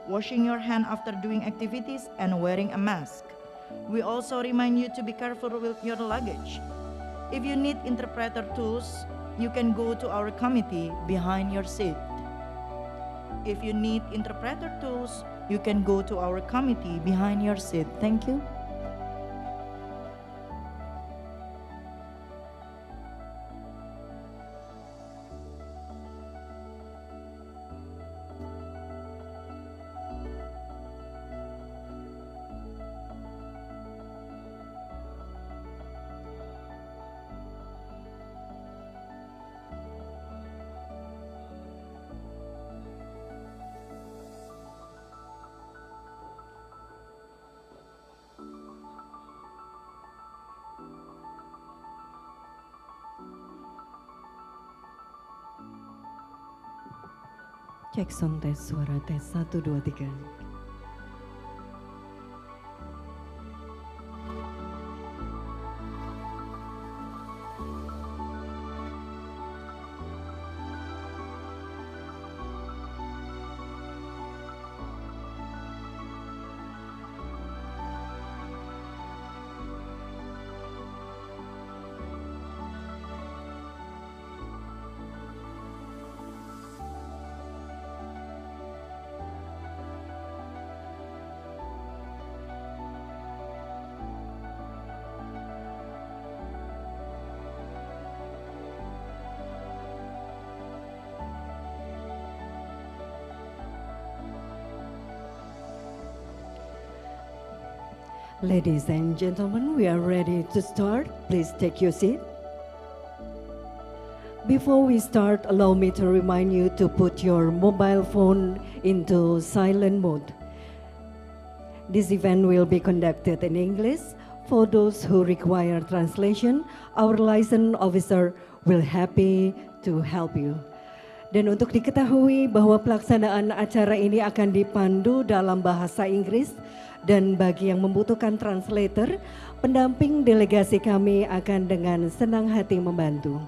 washing your hand after doing activities, and wearing a mask. We also remind you to be careful with your luggage. If you need interpreter tools, you can go to our committee behind your seat. If you need interpreter tools, you can go to our committee behind your seat. Thank you. Cek sound tes suara tes 1 2 3. Ladies and gentlemen, we are ready to start. Please take your seat. Before we start, allow me to remind you to put your mobile phone into silent mode. This event will be conducted in English. For those who require translation, our liaison officer will happy to help you. Dan untuk diketahui bahwa pelaksanaan acara ini akan dipandu dalam bahasa Inggris, dan bagi yang membutuhkan translator, pendamping delegasi kami akan dengan senang hati membantu.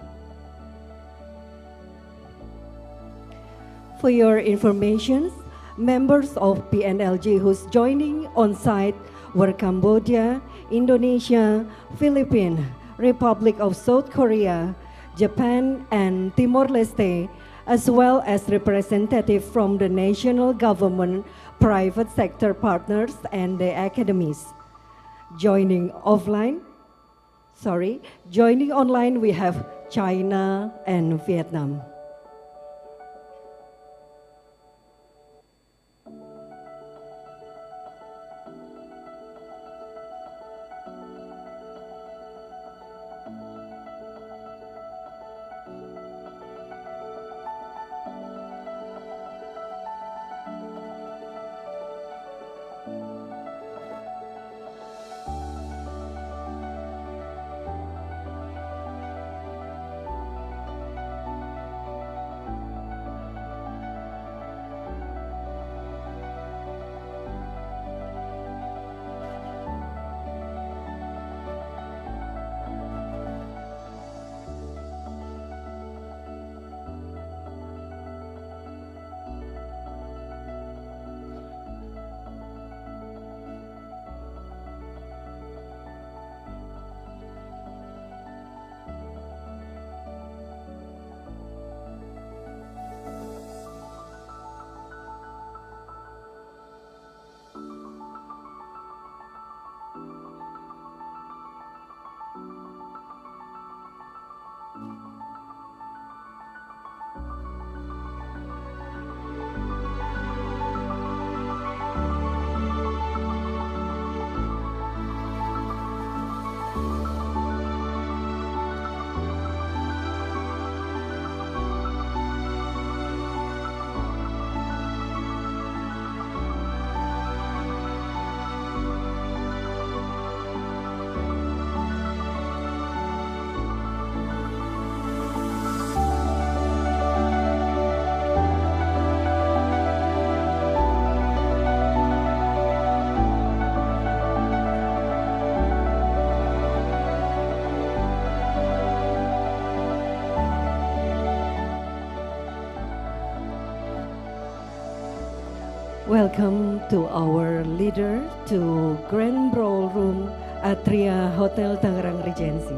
For your information, members of PNLG who's joining on site were Cambodia, Indonesia, Philippines, Republic of South Korea, Japan, and Timor-Leste, as well as representatives from the national government, private sector partners, and the academies. Joining online, we have China and Vietnam. Welcome to our leader to Grand Ballroom Atria Hotel Tangerang Regency.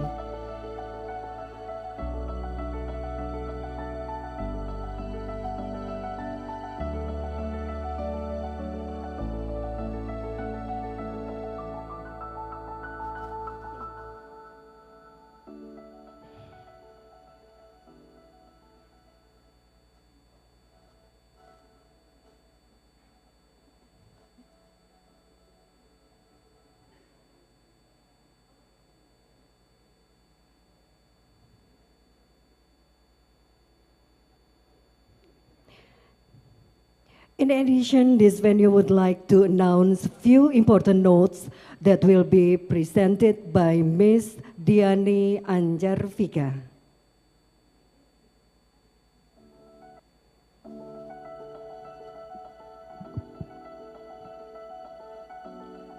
In addition, this venue would like to announce few important notes that will be presented by Ms. Diani Anjarvika.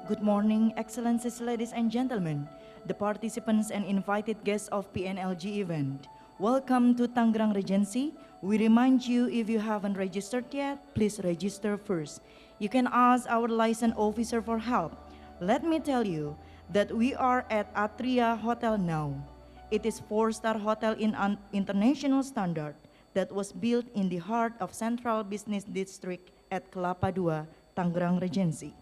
Good morning, Excellencies, ladies and gentlemen, the participants and invited guests of PNLG event. Welcome to Tangerang Regency. We remind you, if you haven't registered yet, please register first. You can ask our license officer for help. Let me tell you that we are at Atria Hotel now. It is 4-star hotel in an international standard that was built in the heart of Central Business District at Kelapa II, Tangerang Regency.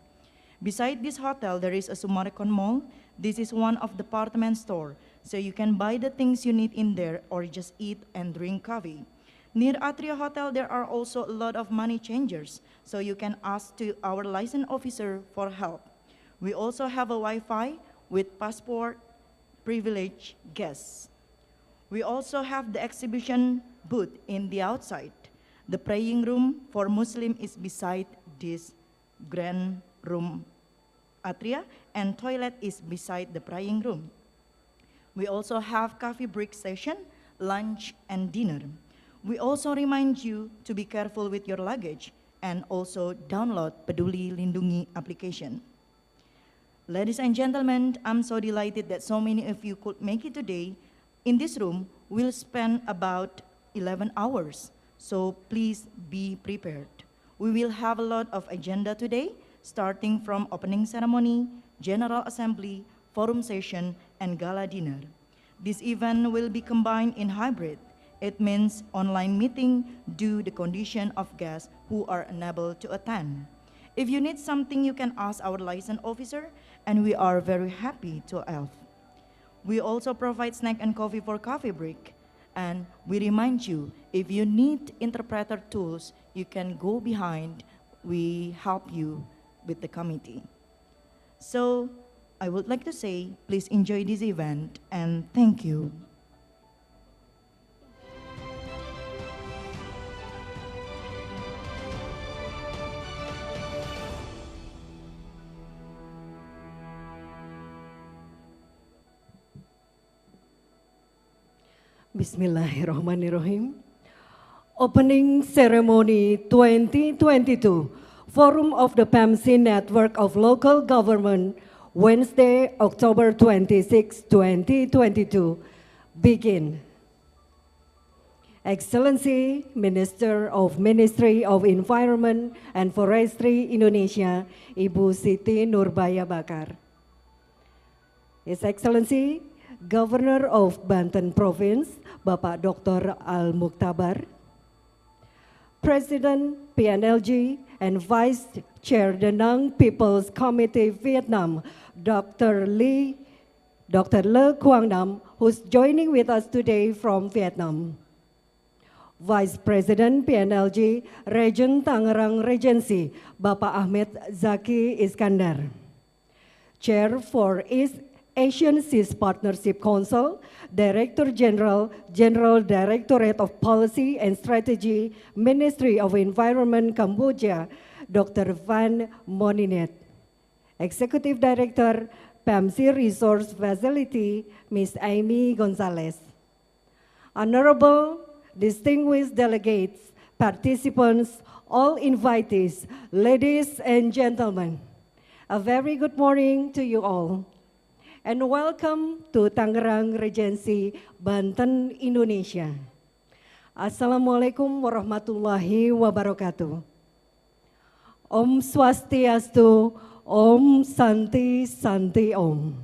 Beside this hotel, there is a Sumarekon Mall. This is one of the department store, so you can buy the things you need in there or just eat and drink coffee. Near Atria Hotel, there are also a lot of money changers, so you can ask to our license officer for help. We also have a Wi-Fi with passport privilege guests. We also have the exhibition booth in the outside. The praying room for Muslim is beside this grand room Atria, and toilet is beside the praying room. We also have coffee break session, lunch, and dinner. We also remind you to be careful with your luggage and also download Peduli Lindungi application. Ladies and gentlemen, I'm so delighted that so many of you could make it today. In this room, we'll spend about 11 hours, so please be prepared. We will have a lot of agenda today, starting from opening ceremony, general assembly, forum session, and gala dinner. This event will be combined in hybrid. It means online meeting due to the condition of guests who are unable to attend. If you need something, you can ask our license officer, and we are very happy to help. We also provide snack and coffee for coffee break. And we remind you, if you need interpreter tools, you can go behind. We help you with the committee. So I would like to say, please enjoy this event and thank you. Bismillahirrahmanirrahim. Opening Ceremony 2022, Forum of the PAMC Network of Local Government, Wednesday, October 26, 2022, begin. Excellency, Minister of Ministry of Environment and Forestry Indonesia, Ibu Siti Nurbaya Bakar. His Excellency, Governor of Banten Province, Bapak Dr. Al-Mukhtabar, President PNLG and Vice Chair Danang People's Committee Vietnam, Dr. Le Quang Nam, who's joining with us today from Vietnam. Vice President PNLG Region Tangerang Regency, Bapak Ahmed Zaki Iskandar. Chair for East Asian Seas Partnership Council, Director General, General Directorate of Policy and Strategy, Ministry of Environment Cambodia, Dr. Van Moninet. Executive Director, PAMC Resource Facility, Ms. Amy Gonzalez. Honorable, distinguished delegates, participants, all invitees, ladies and gentlemen, a very good morning to you all. And welcome to Tangerang Regency, Banten, Indonesia. Assalamualaikum warahmatullahi wabarakatuh. Om Swastiastu, Om Santi Santi Om.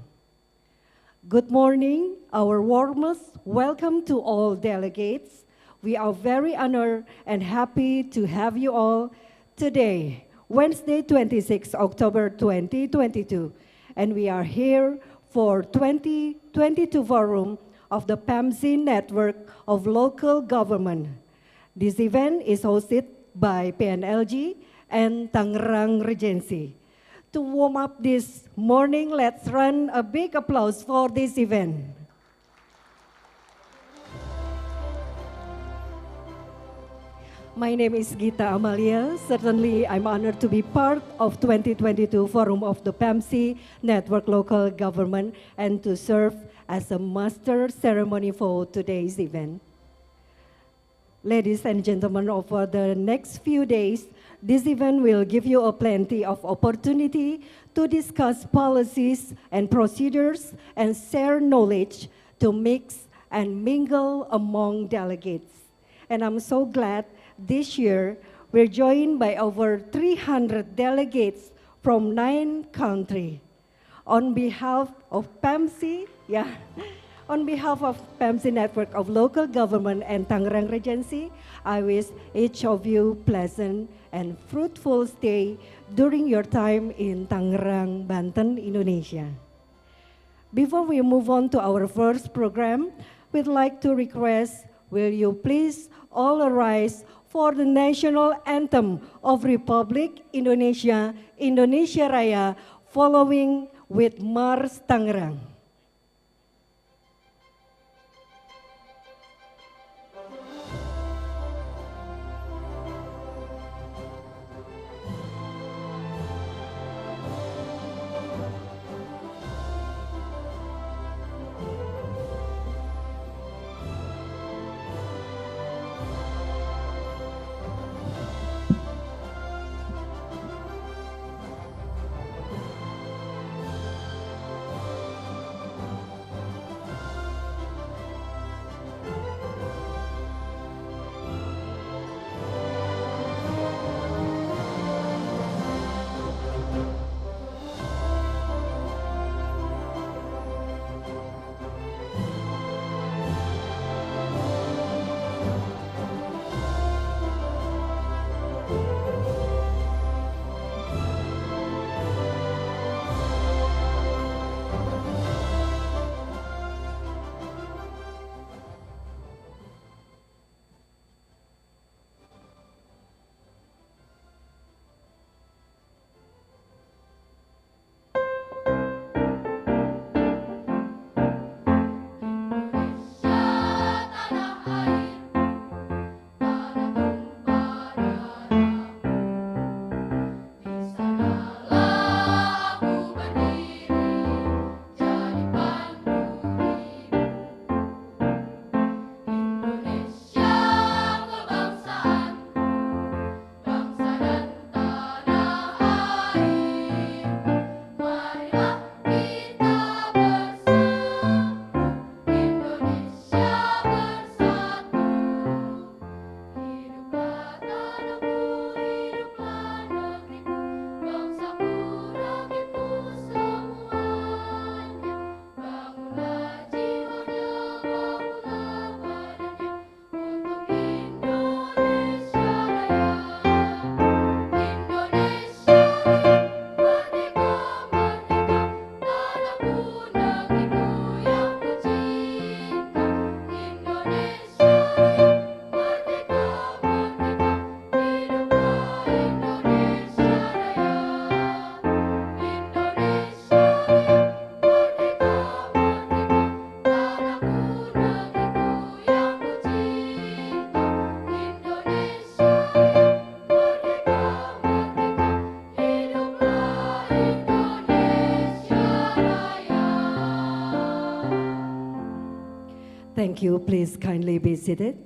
Good morning, our warmest welcome to all delegates. We are very honored and happy to have you all today, Wednesday, 26 October 2022. And we are here for 2022 Forum of the PAMC Network of Local Government. This event is hosted by PNLG and Tangerang Regency. To warm up this morning, let's run a big applause for this event. My name is Gita Amalia. Certainly, I'm honored to be part of 2022 Forum of the PAMC Network Local Government and to serve as a master ceremony for today's event. Ladies and gentlemen, over the next few days, this event will give you a plenty of opportunity to discuss policies and procedures and share knowledge to mix and mingle among delegates. And I'm so glad this year we're joined by over 300 delegates from 9 countries. On behalf of PAMC, on behalf of PAMC Network of Local Government and Tangerang Regency, I wish each of you pleasant and fruitful stay during your time in Tangerang, Banten, Indonesia. Before we move on to our first program, we'd like to request, will you please all arise for the national anthem of Republic Indonesia, Indonesia Raya, following with Mars Tangerang. Thank you. Please kindly be seated.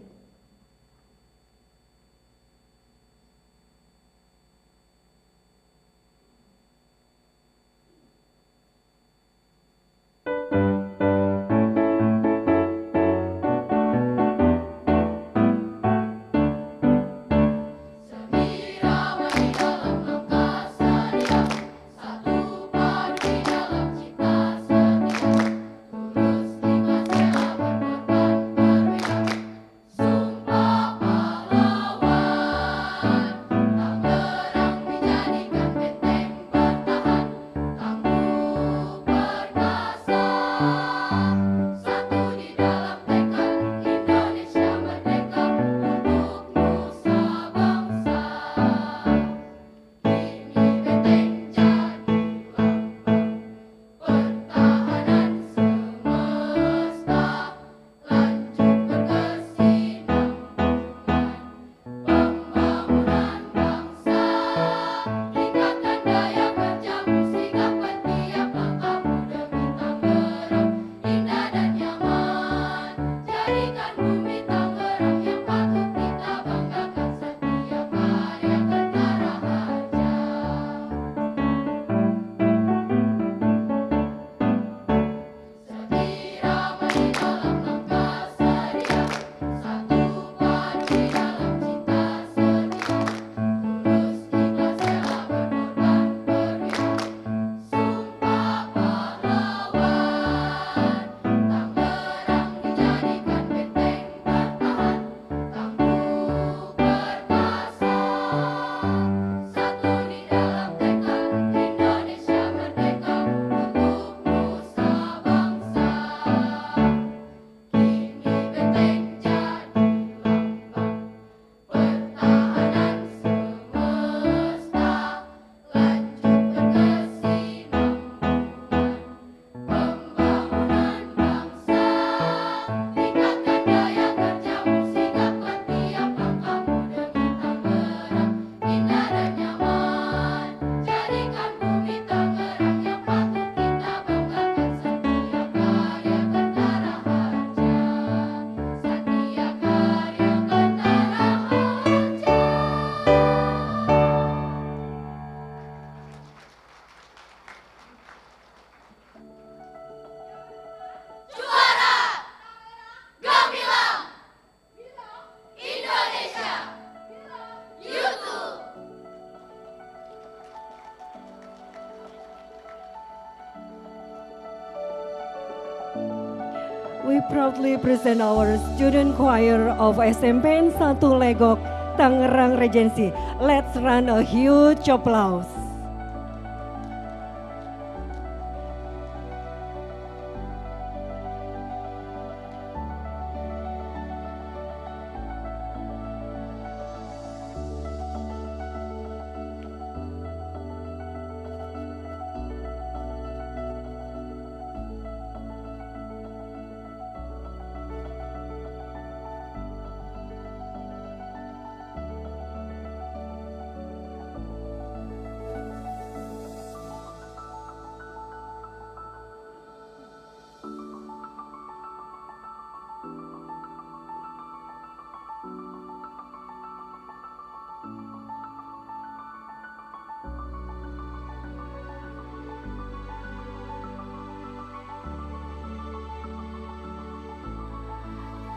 We proudly present our student choir of SMPN 1 Legok, Tangerang Regency. Let's run a huge applause.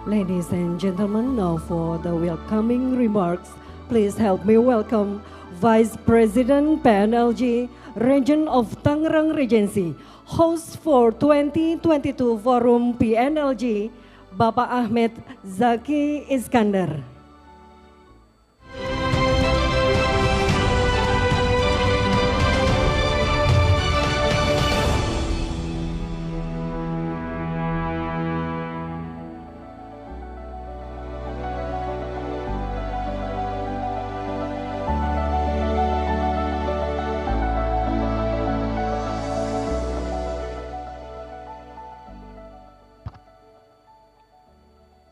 Ladies and gentlemen, now for the welcoming remarks, please help me welcome Vice President PNLG, Region of Tangerang Regency, host for 2022 Forum PNLG, Bapak Ahmed Zaki Iskandar.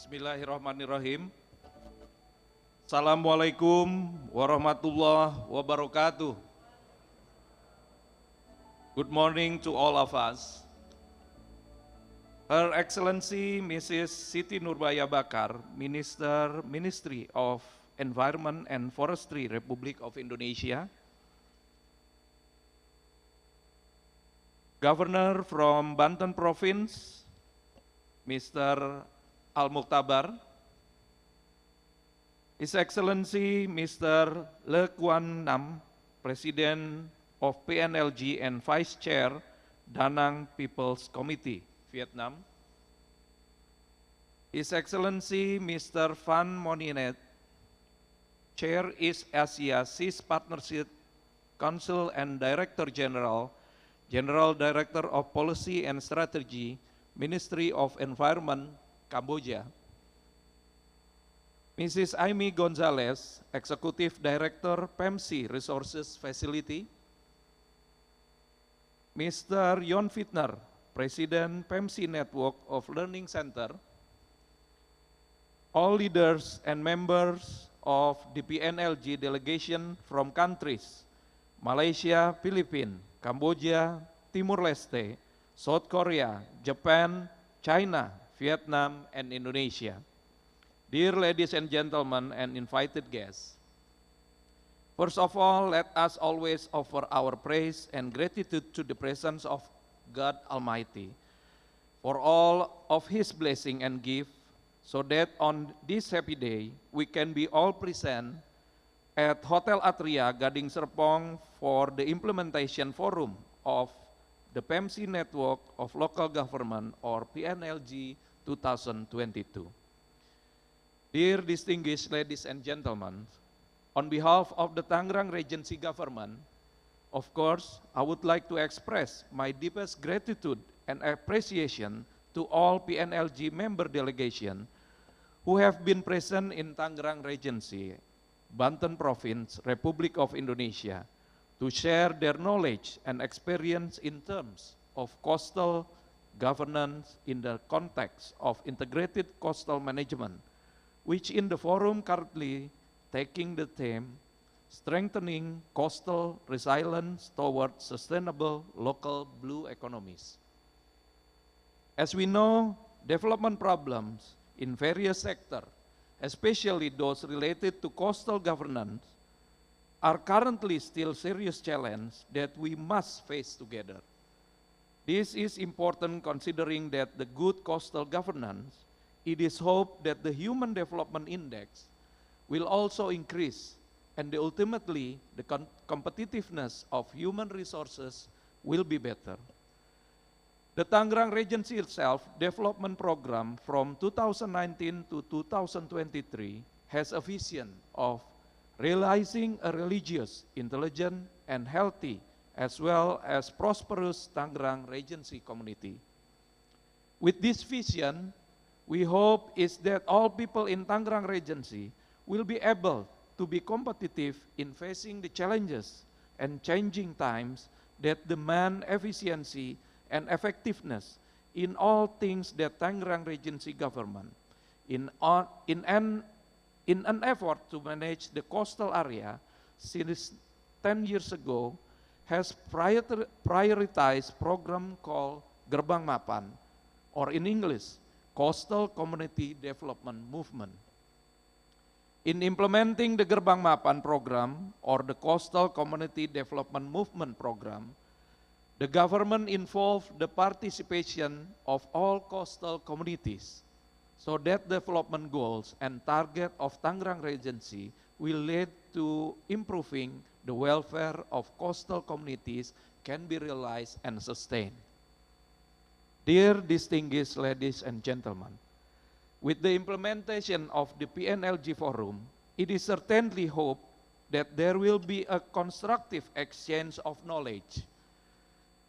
Bismillahirrahmanirrahim. Assalamualaikum warahmatullahi wabarakatuh. Good morning to all of us. Her Excellency Mrs. Siti Nurbaya Bakar, Ministry of Environment and Forestry, Republic of Indonesia. Governor from Banten Province, Mr. Al-Muqtabar, His Excellency Mr. Le Quan Nam, President of PNLG and Vice Chair, Danang People's Committee, Vietnam. His Excellency Mr. Van Moninet, Chair East Asia CIS Partnership Council and Director General, General Director of Policy and Strategy, Ministry of Environment, Cambodia. Mrs. Amy Gonzalez, Executive Director, PEMC Resources Facility. Mr. Jon Fitner, President, PEMC Network of Learning Center. All leaders and members of the PNLG delegation from countries Malaysia, Philippines, Cambodia, Timor-Leste, South Korea, Japan, China, Vietnam, and Indonesia. Dear ladies and gentlemen and invited guests, first of all, let us always offer our praise and gratitude to the presence of God Almighty for all of His blessing and gift, so that on this happy day, we can be all present at Hotel Atria, Gading Serpong for the implementation forum of the PEMC Network of Local Government, or PNLG 2022. Dear distinguished ladies and gentlemen, on behalf of the Tangerang Regency Government, of course, I would like to express my deepest gratitude and appreciation to all PNLG member delegation who have been present in Tangerang Regency, Banten Province, Republic of Indonesia, to share their knowledge and experience in terms of coastal governance in the context of integrated coastal management, which in the forum currently taking the theme, strengthening coastal resilience towards sustainable local blue economies. As we know, development problems in various sectors, especially those related to coastal governance, are currently still serious challenge that we must face together. This is important considering that the good coastal governance, it is hoped that the Human Development Index will also increase and ultimately the competitiveness of human resources will be better. The Tangerang Regency itself development program from 2019 to 2023 has a vision of realizing a religious, intelligent, and healthy, as well as prosperous Tangerang Regency community. With this vision, we hope is that all people in Tangerang Regency will be able to be competitive in facing the challenges and changing times that demand efficiency and effectiveness in all things that Tangerang Regency government, in an effort to manage the coastal area since 10 years ago, has prioritized program called Gerbang Mapan, or in English, Coastal Community Development Movement. In implementing the Gerbang Mapan program, or the Coastal Community Development Movement program, the government involved the participation of all coastal communities, so that development goals and target of Tangerang Regency will lead to improving the welfare of coastal communities can be realized and sustained. Dear distinguished ladies and gentlemen, with the implementation of the PNLG Forum, it is certainly hoped that there will be a constructive exchange of knowledge.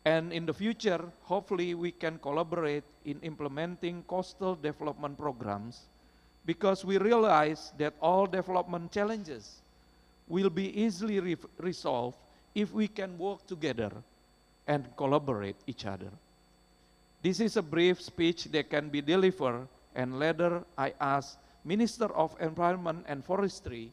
And in the future, hopefully we can collaborate in implementing coastal development programs, because we realize that all development challenges will be easily resolved if we can work together and collaborate each other. This is a brief speech that can be delivered, and later I ask Minister of Environment and Forestry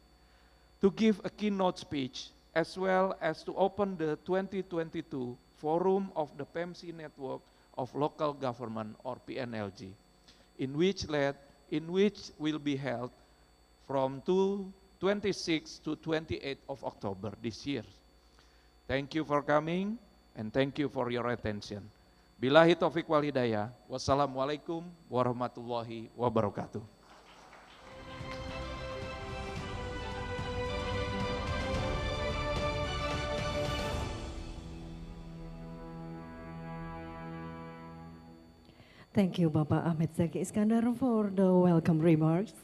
to give a keynote speech, as well as to open the 2022 Forum of the PEMC Network of Local Government, or PNLG, in which will be held from 26 to 28 of October this year. Thank you for coming, and thank you for your attention. Billahi taufiq wal hidayah. Wassalamualaikum warahmatullahi wabarakatuh. Thank you, Bapak Ahmed Zaki Iskandar, for the welcome remarks.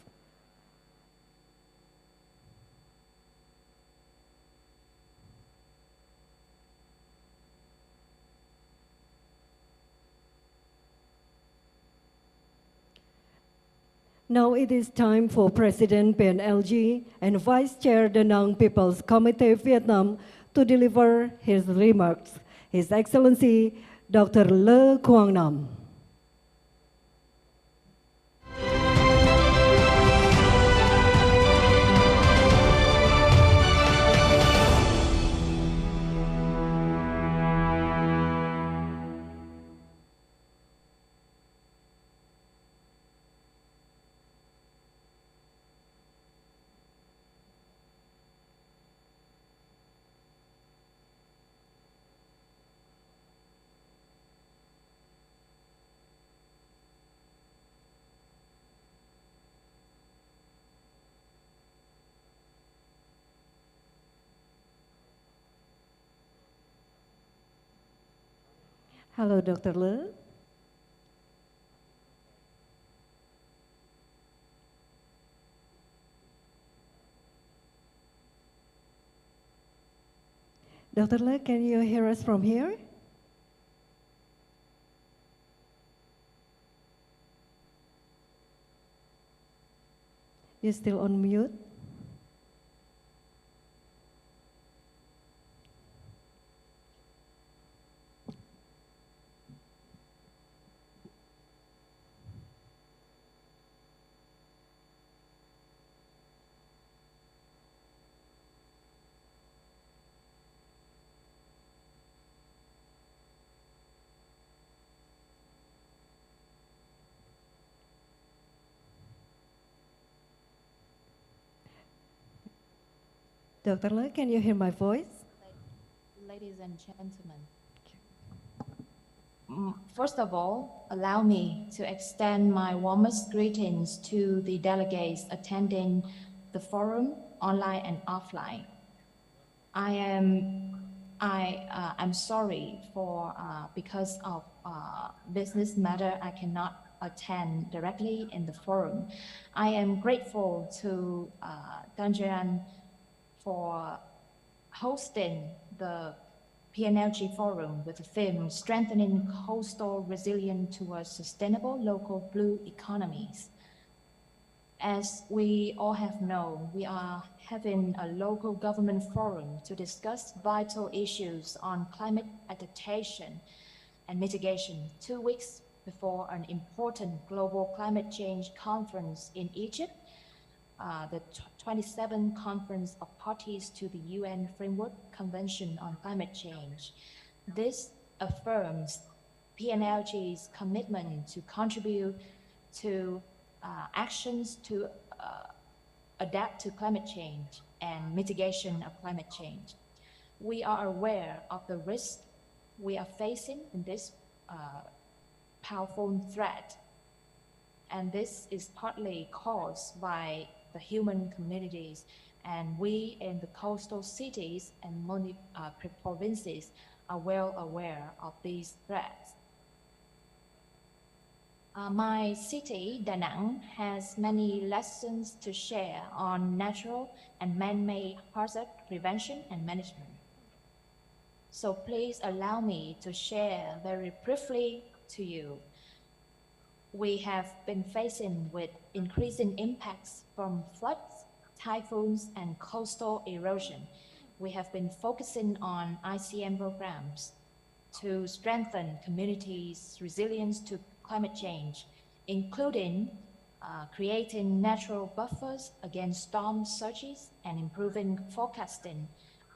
Now it is time for President PNLG and Vice Chair Da Nang People's Committee Vietnam to deliver his remarks. His Excellency Dr. Le Quang Nam. Hello, Dr. Le. Dr. Le, can you hear us from here? You're still on mute? Dr. Le, can you hear my voice? Ladies and gentlemen, first of all, allow me to extend my warmest greetings to the delegates attending the forum, online and offline. I am I'm sorry for because of business matter I cannot attend directly in the forum. I am grateful to Tanjaran for hosting the PNLG forum with the theme Strengthening Coastal Resilience Towards Sustainable Local Blue Economies. As we all have known, we are having a local government forum to discuss vital issues on climate adaptation and mitigation 2 weeks before an important global climate change conference in Egypt, the 27th Conference of Parties to the UN Framework Convention on Climate Change. This affirms PNLG's commitment to contribute to actions to adapt to climate change and mitigation of climate change. We are aware of the risk we are facing in this powerful threat, and this is partly caused by the human communities, and we in the coastal cities and provinces are well aware of these threats. My city, Da Nang, has many lessons to share on natural and man-made hazard prevention and management. So please allow me to share very briefly to you. We have been facing with increasing impacts from floods, typhoons, and coastal erosion. We have been focusing on ICM programs to strengthen communities' resilience to climate change, including creating natural buffers against storm surges and improving forecasting,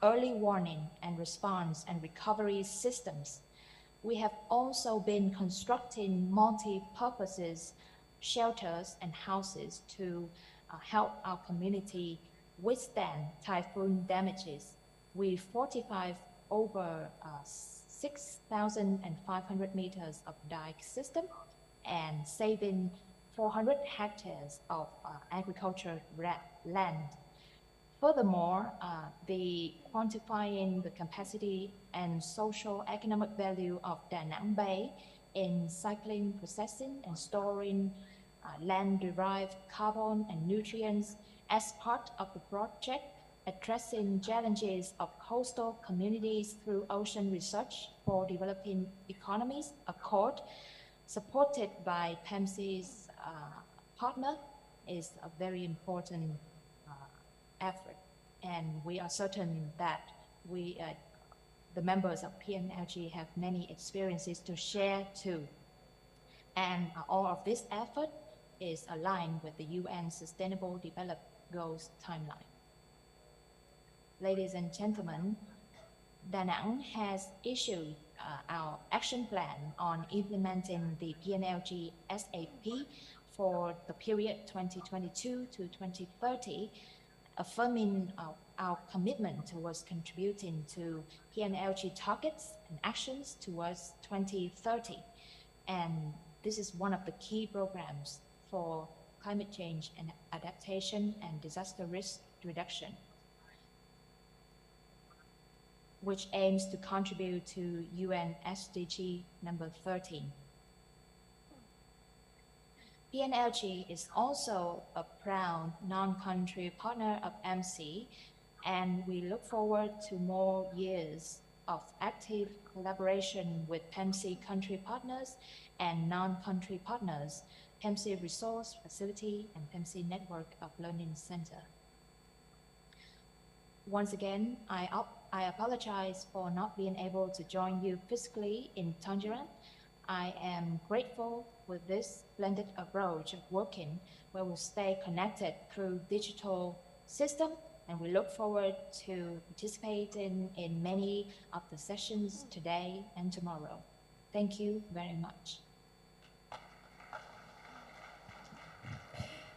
early warning and response and recovery systems. We have also been constructing multi-purposes shelters and houses to help our community withstand typhoon damages. We fortified over 6,500 meters of dike system and saving 400 hectares of agricultural land. Furthermore, the quantifying the capacity and social economic value of Da Nang Bay in cycling, processing, and storing land-derived carbon and nutrients as part of the project addressing challenges of coastal communities through ocean research for developing economies, ACCORD, supported by PEMC's partner, is a very important effort. And we are certain that the members of PNLG have many experiences to share too. And all of this effort is aligned with the UN Sustainable Development Goals timeline. Ladies and gentlemen, Da Nang has issued our action plan on implementing the PNLG SAP for the period 2022 to 2030, affirming our commitment towards contributing to PNLG targets and actions towards 2030. And this is one of the key programs for climate change and adaptation and disaster risk reduction, which aims to contribute to UN SDG number 13. PNLG is also a proud non-country partner of MC, and we look forward to more years of active collaboration with PEMC country partners and non-country partners, PEMC Resource Facility, and PEMC Network of Learning Center. Once again, I apologize for not being able to join you physically in Tangerine. I am grateful with this blended approach of working where we'll stay connected through digital system, and we look forward to participating in many of the sessions today and tomorrow. Thank you very much.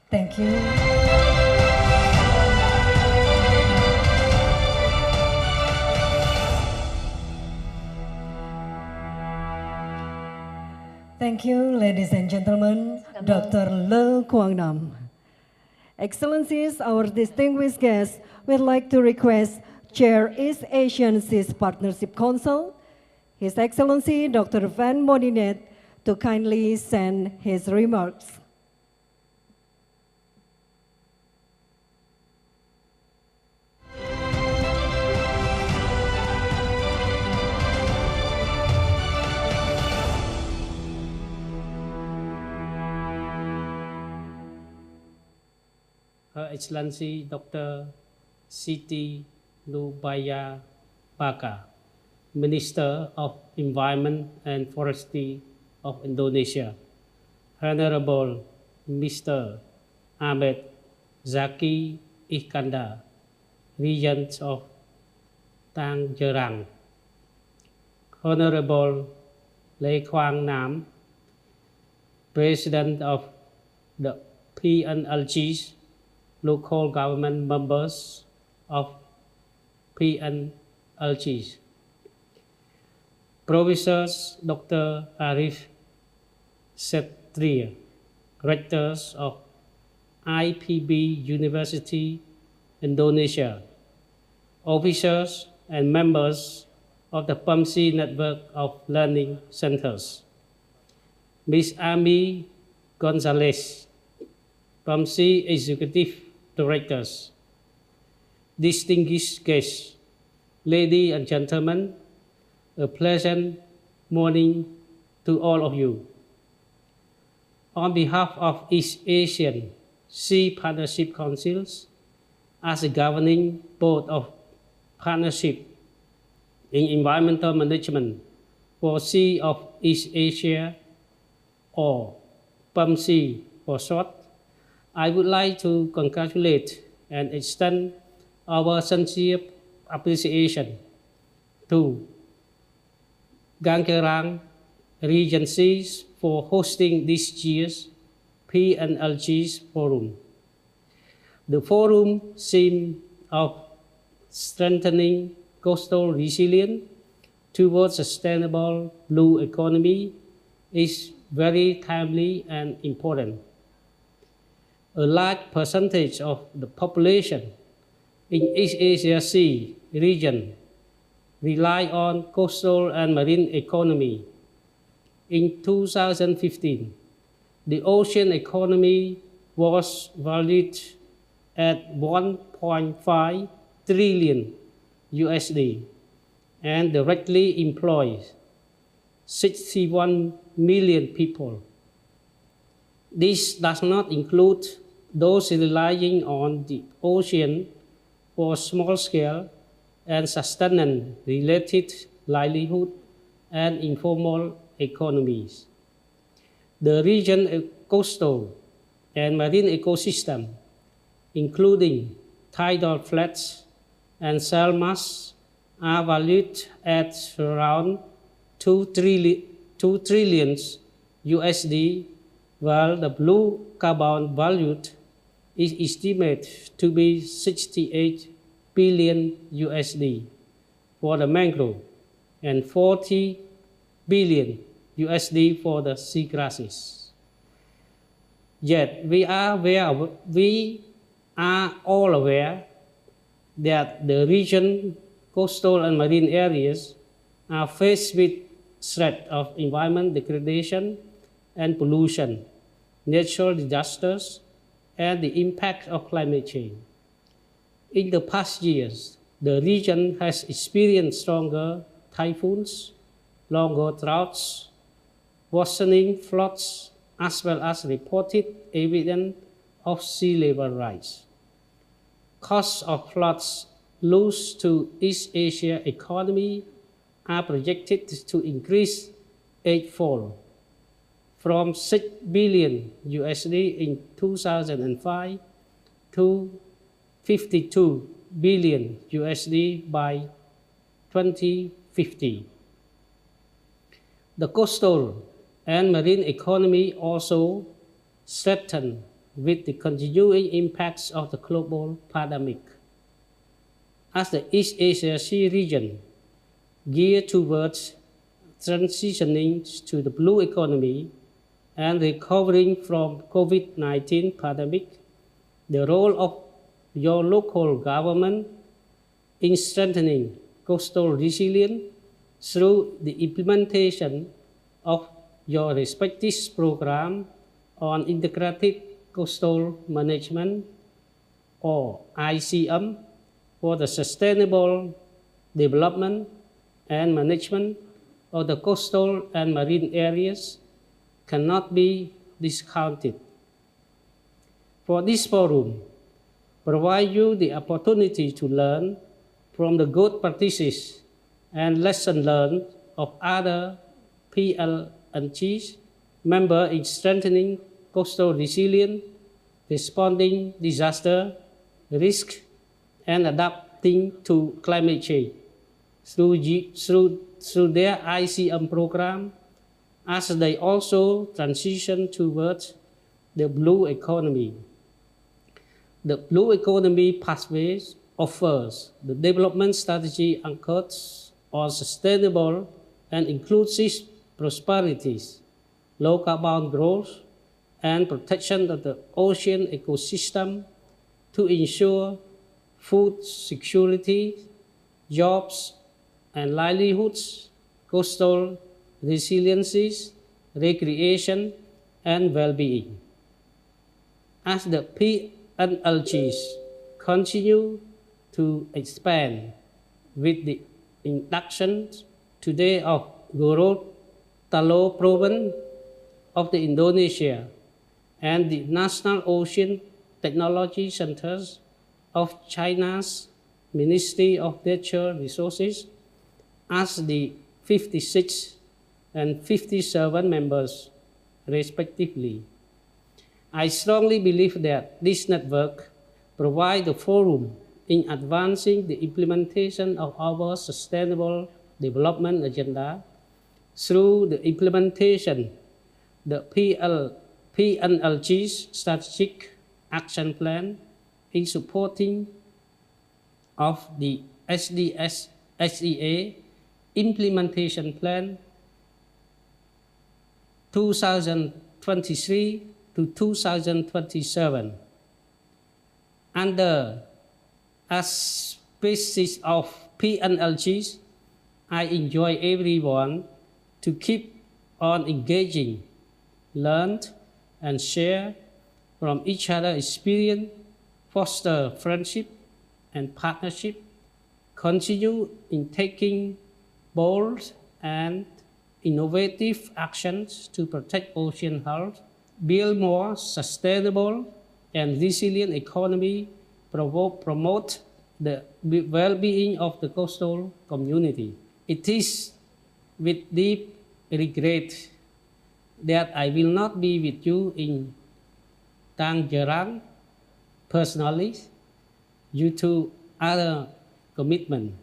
Thank you. Thank you, ladies and gentlemen, Dr. Le Quang Nam. Excellencies, our distinguished guests, we'd like to request Chair East Asian Seas Partnership Council, His Excellency Dr. Van Moninet, to kindly send his remarks. Her Excellency Dr. Siti Nubaya Baka, Minister of Environment and Forestry of Indonesia, Honorable Mr. Ahmed Zaki Iskandar, Regent of Tangerang, Honorable Lê Quang Nam, President of the PNLG, local government members of PNLG, Professors Dr. Arif Setria, rectors of IPB University, Indonesia, officers and members of the PUMC network of learning centers, Ms. Amy Gonzalez, PUMC Executive Directors, distinguished guests, ladies and gentlemen, a pleasant morning to all of you. On behalf of East Asian Sea Partnership Councils, as a governing board of partnership in environmental management for Sea of East Asia, or PUMC for short, I would like to congratulate and extend our sincere appreciation to Gangkerang Regencies for hosting this year's PNLG Forum. The forum theme of strengthening coastal resilience towards sustainable blue economy is very timely and important. A large percentage of the population in East Asia Sea region rely on coastal and marine economy. In 2015, the ocean economy was valued at 1.5 trillion USD and directly employs 61 million people. This does not include those relying on the ocean for small-scale and sustenance-related livelihood and informal economies. The region's coastal and marine ecosystem, including tidal flats and sail masts, are valued at around 2 trillion USD, while the blue carbon value is estimated to be 68 billion USD for the mangrove and 40 billion USD for the seagrasses. Yet we are all aware that the region, coastal and marine areas are faced with threat of environment degradation and pollution, natural disasters, and the impact of climate change. In the past years, the region has experienced stronger typhoons, longer droughts, worsening floods, as well as reported evidence of sea level rise. Costs of floods loss to East Asia economy are projected to increase eightfold, from 6 billion USD in 2005 to 52 billion USD by 2050. The coastal and marine economy also strengthened with the continuing impacts of the global pandemic. As the East Asia Sea region geared towards transitioning to the blue economy and recovering from COVID-19 pandemic, the role of your local government in strengthening coastal resilience through the implementation of your respective program on integrated coastal management, or ICM, for the sustainable development and management of the coastal and marine areas cannot be discounted. For this forum, provide you the opportunity to learn from the good practices and lessons learned of other PNLGs members in strengthening coastal resilience, responding disaster risk, and adapting to climate change through their ICM program, as they also transition towards the blue economy. The blue economy pathway offers the development strategy anchored on sustainable and inclusive prosperities, low carbon growth, and protection of the ocean ecosystem to ensure food security, jobs and livelihoods, coastal resiliency, recreation, and well-being. As the PNLGs continue to expand with the induction today of Gorontalo Province of the Indonesia and the National Ocean Technology Centers of China's Ministry of Natural Resources as the 56 and 57 members, respectively. I strongly believe that this network provides a forum in advancing the implementation of our Sustainable Development Agenda through the implementation the PNLG's Strategic Action Plan in supporting of the SEA Implementation Plan 2023 to 2027. Under auspices of PNLGs, I enjoy everyone to keep on engaging, learn and share from each other's experience, foster friendship and partnership, continue in taking bold and innovative actions to protect ocean health, build more sustainable and resilient economy, promote the well-being of the coastal community. It is with deep regret that I will not be with you in Tangerang personally due to other commitment,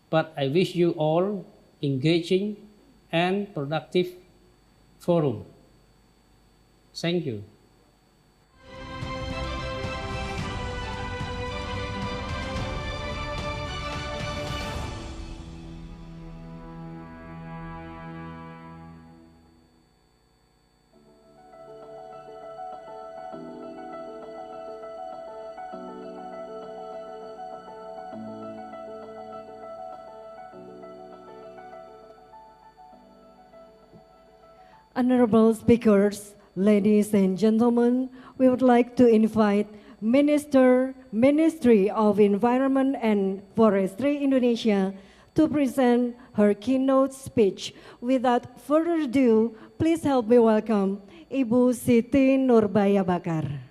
but I wish you all engaging and productive forum. Thank you. Honorable speakers, ladies and gentlemen, we would like to invite Ministry of Environment and Forestry Indonesia to present her keynote speech. Without further ado, please help me welcome Ibu Siti Nurbaya Bakar.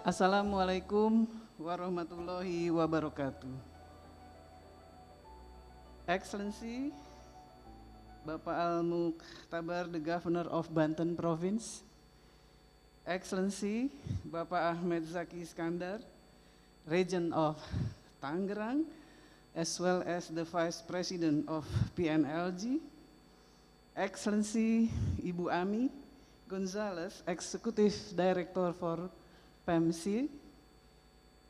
Assalamualaikum warahmatullahi wabarakatuh. Excellency, Bapak Al-Muqtabar, the Governor of Banten Province, Excellency, Bapak Ahmed Zaki Iskandar, Region of Tangerang, as well as the Vice President of PNLG, Excellency Ibu Ami Gonzalez, Executive Director for PEMC,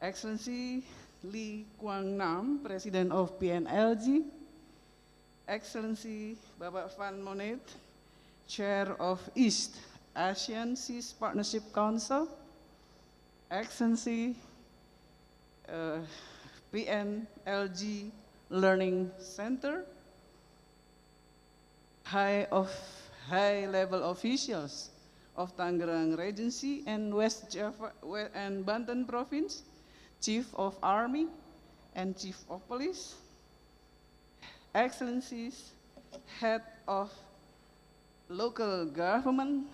Excellency Lee Kwang Nam, President of PNLG, Excellency Bapak Van Monet, Chair of East Asian Seas Partnership Council, Excellency PNLG Learning Center, high-level officials of Tangerang Regency and West Java and Banten Province, Chief of Army and Chief of Police, Excellencies, Head of Local Government,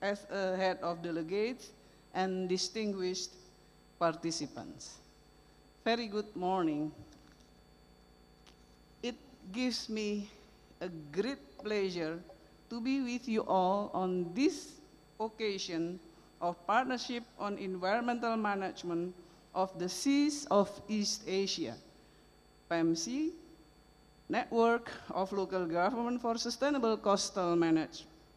as a head of delegates, and distinguished participants. Very good morning. It gives me a great pleasure to be with you all on this occasion of Partnership on Environmental Management of the Seas of East Asia, PEMC, Network of Local Government for Sustainable Coastal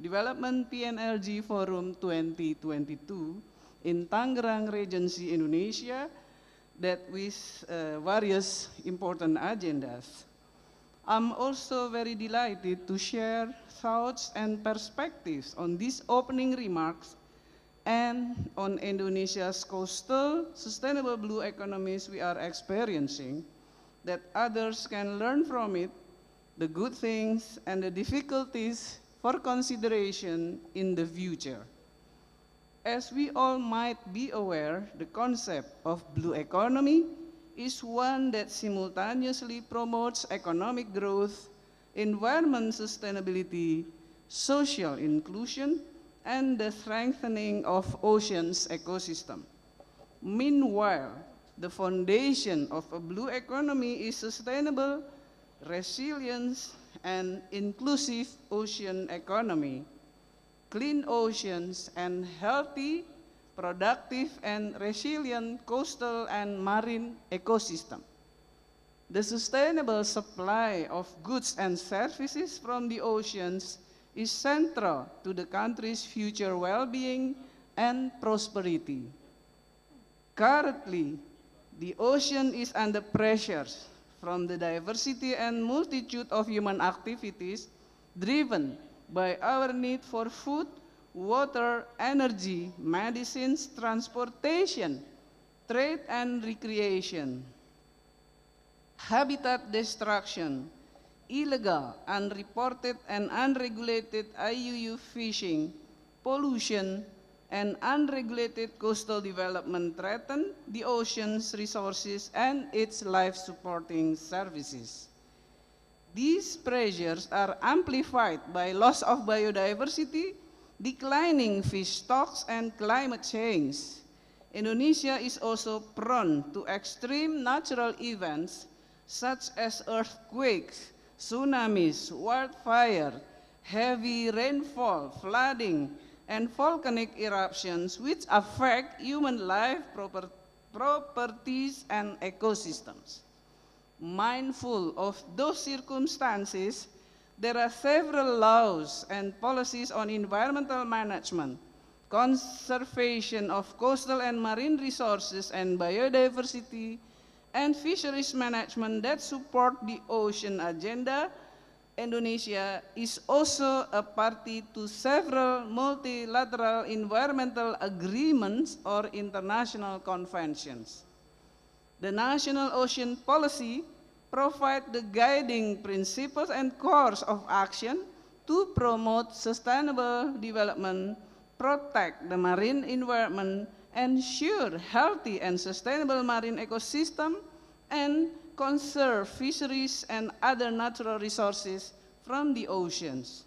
Development PNLG Forum 2022 in Tangerang Regency, Indonesia, that with various important agendas. I'm also very delighted to share thoughts and perspectives on these opening remarks and on Indonesia's coastal sustainable blue economies we are experiencing, that others can learn from it, the good things and the difficulties for consideration in the future. As we all might be aware, the concept of blue economy is one that simultaneously promotes economic growth, environment sustainability, social inclusion, and the strengthening of oceans ecosystem. Meanwhile, the foundation of a blue economy is sustainable, resilience, and inclusive ocean economy, clean oceans, and healthy, productive, and resilient coastal and marine ecosystem. The sustainable supply of goods and services from the oceans is central to the country's future well-being and prosperity. Currently, the ocean is under pressures from the diversity and multitude of human activities driven by our need for food, water, energy, medicines, transportation, trade and recreation. Habitat destruction, illegal, unreported and unregulated IUU fishing, pollution, and unregulated coastal development threaten the ocean's resources and its life-supporting services. These pressures are amplified by loss of biodiversity, declining fish stocks, and climate change. Indonesia is also prone to extreme natural events such as earthquakes, tsunamis, wildfire, heavy rainfall, flooding, and volcanic eruptions which affect human life, properties, and ecosystems. Mindful of those circumstances, there are several laws and policies on environmental management, conservation of coastal and marine resources and biodiversity, and fisheries management that support the ocean agenda. Indonesia is also a party to several multilateral environmental agreements or international conventions. The National Ocean Policy provides the guiding principles and course of action to promote sustainable development, protect the marine environment, ensure healthy and sustainable marine ecosystem, and conserve fisheries and other natural resources from the oceans.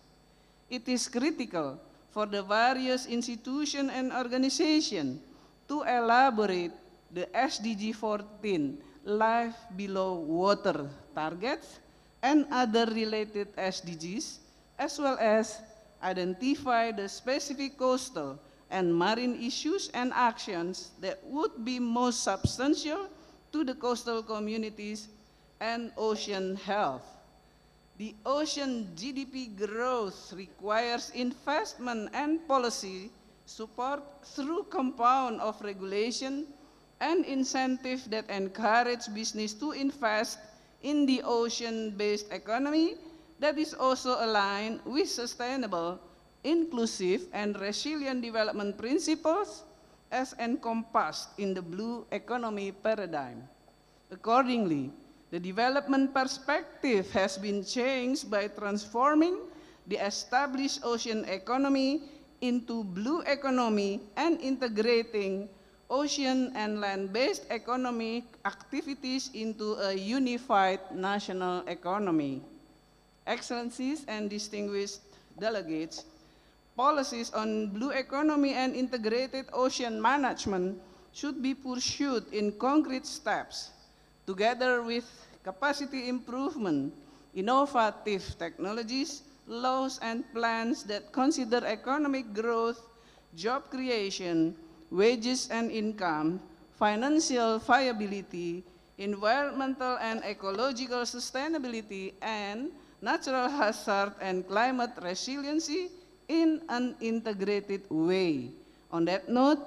It is critical for the various institutions and organizations to elaborate the SDG 14 Life Below Water targets and other related SDGs, as well as identify the specific coastal and marine issues and actions that would be most substantial to the coastal communities and ocean health. The ocean GDP growth requires investment and policy support through compound of regulation and incentive that encourage business to invest in the ocean-based economy that is also aligned with sustainable, inclusive, and resilient development principles as encompassed in the blue economy paradigm. Accordingly, the development perspective has been changed by transforming the established ocean economy into blue economy and integrating ocean and land-based economic activities into a unified national economy. Excellencies and distinguished delegates, policies on blue economy and integrated ocean management should be pursued in concrete steps, together with capacity improvement, innovative technologies, laws and plans that consider economic growth, job creation, wages and income, financial viability, environmental and ecological sustainability, and natural hazard and climate resiliency in an integrated way. On that note,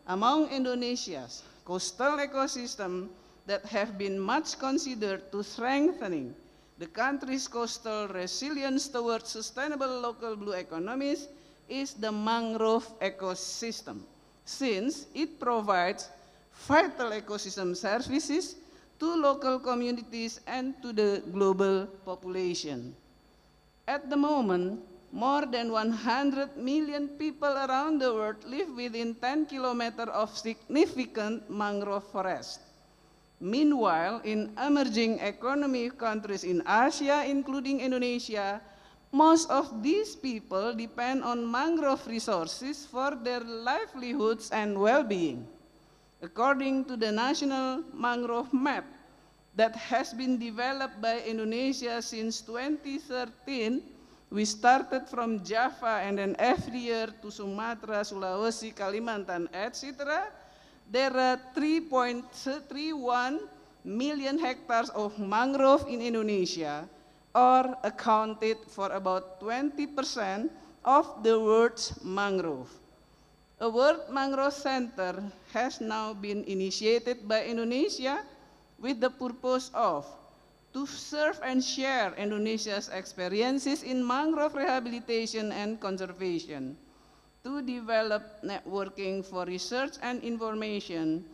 among Indonesia's coastal ecosystem that have been much considered to strengthening the country's coastal resilience towards sustainable local blue economies is the mangrove ecosystem, since it provides vital ecosystem services to local communities and to the global population. At the moment, more than 100 million people around the world live within 10 kilometers of significant mangrove forest. Meanwhile, in emerging economy countries in Asia, including Indonesia, most of these people depend on mangrove resources for their livelihoods and well-being. According to the National Mangrove Map that has been developed by Indonesia since 2013, we started from Java and then every year to Sumatra, Sulawesi, Kalimantan, etc. There are 3.31 million hectares of mangrove in Indonesia, or accounted for about 20% of the world's mangrove. A World Mangrove Center has now been initiated by Indonesia with the purpose of to serve and share Indonesia's experiences in mangrove rehabilitation and conservation, to develop networking for research and information,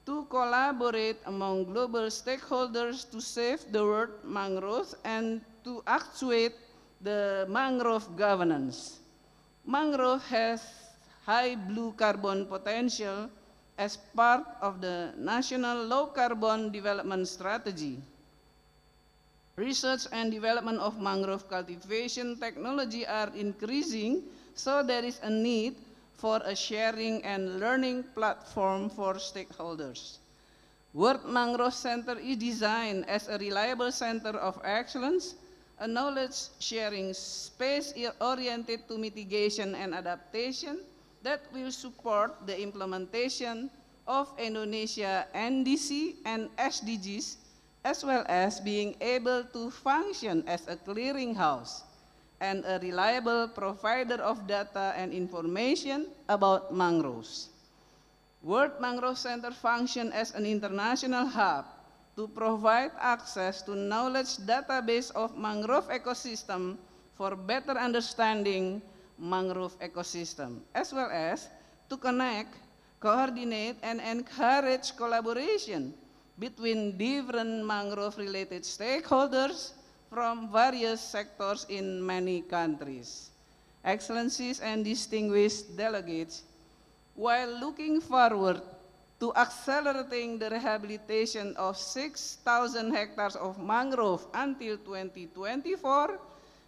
to collaborate among global stakeholders to save the world mangroves, and to actuate the mangrove governance. Mangrove has high blue carbon potential as part of the National Low Carbon Development Strategy. Research and development of mangrove cultivation technology are increasing, so there is a need for a sharing and learning platform for stakeholders. World Mangrove Center is designed as a reliable center of excellence, a knowledge sharing space oriented to mitigation and adaptation that will support the implementation of Indonesia NDC and SDGs, as well as being able to function as a clearinghouse and a reliable provider of data and information about mangroves. World Mangrove Center functions as an international hub to provide access to knowledge database of mangrove ecosystem for better understanding mangrove ecosystem, as well as to connect, coordinate, and encourage collaboration between different mangrove-related stakeholders from various sectors in many countries. Excellencies and distinguished delegates, while looking forward to accelerating the rehabilitation of 6,000 hectares of mangrove until 2024,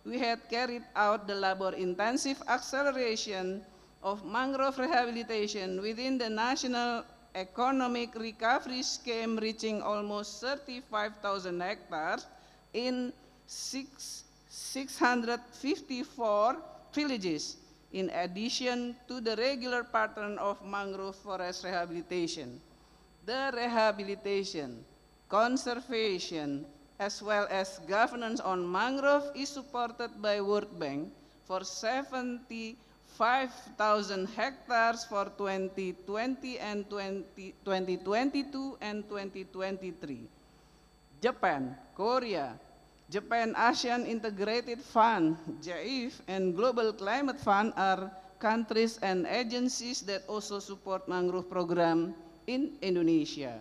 we had carried out the labor-intensive acceleration of mangrove rehabilitation within the National Economic Recovery Scheme, reaching almost 35,000 hectares in 654 villages, in addition to the regular pattern of mangrove forest rehabilitation. The rehabilitation, conservation, as well as governance on mangrove is supported by World Bank for 75,000 hectares for 2020 and 2022 and 2023. Japan, Korea, Japan ASEAN Integrated Fund, JAIF, and Global Climate Fund are countries and agencies that also support mangrove program in Indonesia.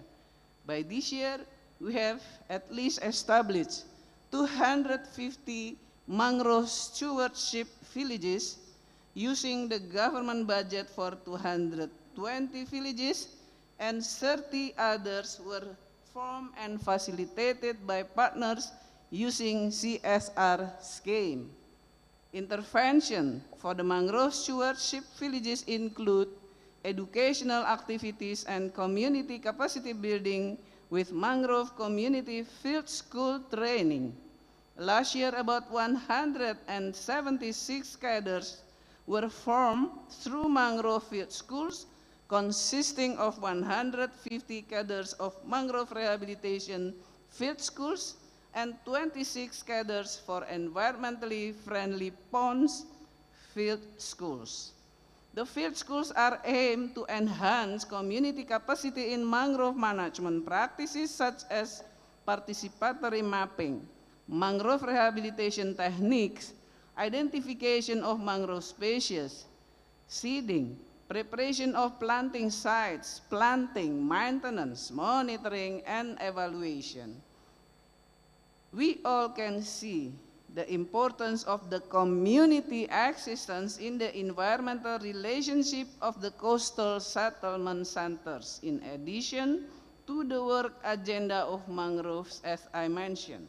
By this year, we have at least established 250 mangrove stewardship villages using the government budget for 220 villages, and 30 others were formed and facilitated by partners using CSR scheme. Intervention for the mangrove stewardship villages include educational activities and community capacity building with mangrove community field school training. Last year, about 176 cadres were formed through mangrove field schools, consisting of 150 cadres of mangrove rehabilitation field schools and 26 cadres for environmentally friendly ponds field schools. The field schools are aimed to enhance community capacity in mangrove management practices such as participatory mapping, mangrove rehabilitation techniques, identification of mangrove species, seeding, preparation of planting sites, planting, maintenance, monitoring, and evaluation. We all can see the importance of the community existence in the environmental relationship of the coastal settlement centers, in addition to the work agenda of mangroves as I mentioned.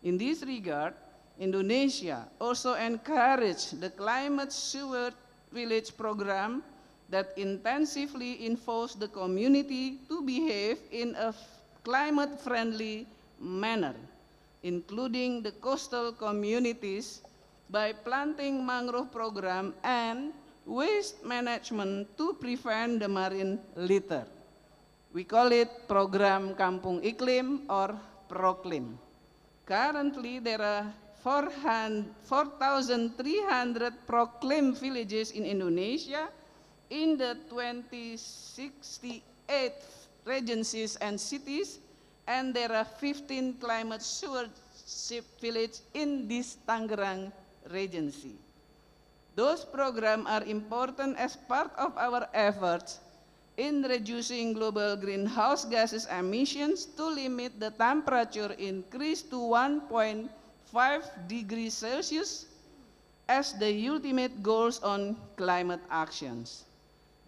In this regard, Indonesia also encouraged the Climate Steward Village program that intensively involves the community to behave in a climate-friendly manner, including the coastal communities, by planting mangrove program and waste management to prevent the marine litter. We call it Program Kampung Iklim or Proklim. Currently, there are 4,300 Proklim villages in Indonesia in the 68 regencies and cities, and there are 15 climate stewardship villages in this Tangerang Regency. Those programs are important as part of our efforts in reducing global greenhouse gases emissions to limit the temperature increase to 1.5 degrees Celsius as the ultimate goals on climate actions.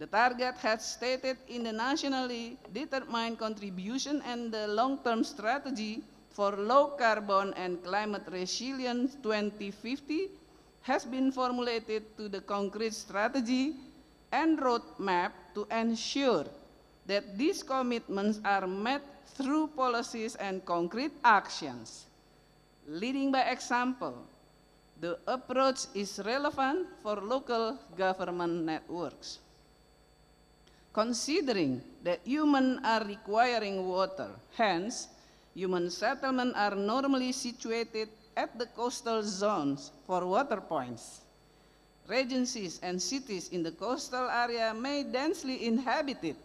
The target has stated in the nationally determined contribution and the long-term strategy for low carbon and climate resilience 2050 has been formulated to the concrete strategy and roadmap to ensure that these commitments are met through policies and concrete actions. Leading by example, the approach is relevant for local government networks. Considering that humans are requiring water, hence, human settlements are normally situated at the coastal zones for water points. Regencies and cities in the coastal area may densely inhabited,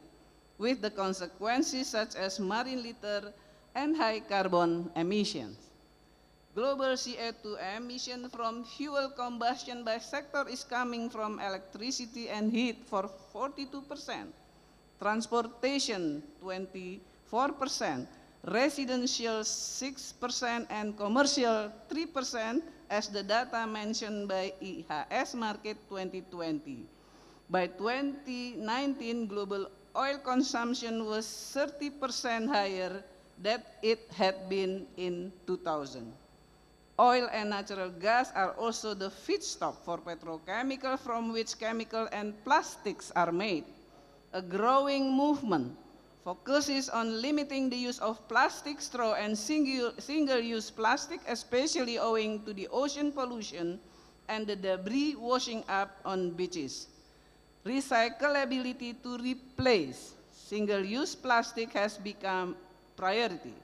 with the consequences such as marine litter and high carbon emissions. Global CO2 emission from fuel combustion by sector is coming from electricity and heat for 42%, transportation 24%, residential 6%, and commercial 3%, as the data mentioned by IHS Market 2020. By 2019, global oil consumption was 30% higher than it had been in 2000. Oil and natural gas are also the feedstock for petrochemical from which chemical and plastics are made. A growing movement focuses on limiting the use of plastic straw and single-use plastic, especially owing to the ocean pollution and the debris washing up on beaches. Recyclability to replace single-use plastic has become priority.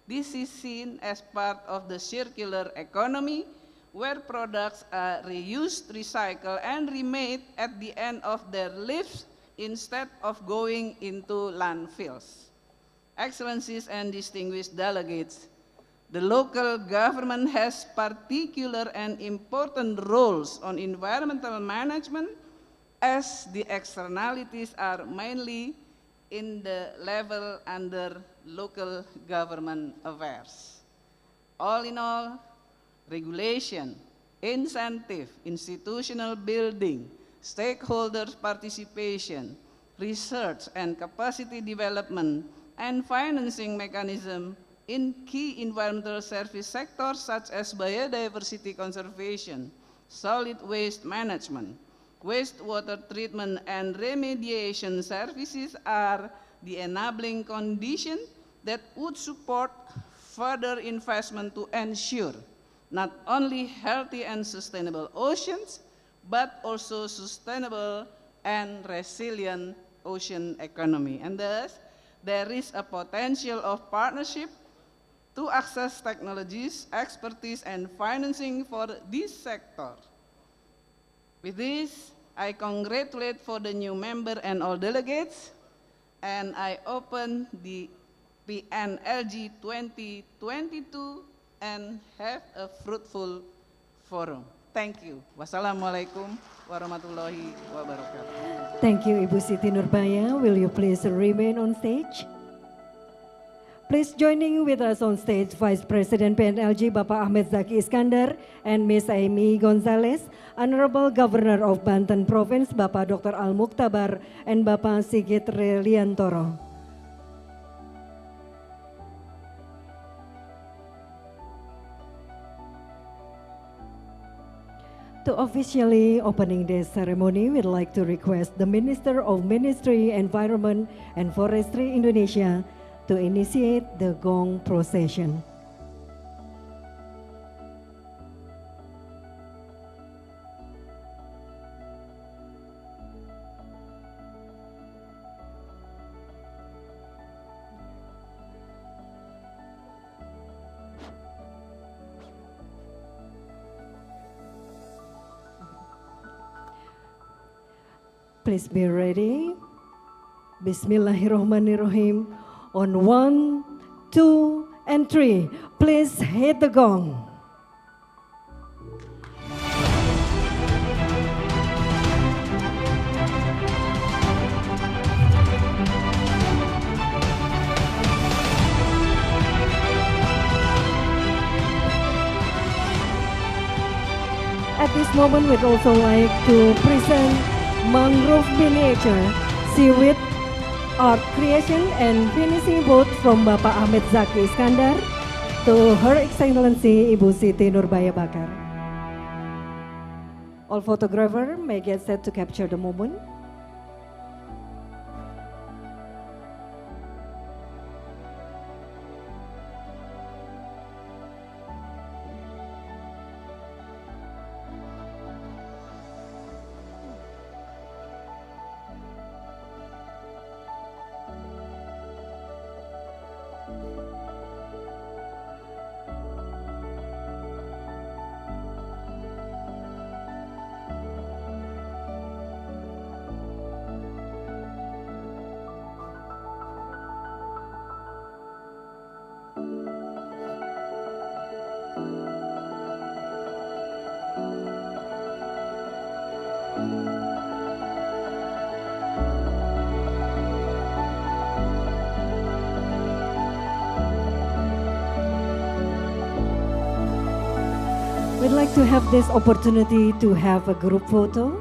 This is seen as part of the circular economy, where products are reused, recycled, and remade at the end of their lives instead of going into landfills. Excellencies and distinguished delegates, the local government has particular and important roles on environmental management, as the externalities are mainly in the level under local government affairs. All in all, regulation, incentive, institutional building, stakeholders participation, research and capacity development, and financing mechanism in key environmental service sectors such as biodiversity conservation, solid waste management, wastewater treatment and remediation services are the enabling condition that would support further investment to ensure not only healthy and sustainable oceans, but also sustainable and resilient ocean economy. And thus, there is a potential of partnership to access technologies, expertise, and financing for this sector. With this, I congratulate for the new member and all delegates, and I open the PNLG 2022 and have a fruitful forum. Thank you. Wassalamualaikum warahmatullahi wabarakatuh. Thank you, Ibu Siti Nurbaya. Will you please remain on stage? Please joining with us on stage Vice President PNLG Bapak Ahmed Zaki Iskandar and Ms. Amy Gonzalez, Honorable Governor of Banten Province Bapak Dr. Al Muktabar and Bapak Sigit Reliantoro. To officially opening this ceremony, we'd like to request the Minister of Ministry, Environment and Forestry Indonesia to initiate the gong procession. Please be ready. Bismillahirrahmanirrahim. On 1, 2, and 3, please hit the gong. At this moment, we'd also like to present mangrove miniature, seaweed art creation and finishing both from Bapak Ahmed Zaki Iskandar to Her Excellency Ibu Siti Nurbaya Bakar. All photographer may get set to capture the moment. We'd like to have this opportunity to have a group photo.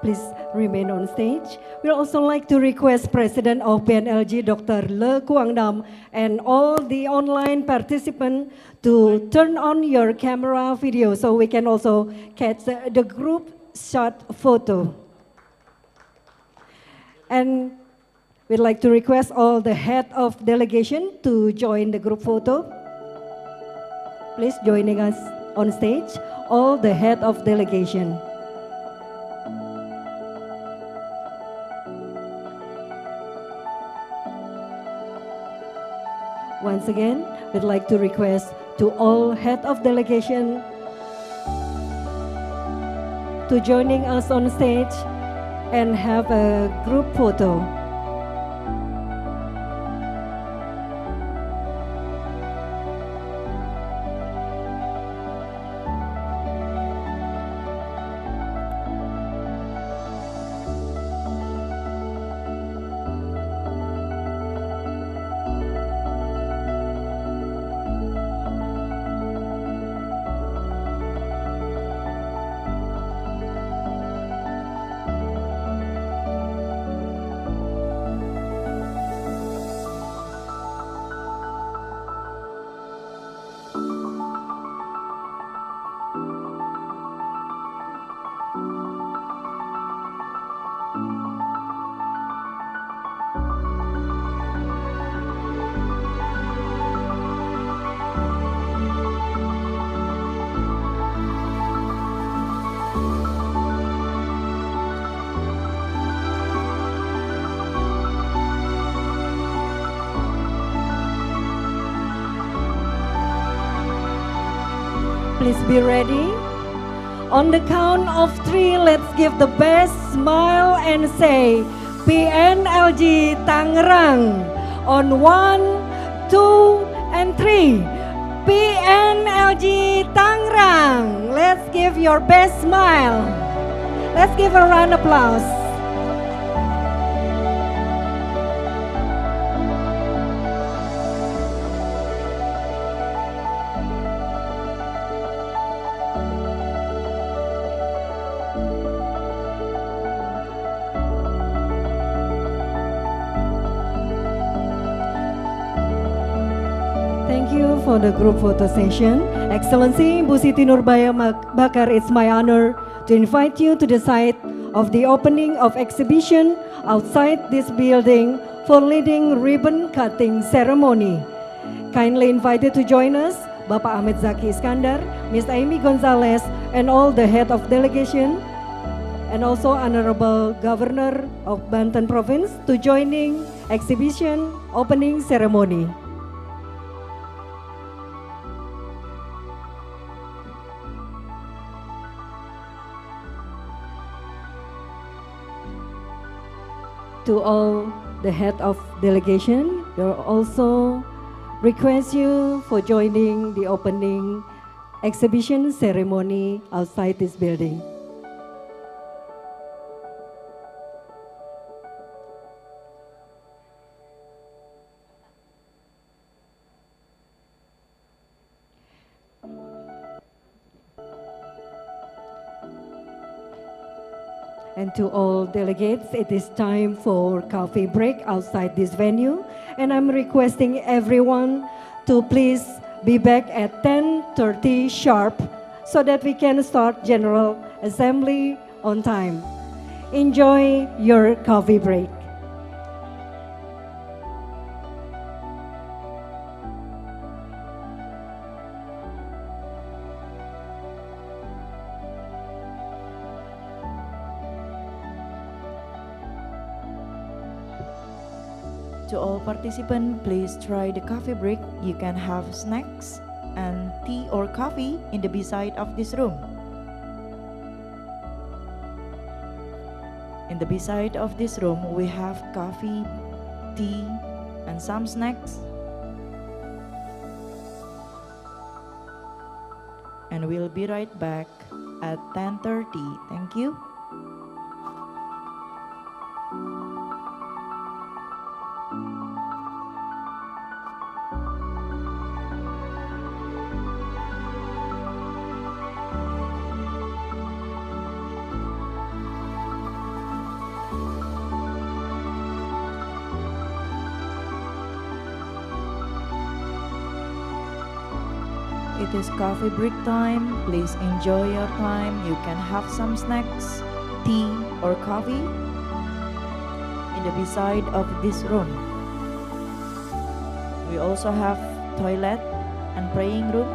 Please remain on stage. We'd also like to request President of PNLG, Dr. Le Quang Nam, and all the online participants to turn on your camera video so we can also catch the group shot photo. And we'd like to request all the head of delegation to join the group photo. Please joining us on stage, all the head of delegation. Once again, we'd like to request to all head of delegation to joining us on stage and have a group photo. Please be ready. On the count of 3, let's give the best smile and say, PNLG Tangerang. On 1, 2, and 3. PNLG Tangerang. Let's give your best smile. Let's give a round of applause. Thank you for the group photo session. Excellency Bu Siti Nurbaya Bakar, it's my honor to invite you to the site of the opening of exhibition outside this building for leading ribbon cutting ceremony. Kindly invited to join us, Bapak Ahmed Zaki Iskandar, Ms. Amy Gonzalez, and all the head of delegation, and also Honorable Governor of Banten Province to joining exhibition opening ceremony. To all the head of delegation, we also request you for joining the opening exhibition ceremony outside this building. And to all delegates, it is time for coffee break outside this venue. And I'm requesting everyone to please be back at 10:30 sharp so that we can start General Assembly on time. Enjoy your coffee break. To all participants, please try the coffee break. You can have snacks and tea or coffee in the beside of this room. In the beside of this room, we have coffee, tea, and some snacks. And we'll be right back at 10:30. Thank you. It is coffee break time. Please enjoy your time. You can have some snacks, tea or coffee in the beside of this room. We also have toilet and praying room.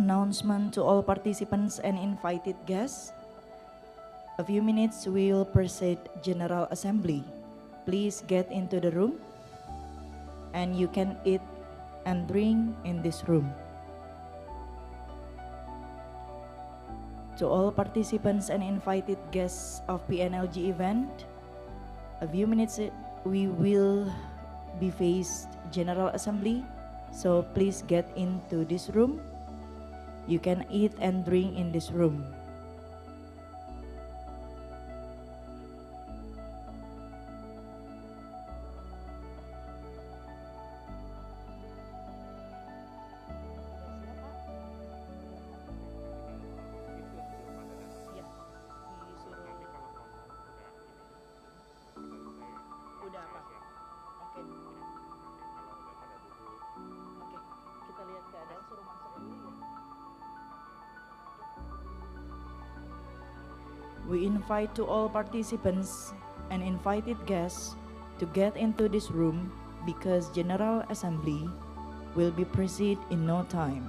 announcement to all participants and invited guests. A few minutes we will proceed General Assembly. Please get into the room and you can eat and drink in this room. To all participants and invited guests of PNLG event, a few minutes we will be faced General Assembly, so please get into this room. You can eat and drink in this room. Udah apa? Oke. Oke, kita lihat keadaan, suruh masuk dulu ya. We invite to all participants and invited guests to get into this room because General Assembly will be proceed in no time.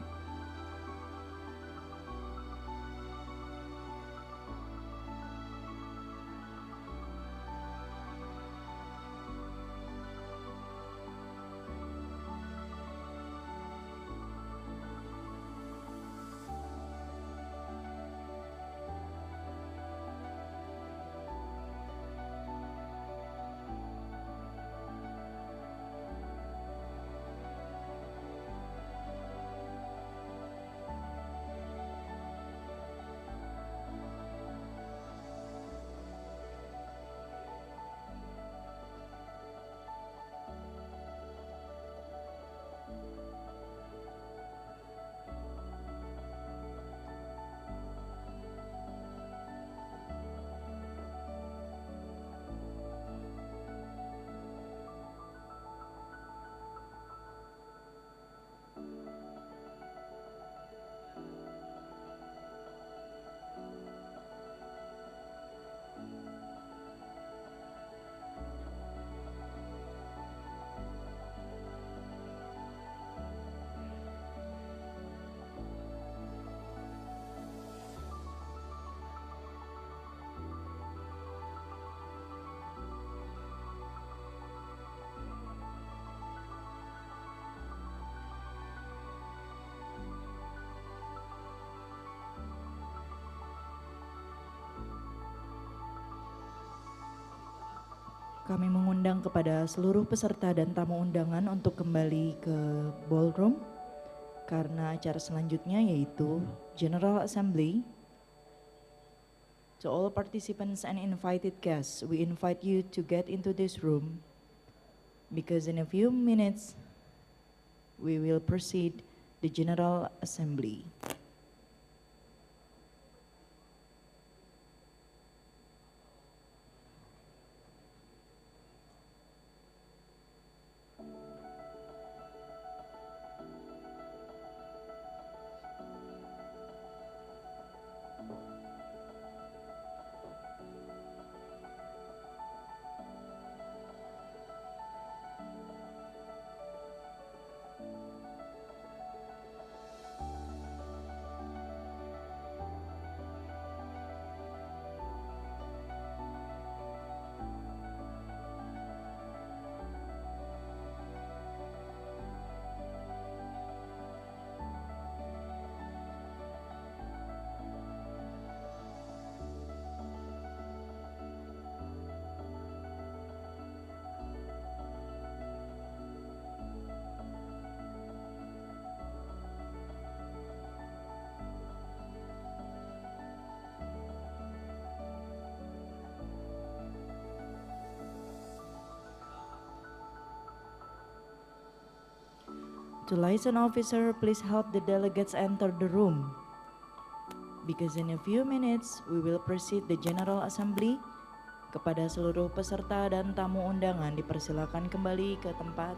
Kami mengundang kepada seluruh peserta dan tamu undangan untuk kembali ke ballroom karena acara selanjutnya yaitu General Assembly. To all participants and invited guests, we invite you to get into this room because in a few minutes we will proceed the General Assembly. To liaison officer, please help the delegates enter the room. Because in a few minutes, we will proceed the General Assembly. Kepada seluruh peserta dan tamu undangan dipersilakan kembali ke tempat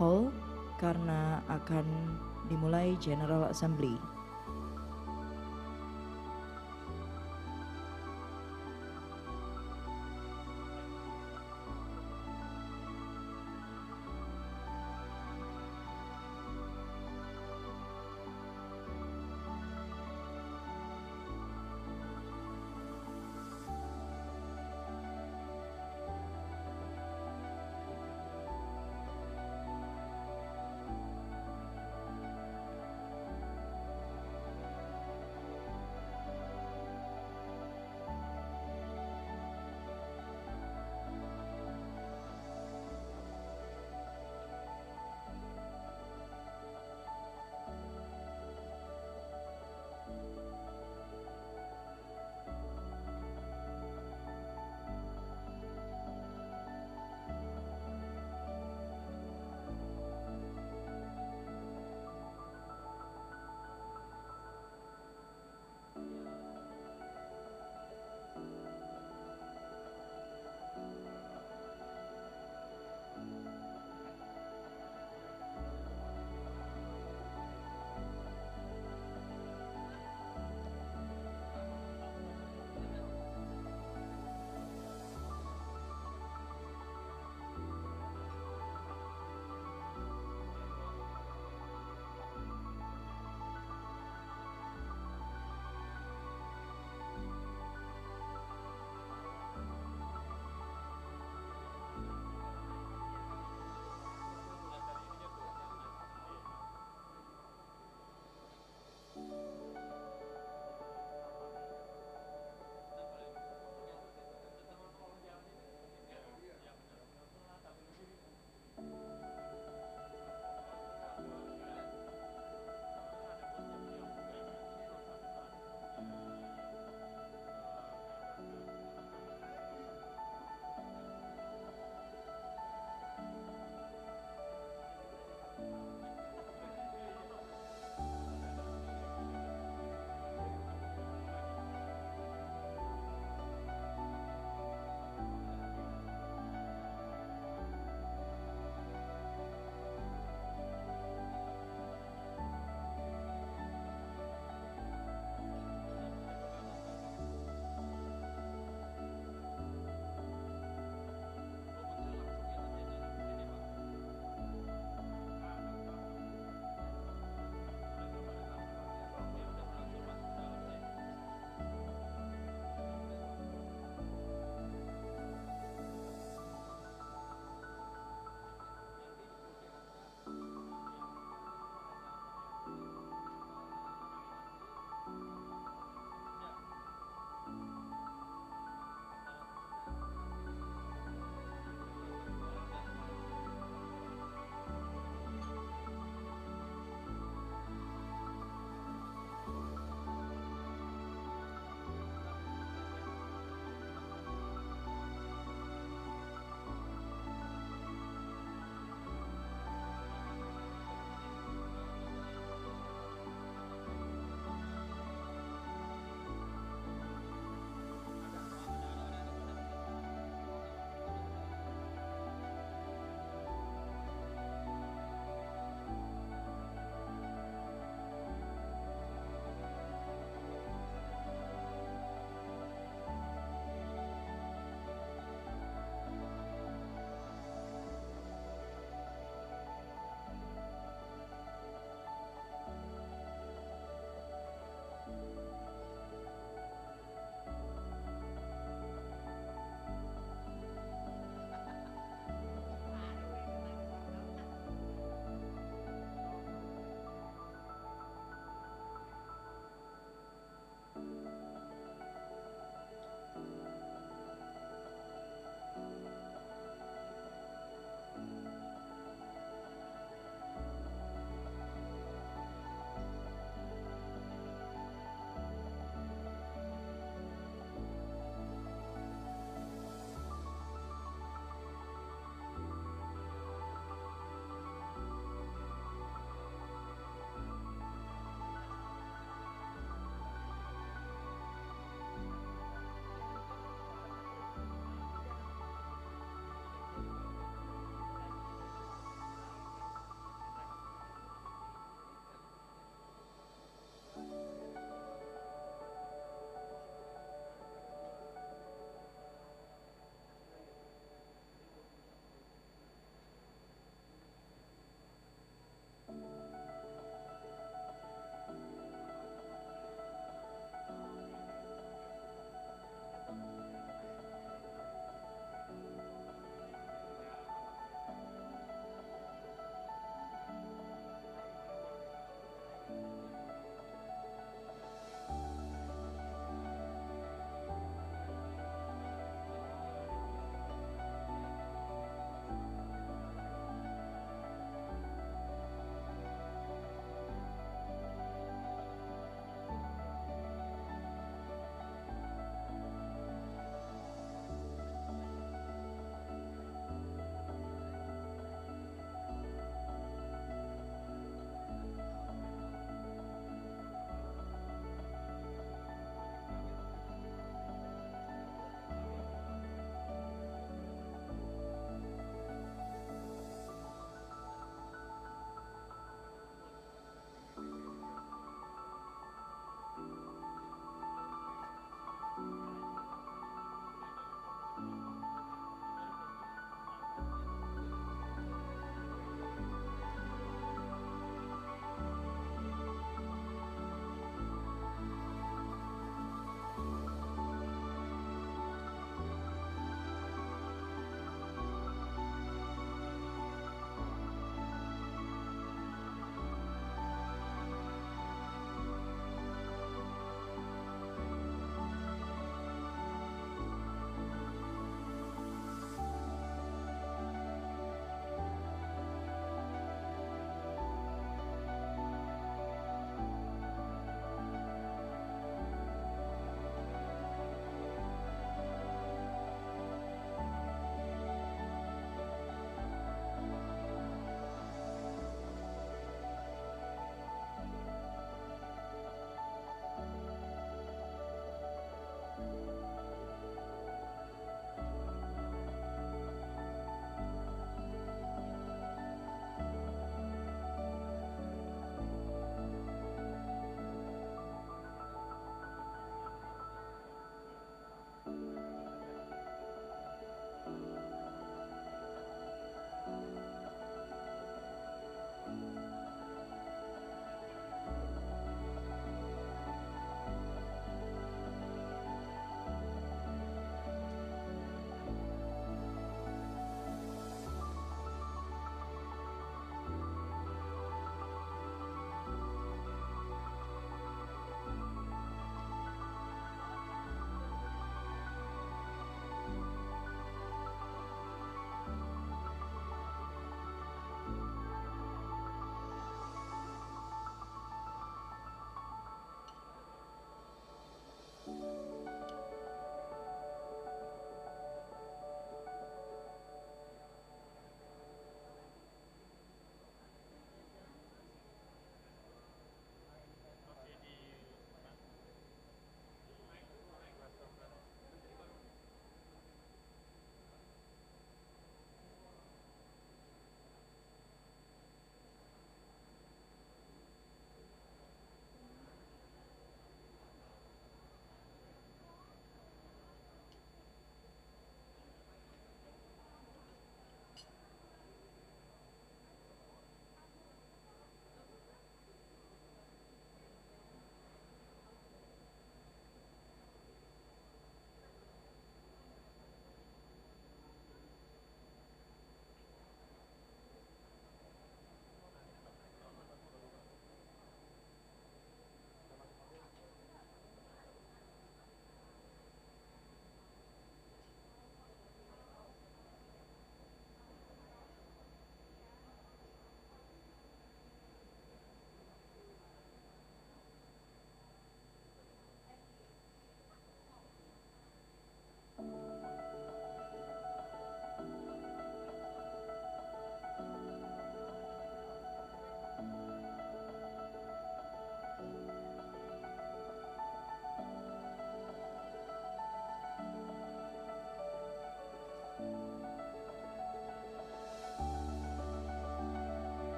hall karena akan dimulai General Assembly.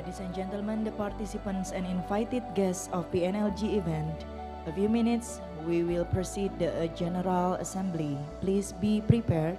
Ladies and gentlemen, the participants and invited guests of PNLG event, a few minutes, we will proceed the General Assembly. Please be prepared.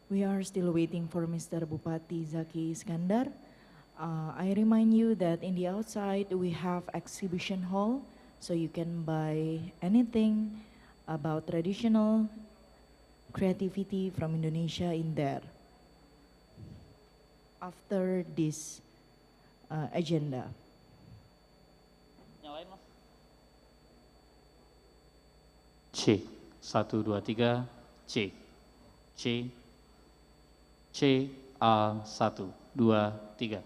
We are still waiting for Mr. Bupati Zaki Iskandar. I remind you that in the outside we have exhibition hall, so you can buy anything about traditional creativity from Indonesia in there. After this agenda. Yang lain, Mas? C, 1, 2, 3, C, C, C, A, 1, 2, 3.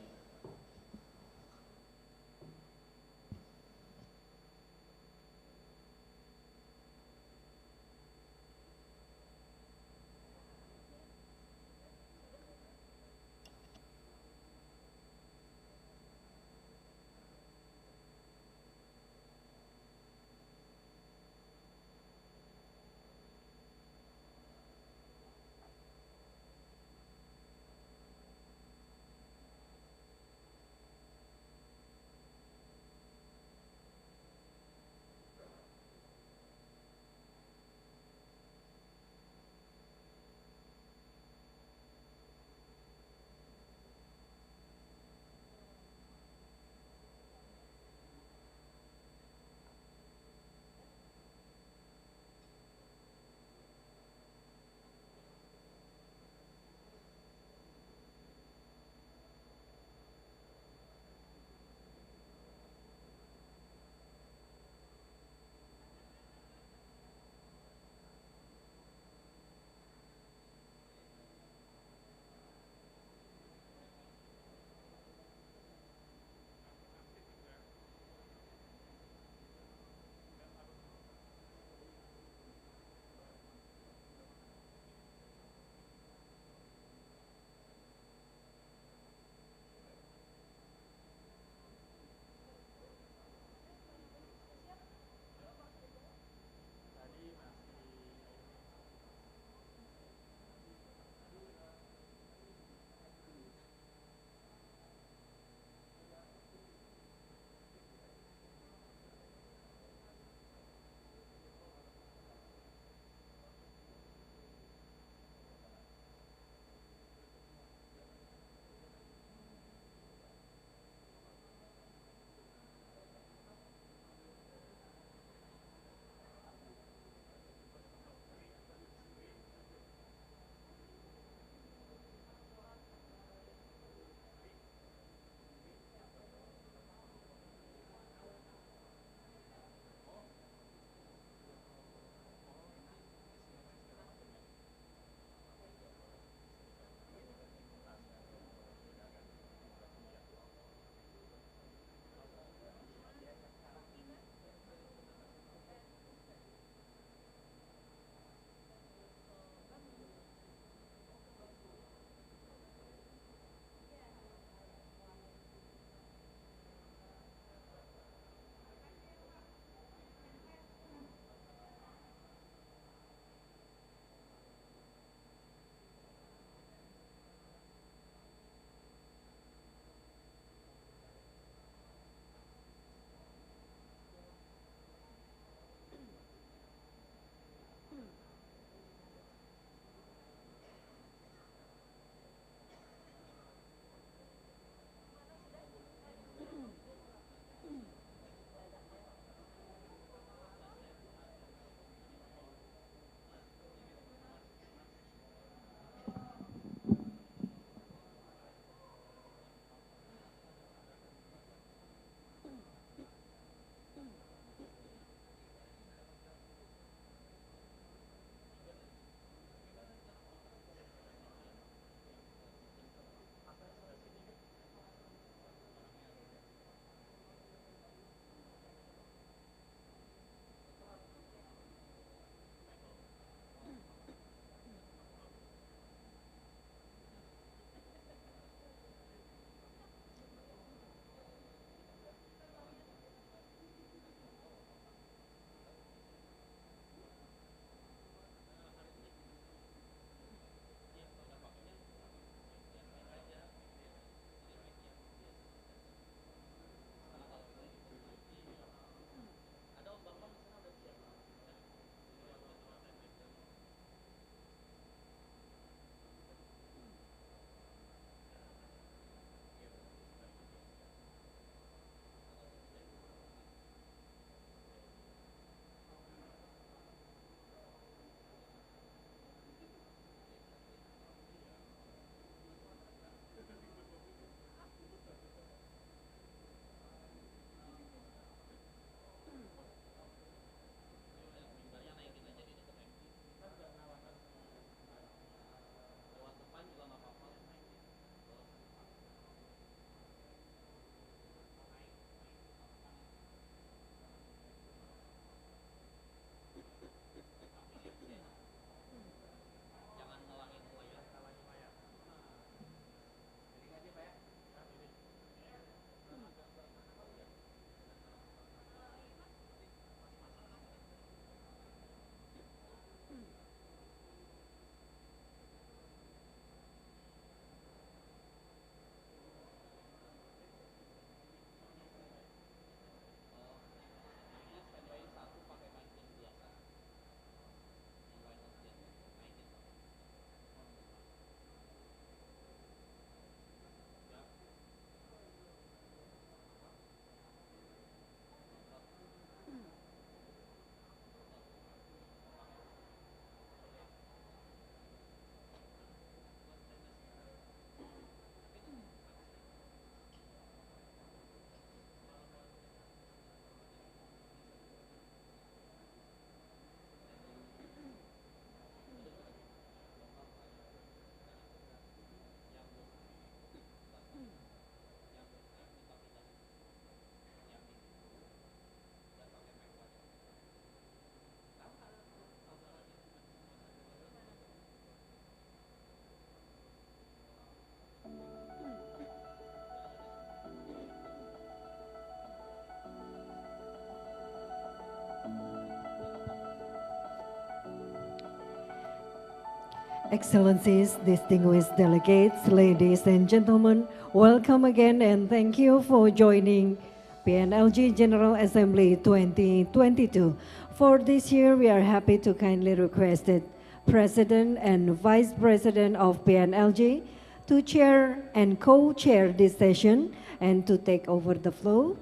Excellencies, distinguished delegates, ladies and gentlemen, welcome again and thank you for joining PNLG General Assembly 2022. For this year, we are happy to kindly request the President and Vice President of PNLG to chair and co-chair this session and to take over the floor.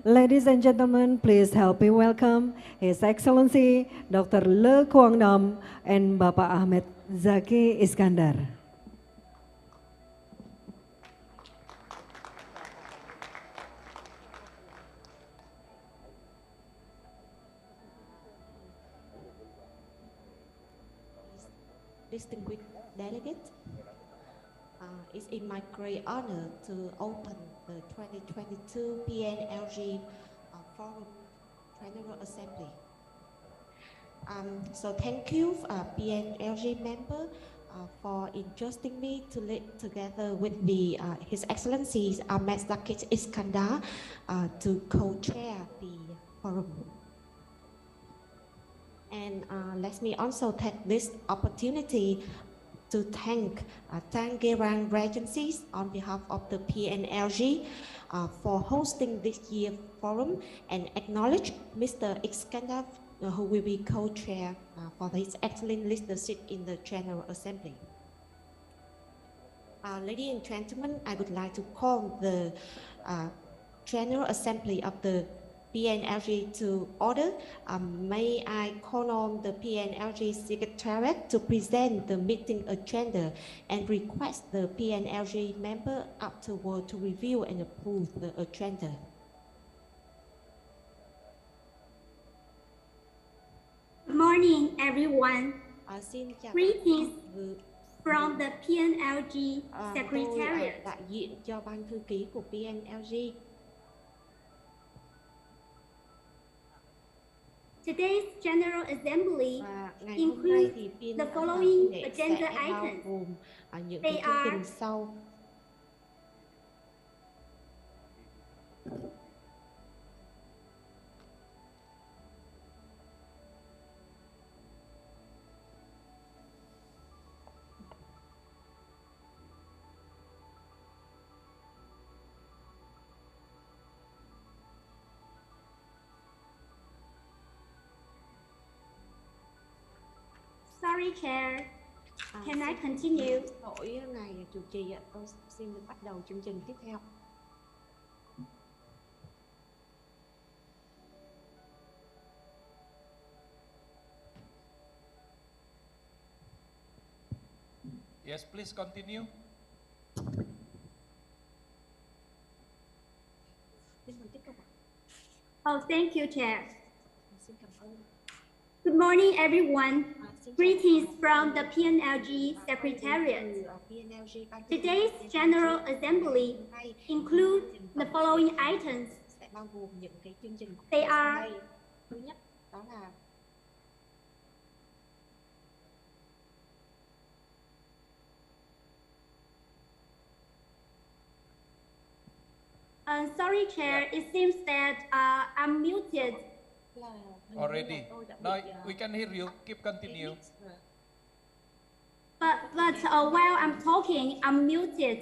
Ladies and gentlemen, please help me welcome His Excellency Dr. Le Quang Nam and Bapak Ahmed Zaki Iskandar. Distinguished delegates, it's in my great honor to open the 2022 PNLG Forum General Assembly. So thank you, PNLG member, for entrusting me to lead together with His Excellency Ahmed Zaki Iskandar to co-chair the forum. And let me also take this opportunity to thank Tangerang Regencies on behalf of the PNLG for hosting this year's forum and acknowledge Mr. Iskandar, who will be co-chair for his excellent leadership in the General Assembly. Ladies and gentlemen, I would like to call the General Assembly of the PNLG to order. May I call on the PNLG Secretariat to present the meeting agenda and request the PNLG member afterward to review and approve the agenda. Good morning, everyone. Xin chào Greetings from the PNLG tôi Secretariat. đại diện cho ban thư ký của PNLG. Today's General Assembly Và ngày hôm nay includes thì the PNLG following sẽ agenda bao items. gồm những They chương trình are sau. Sorry, Chair. Can I continue? Lỗi ngài chủ trì ạ, tôi xin được bắt đầu chương trình tiếp theo. Yes, please continue. Tiếp tục ạ. Oh, thank you, Chair. Xin cảm ơn. Good morning, everyone. Xin chào Greetings from the PNLG Secretariat. PNLG ban thư ký Today's General Assembly hôm nay includes the following items. sẽ bao gồm những cái chương trình They sau are đây. Thứ nhất đó là Sorry, Chair. It seems that I'm muted. là Already. tôi đã No, bị, we can hear you. Keep continue. But while I'm talking, I'm muted.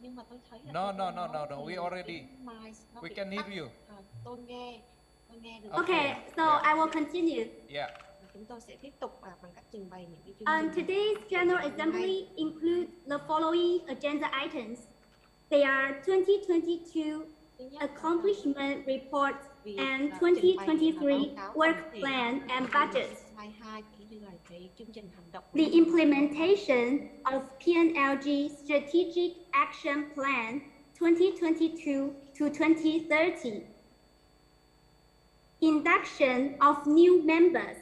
Nhưng mà tôi thấy là No, tôi no, nói no, no, no. thì We already. cái mic nó We bị can tắt. hear you. Tôi nghe được. Okay, so Yeah. I will continue. Yeah. Chúng tôi sẽ tiếp tục bằng cách trình bày những cái chương trình. Today's General Assembly includes the following agenda items. They are 2022 Thứ nhất, accomplishment reports việc and trình bày và 2023 báo cáo work tổng thể plan and năm budget. 2022 cũng như là cái chương trình hành động. The implementation of PNLG Strategic Action Plan 2022 to 2030. Induction of new members.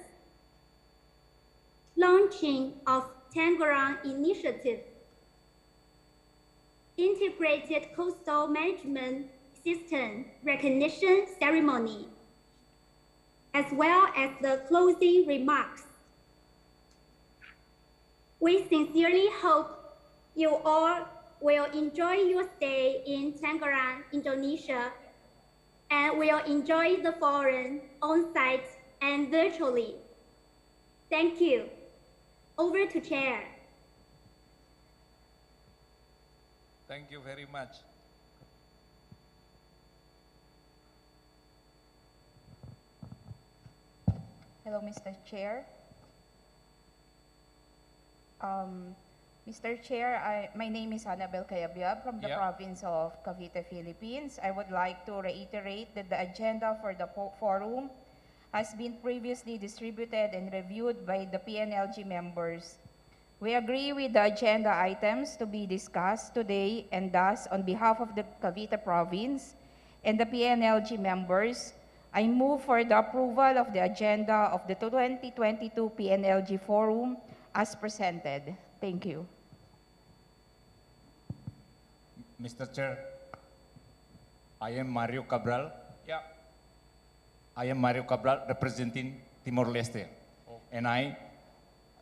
Launching of Tangerang Initiative. Integrated Coastal Management System Recognition Ceremony, as well as the closing remarks. We sincerely hope you all will enjoy your stay in Tangerang, Indonesia, and will enjoy the forum on-site and virtually. Thank you. Over to Chair. Thank you very much. Hello, Mr. Chair. Mr. Chair, my name is Annabel Cayabyab from the province of Cavite, Philippines. I would like to reiterate that the agenda for the forum has been previously distributed and reviewed by the PNLG members. We agree with the agenda items to be discussed today, and thus, on behalf of the Cavite province and the PNLG members, I move for the approval of the agenda of the 2022 PNLG Forum as presented. Thank you. Mr. Chair, I am Mario Cabral. Yeah. I am Mario Cabral representing Timor-Leste. And I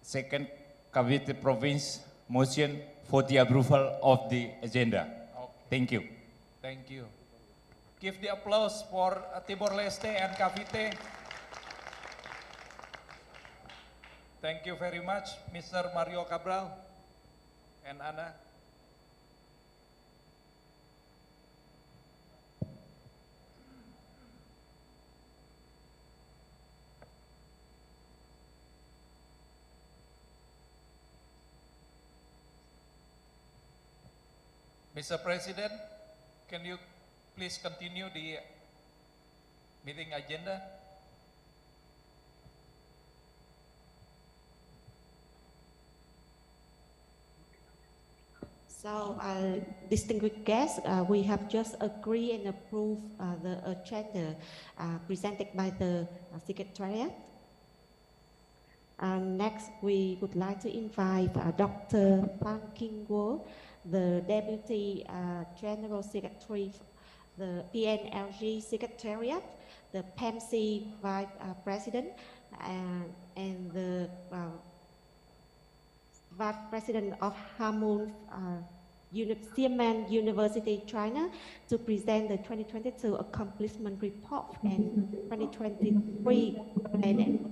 second Cavite Province motion for the approval of the agenda. Thank you. Thank you. Give the applause for Timor-Leste and Cavite. Thank you very much, Mr. Mario Cabral and Anna. Mr. President, can you please continue the meeting agenda? So, distinguished guests, we have just agreed and approved the agenda presented by the Secretariat. Next, we would like to invite Dr. Pan King-wo, the Deputy General Secretary, the PNLG Secretariat, the PEMC Vice President, and the Vice President of Hamon Xiamen University, China, to present the 2022 accomplishment report and 2023 plan.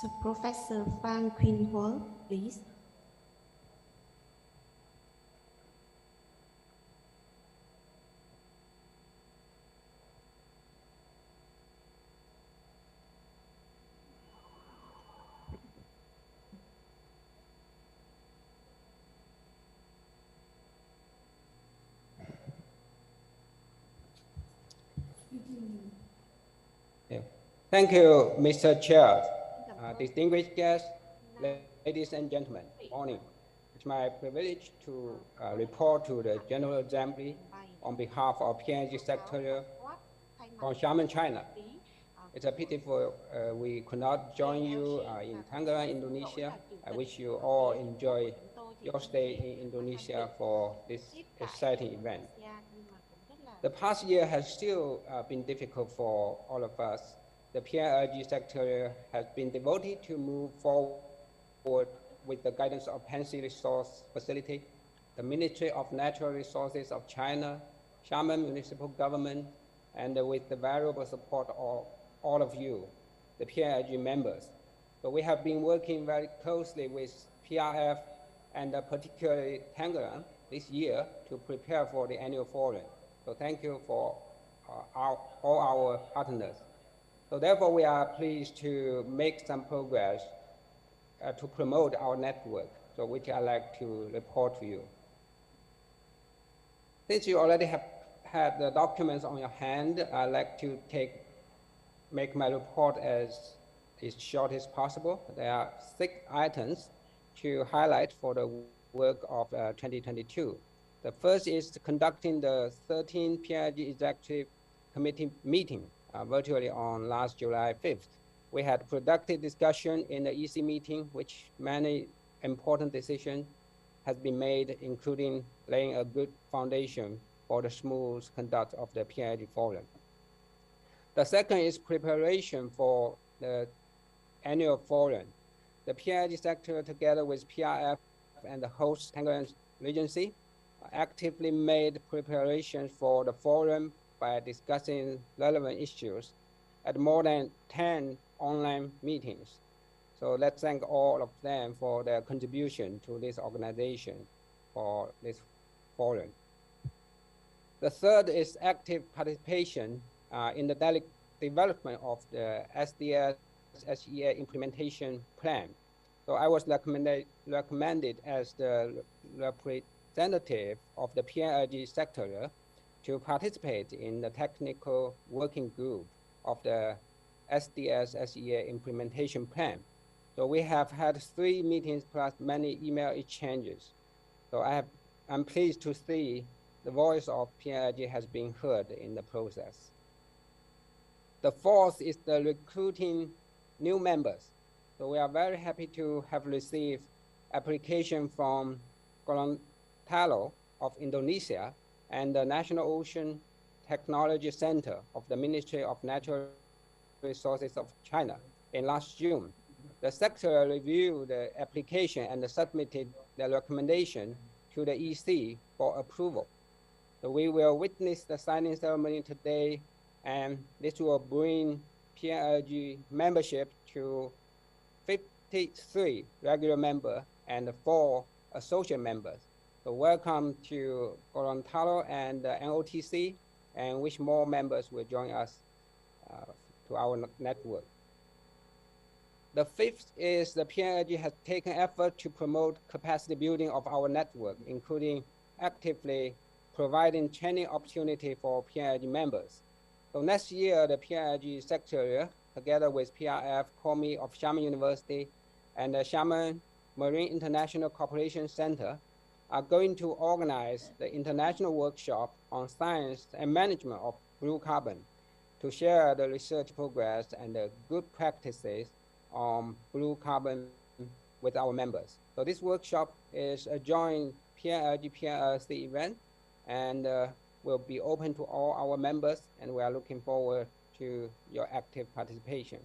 So, Professor Fan Quinn-Huo, please. Thank you, Mr. Chair. Distinguished guests, ladies and gentlemen, morning. It's my privilege to report to the General Assembly on behalf of PNLG Secretary from Xiamen, China. It's a pity we could not join you in Tangerang, Indonesia. I wish you all enjoy your stay in Indonesia for this exciting event. The past year has still been difficult for all of us. The PNLG Secretary has been devoted to move forward with the guidance of Pansy Resource Facility, the Ministry of Natural Resources of China, Xiamen Municipal Government, and with the valuable support of all of you, the PNLG members. So we have been working very closely with PRF and particularly Tangerang this year to prepare for the annual forum. So thank you for all our partners. So therefore, we are pleased to make some progress to promote our network, so which I'd like to report to you. Since you already have had the documents on your hand, I'd like to make my report as short as possible. There are 6 items to highlight for the work of 2022. The first is conducting the 13th PNLG Executive Committee meeting virtually on last July 5th. We had productive discussion in the EC meeting, which many important decisions has been made, including laying a good foundation for the smooth conduct of the PNLG forum. The second is preparation for the annual forum. The PNLG sector, together with PRF and the host Tangerang Regency actively made preparations for the forum by discussing relevant issues at more than 10 online meetings. So let's thank all of them for their contribution to this organization for this forum. The third is active participation in the development of the SDS SEA implementation plan. So I was recommended as the representative of the PNLG sector to participate in the technical working group of the SDS SEA implementation plan. So we have had 3 meetings plus many email exchanges. So I'm pleased to see the voice of PNLG has been heard in the process. The fourth is the recruiting new members. So we are very happy to have received application from Gorontalo of Indonesia and the National Ocean Technology Center of the Ministry of Natural Resources of China in last June. The sector reviewed the application and submitted the recommendation to the EC for approval. So we will witness the signing ceremony today, and this will bring PNLG membership to 53 regular members and 4 associate members. So welcome to Gorontalo and NOTC, and wish more members will join us to our network. The fifth is the PNLG has taken effort to promote capacity building of our network, including actively providing training opportunity for PNLG members. So next year, the PNLG secretariat, together with PRF, COMI of Xiamen University, and the Xiamen Marine International Cooperation Center are going to organize the international workshop on science and management of blue carbon to share the research progress and the good practices on blue carbon with our members. So this workshop is a joint PNLG PNLC event and will be open to all our members, and we are looking forward to your active participation.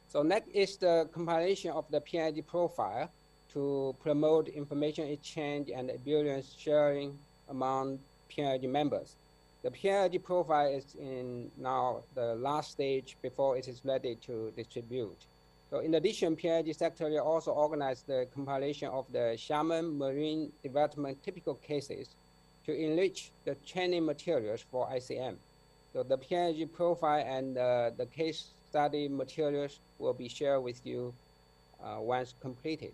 So next is the compilation of the PNLG profile to promote information exchange and experience sharing among PNLG members. The PNLG profile is in now the last stage before it is ready to distribute. So in addition, PNLG Secretariat also organized the compilation of the Xiamen Marine Development typical cases to enrich the training materials for ICM. So the PNLG profile and the case study materials will be shared with you once completed.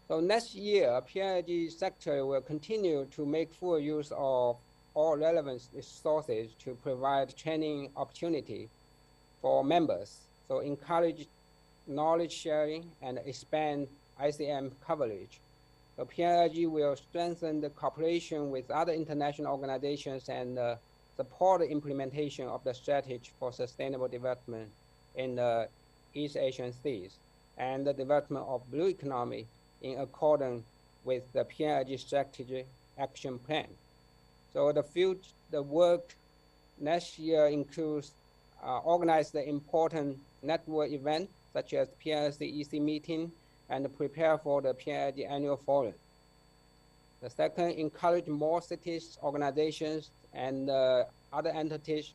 So next year, PNLG sector will continue to make full use of all relevant resources to provide training opportunity for members. So encourage knowledge sharing and expand ICM coverage. So PNLG will strengthen the cooperation with other international organizations and support the implementation of the strategy for sustainable development in the East Asian seas and the development of blue economy in accordance with the PNLG strategic action plan. So the work next year includes organize the important network event such as PNLC EC meeting and prepare for the PNLG annual forum. The second, encourage more cities, organizations, and other entities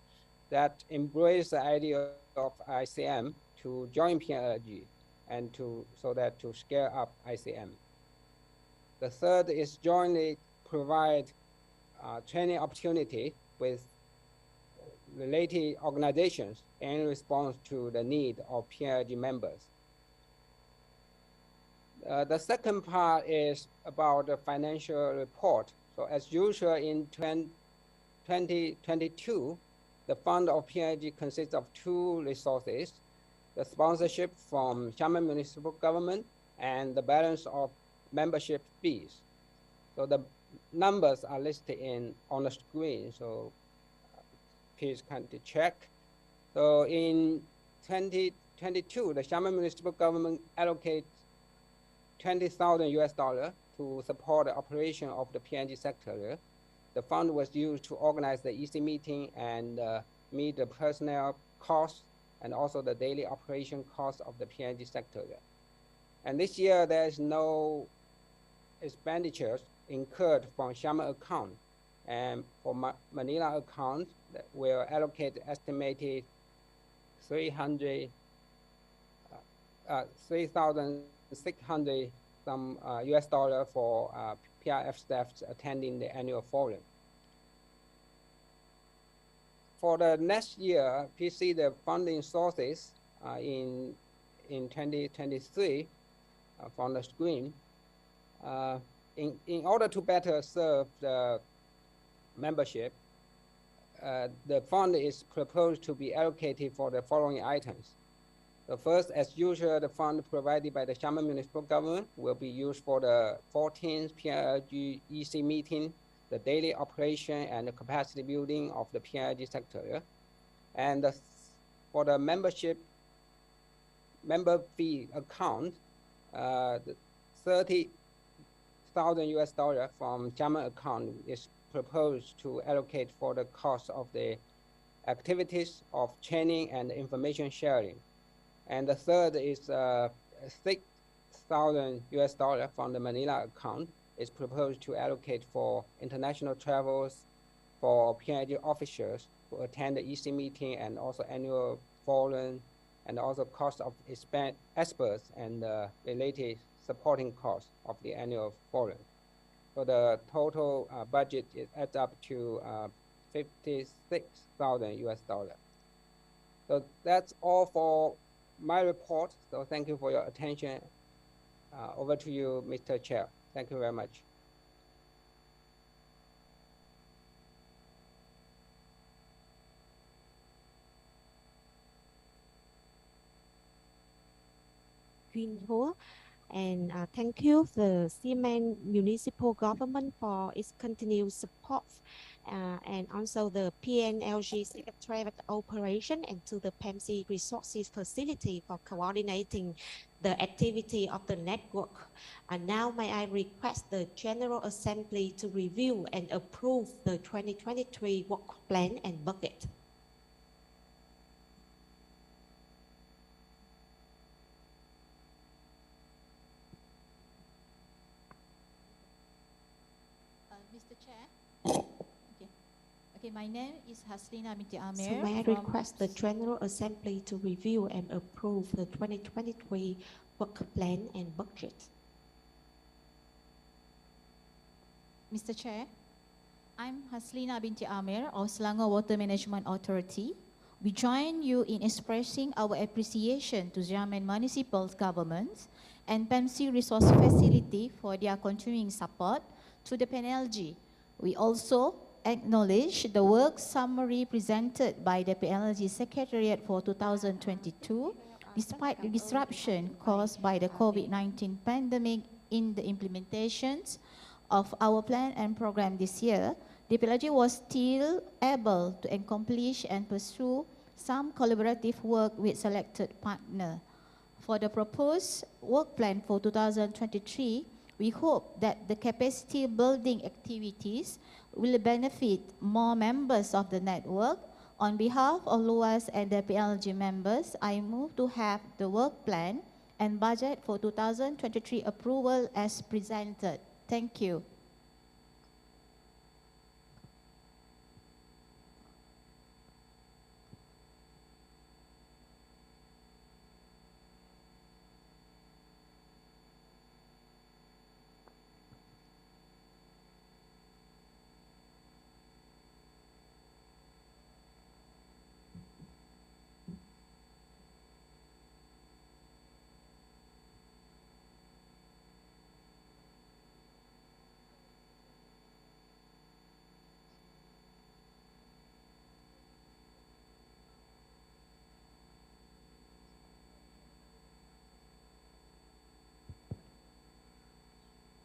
that embrace the idea of ICM to join PNLG and to scale up ICM. The third is jointly provide training opportunity with related organizations in response to the need of PNLG members. The second part is about the financial report. So as usual in 2022, the fund of PNLG consists of 2 resources: the sponsorship from Xiamen municipal government and the balance of membership fees. So the numbers are listed on the screen, so please kindly check. So in 2022, the Xiamen municipal government allocates $20,000 to support the operation of the PNLG sector. The fund was used to organize the EC meeting and meet the personnel costs and also the daily operation costs of the PNLG sector. And this year, there is no expenditures incurred from Xiamen account, and for Manila account, that will allocate estimated 3,600 some US dollar for PRF staffs attending the annual forum. For the next year, please see the funding sources in 2023 from the screen. In order to better serve the membership, the fund is proposed to be allocated for the following items. The first, as usual, the fund provided by the Xiamen Municipal Government will be used for the 14th PNLG EC meeting, the daily operation and the capacity building of the PNLG sector. And for the member fee account, the 30,000 US dollar from Xiamen account is proposed to allocate for the cost of the activities of training and information sharing. And the third is 6,000 US dollar from the Manila account is proposed to allocate for international travels for PNLG officers to attend the EC meeting and also annual forum, and also cost of experts and related supporting costs of the annual forum. So the total budget adds up to 56,000 US dollar. So that's all for my report. So thank you for your attention. Over to you, Mr. Chair. Thank you very much. And thank you the Xiamen Municipal Government for its continued support, and also the PNLG Secretariat Operation, and to the PEMC Resources Facility for coordinating the activity of the network. And now may I request the General Assembly to review and approve the 2023 work plan and budget. Mr. Chair. Okay, my name is Haslina binti Amir. So may I request the General Assembly to review and approve the 2023 work plan and budget. Mr. Chair, I'm Haslina binti Amir of Selangor Water Management Authority. We join you in expressing our appreciation to Xiamen Municipal Government and PEMC Resource Facility for their continuing support to the PNLG. We also acknowledge the work summary presented by the PNLG Secretariat for 2022, despite the disruption caused by the COVID-19 pandemic in the implementations of our plan and program this year. The PNLG was still able to accomplish and pursue some collaborative work with selected partners. For the proposed work plan for 2023, we hope that the capacity building activities will benefit more members of the network. On behalf of LUAS and the PNLG members, I move to have the work plan and budget for 2023 approval as presented. Thank you.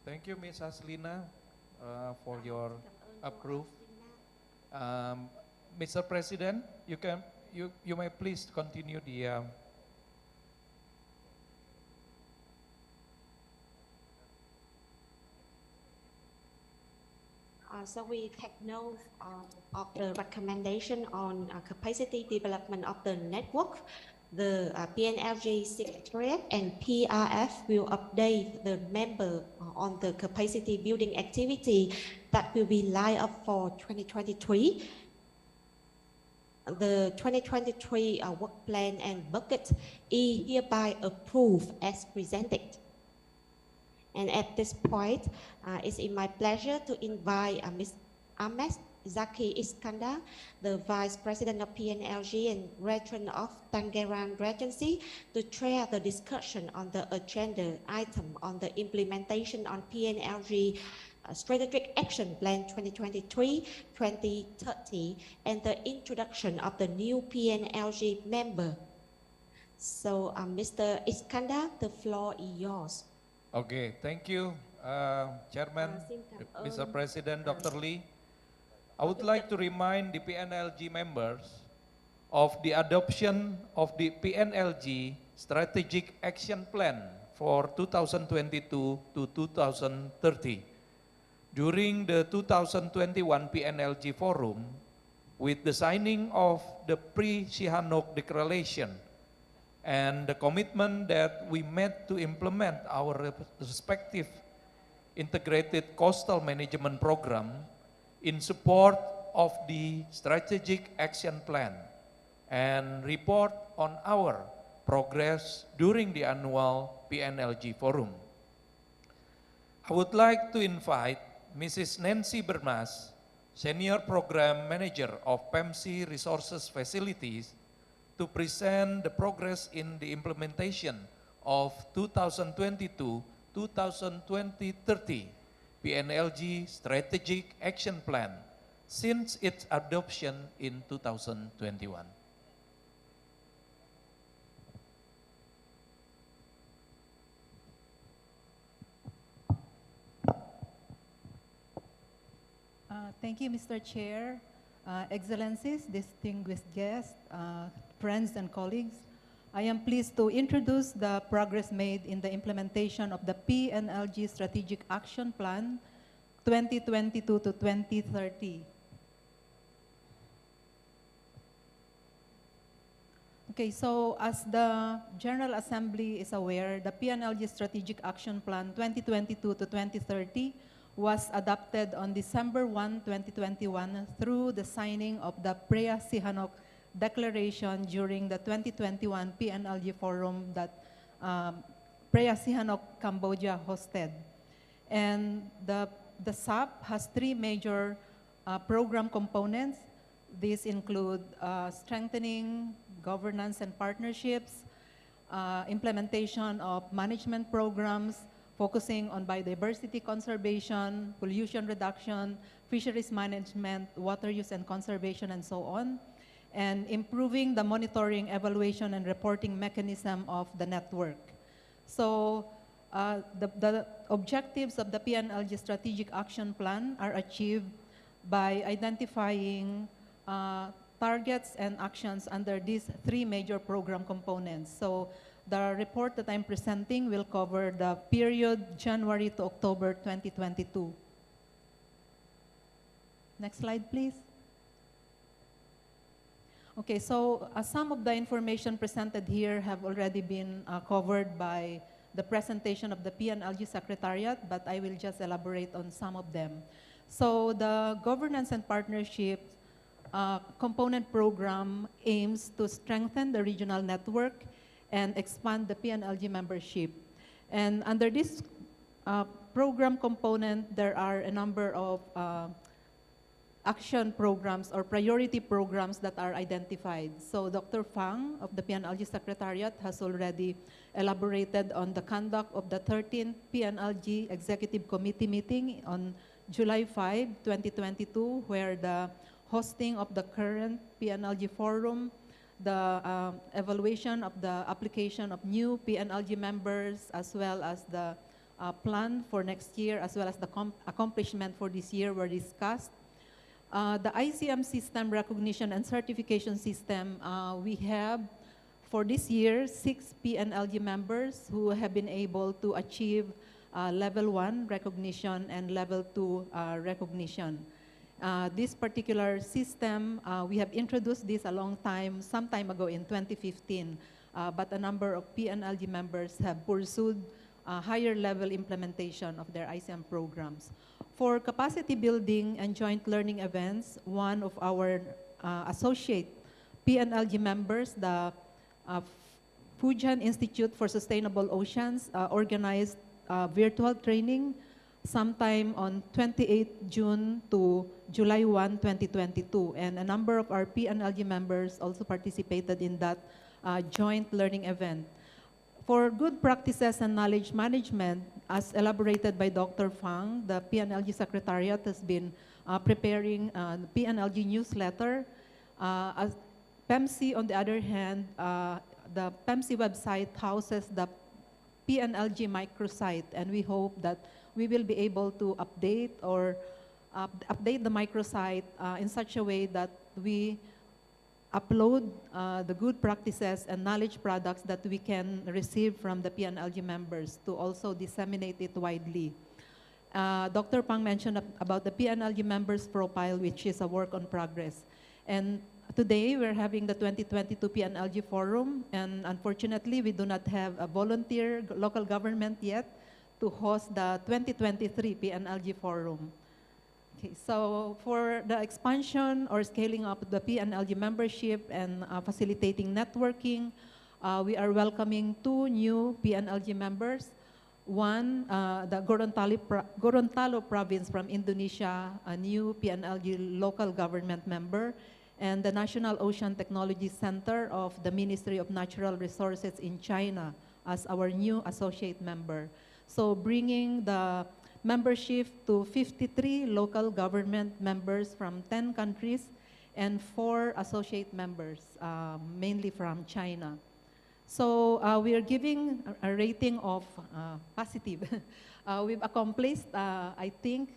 Thank you, Ms. Haslina, for your approve. Mr. President, you may please continue the. So we take note of the recommendation on capacity development of the network. The PNLG Secretariat and PRF will update the member on the capacity building activity that will be lined up for 2023. The 2023 work plan and budget is hereby approved as presented. And at this point, it's my pleasure to invite Ms. Ahmed Zaki Iskandar, the Vice President of PNLG and Regent of Tangerang Regency, to chair the discussion on the agenda item on the implementation on PNLG Strategic Action Plan 2023-2030 and the introduction of the new PNLG member. So, Mr. Iskandar, the floor is yours. Okay, thank you, Chairman, Mr. President, Dr. Lee. I would like to remind the PNLG members of the adoption of the PNLG Strategic Action Plan for 2022 to 2030. During the 2021 PNLG Forum, with the signing of the pre-Sihanouk Declaration and the commitment that we made to implement our respective integrated coastal management program in support of the Strategic Action Plan and report on our progress during the annual PNLG Forum. I would like to invite Mrs. Nancy Bermas, Senior Program Manager of PEMC Resources Facilities, to present the progress in the implementation of 2022-2030 PNLG Strategic Action Plan since its adoption in 2021. Thank you, Mr. Chair, Excellencies, distinguished guests, friends and colleagues. I am pleased to introduce the progress made in the implementation of the PNLG Strategic Action Plan 2022 to 2030. Okay, so as the General Assembly is aware, the PNLG Strategic Action Plan 2022 to 2030 was adopted on December 1, 2021 through the signing of the Pre-Sihanouk Declaration during the 2021 PNLG Forum that Pre-Sihanouk, Cambodia hosted. And the SAP has three major program components. These include strengthening governance and partnerships, implementation of management programs, focusing on biodiversity conservation, pollution reduction, fisheries management, water use and conservation, and so on, and improving the monitoring, evaluation, and reporting mechanism of the network. So the objectives of the PNLG Strategic Action Plan are achieved by identifying targets and actions under these three major program components. So the report that I'm presenting will cover the period January to October 2022. Next slide, please. Okay, so some of the information presented here have already been covered by the presentation of the PNLG Secretariat, but I will just elaborate on some of them. So the governance and partnerships component program aims to strengthen the regional network and expand the PNLG membership. And under this program component, there are a number of action programs or priority programs that are identified. So Dr. Fang of the PNLG Secretariat has already elaborated on the conduct of the 13th PNLG Executive Committee meeting on July 5, 2022, where the hosting of the current PNLG Forum, the evaluation of the application of new PNLG members, as well as the plan for next year, as well as the accomplishment for this year were discussed. The ICM system recognition and certification system, we have for this year 6 PNLG members who have been able to achieve level 1 recognition and level 2 recognition. This particular system, we have introduced this some time ago in 2015. but a number of PNLG members have pursued higher level implementation of their ICM programs. For capacity building and joint learning events, one of our associate PNLG members, the Fujian Institute for Sustainable Oceans, organized virtual training sometime on 28 June to July 1, 2022. And a number of our PNLG members also participated in that joint learning event. For good practices and knowledge management, as elaborated by Dr. Fang, the PNLG Secretariat has been preparing the PNLG newsletter. As PEMC, on the other hand, the PEMC website houses the PNLG microsite, and we hope that we will be able to update the microsite in such a way that we upload the good practices and knowledge products that we can receive from the PNLG members to also disseminate it widely. Dr. Pang mentioned about the PNLG members profile, which is a work on progress. And today we're having the 2022 PNLG Forum, and unfortunately we do not have a volunteer local government yet to host the 2023 PNLG Forum. Okay, so for the expansion or scaling up the PNLG membership and facilitating networking, we are welcoming 2 new PNLG members. One, the Gorontalo province from Indonesia, a new PNLG local government member, and the National Ocean Technology Center of the Ministry of Natural Resources in China as our new associate member. So bringing the membership to 53 local government members from 10 countries and 4 associate members, mainly from China. So we are giving a rating of positive. We've accomplished, I think,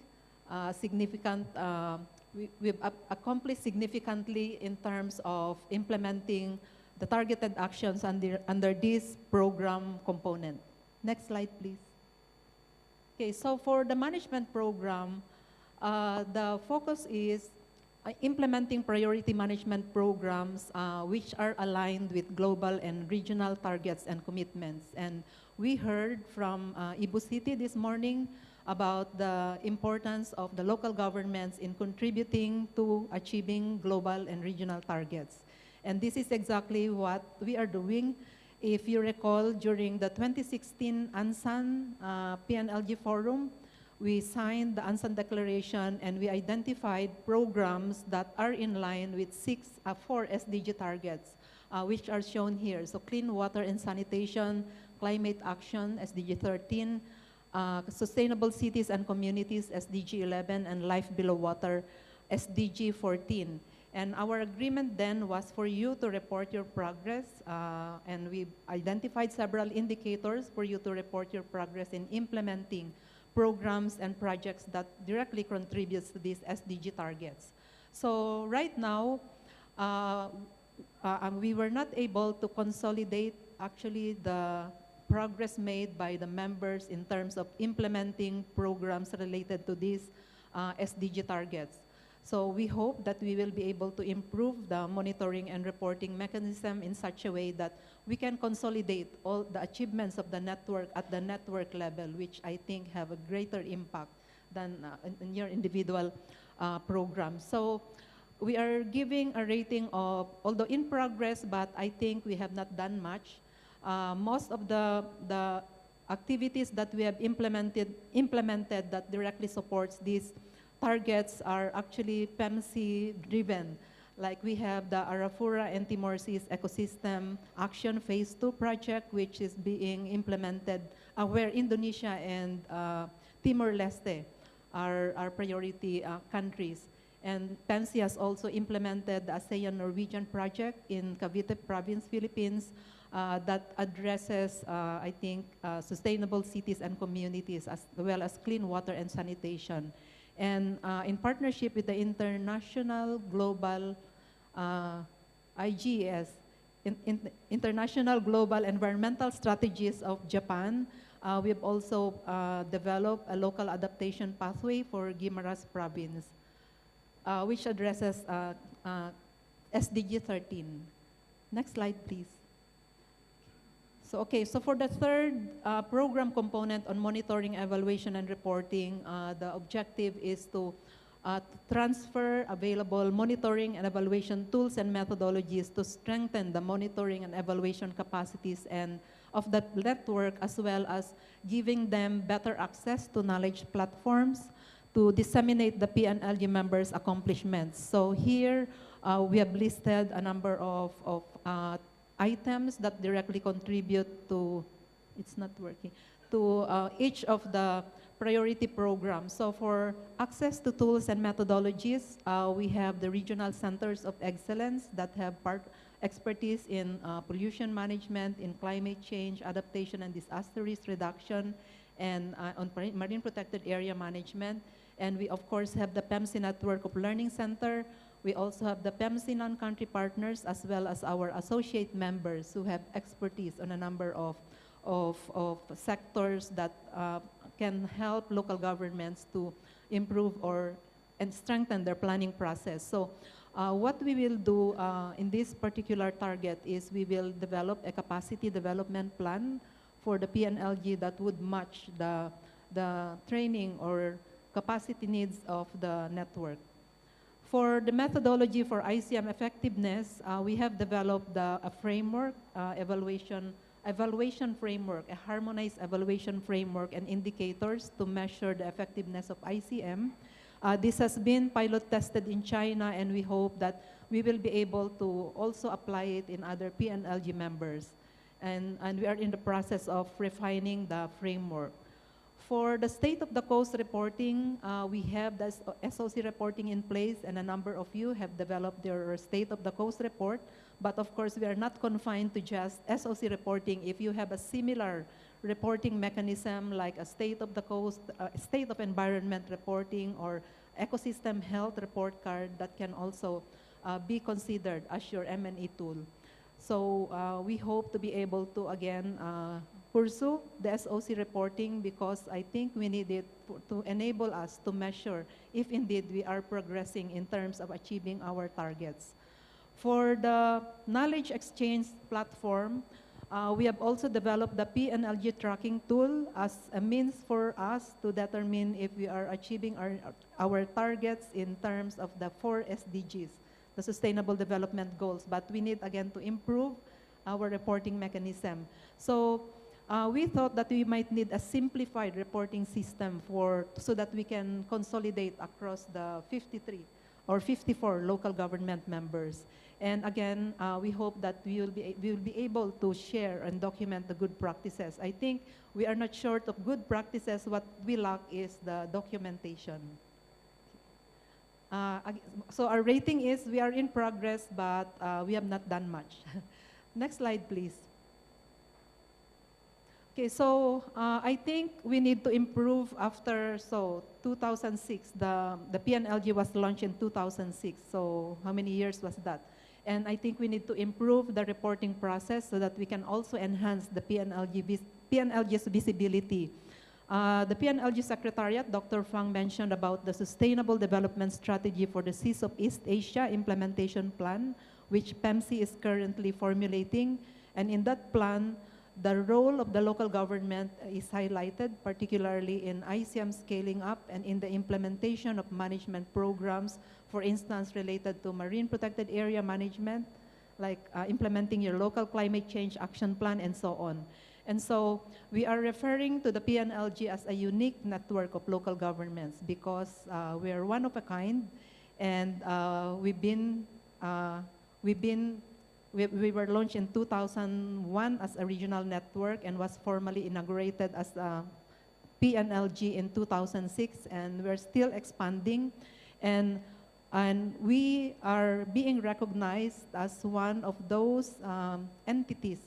we've accomplished significantly in terms of implementing the targeted actions under this program component. Next slide, please. Okay, so for the management program, the focus is implementing priority management programs which are aligned with global and regional targets and commitments. And we heard from Ibu City this morning about the importance of the local governments in contributing to achieving global and regional targets. And this is exactly what we are doing. If you recall, during the 2016 ANSAN PNLG Forum, we signed the ANSAN Declaration and we identified programs that are in line with 4 SDG targets, which are shown here. So clean water and sanitation, climate action, SDG 13, sustainable cities and communities, SDG 11, and life below water, SDG 14. And our agreement then was for you to report your progress, and we identified several indicators for you to report your progress in implementing programs and projects that directly contributes to these SDG targets. So right now, we were not able to consolidate actually the progress made by the members in terms of implementing programs related to these SDG targets. So we hope that we will be able to improve the monitoring and reporting mechanism in such a way that we can consolidate all the achievements of the network at the network level, which I think have a greater impact than in your individual program. So we are giving a rating of, although in progress, but I think we have not done much. Most of the activities that we have implemented that directly supports these targets are actually PEMC-driven. Like we have the Arafura and Timor Seas Ecosystem Action Phase 2 project, which is being implemented where Indonesia and Timor-Leste are priority countries. And PEMC has also implemented the ASEAN-Norwegian project in Cavite Province, Philippines, that addresses, I think, sustainable cities and communities, as well as clean water and sanitation. And in partnership with the International Global IGS, International Global Environmental Strategies of Japan, we've also developed a local adaptation pathway for Guimaras Province, which addresses SDG 13. Next slide, please. So, okay, so for the third program component on monitoring, evaluation, and reporting, the objective is to transfer available monitoring and evaluation tools and methodologies to strengthen the monitoring and evaluation capacities and of the network, as well as giving them better access to knowledge platforms to disseminate the PNLG members' accomplishments. So here we have listed a number of items that directly contribute to, it's not working, to each of the priority programs. So for access to tools and methodologies, we have the regional centers of excellence that have expertise in pollution management, in climate change, adaptation and disaster risk reduction, and on marine protected area management. And we, of course, have the PEMC Network of Learning Center. We also have the PEMC non-country partners, as well as our associate members who have expertise on a number of sectors that can help local governments to improve and strengthen their planning process. So what we will do in this particular target is we will develop a capacity development plan for the PNLG that would match the training or capacity needs of the network. For the methodology for ICM effectiveness, we have developed a framework, evaluation framework, a harmonized evaluation framework and indicators to measure the effectiveness of ICM. This has been pilot tested in China, and we hope that we will be able to also apply it in other PNLG members. And we are in the process of refining the framework. For the state of the coast reporting, we have the SOC reporting in place, and a number of you have developed their state of the coast report. But of course, we are not confined to just SOC reporting. If you have a similar reporting mechanism like a state of the coast, state of environment reporting, or ecosystem health report card, that can also be considered as your M&E tool. So we hope to be able to, again, pursue the SOC reporting, because I think we need it to enable us to measure if indeed we are progressing in terms of achieving our targets. For the knowledge exchange platform, we have also developed the PNLG tracking tool as a means for us to determine if we are achieving our targets in terms of the 4 SDGs, the Sustainable Development Goals. But we need, again, to improve our reporting mechanism. So we thought that we might need a simplified reporting system so that we can consolidate across the 53 or 54 local government members. And again, we hope that we will be able to share and document the good practices. I think we are not short of good practices. What we lack is the documentation. So our rating is we are in progress, but we have not done much. Next slide, please. Okay, so I think we need to improve after, 2006, the PNLG was launched in 2006, so how many years was that? And I think we need to improve the reporting process so that we can also enhance the PNLG's visibility. The PNLG Secretariat, Dr. Fang mentioned about the Sustainable Development Strategy for the Seas of East Asia Implementation Plan, which PEMC is currently formulating. And in that plan, the role of the local government is highlighted, particularly in ICM scaling up and in the implementation of management programs, for instance, related to marine protected area management, like implementing your local climate change action plan and so on. And so we are referring to the PNLG as a unique network of local governments because we are one of a kind, and we were launched in 2001 as a regional network and was formally inaugurated as a PNLG in 2006, and we're still expanding. And we are being recognized as one of those entities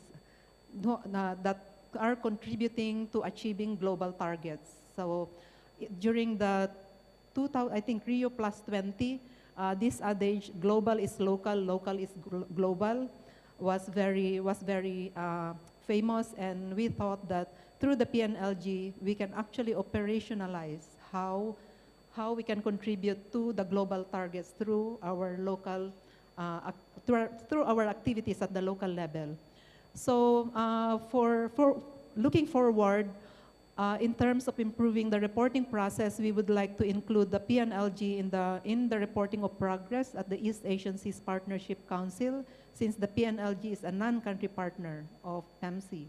that are contributing to achieving global targets. So during the I think Rio Plus 20, this adage, global is local, local is global, was very famous, and we thought that through the PNLG, we can actually operationalize how we can contribute to the global targets through our local, through our activities at the local level. So for looking forward, in terms of improving the reporting process, we would like to include the PNLG in the reporting of progress at the East Asian Seas Partnership Council, since the PNLG is a non-country partner of MC.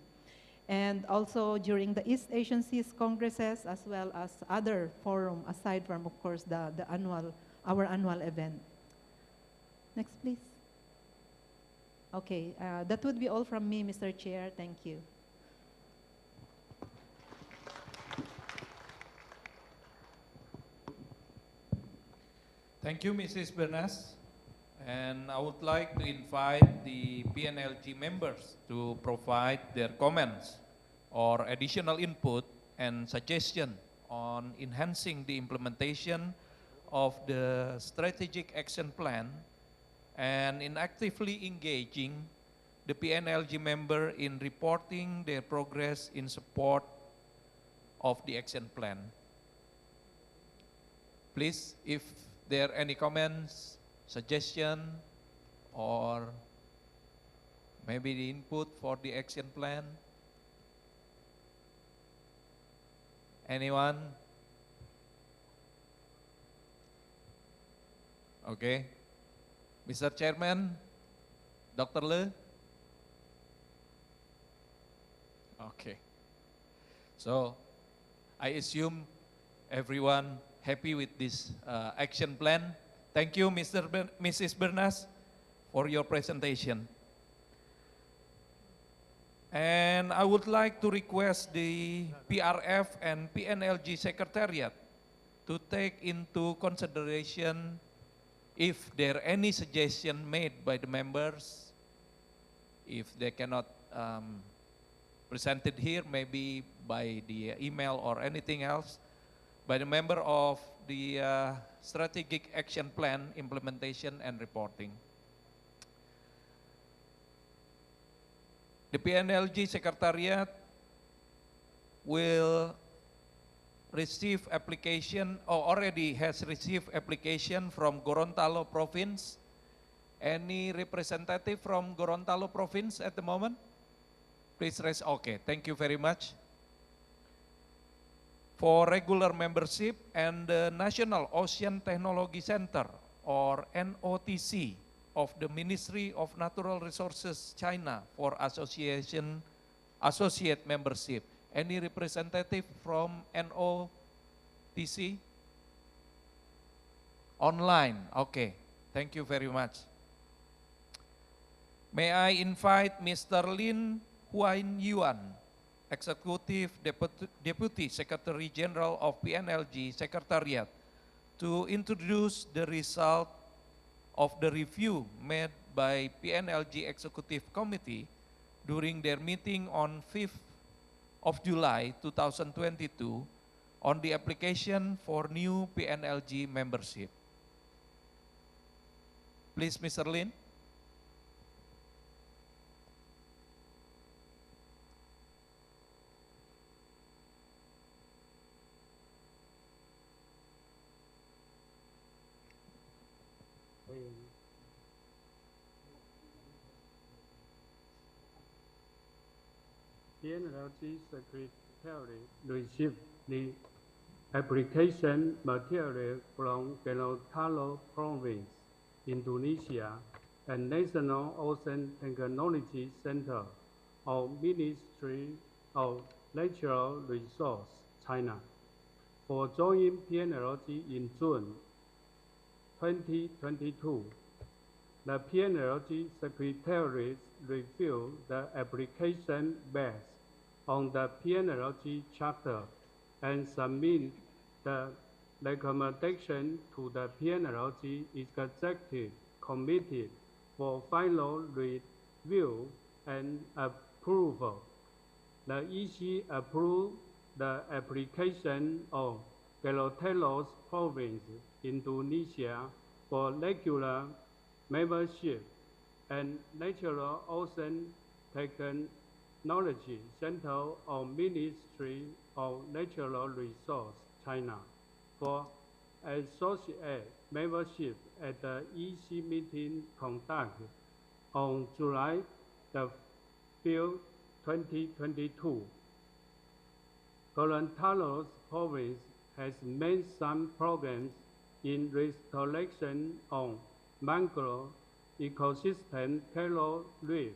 And also during the East Asian Seas Congresses, as well as other forum, aside from, of course, our annual event. Next, please. Okay, that would be all from me, Mr. Chair. Thank you. Thank you, Mrs. Bernas. And I would like to invite the PNLG members to provide their comments or additional input and suggestion on enhancing the implementation of the strategic action plan and in actively engaging the PNLG member in reporting their progress in support of the action plan. Please, if there are any comments, suggestion, or maybe the input for the action plan? Anyone? Okay. Mr. Chairman, Dr. Le? Okay. So, I assume everyone happy with this action plan. Thank you, Mrs. Bernas, for your presentation. And I would like to request the PRF and PNLG Secretariat to take into consideration if there are any suggestion made by the members, if they cannot present it here, maybe by the email or anything else, by the member of the Strategic Action Plan Implementation and Reporting. The PNLG Secretariat will receive application, or already has received application from Gorontalo Province. Any representative from Gorontalo Province at the moment? Please raise, okay, thank you very much. For regular membership and the National Ocean Technology Center, or NOTC, of the Ministry of Natural Resources China for associate membership. Any representative from NOTC? Online, okay, thank you very much. May I invite Mr. Lin Huan Yuan, Executive Deputy Secretary General of PNLG Secretariat, to introduce the result of the review made by PNLG Executive Committee during their meeting on 5th of July 2022 on the application for new PNLG membership. Please, Mr. Lin. PNLG Secretary received the application material from Gorontalo Province, Indonesia, and National Ocean Technology Center of Ministry of Natural Resources, China, for joining PNLG in June 2022. The PNLG Secretariat reviewed the application based on the PNLG Charter and submit the recommendation to the PNLG Executive Committee for final review and approval. The EC approved the application of Gorontalo Province, Indonesia, for regular membership and Natural Ocean Technology Center of Ministry of Natural Resources, China, for associate membership at the EC meeting conducted on July the Field 2022. Gorontalo's province has made some progress in restoration of mangrove ecosystem coral reefs,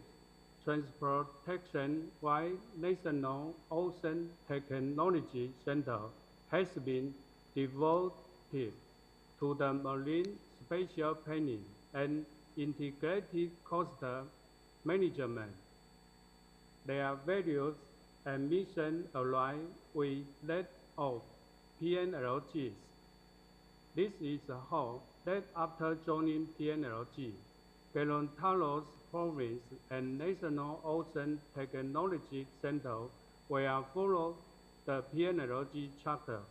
transportation, while National Ocean Technology Center has been devoted to the marine spatial planning and integrated coastal management. Their values and mission align with that of PNLG's. This is a hope that after joining PNLG, Gorontalo's province and National Ocean Technology Center will follow the PNLG charter,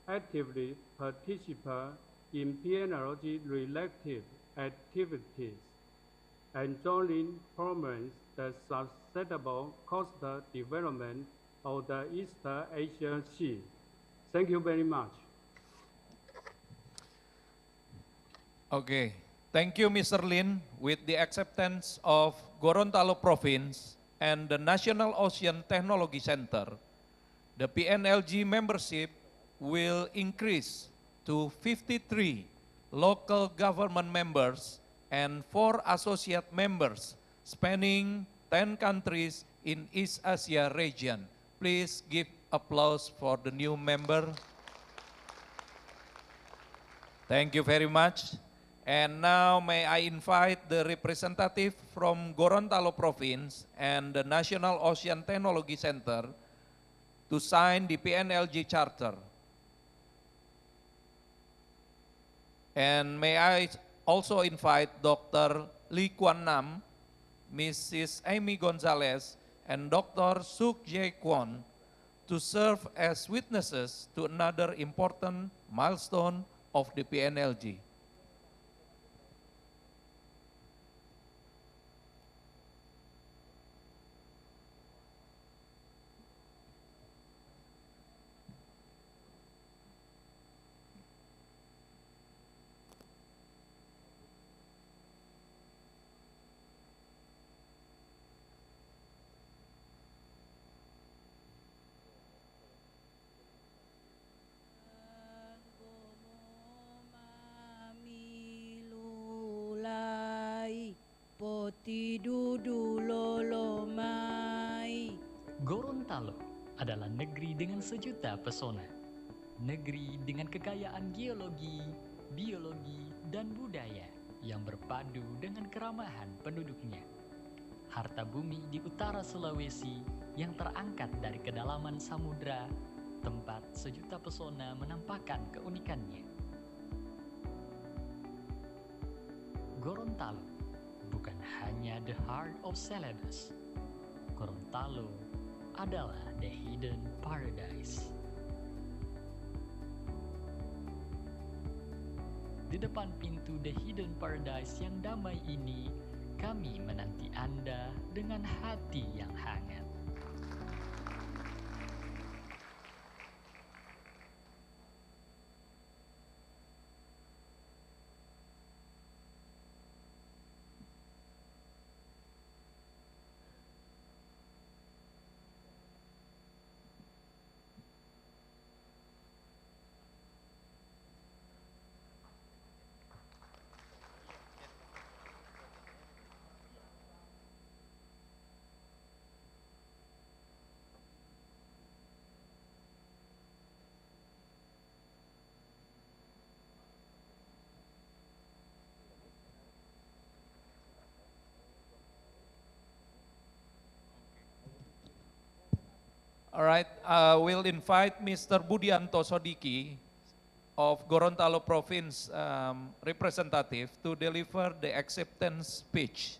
actively participate in PNLG-related activities, and jointly promote the sustainable coastal development of the East Asia Sea. Thank you very much. Okay, thank you, Mr. Lin. With the acceptance of Gorontalo Province and the National Ocean Technology Center, the PNLG membership will increase to 53 local government members and 4 associate members spanning 10 countries in East Asia region. Please give applause for the new member. Thank you very much. And now may I invite the representative from Gorontalo Province and the National Ocean Technology Center to sign the PNLG Charter. And may I also invite Dr. Lee Kwan Nam, Mrs. Amy Gonzalez, and Dr. Suk Jae Kwon to serve as witnesses to another important milestone of the PNLG. Gorontalo adalah negeri dengan sejuta pesona. Negeri dengan kekayaan geologi, biologi, dan budaya yang berpadu dengan keramahan penduduknya. Harta bumi di utara Sulawesi yang terangkat dari kedalaman samudra, tempat sejuta pesona menampakkan keunikannya. Gorontalo bukan hanya the heart of Celebes. Gorontalo adalah the hidden paradise. Di depan pintu the hidden paradise yang damai ini, kami menanti Anda dengan hati yang hangat. All right, we'll invite Mr. Budianto Sodiki of Gorontalo Province representative to deliver the acceptance speech.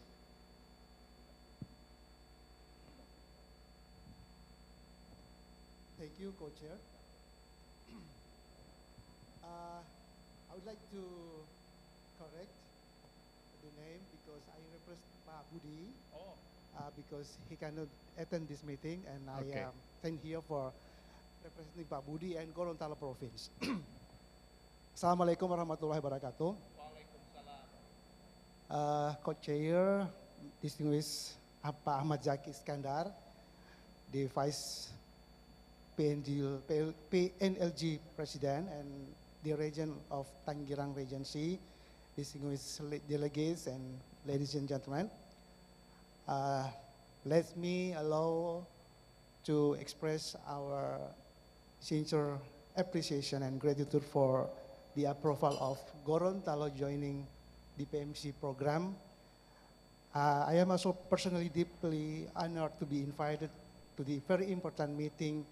Thank you, Co-Chair. I would like to correct the name because I represent Pak Budi. Because he cannot attend this meeting, and I stand here for representing Pak Budi and Gorontalo Province. Assalamualaikum warahmatullahi wabarakatuh. Co-Chair, distinguished Pak Ahmad Zaki Iskandar, the Vice PNLG President and the region of Tangerang Regency, distinguished delegates and ladies and gentlemen. Let me allow to express our sincere appreciation and gratitude for the approval of Gorontalo joining the PMC program. I am also personally deeply honored to be invited to the very important meeting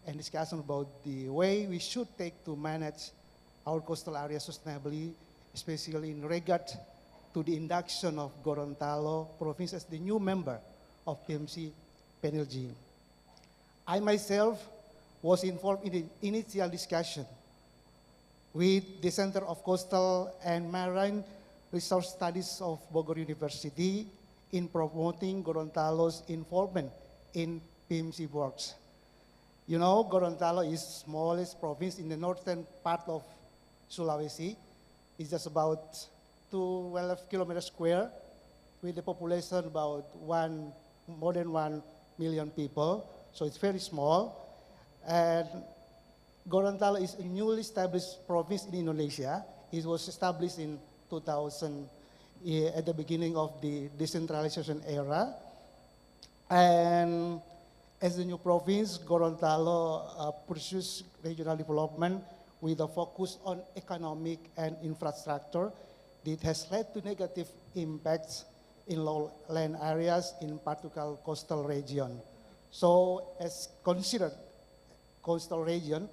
and discussion about the way we should take to manage our coastal area sustainably, especially in regard to the induction of Gorontalo province as the new member of PMC PNLG. I myself was involved in the initial discussion with the Center of Coastal and Marine Resource Studies of Bogor University in promoting Gorontalo's involvement in PMC works. You know, Gorontalo is the smallest province in the northern part of Sulawesi. It's just about 12 kilometers square with a population about more than 1 million people. So it's very small. And Gorontalo is a newly established province in Indonesia. It was established in 2000 at the beginning of the decentralization era. And as the new province, Gorontalo pursues regional development with a focus on economic and infrastructure. It has led to negative impacts in lowland areas, in particular coastal region. So as considered coastal region,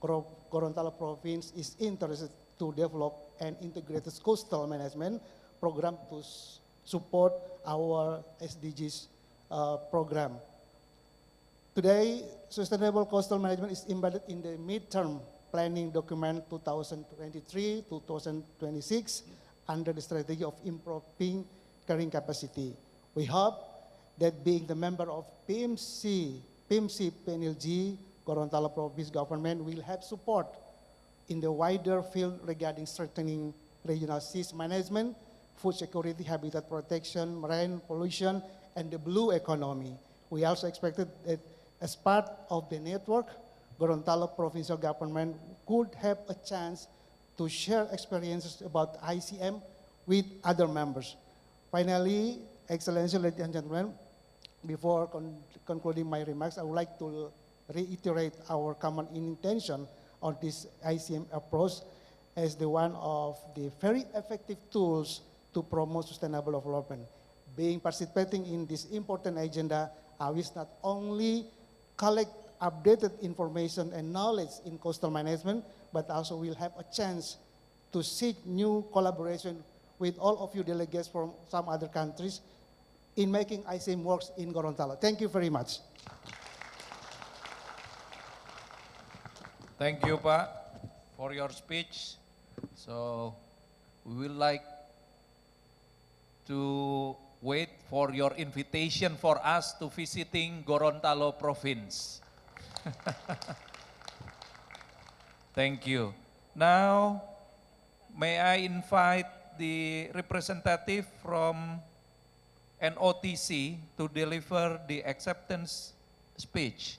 Gorontalo province is interested to develop an integrated coastal management program to support our SDGs program. Today, sustainable coastal management is embedded in the midterm planning document 2023-2026 under the strategy of improving carrying capacity. We hope that being the member of PNLG, Gorontalo Province government will have support in the wider field regarding strengthening regional seas management, food security, habitat protection, marine pollution, and the blue economy. We also expected that as part of the network, Gorontalo provincial government could have a chance to share experiences about ICM with other members. Finally, Excellency, ladies and gentlemen, before concluding my remarks, I would like to reiterate our common intention on this ICM approach as the one of the very effective tools to promote sustainable development. Being participating in this important agenda, I wish not only collect updated information and knowledge in coastal management, but also will have a chance to seek new collaboration with all of you delegates from some other countries in making ICM works in Gorontalo. Thank you very much. Thank you, Pak, for your speech. So we will like to wait for your invitation for us to visiting Gorontalo province. Thank you. Now, may I invite the representative from NOTC to deliver the acceptance speech.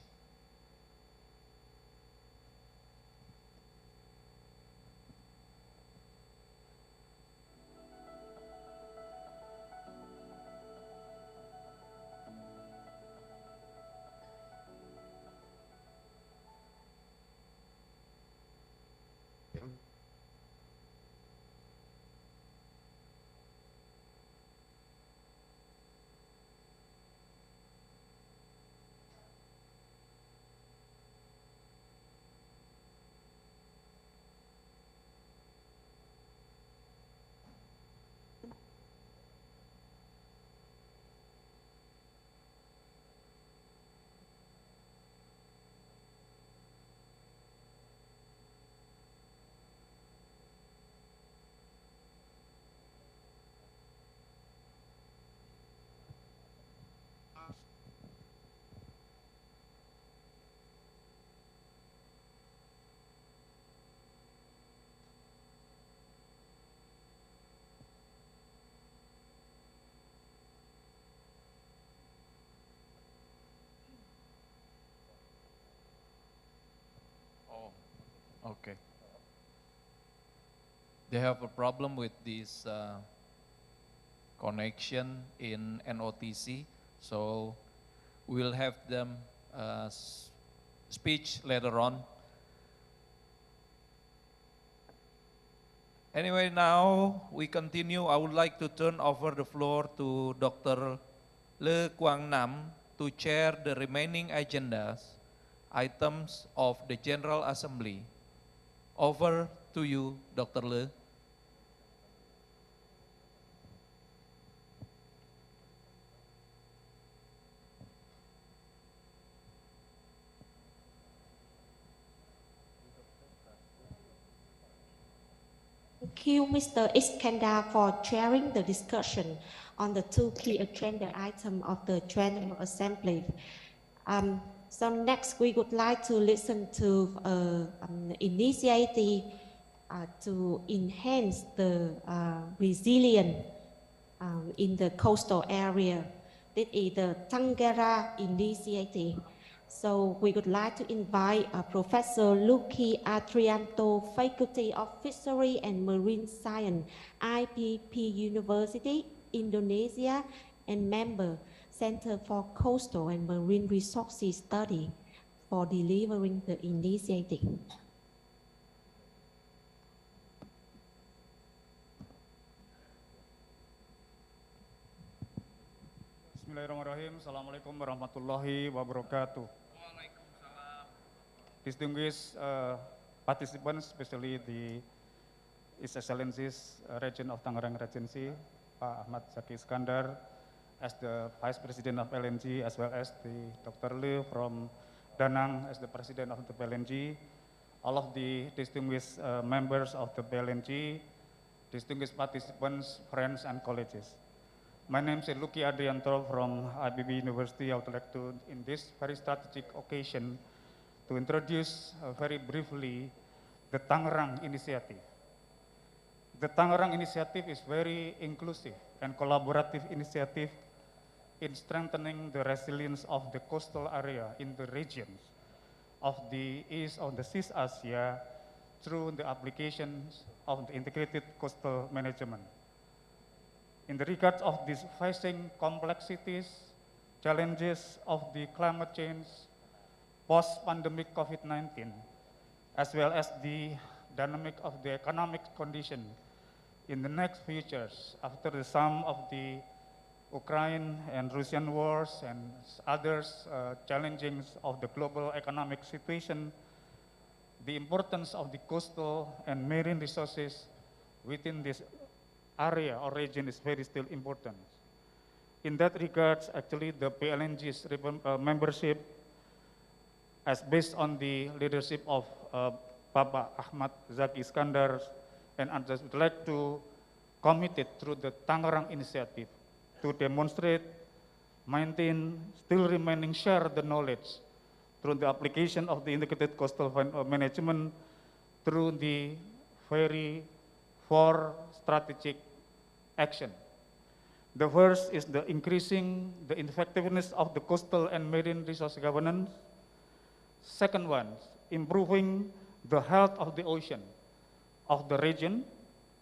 Okay. They have a problem with this connection in NOTC, so we'll have them speech later on. Anyway, now we continue. I would like to turn over the floor to Dr. Le Quang Nam to chair the remaining agendas, items of the General Assembly. Over to you, Dr. Le. Thank you, Mr. Iskandar, for chairing the discussion on the two key agenda items of the General Assembly. So next, we would like to listen to initiative to enhance the resilience in the coastal area. This is the Tangara initiative. So we would like to invite Professor Luki Adrianto, Faculty of Fishery and Marine Science, IPP University, Indonesia, and member, Center for Coastal and Marine Resources Study, for delivering the initiative. Bismillahirrahmanirrahim. Assalamualaikum warahmatullahi wabarakatuh. Distinguished participants, especially the His Excellencies Region of Tangerang Regency, Pak Ahmad Zaki Iskandar, as the Vice President of PNLG, as well as the Dr. Le from Danang as the President of the PNLG, all of the distinguished members of the PNLG, distinguished participants, friends, and colleagues. My name is Luki Adrianto from IBB University. I would like to, in this very strategic occasion, to introduce very briefly the Tangerang Initiative. The Tangerang Initiative is very inclusive and collaborative initiative in strengthening the resilience of the coastal area in the regions of the East of the East Asia through the applications of the integrated coastal management. In the regards of these facing complexities, challenges of the climate change, post-pandemic COVID-19, as well as the dynamic of the economic condition in the next futures after the sum of the Ukraine and Russian wars and others challenges of the global economic situation, the importance of the coastal and marine resources within this area or region is very still important. In that regards, actually the PNLG's membership, as based on the leadership of Papa Ahmad Zaki Iskandar, and I just would like to commit it through the Tangerang Initiative to demonstrate, maintain, still remaining, share the knowledge through the application of the integrated coastal management through the very four strategic action. The first is the increasing the effectiveness of the coastal and marine resource governance. Second one, improving the health of the ocean of the region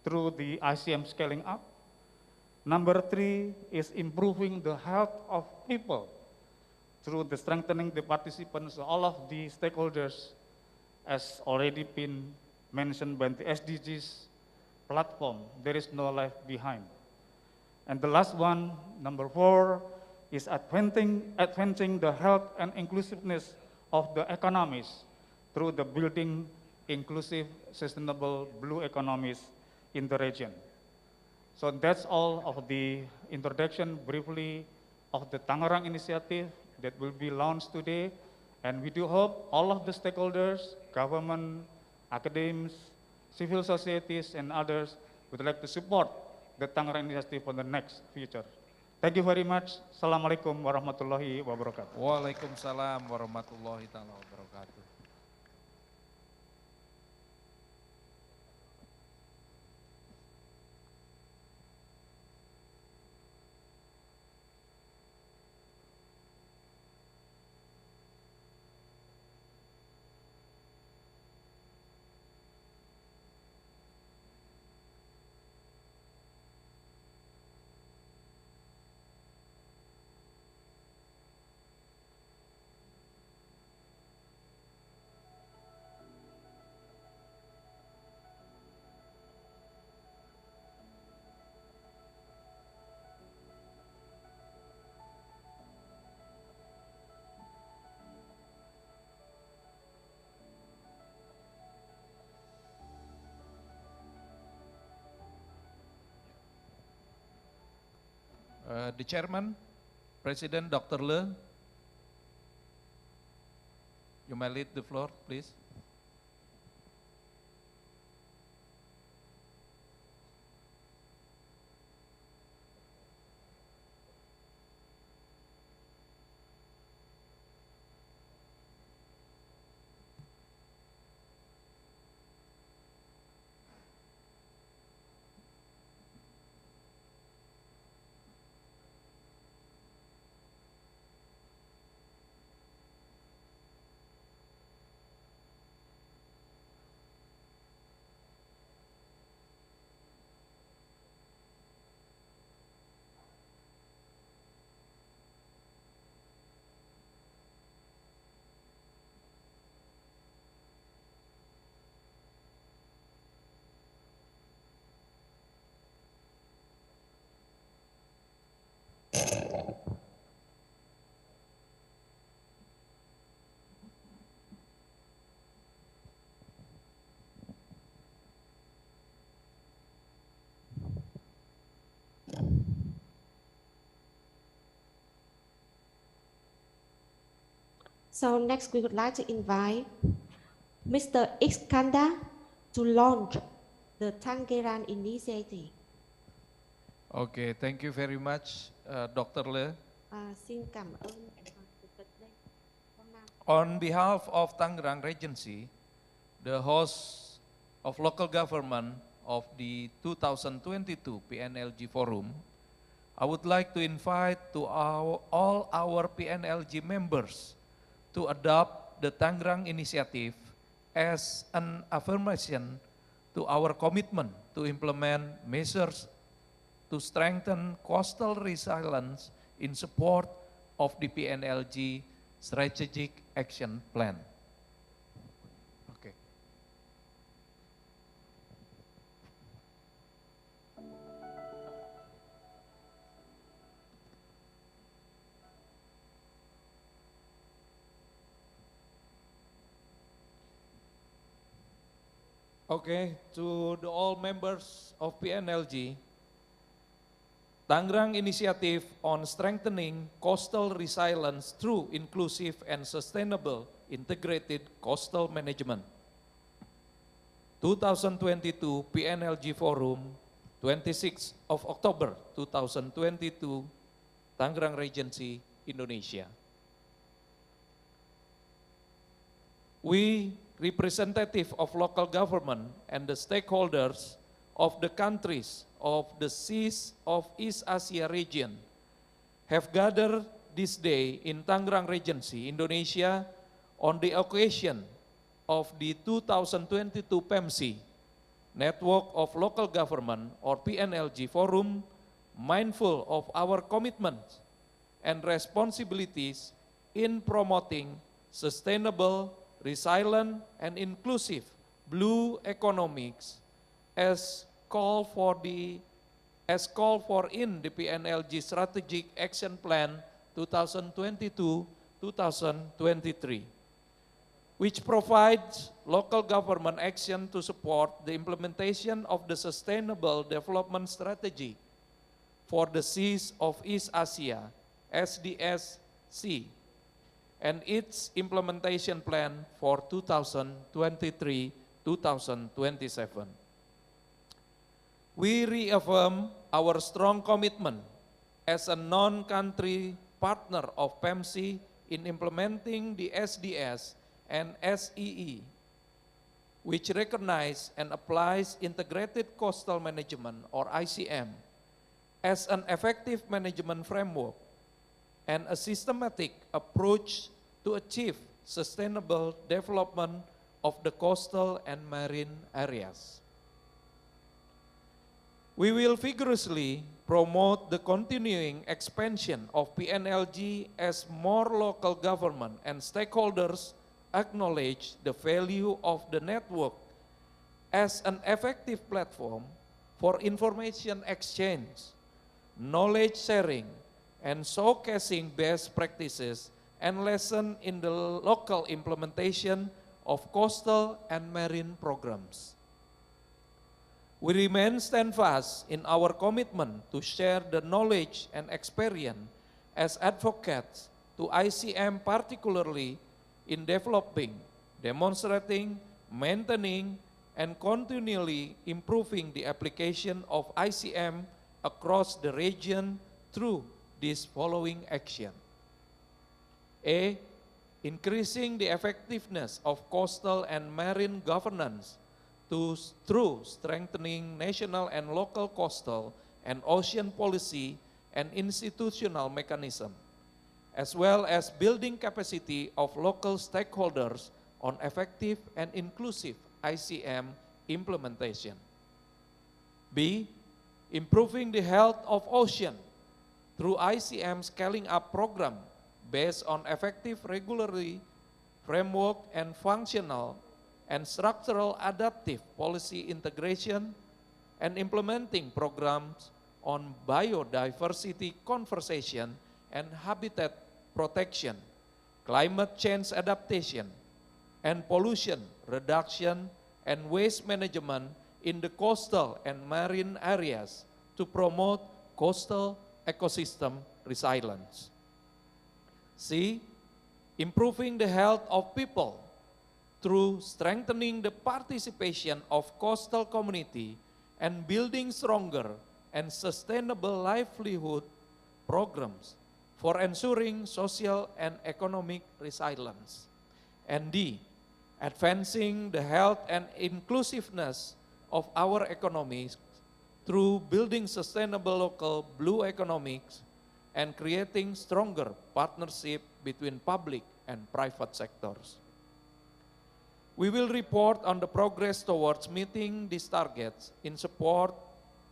through the ICM scaling up. Number three is improving the health of people through the strengthening the participants, all of the stakeholders, as already been mentioned by the SDGs platform, there is no life behind. And the last one, number four, is advancing the health and inclusiveness of the economies through the building inclusive, sustainable blue economies in the region. So that's all of the introduction briefly of the Tangerang Initiative that will be launched today. And we do hope all of the stakeholders, government, academics, civil societies, and others would like to support the Tangerang Initiative for the next future. Thank you very much. Assalamualaikum warahmatullahi wabarakatuh. Waalaikumsalam warahmatullahi wabarakatuh. The Chairman, President Dr. Le, you may lead the floor, please. So next, we would like to invite Mr. Iskandar to launch the Tangerang initiative. Okay, thank you very much, Dr. Le. Xin cảm ơn. On behalf of Tangerang Regency, the host of local government of the 2022 PNLG Forum, I would like to invite to all our PNLG members to adopt the Tangerang Initiative as an affirmation to our commitment to implement measures to strengthen coastal resilience in support of the PNLG Strategic Action Plan. Okay. Okay, to all members of PNLG, Tangerang Initiative on Strengthening Coastal Resilience through Inclusive and Sustainable Integrated Coastal Management. 2022 PNLG Forum, 26 of October 2022, Tangerang Regency, Indonesia. We, representative of local government and the stakeholders of the countries of the Seas of East Asia region, have gathered this day in Tangerang Regency, Indonesia, on the occasion of the 2022 PEMC, Network of Local Government or PNLG Forum, mindful of our commitments and responsibilities in promoting sustainable, resilient, and inclusive blue economics as called for in the PNLG Strategic Action Plan 2022-2023, which provides local government action to support the implementation of the Sustainable Development Strategy for the Seas of East Asia, SDSC, and its implementation plan for 2023-2027. We reaffirm our strong commitment as a non-country partner of PEMC in implementing the SDS and SEE, which recognize and applies integrated coastal management or ICM as an effective management framework and a systematic approach to achieve sustainable development of the coastal and marine areas. We will vigorously promote the continuing expansion of PNLG as more local government and stakeholders acknowledge the value of the network as an effective platform for information exchange, knowledge sharing, and showcasing best practices and lessons in the local implementation of coastal and marine programs. We remain steadfast in our commitment to share the knowledge and experience as advocates to ICM, particularly in developing, demonstrating, maintaining, and continually improving the application of ICM across the region through these following action. A. Increasing the effectiveness of coastal and marine governance through strengthening national and local coastal and ocean policy and institutional mechanism, as well as building capacity of local stakeholders on effective and inclusive ICM implementation. B. Improving the health of ocean through ICM scaling up program based on effective regulatory framework and functional and structural adaptive policy integration and implementing programs on biodiversity conservation and habitat protection, climate change adaptation, and pollution reduction and waste management in the coastal and marine areas to promote coastal ecosystem resilience. C. Improving the health of people through strengthening the participation of coastal community and building stronger and sustainable livelihood programs for ensuring social and economic resilience. And D. Advancing the health and inclusiveness of our economies through building sustainable local blue economics and creating stronger partnership between public and private sectors. We will report on the progress towards meeting these targets in support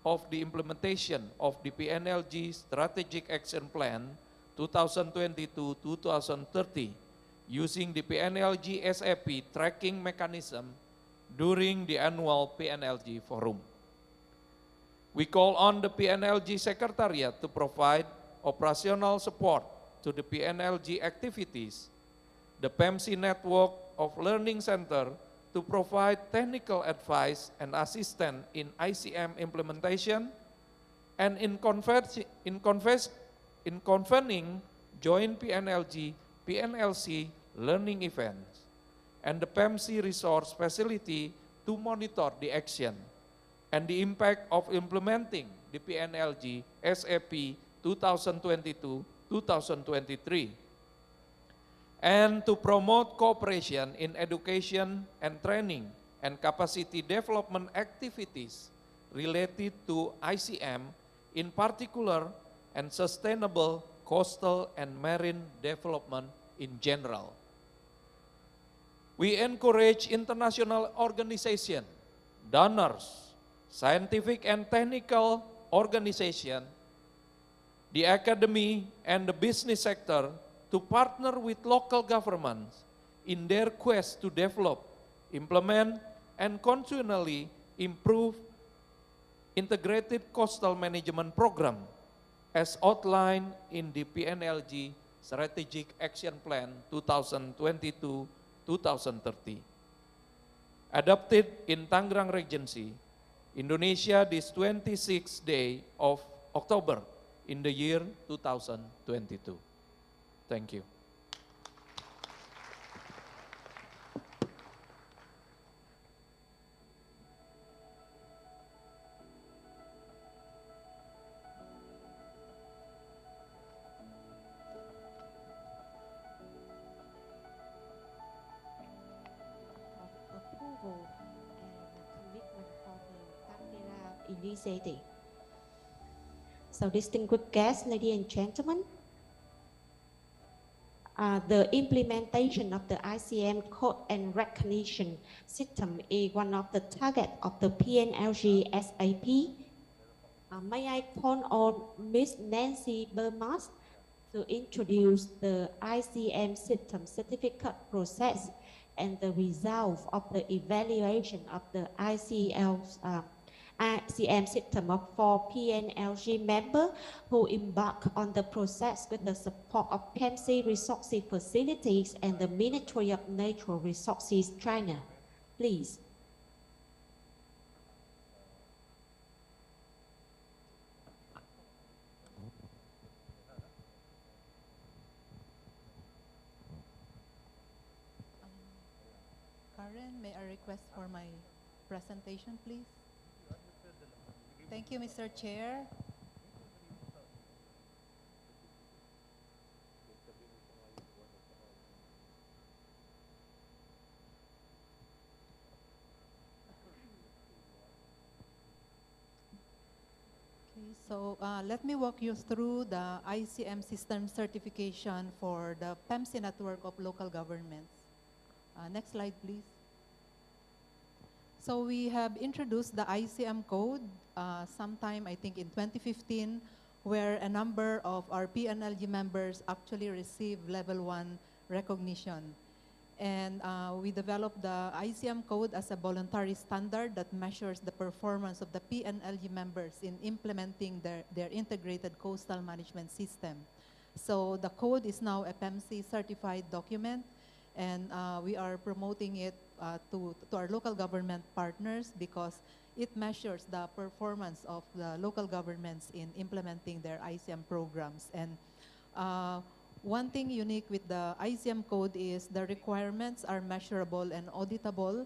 of the implementation of the PNLG Strategic Action Plan 2022-2030 using the PNLG SAP tracking mechanism during the annual PNLG Forum. We call on the PNLG Secretariat to provide operational support to the PNLG activities, the PEMC network of Learning Center to provide technical advice and assistance in ICM implementation, and in convening joint PNLG, PNLC learning events, and the PEMC resource facility to monitor the action and the impact of implementing the PNLG SAP 2022-2023. And to promote cooperation in education and training and capacity development activities related to ICM, in particular, and sustainable coastal and marine development in general. We encourage international organizations, donors, scientific and technical organizations, the academy and the business sector to partner with local governments in their quest to develop, implement, and continually improve integrated coastal management program as outlined in the PNLG Strategic Action Plan 2022-2030. Adopted in Tangerang Regency, Indonesia this 26th day of October in the year 2022. Thank you. Approval and commitment for the Tangerang initiative. So distinguished guests, ladies and gentlemen, the implementation of the ICM code and recognition system is one of the targets of the PNLG SAP. May I call on Ms. Nancy Bermas to introduce the ICM system certificate process and the result of the evaluation of the ICM system of 4 PNLG members who embark on the process with the support of PEMC Resources Facilities and the Ministry of Natural Resources, China. Please. Chairman, may I request for my presentation, please? Thank you, Mr. Chair. Okay, so let me walk you through the ICM system certification for the PEMC network of local governments. Next slide, please. So we have introduced the ICM code sometime, I think, in 2015, where a number of our PNLG members actually received level 1 recognition. And we developed the ICM code as a voluntary standard that measures the performance of the PNLG members in implementing their integrated coastal management system. So the code is now a PEMC certified document, and we are promoting it to our local government partners because it measures the performance of the local governments in implementing their ICM programs. And one thing unique with the ICM code is the requirements are measurable and auditable,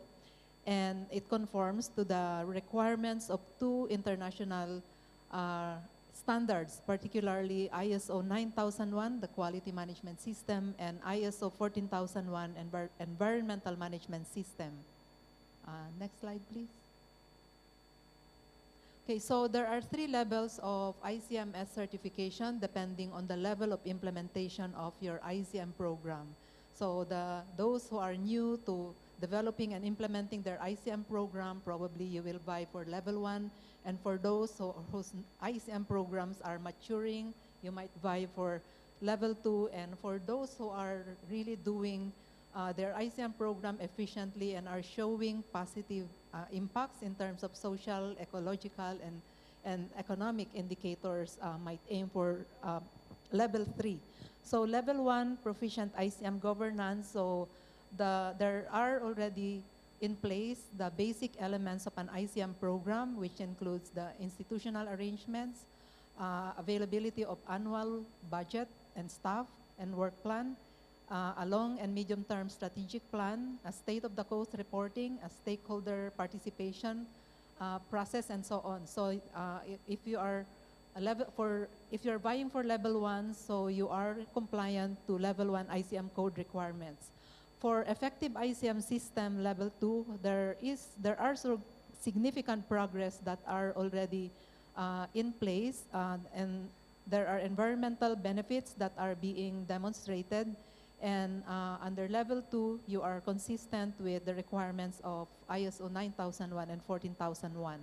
and it conforms to the requirements of two international standards, particularly ISO 9001, the Quality Management System, and ISO 14001, Environmental Management System. Next slide, please. Okay, so there are 3 levels of ICMS certification depending on the level of implementation of your ICM program. So those who are new to developing and implementing their ICM program, probably you will vie for level 1. And for those whose ICM programs are maturing, you might vie for level 2. And for those who are really doing their ICM program efficiently and are showing positive impacts in terms of social, ecological, and economic indicators might aim for level 3. So level 1, proficient ICM governance. So there are already in place the basic elements of an ICM program, which includes the institutional arrangements, availability of annual budget and staff and work plan, a long and medium-term strategic plan, a state of the coast reporting, a stakeholder participation process, and so on. So if you are if you're buying for level 1, so you are compliant to level 1 ICM code requirements. For effective ICM system level 2, there are significant progress that are already in place, and there are environmental benefits that are being demonstrated. And under level 2, you are consistent with the requirements of ISO 9001 and 14001.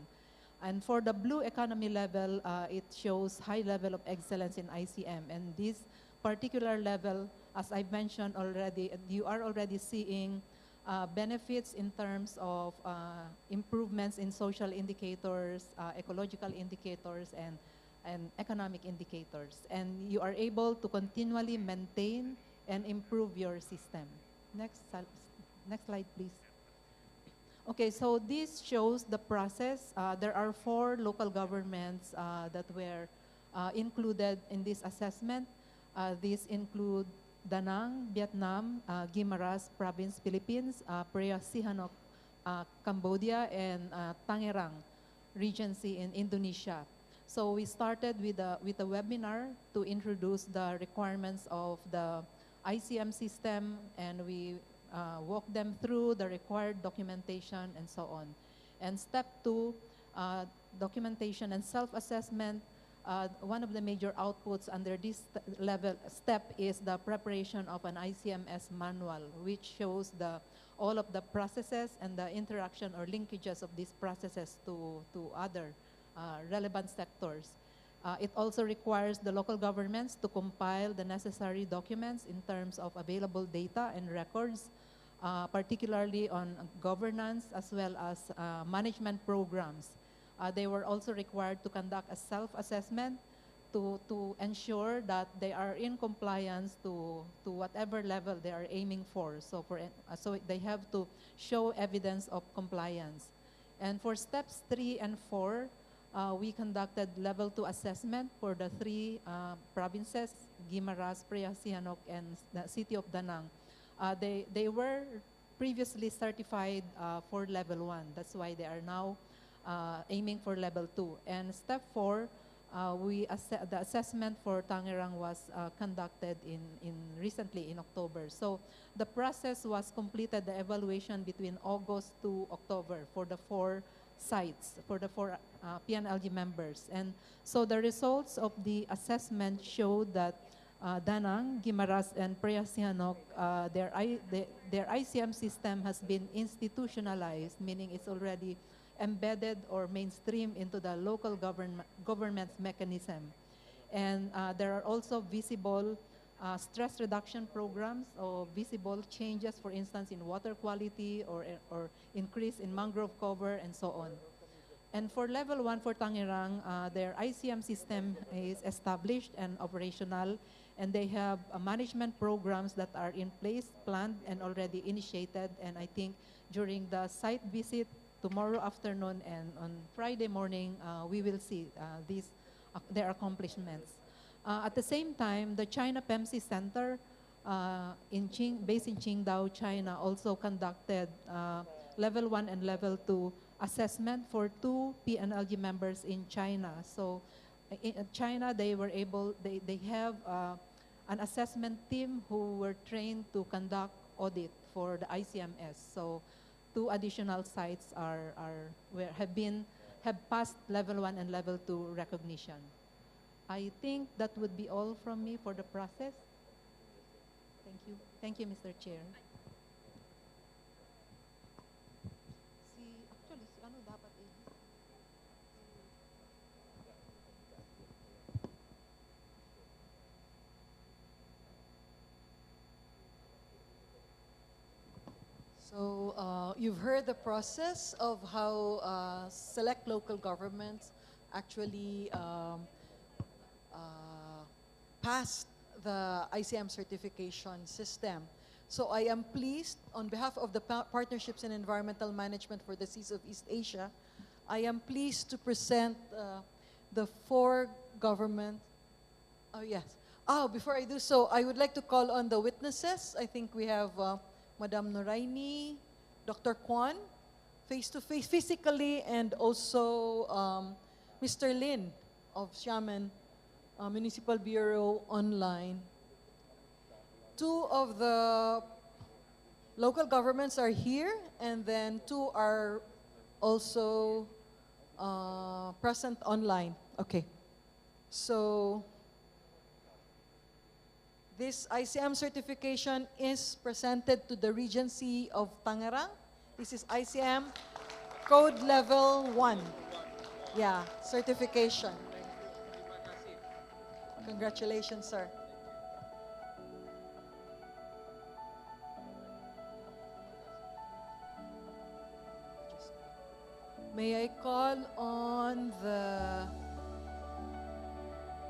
And for the blue economy level, it shows high level of excellence in ICM. And this particular level, as I mentioned already, you are already seeing benefits in terms of improvements in social indicators, ecological indicators, and economic indicators. And you are able to continually maintain and improve your system. Next slide, please. Okay, so this shows the process. There are 4 local governments that were included in this assessment. These include Da Nang, Vietnam, Guimaras Province, Philippines, Preah Sihanouk, Cambodia, and Tangerang Regency in Indonesia. So we started with a webinar to introduce the requirements of the ICM system, and we walk them through the required documentation and so on. And step 2, documentation and self-assessment. One of the major outputs under this step is the preparation of an ICMS manual, which shows all of the processes and the interaction or linkages of these processes to other relevant sectors. It also requires the local governments to compile the necessary documents in terms of available data and records, particularly on governance as well as management programs. They were also required to conduct a self-assessment to ensure that they are in compliance to whatever level they are aiming for. So they have to show evidence of compliance. And for steps 3 and 4, we conducted level 2 assessment for the 3 provinces, Guimaras, Preah Sihanouk, and the city of Da Nang. They were previously certified for level 1. That's why they are now aiming for level 2. And step 4, the assessment for Tangerang was conducted recently in October. So the process was completed, the evaluation between August to October for the 4 sites, for the 4 PNLG members. And so the results of the assessment showed that Danang, Guimaras, and Priasianok, their ICM system has been institutionalized, meaning it's already embedded or mainstream into the local government's mechanism. And there are also visible stress reduction programs or visible changes, for instance, in water quality or increase in mangrove cover and so on. And for level 1 for Tangerang, their ICM system is established and operational, and they have management programs that are in place, planned, and already initiated. And I think during the site visit tomorrow afternoon and on Friday morning, we will see their accomplishments. At the same time, the China PEMC Center based in Qingdao, China, also conducted level 1 and level 2 assessment for 2 PNLG members in China. So in China, they have an assessment team who were trained to conduct audit for the ICMS. So 2 additional sites have passed level 1 and level 2 recognition. I think that would be all from me for the process. Thank you. Thank you, Mr. Chair. So you've heard the process of how select local governments actually passed the ICM certification system. So I am pleased, on behalf of the Partnerships in Environmental Management for the Seas of East Asia, I am pleased to present the 4 government. Oh, yes. Before I do so, I would like to call on the witnesses. I think we have Madam Noraini, Dr. Kwan, face-to-face, physically, and also Mr. Lin of Xiamen Municipal Bureau online. 2 of the local governments are here, and then 2 are also present online. Okay. So this ICM certification is presented to the Regency of Tangerang. This is ICM Code Level 1. Yeah, certification. Congratulations, sir. May I call on the,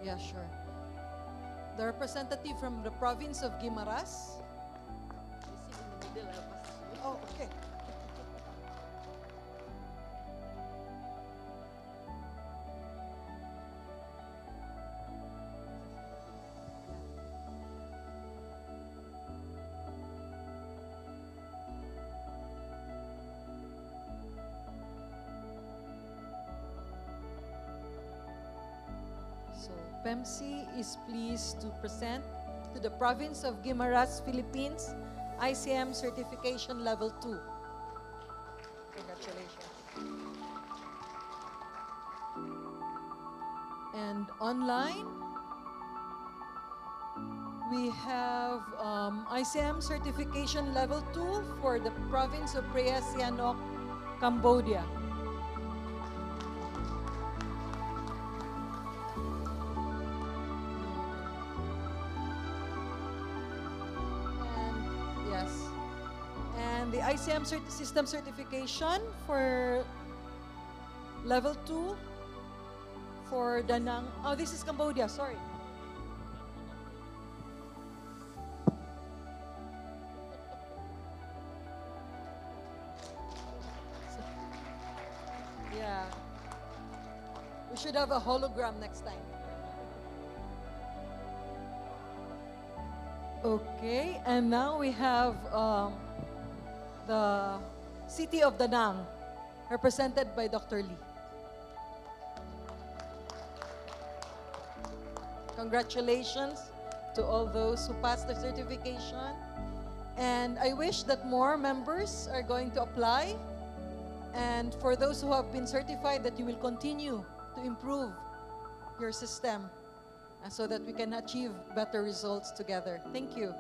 yeah, sure, the representative from the province of Guimaras. Oh, okay. So PEMC is pleased to present to the province of Guimaras, Philippines, ICM certification level 2. Congratulations. And online, we have ICM certification level 2 for the province of Priasianok, Cambodia. The ICM system certification for level 2 for Danang. Oh, this is Cambodia, sorry. Yeah. We should have a hologram next time. Okay, and now we have the City of Danang, represented by Dr. Lee. Congratulations to all those who passed the certification. And I wish that more members are going to apply. And for those who have been certified, that you will continue to improve your system so that we can achieve better results together. Thank you.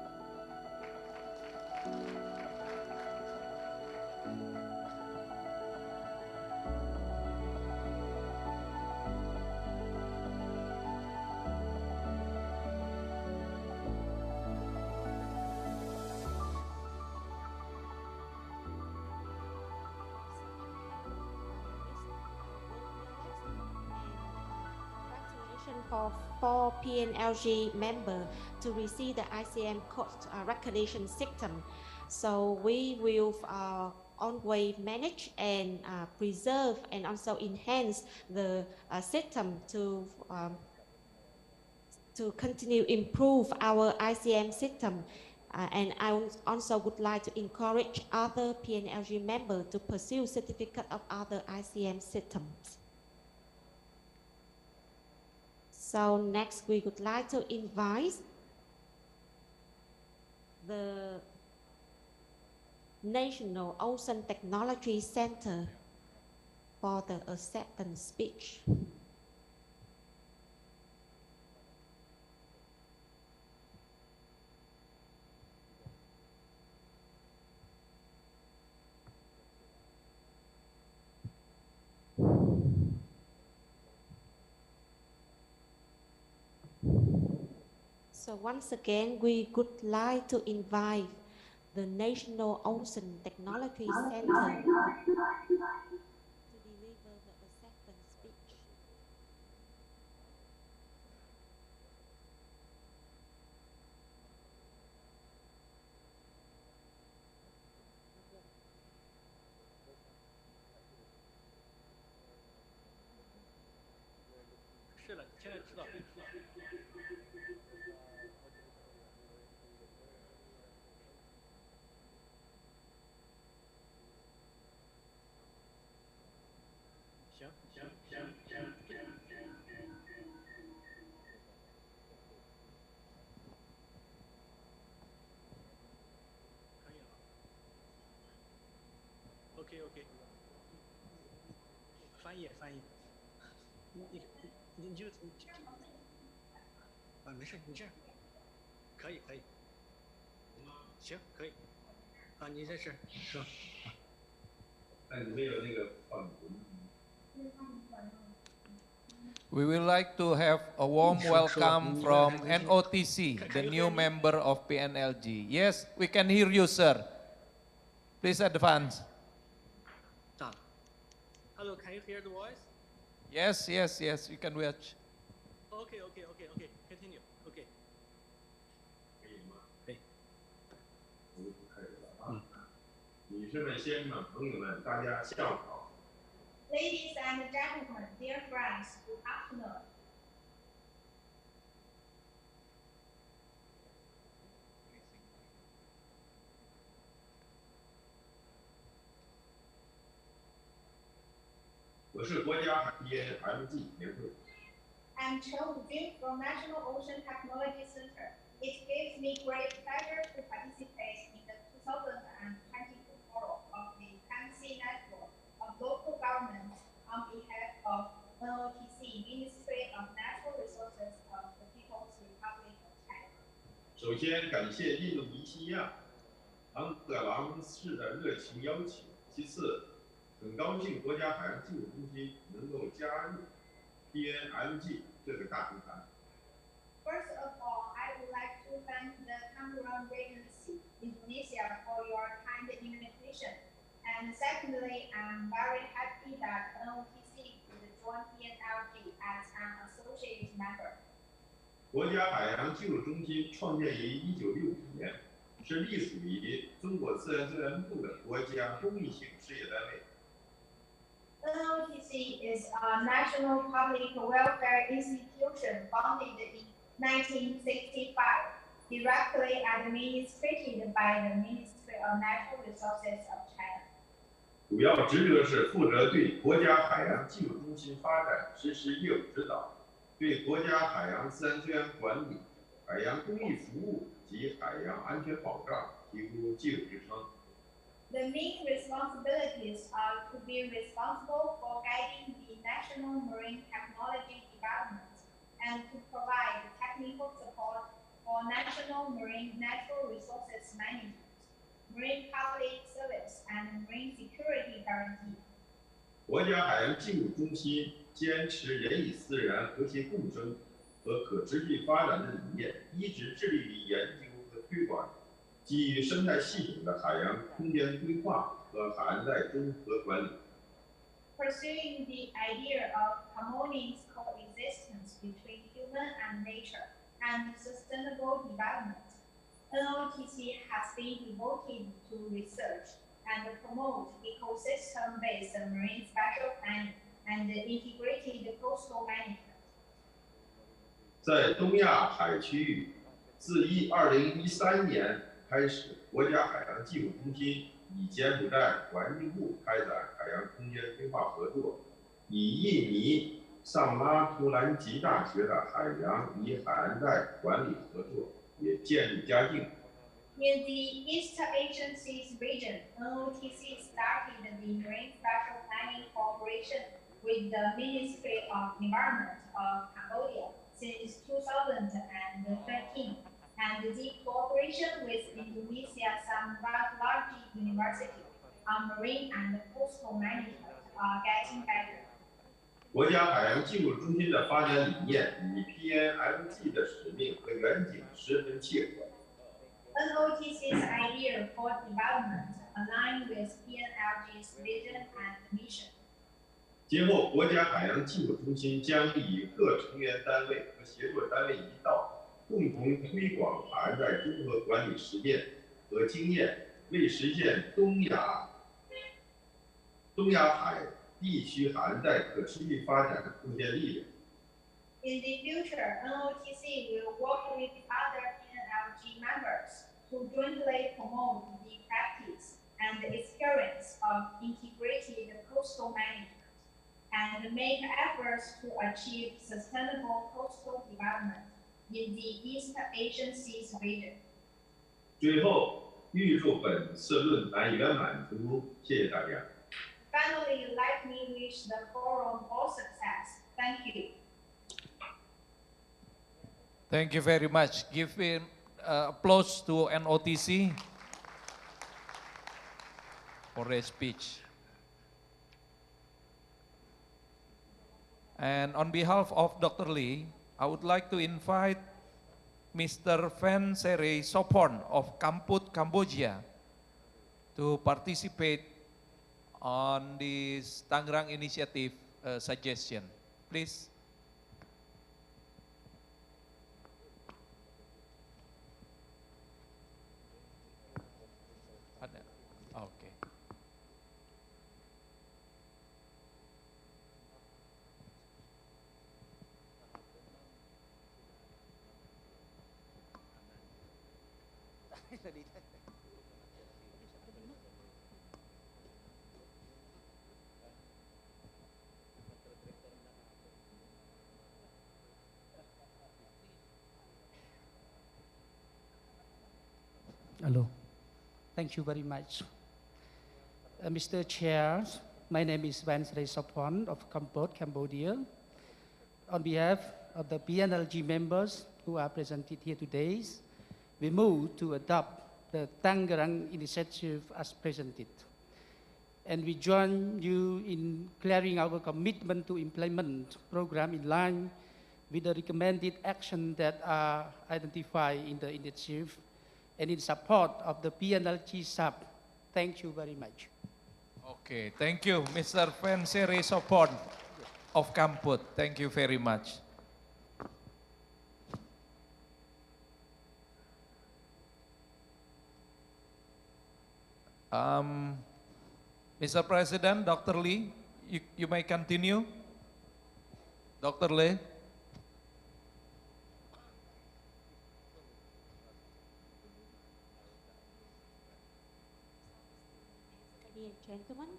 For PNLG member to receive the ICM cost recognition system. So we will always manage and preserve and also enhance the system to continue improve our ICM system. And I also would like to encourage other PNLG members to pursue certificate of other ICM systems. So next, we would like to invite the National Ocean Technology Center for the acceptance speech. So once again, we would like to invite the National Ocean Technology Center to deliver the acceptance speech. OK， 翻译，你就没事，你这样可以，行，可以你这是说，你们有那个访问。We would like to have a warm welcome from NOTC, the new member of PNLG. Yes, we can hear you, sir. Please advance. Hello, can you hear the voice? Yes, you can watch. OK, continue. OK. 女士们、先生们、朋友们，大家下午好。Ladies and gentlemen, dear friends, good afternoon. 我是国家 PNLG 联会。I'm Chen Wujing from National Ocean Technology Center. It gives me great pleasure to participate in the 2022 forum of the PNLG network of local governments on behalf of NOTC, Ministry of Natural Resources of the People's Republic of China. 首先感谢印度尼西亚昂格朗市的热情邀请。其次，很高兴国家海洋技术中心能够加入 PNLG 这个大平台。First of all, I would like to thank the Tangerang Regency, Indonesia, for your kind invitation. And secondly, I'm very happy that NOTC will join PNLG as an associate member. 国家海洋技术中心创建于1965年，是隶属于中国自然资源部的国家公益性事业单位。NOTC is a national public welfare institution founded in 1965, directly administered by the Ministry of Natural Resources of China. 主要职责是负责对国家海洋技术中心发展实施业务指导，对国家海洋自然资源管理、海洋公益服务及海洋安全保障提供技术支撑。 The main responsibilities are to be responsible for guiding the national marine technology development and to provide technical support for national marine natural resources management, marine public service, and marine security guarantee. 国家海洋技术中心坚持人与自然和谐共生和可持续发展的理念，一直致力于研究和推广基于生态系统的海洋空间规划和海带综合管理。 Pursuing the idea of harmonious coexistence between human and nature and sustainable development, NOTC has been devoted to research and promote ecosystem-based marine spatial planning and integrated coastal management. 在东亚海区域，自2013年开始，国家海洋技术中心与柬埔寨环境部开展海洋空间规划合作，与印尼上拉图兰吉大学的海洋与海岸带管理合作也渐入佳境。 In the East Asian Seas region, NOTC started the Marine Spatial Planning Cooperation with the Ministry of Environment of Cambodia since 2013, and the cooperation with Indonesia Samratulangi University on marine and coastal management are getting better. 国家海洋技术中心的发展理念与 PNLG 的使命和远景十分切合。 NOTC's idea for development align with PNLG's vision and mission. 今后，国家海洋技术中心将与各成员单位和协作单位一道，共同推广海岸带综合管理实践和经验，为实现东亚海地区海岸带可持续发展贡献力量。 In the future, NOTC will work with other PNLG members to jointly promote the practice and experience of integrated coastal management and make efforts to achieve sustainable coastal development in the East Asian Seas region. 最后，预祝本次论坛圆满成功，谢谢大家。 Finally, let me wish the forum all success. Thank you. Thank you very much. Give him applause to NOTC for their speech. And on behalf of Dr. Lee, I would like to invite Mr. Van Sere Sopon of Kamput, Cambodia to participate on this Tangerang Initiative suggestion. Please. Okay. Hello. Thank you very much. Mr. Chair, my name is Van Sre Sopon of Kampot, Cambodia. On behalf of the PNLG members who are presented here today, we move to adopt the Tangerang initiative as presented. And we join you in clearing our commitment to implement program in line with the recommended action that are identified in the initiative and in support of the PNLG sub. Thank you very much. Okay, thank you, Mr. Van Sere Sopon of Kamput. Thank you very much. Mr. President, Dr. Lee, you may continue. Dr. Lee. gentlemen,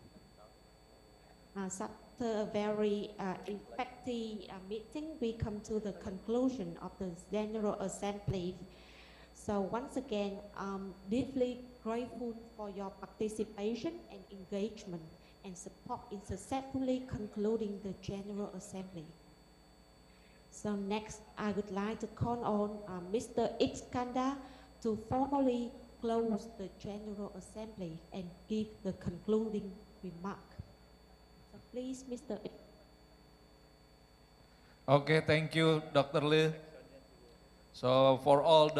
after a very effective meeting, we come to the conclusion of the General Assembly. So once again, I'm deeply grateful for your participation and engagement and support in successfully concluding the General Assembly. So next, I would like to call on Mr. Iskandar to formally close the General Assembly and give the concluding remark. So please, Mr. Okay, thank you, Dr. Lee. So for all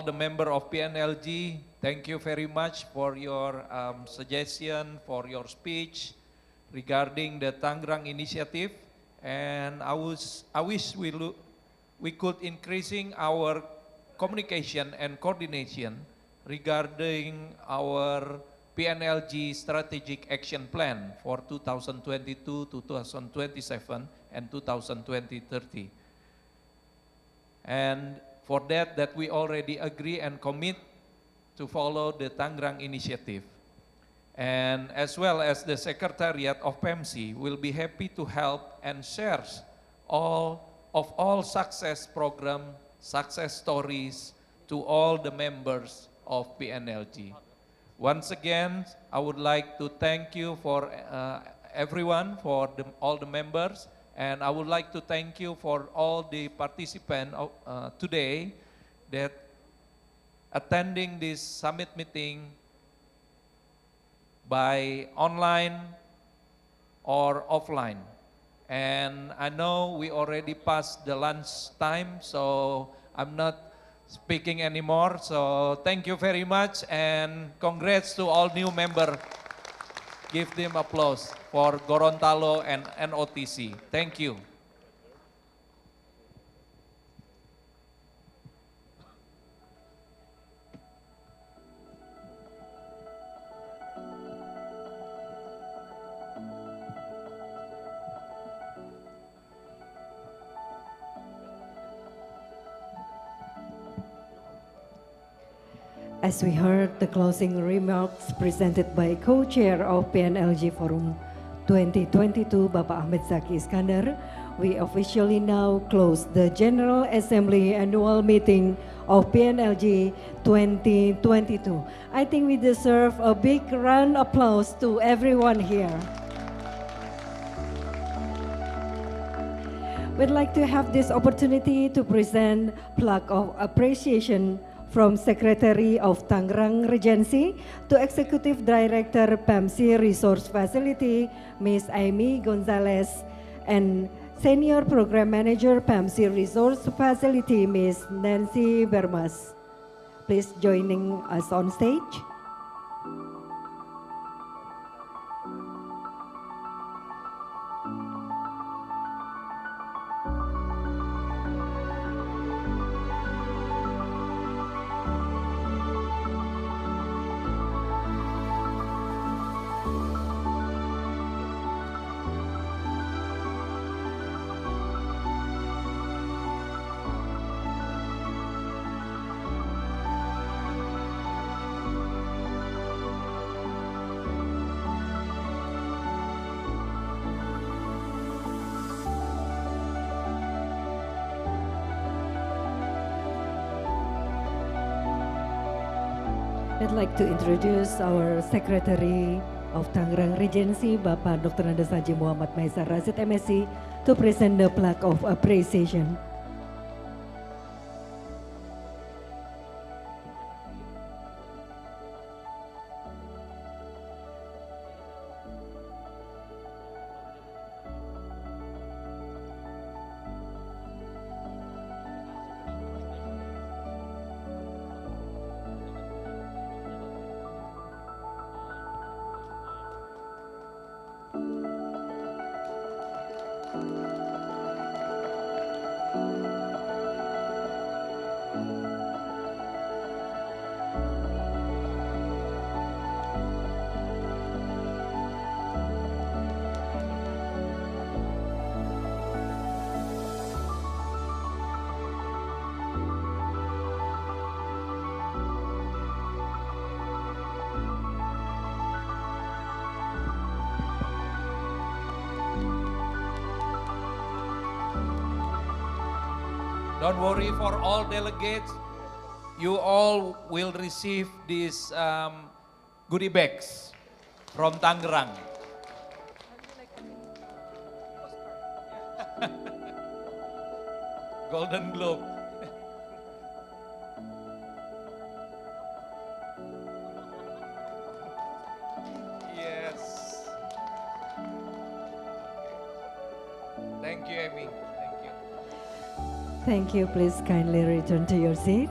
the member of PNLG, thank you very much for your suggestion, for your speech regarding the Tangerang initiative. And I wish we could increasing our communication and coordination regarding our PNLG strategic action plan for 2022 to 2027 and 2020-30. And for that we already agree and commit to follow the Tangerang initiative. And as well as the Secretariat of PEMC will be happy to help and share all success program, success stories to all the members of PNLG. Once again, I would like to thank you for everyone, for all the members, and I would like to thank you for all the participants today that attending this summit meeting by online or offline. And I know we already passed the lunch time, so I'm not speaking anymore. So thank you very much and congrats to all new members. Give them applause for Gorontalo and NOTC. Thank you. As we heard the closing remarks presented by co-chair of PNLG Forum 2022, Bapak Ahmed Zaki Iskandar, we officially now close the General Assembly Annual Meeting of PNLG 2022. I think we deserve a big round of applause to everyone here. We'd like to have this opportunity to present plaque of appreciation from Secretary of Tangerang Regency to Executive Director PEMC Resource Facility, Ms. Amy Gonzalez, and Senior Program Manager PEMC Resource Facility, Ms. Nancy Bermas. Please joining us on stage. I'd like to introduce our Secretary of Tangerang Regency, Bapak Dr. Andes Haji Muhammad Maisar Razid MSc, to present the plaque of appreciation. Don't worry for all delegates. You all will receive these goodie bags from Tangerang. Golden Globe. Yes. Thank you, Amy. Thank you. Thank you. Please kindly return to your seat.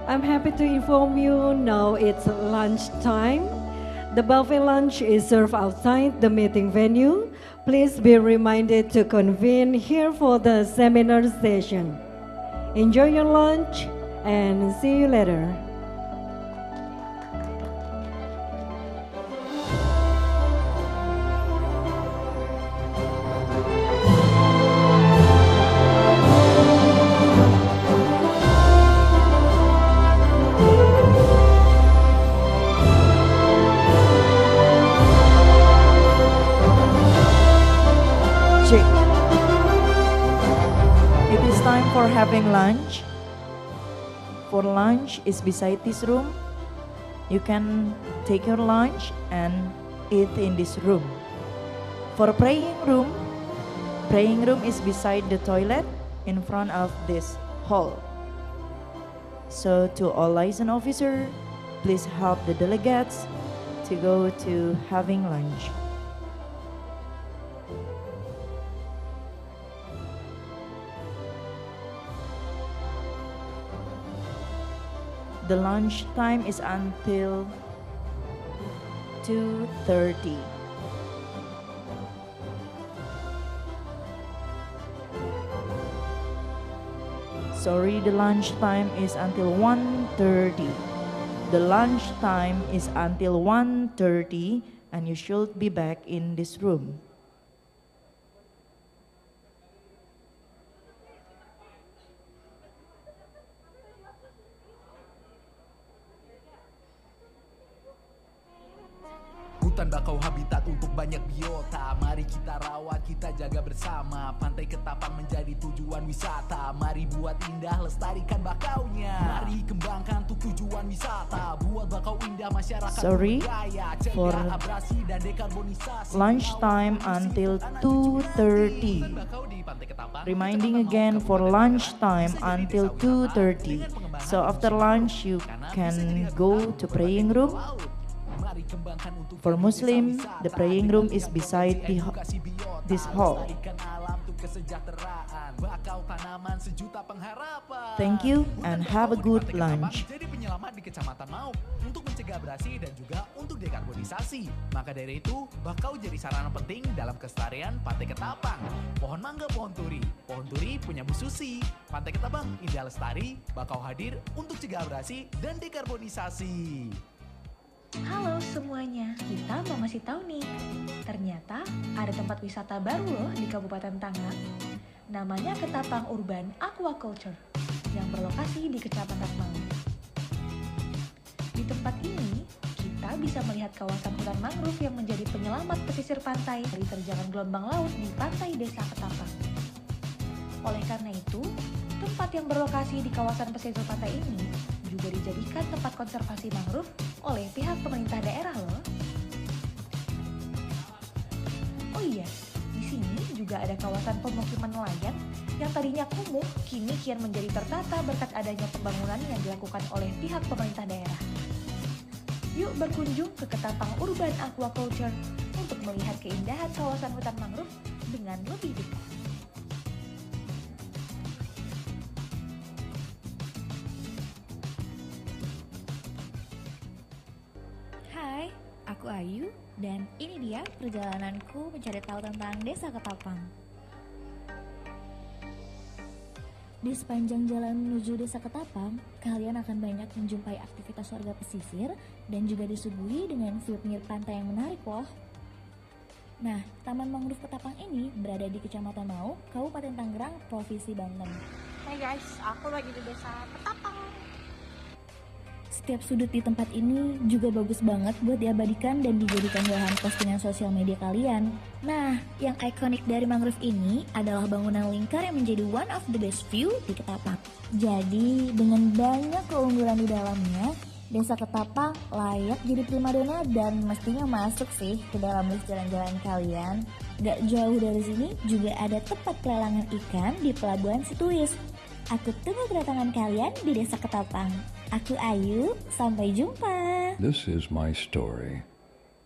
I'm happy to inform you now it's lunch time. The buffet lunch is served outside the meeting venue. Please be reminded to convene here for the seminar session. Enjoy your lunch and see you later. It is time for having lunch. For lunch is beside this room. You can take your lunch and eat in this room. For praying room is beside the toilet in front of this hall. So to all liaison officer, please help the delegates to go to having lunch. The lunch time is until 2:30. Sorry, the lunch time is until 1:30. The lunch time is until 1:30 and you should be back in this room. Hutan bakau habitat untuk banyak biota. Mari kita rawat, kita jaga bersama. Pantai Ketapang menjadi tujuan wisata. Mari buat indah, lestarikan bakaunya. Mari kembangkan untuk tujuan wisata. Buat bakau indah, masyarakat bergaya. For Cegah abrasi dan dekarbonisasi. lunchtime until 2:30. Reminding again for lunchtime until 2:30. So after lunch you can go to praying room. For Muslim, the praying room is beside this hall. Thank you and have a good lunch. Jadi penyelamat di Kecamatan Mau untuk mencegah abrasi dan juga untuk dekarbonisasi. Maka dari itu, bakau jadi sarana penting dalam kelestarian Pantai Ketapang. Pohon mangga, pohon turi. Pohon turi punya Bu Susi. Pantai Ketapang indah lestari, bakau hadir untuk cegah abrasi dan dekarbonisasi. Halo semuanya, kita mau ngasih tahu nih. Ternyata ada tempat wisata baru loh di Kabupaten Tangerang. Namanya Ketapang Urban Aquaculture yang berlokasi di Kecamatan Mau. Di tempat ini, kita bisa melihat kawasan hutan mangrove yang menjadi penyelamat pesisir pantai dari terjangan gelombang laut di pantai Desa Ketapang. Oleh karena itu, tempat yang berlokasi di kawasan pesisir pantai ini juga dijadikan tempat konservasi mangrove oleh pihak pemerintah daerah loh. Oh iya, di sini juga ada kawasan pemukiman nelayan yang tadinya kumuh kini kian menjadi tertata berkat adanya pembangunan yang dilakukan oleh pihak pemerintah daerah. Yuk berkunjung ke Ketapang Urban Aquaculture untuk melihat keindahan kawasan hutan mangrove dengan lebih dekat. Hai, aku Ayu dan ini dia perjalananku mencari tahu tentang Desa Ketapang. Di sepanjang jalan menuju Desa Ketapang, kalian akan banyak menjumpai aktivitas warga pesisir dan juga disuguhi dengan view pinggir pantai yang menarik loh. Nah, Taman Mangrove Ketapang ini berada di Kecamatan Mau, Kabupaten Tangerang, Provinsi Banten. Hai guys, aku lagi di Desa Ketapang. Setiap sudut di tempat ini juga bagus banget buat diabadikan dan dijadikan bahan postingan sosial media kalian. Nah, yang ikonik dari mangrove ini adalah bangunan lingkar yang menjadi one of the best view di Ketapang. Jadi, dengan banyak keunggulan di dalamnya, Desa Ketapang layak jadi primadona dan mestinya masuk sih ke dalam list jalan-jalan kalian. Gak jauh dari sini juga ada tempat pelelangan ikan di Pelabuhan Situis. Aku tunggu kedatangan kalian di Desa Ketapang. Aku Ayu, sampai jumpa. This is my story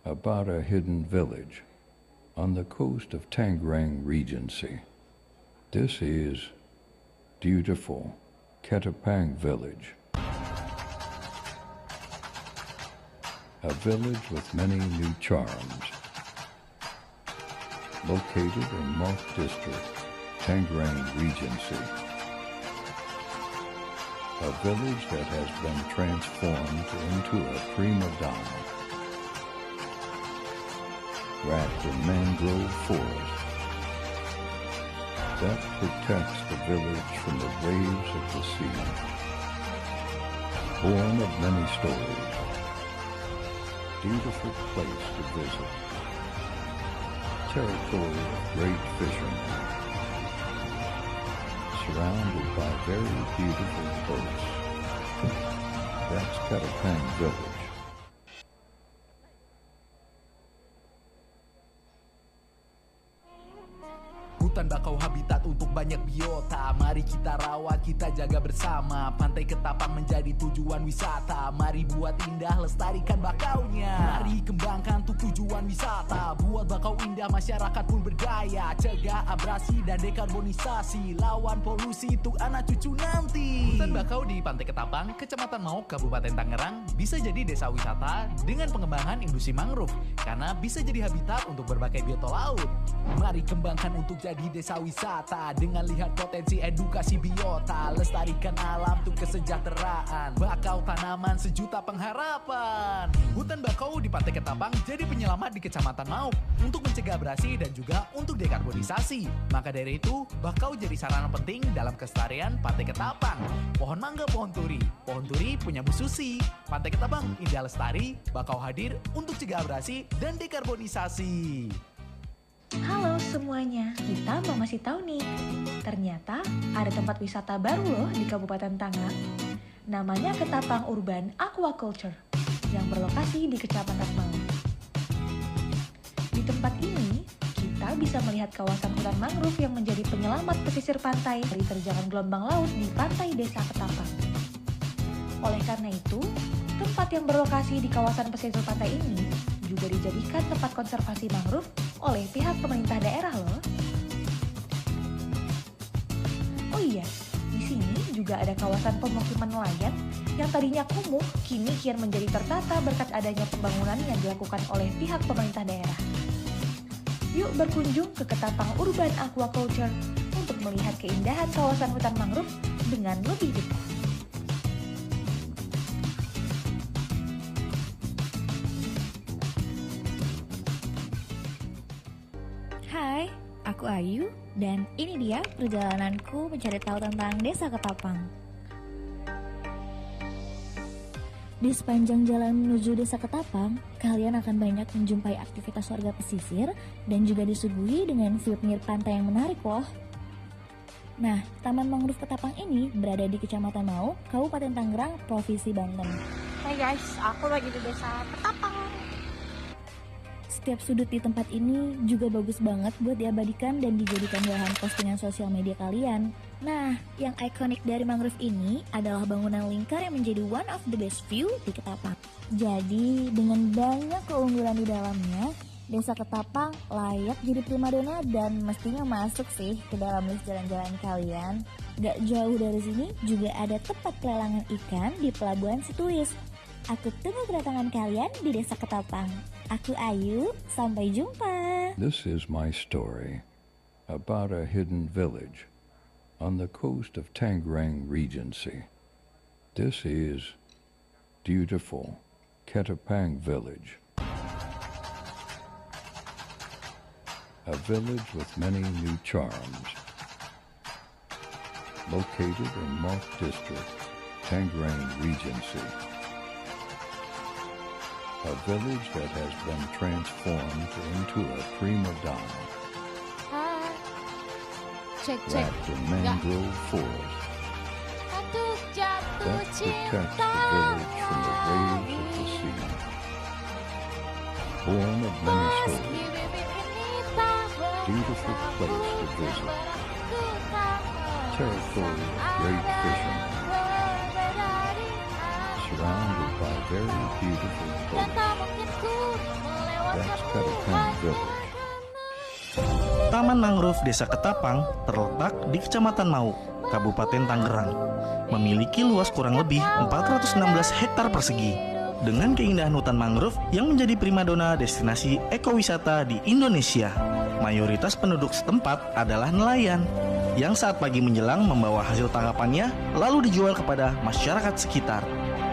about a hidden village on the coast of Tangerang Regency. This is beautiful Ketapang Village. A village with many new charms. Located in Moth District, Tangerang Regency. A village that has been transformed into a prima donna. Wrapped in mangrove forest that protects the village from the waves of the sea. Born of many stories. Beautiful place to visit. Territory of great fishermen. Surrounded by very beautiful boats. That's Ketapang Village. Hutan bakau habitat untuk banyak biota. Mari kita rawat, kita jaga bersama. Pantai Ketapang menjadi tujuan wisata. Mari buat indah, lestarikan bakaunya. Mari kembangkan untuk tujuan wisata. Buat bakau indah, masyarakat pun berdaya. Cegah abrasi dan dekarbonisasi. Lawan polusi untuk anak cucu nanti. Hutan bakau di Pantai Ketapang, Kecamatan Mauk, Kabupaten Tangerang bisa jadi desa wisata dengan pengembangan industri mangrove. Karena bisa jadi habitat untuk berbagai biota laut. Mari kembangkan untuk jadi desa wisata dengan lihat potensi edukasi biota, lestarikan alam untuk kesejahteraan, bakau tanaman sejuta pengharapan. Hutan bakau di Pantai Ketapang jadi penyelamat di Kecamatan Mauk untuk mencegah abrasi dan juga untuk dekarbonisasi. Maka dari itu, bakau jadi sarana penting dalam kelestarian Pantai Ketapang. Pohon mangga, pohon turi punya Bu Susi. Pantai Ketapang indah lestari, bakau hadir untuk cegah abrasi dan dekarbonisasi. Halo semuanya, kita mau ngasih tahu nih. Ternyata ada tempat wisata baru loh di Kabupaten Tangerang. Namanya Ketapang Urban Aquaculture yang berlokasi di Kecamatan Mauk. Di tempat ini, kita bisa melihat kawasan hutan mangrove yang menjadi penyelamat pesisir pantai dari terjangan gelombang laut di pantai Desa Ketapang. Oleh karena itu, tempat yang berlokasi di kawasan pesisir pantai ini juga dijadikan tempat konservasi mangrove oleh pihak pemerintah daerah loh. Oh iya, di sini juga ada kawasan pemukiman nelayan yang tadinya kumuh kini kian menjadi tertata berkat adanya pembangunan yang dilakukan oleh pihak pemerintah daerah. Yuk berkunjung ke Ketapang Urban Aquaculture untuk melihat keindahan kawasan hutan mangrove dengan lebih dekat. Hai, aku Ayu dan ini dia perjalananku mencari tahu tentang Desa Ketapang. Di sepanjang jalan menuju Desa Ketapang, kalian akan banyak menjumpai aktivitas warga pesisir dan juga disuguhi dengan view pinggir pantai yang menarik loh. Nah, Taman Mangrove Ketapang ini berada di Kecamatan Mauk, Kabupaten Tangerang, Provinsi Banten. Hai guys, aku lagi di Desa Ketapang. Setiap sudut di tempat ini juga bagus banget buat diabadikan dan dijadikan bahan postingan sosial media kalian. Nah, yang ikonik dari mangrove ini adalah bangunan lingkar yang menjadi one of the best view di Ketapang. Jadi, dengan banyak keunggulan di dalamnya, Desa Ketapang layak jadi primadona dan mestinya masuk sih ke dalam list jalan-jalan kalian. Gak jauh dari sini juga ada tempat pelelangan ikan di Pelabuhan Situis. Aku tunggu kedatangan kalian di Desa Ketapang. Aku Ayu, sampai jumpa. This is my story about a hidden village on the coast of Tangerang Regency. This is beautiful Ketapang Village. A village with many new charms. Located in Moth District, Tangerang Regency. a village that has been transformed into a prima donna, wrapped in mangrove forest that protects the village from the waves of the sea. Born of many stories, beautiful place to visit, territory of great fishermen, surrounded by very beautiful coast. That's Ketapang Village. Taman Mangrove Desa Ketapang terletak di Kecamatan Mau, Kabupaten Tangerang. Memiliki luas kurang lebih 416 hektar persegi. Dengan keindahan hutan mangrove yang menjadi primadona destinasi ekowisata di Indonesia. Mayoritas penduduk setempat adalah nelayan yang saat pagi menjelang membawa hasil tangkapannya lalu dijual kepada masyarakat sekitar.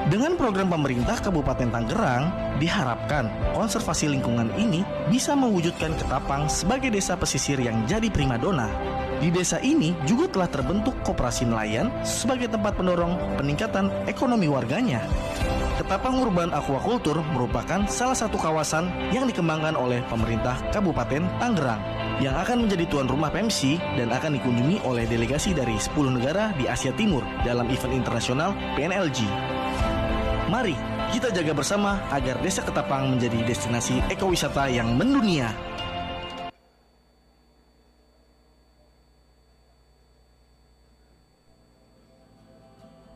Dengan program pemerintah Kabupaten Tangerang, diharapkan konservasi lingkungan ini bisa mewujudkan Ketapang sebagai desa pesisir yang jadi primadona. Di desa ini juga telah terbentuk koperasi nelayan sebagai tempat pendorong peningkatan ekonomi warganya. Ketapang Urban Aquaculture merupakan salah satu kawasan yang dikembangkan oleh pemerintah Kabupaten Tangerang yang akan menjadi tuan rumah PMC dan akan dikunjungi oleh delegasi dari 10 negara di Asia Timur dalam event internasional PNLG. Mari kita jaga bersama agar Desa Ketapang menjadi destinasi ekowisata yang mendunia.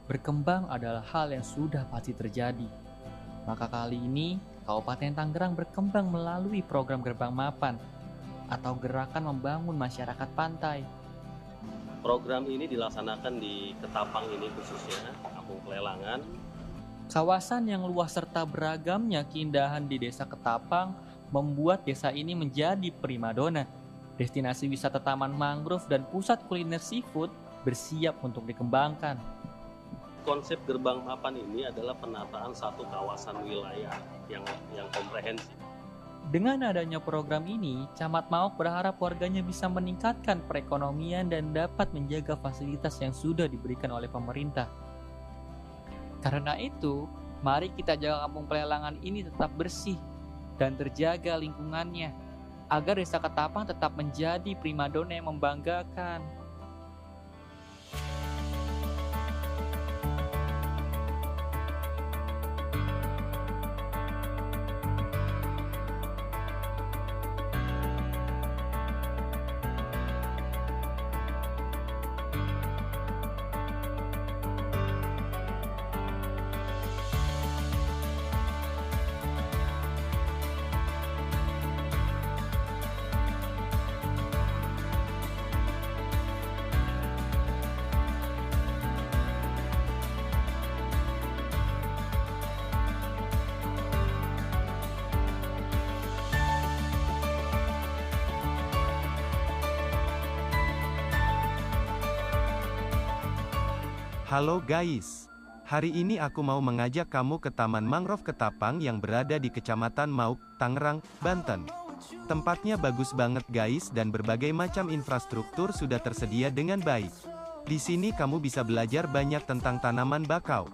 Berkembang adalah hal yang sudah pasti terjadi. Maka kali ini, Kabupaten Tangerang berkembang melalui program Gerbang Mapan atau gerakan membangun masyarakat pantai. Program ini dilaksanakan di Ketapang ini khususnya, Kampung Pelelangan. Kawasan yang luas serta beragamnya keindahan di Desa Ketapang membuat desa ini menjadi primadona. Destinasi wisata taman mangrove dan pusat kuliner seafood bersiap untuk dikembangkan. Konsep Gerbang Mapan ini adalah penataan satu kawasan wilayah yang komprehensif. Dengan adanya program ini, Camat Maok berharap warganya bisa meningkatkan perekonomian dan dapat menjaga fasilitas yang sudah diberikan oleh pemerintah. Karena itu, mari kita jaga kampung Pelelangan ini tetap bersih dan terjaga lingkungannya, agar Desa Ketapang tetap menjadi primadona yang membanggakan. Halo guys, hari ini aku mau mengajak kamu ke Taman Mangrove Ketapang yang berada di Kecamatan Mauk, Tangerang, Banten. Tempatnya bagus banget guys dan berbagai macam infrastruktur sudah tersedia dengan baik. Di sini kamu bisa belajar banyak tentang tanaman bakau.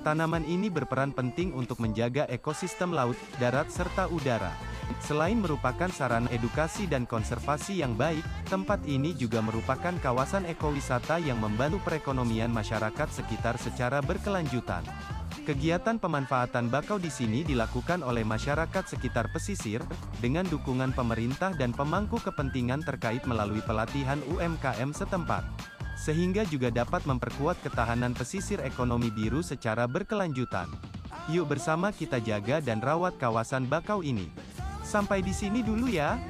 Tanaman ini berperan penting untuk menjaga ekosistem laut, darat serta udara. Selain merupakan sarana edukasi dan konservasi yang baik, tempat ini juga merupakan kawasan ekowisata yang membantu perekonomian masyarakat sekitar secara berkelanjutan. Kegiatan pemanfaatan bakau di sini dilakukan oleh masyarakat sekitar pesisir, dengan dukungan pemerintah dan pemangku kepentingan terkait melalui pelatihan UMKM setempat. Sehingga juga dapat memperkuat ketahanan pesisir ekonomi biru secara berkelanjutan. Yuk bersama kita jaga dan rawat kawasan bakau ini. Sampai di sini dulu ya.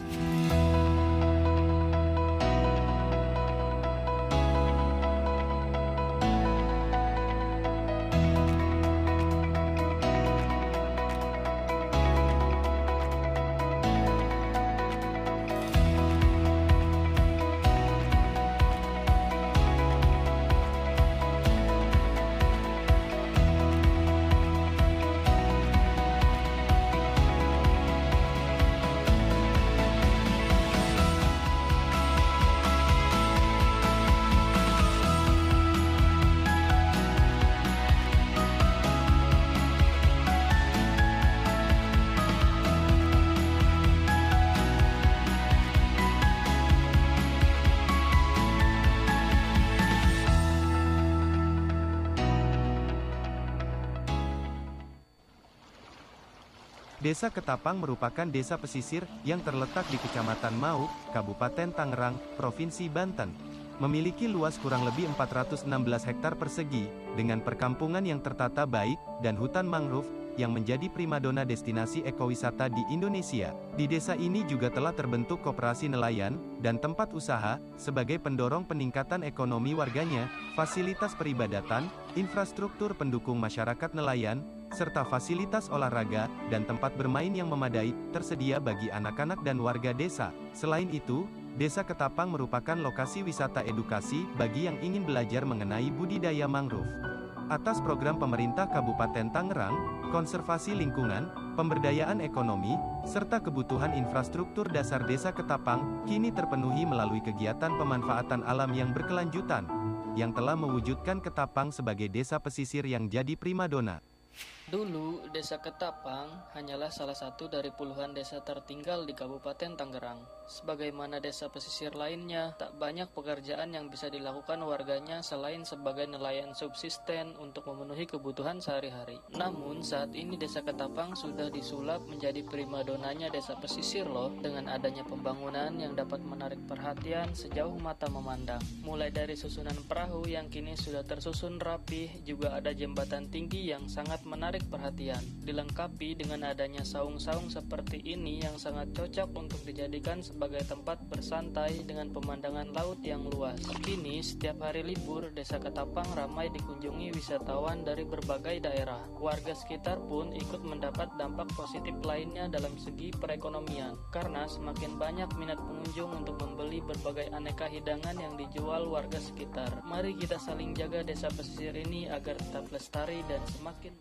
Desa Ketapang merupakan desa pesisir yang terletak di Kecamatan Mauk, Kabupaten Tangerang, Provinsi Banten. Memiliki luas kurang lebih 416 hektar persegi, dengan perkampungan yang tertata baik, dan hutan mangrove, yang menjadi primadona destinasi ekowisata di Indonesia. Di desa ini juga telah terbentuk koperasi nelayan, dan tempat usaha, sebagai pendorong peningkatan ekonomi warganya, fasilitas peribadatan, infrastruktur pendukung masyarakat nelayan, serta fasilitas olahraga, dan tempat bermain yang memadai, tersedia bagi anak-anak dan warga desa. Selain itu, Desa Ketapang merupakan lokasi wisata edukasi bagi yang ingin belajar mengenai budidaya mangrove. Atas program pemerintah Kabupaten Tangerang, konservasi lingkungan, pemberdayaan ekonomi, serta kebutuhan infrastruktur dasar Desa Ketapang, kini terpenuhi melalui kegiatan pemanfaatan alam yang berkelanjutan, yang telah mewujudkan Ketapang sebagai desa pesisir yang jadi primadona. Dulu, Desa Ketapang hanyalah salah satu dari puluhan desa tertinggal di Kabupaten Tangerang. Sebagaimana desa pesisir lainnya, tak banyak pekerjaan yang bisa dilakukan warganya selain sebagai nelayan subsisten untuk memenuhi kebutuhan sehari-hari. Namun, saat ini Desa Ketapang sudah disulap menjadi primadonanya desa pesisir loh, dengan adanya pembangunan yang dapat menarik perhatian sejauh mata memandang. Mulai dari susunan perahu yang kini sudah tersusun rapih, juga ada jembatan tinggi yang sangat menarik perhatian, dilengkapi dengan adanya saung-saung seperti ini yang sangat cocok untuk dijadikan sebagai tempat bersantai dengan pemandangan laut yang luas. Kini setiap hari libur, Desa Ketapang ramai dikunjungi wisatawan dari berbagai daerah. Warga sekitar pun ikut mendapat dampak positif lainnya dalam segi perekonomian, karena semakin banyak minat pengunjung untuk membeli berbagai aneka hidangan yang dijual warga sekitar. Mari kita saling jaga desa pesisir ini agar tetap lestari dan semakin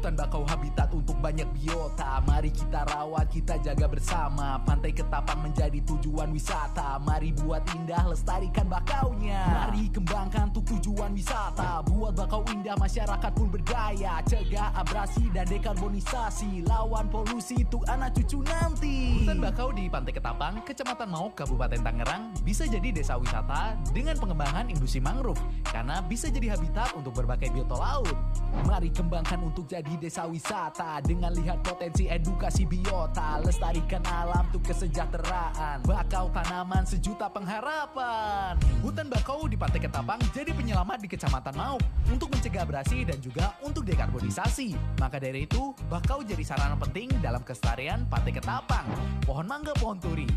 Hutan bakau habitat untuk banyak biota. Mari kita rawat, kita jaga bersama. Pantai Ketapang menjadi tujuan wisata. Mari buat indah, lestarikan bakaunya. Mari kembangkan untuk tujuan wisata. Buat bakau indah, masyarakat pun berdaya. Cegah abrasi dan dekarbonisasi. Lawan polusi untuk anak cucu nanti. Hutan bakau di Pantai Ketapang, Kecamatan Mauk, Kabupaten Tangerang, bisa jadi desa wisata dengan pengembangan industri mangrove, karena bisa jadi habitat untuk berbagai biota laut. Mari kembangkan untuk jadi desa wisata dengan lihat potensi edukasi biota, lestarikan alam untuk kesejahteraan, bakau tanaman sejuta pengharapan. Hutan bakau di Pantai Ketapang jadi penyelamat di Kecamatan Mauk untuk mencegah abrasi dan juga untuk dekarbonisasi. Maka dari itu, bakau jadi sarana penting dalam kelestarian Pantai Ketapang. Pohon mangga, pohon turi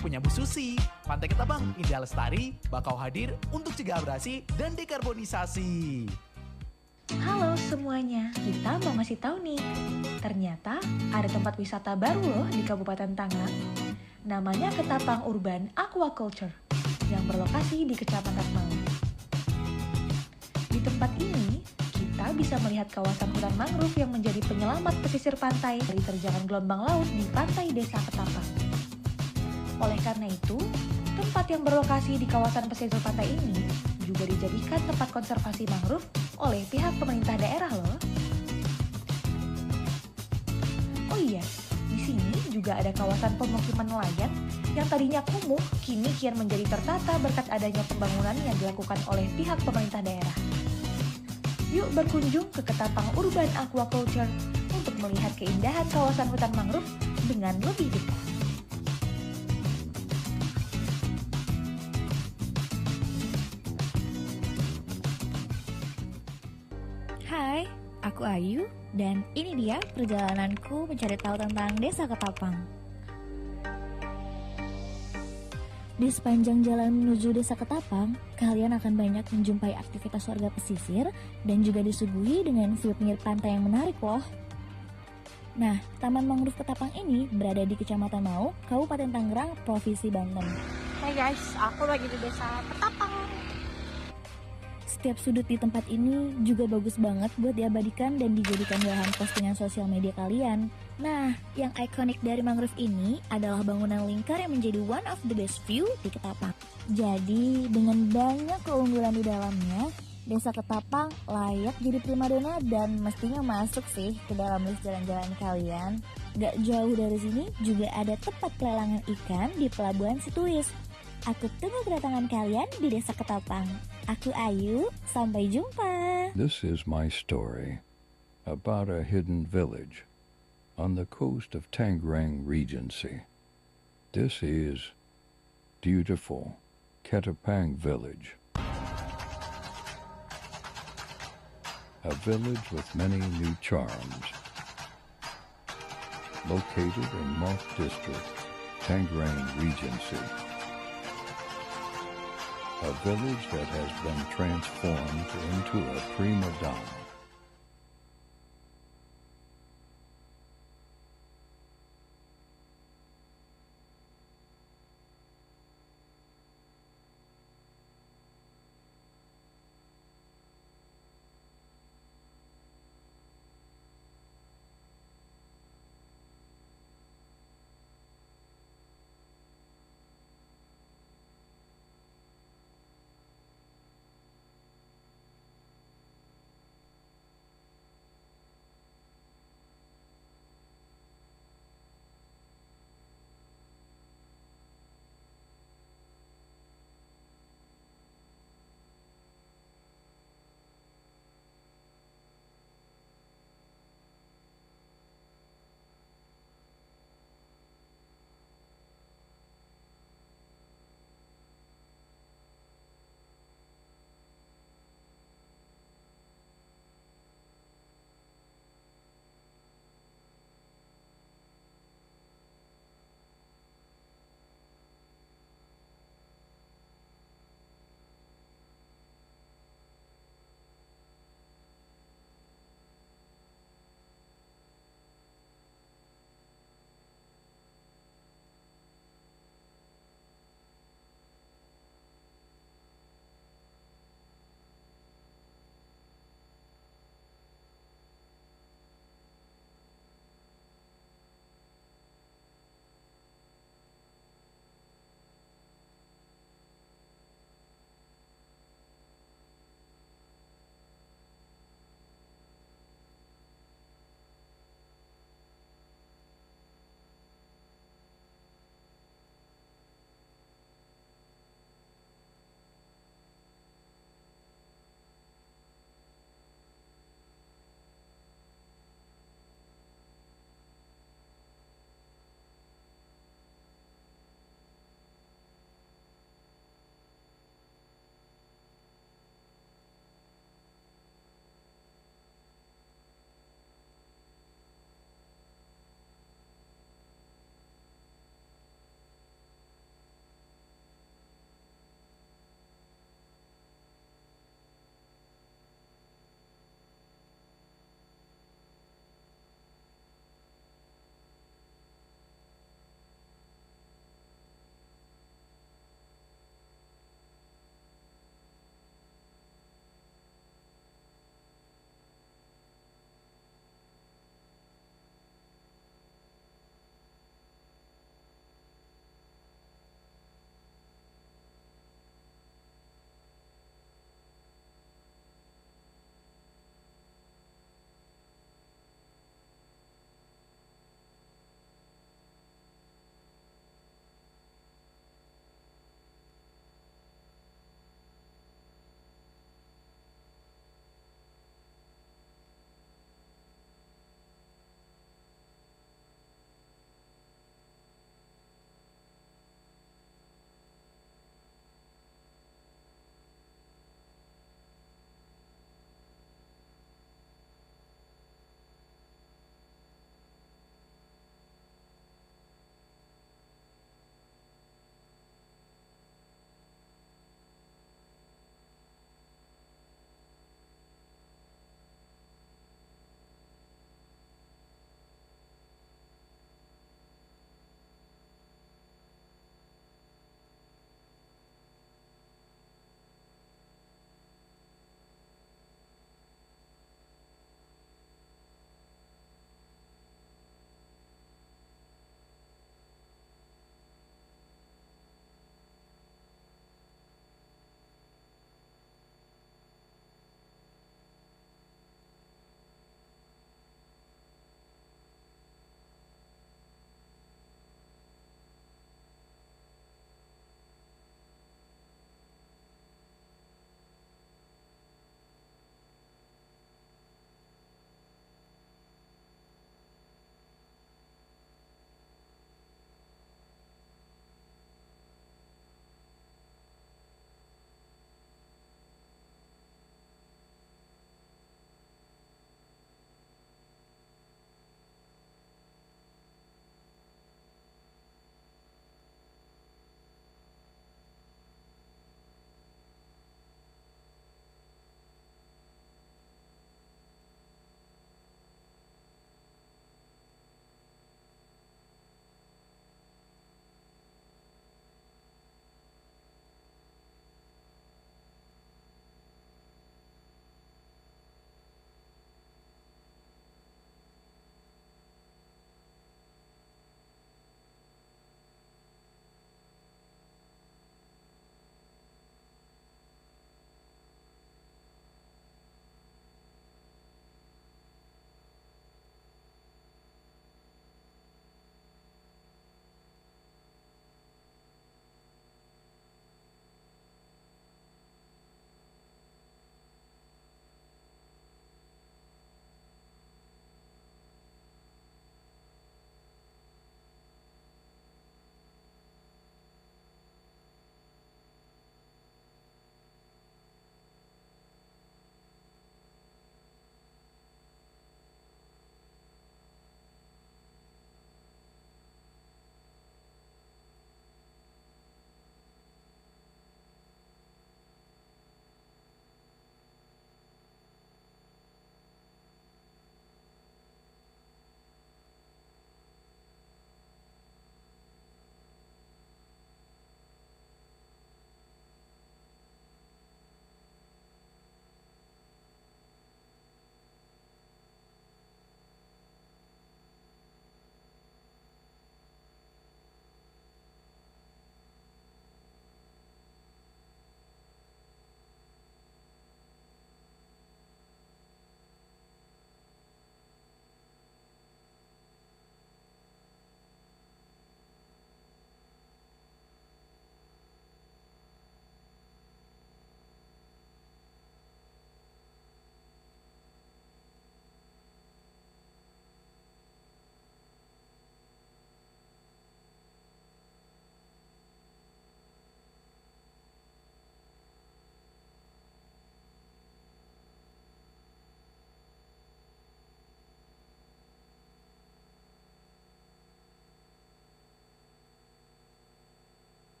punya Bu Susi. Pantai Ketapang indah lestari, bakau hadir untuk cegah abrasi dan dekarbonisasi. Halo semuanya, kita mau ngasih tahu nih. Ternyata ada tempat wisata baru loh di Kabupaten Tangerang. Namanya Ketapang Urban Aquaculture yang berlokasi di Kecamatan Mauk. Di tempat ini, kita bisa melihat kawasan hutan mangrove yang menjadi penyelamat pesisir pantai dari terjangan gelombang laut di pantai Desa Ketapang. Oleh karena itu, tempat yang berlokasi di kawasan pesisir pantai ini juga dijadikan tempat konservasi mangrove oleh pihak pemerintah daerah loh. Oh iya, di sini juga ada kawasan pemukiman nelayan yang tadinya kumuh kini kian menjadi tertata berkat adanya pembangunan yang dilakukan oleh pihak pemerintah daerah. Yuk berkunjung ke Ketapang Urban Aquaculture untuk melihat keindahan kawasan hutan mangrove dengan lebih dekat. Hai, aku Ayu, dan ini dia perjalananku mencari tahu tentang Desa Ketapang. Di sepanjang jalan menuju Desa Ketapang, kalian akan banyak menjumpai aktivitas warga pesisir dan juga disuguhi dengan view pinggir pantai yang menarik loh. Nah, Taman Mangrove Ketapang ini berada di Kecamatan Mauk, Kabupaten Tangerang, Provinsi Banten. Hai guys, aku lagi di Desa Ketapang. Setiap sudut di tempat ini juga bagus banget buat diabadikan dan dijadikan bahan postingan sosial media kalian. Nah, yang ikonik dari mangrove ini adalah bangunan lingkar yang menjadi one of the best view di Ketapang. Jadi, dengan banyak keunggulan di dalamnya, Desa Ketapang layak jadi primadona dan mestinya masuk sih ke dalam list jalan-jalan kalian. Gak jauh dari sini juga ada tempat pelelangan ikan di Pelabuhan Situis. Aku tunggu kedatangan kalian di Desa Ketapang. Aku Ayu, sampai jumpa. This is my story about a hidden village on the coast of Tangerang Regency. This is beautiful Ketapang Village. A village with many new charms. Located in Mok District, Tangerang Regency. A village that has been transformed into a prima donna.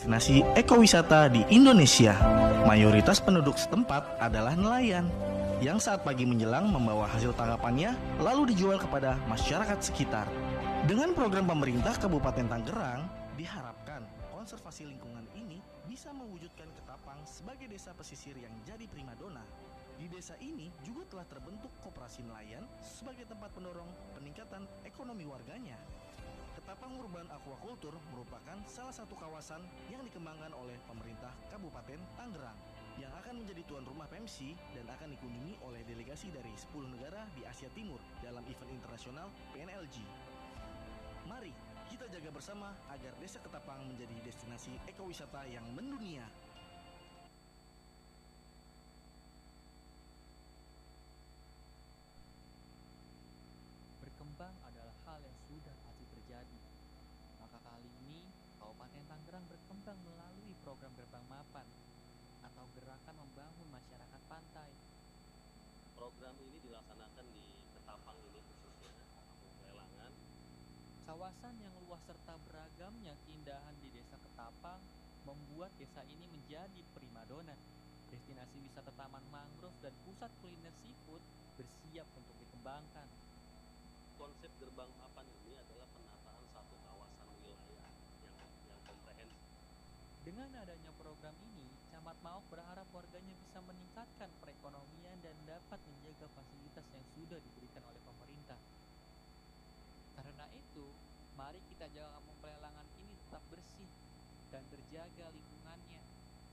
destinasi ekowisata di Indonesia. Mayoritas penduduk setempat adalah nelayan yang saat pagi menjelang membawa hasil tangkapannya lalu dijual kepada masyarakat sekitar. Dengan program pemerintah Kabupaten Tangerang, diharapkan konservasi lingkungan ini bisa mewujudkan Ketapang sebagai desa pesisir yang jadi primadona. Di desa ini juga telah terbentuk koperasi nelayan sebagai tempat pendorong peningkatan ekonomi warganya. Ketapang Urban Aquaculture merupakan salah satu kawasan yang dikembangkan oleh pemerintah Kabupaten Tangerang yang akan menjadi tuan rumah PMC dan akan dikunjungi oleh delegasi dari 10 negara di Asia Timur dalam event internasional PNLG. Mari kita jaga bersama agar Desa Ketapang menjadi destinasi ekowisata yang mendunia. Berkembang adalah hal yang sudah pasti terjadi. Maka kali ini, Kabupaten Tangerang berkembang melalui program Gerbang Mapan atau gerakan membangun masyarakat pantai. Program ini dilaksanakan di Ketapang ini khususnya, kampung Pelelangan. Kawasan yang luas serta beragamnya keindahan di Desa Ketapang membuat desa ini menjadi primadona. Destinasi wisata taman mangrove dan pusat kuliner seafood bersiap untuk dikembangkan. Konsep Gerbang Mapan ini adalah penataan satu kawasan wilayah yang komprehensif. Dengan adanya program ini, Camat Maok berharap warganya bisa meningkatkan perekonomian dan dapat menjaga fasilitas yang sudah diberikan oleh pemerintah. Karena itu, mari kita jaga kampung Pelelangan ini tetap bersih dan terjaga lingkungannya,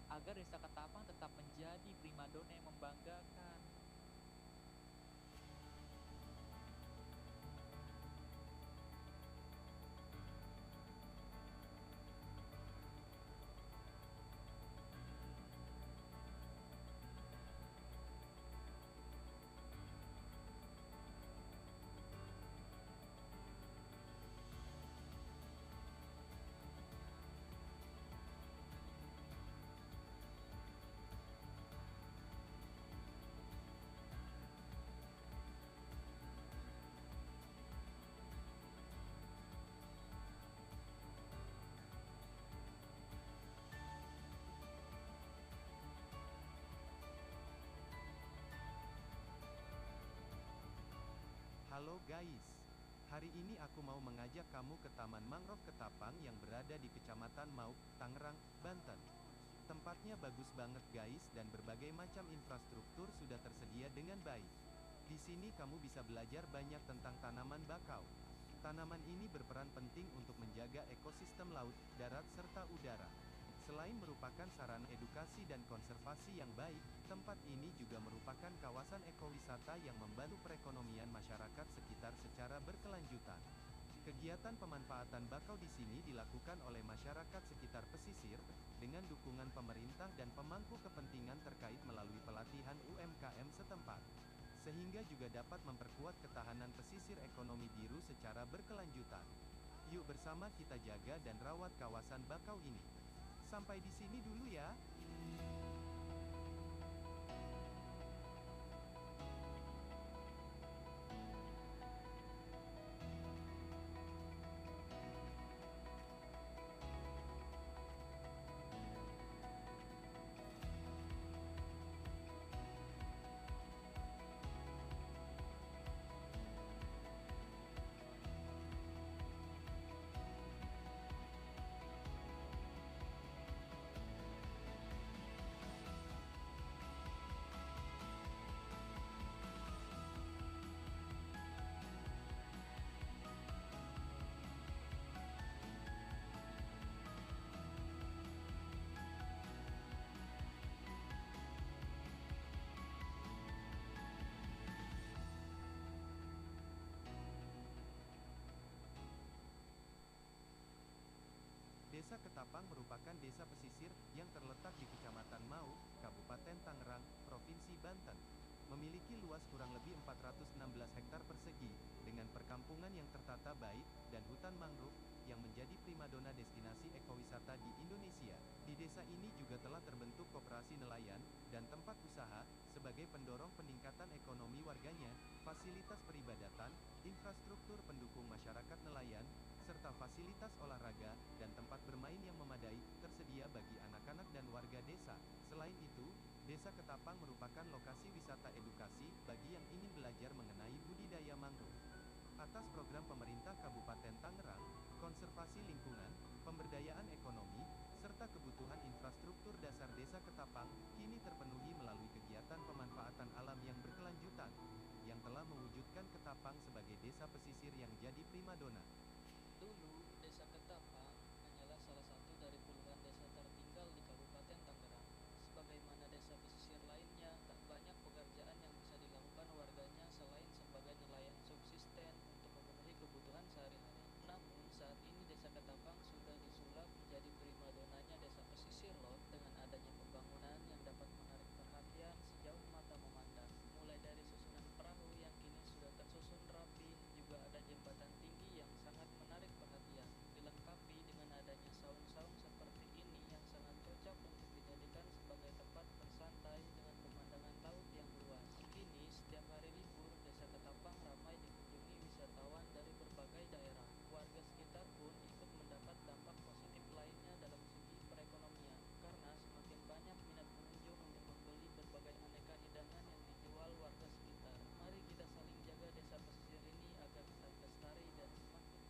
agar Desa Ketapang tetap menjadi primadona yang membanggakan. Halo guys, hari ini aku mau mengajak kamu ke Taman Mangrove Ketapang yang berada di Kecamatan Mauk, Tangerang, Banten. Tempatnya bagus banget guys dan berbagai macam infrastruktur sudah tersedia dengan baik. Di sini kamu bisa belajar banyak tentang tanaman bakau. Tanaman ini berperan penting untuk menjaga ekosistem laut, darat, serta udara. Selain merupakan sarana edukasi dan konservasi yang baik, tempat ini juga merupakan kawasan ekowisata yang membantu perekonomian masyarakat sekitar secara berkelanjutan. Kegiatan pemanfaatan bakau di sini dilakukan oleh masyarakat sekitar pesisir dengan dukungan pemerintah dan pemangku kepentingan terkait melalui pelatihan UMKM setempat, sehingga juga dapat memperkuat ketahanan pesisir ekonomi biru secara berkelanjutan. Yuk bersama kita jaga dan rawat kawasan bakau ini. Sampai di sini dulu ya. Desa Ketapang merupakan desa pesisir yang terletak di Kecamatan Mauk, Kabupaten Tangerang, Provinsi Banten. Memiliki luas kurang lebih 416 hektar persegi, dengan perkampungan yang tertata baik, dan hutan mangrove, yang menjadi primadona destinasi ekowisata di Indonesia. Di desa ini juga telah terbentuk koperasi nelayan, dan tempat usaha, sebagai pendorong peningkatan ekonomi warganya, fasilitas peribadatan, infrastruktur pendukung masyarakat nelayan, serta fasilitas olahraga dan tempat bermain yang memadai tersedia bagi anak-anak dan warga desa. Selain itu, Desa Ketapang merupakan lokasi wisata edukasi bagi yang ingin belajar mengenai budidaya mangrove. Atas program pemerintah Kabupaten Tangerang, konservasi lingkungan, pemberdayaan ekonomi, serta kebutuhan infrastruktur dasar Desa Ketapang kini terpenuhi melalui kegiatan pemanfaatan alam yang berkelanjutan, yang telah mewujudkan Ketapang sebagai desa pesisir yang jadi primadona. Dulu, Desa Ketapang hanyalah salah satu dari puluhan desa tertinggal di Kabupaten Tangerang. Sebagaimana desa pesisir lainnya, tak banyak pekerjaan yang bisa dilakukan warganya selain sebagai nelayan subsisten untuk memenuhi kebutuhan sehari-hari. Namun, saat ini Desa Ketapang sudah disulap menjadi primadonanya desa pesisir loh, dengan adanya pembangunan yang dapat menarik perhatian sejauh mata memandang. Mulai dari susunan perahu yang kini sudah tersusun rapi, juga ada jembatan tinggi yang sangat menarik perhatian, dilengkapi dengan adanya saung-saung seperti ini yang sangat cocok untuk dijadikan sebagai tempat bersantai dengan pemandangan laut yang luas. Kini, setiap hari libur, Desa Ketapang ramai dikunjungi wisatawan dari berbagai daerah. Warga sekitar pun ikut mendapat dampak positif lainnya dalam segi perekonomian, karena semakin banyak minat pengunjung untuk membeli berbagai aneka hidangan yang dijual warga sekitar. Mari kita saling jaga desa pesisir ini agar tetap lestari dan semakin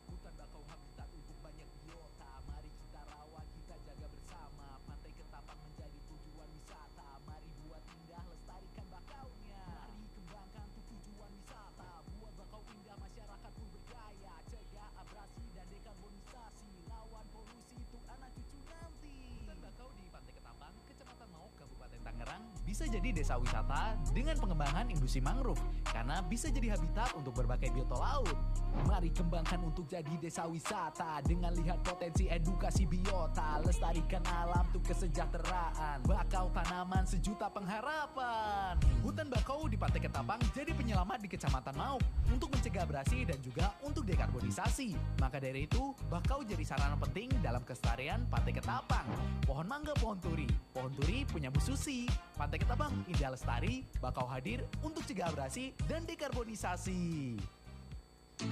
Hutan bakau habitat untuk banyak biota. Mari kita rawat, kita jaga bersama. Pantai Ketapang menjadi tujuan wisata. Mari buat indah, lestarikan bakaunya. Mari kembangkan tuh tujuan wisata. Buat bakau indah, masyarakat pun bergaya. Cegah abrasi dan dekarbonisasi. Lawan polusi untuk anak cucu nanti. Hutan bakau di Pantai Ketapang, Kecamatan Mauk, Kabupaten Tangerang bisa jadi desa wisata dengan pengembangan industri mangrove, karena bisa jadi habitat untuk berbagai biota laut. Mari kembangkan untuk jadi desa wisata dengan lihat potensi edukasi biota, lestarikan alam untuk kesejahteraan, bakau tanaman sejuta pengharapan. Hutan bakau di Pantai Ketapang jadi penyelamat di Kecamatan Mauk untuk mencegah abrasi dan juga untuk dekarbonisasi. Maka dari itu, bakau jadi sarana penting dalam kelestarian Pantai Ketapang. Pohon mangga, pohon turi. Pohon turi punya Bu Susi. Pantai Ketapang indah lestari, bakau hadir untuk cegah abrasi dan dekarbonisasi.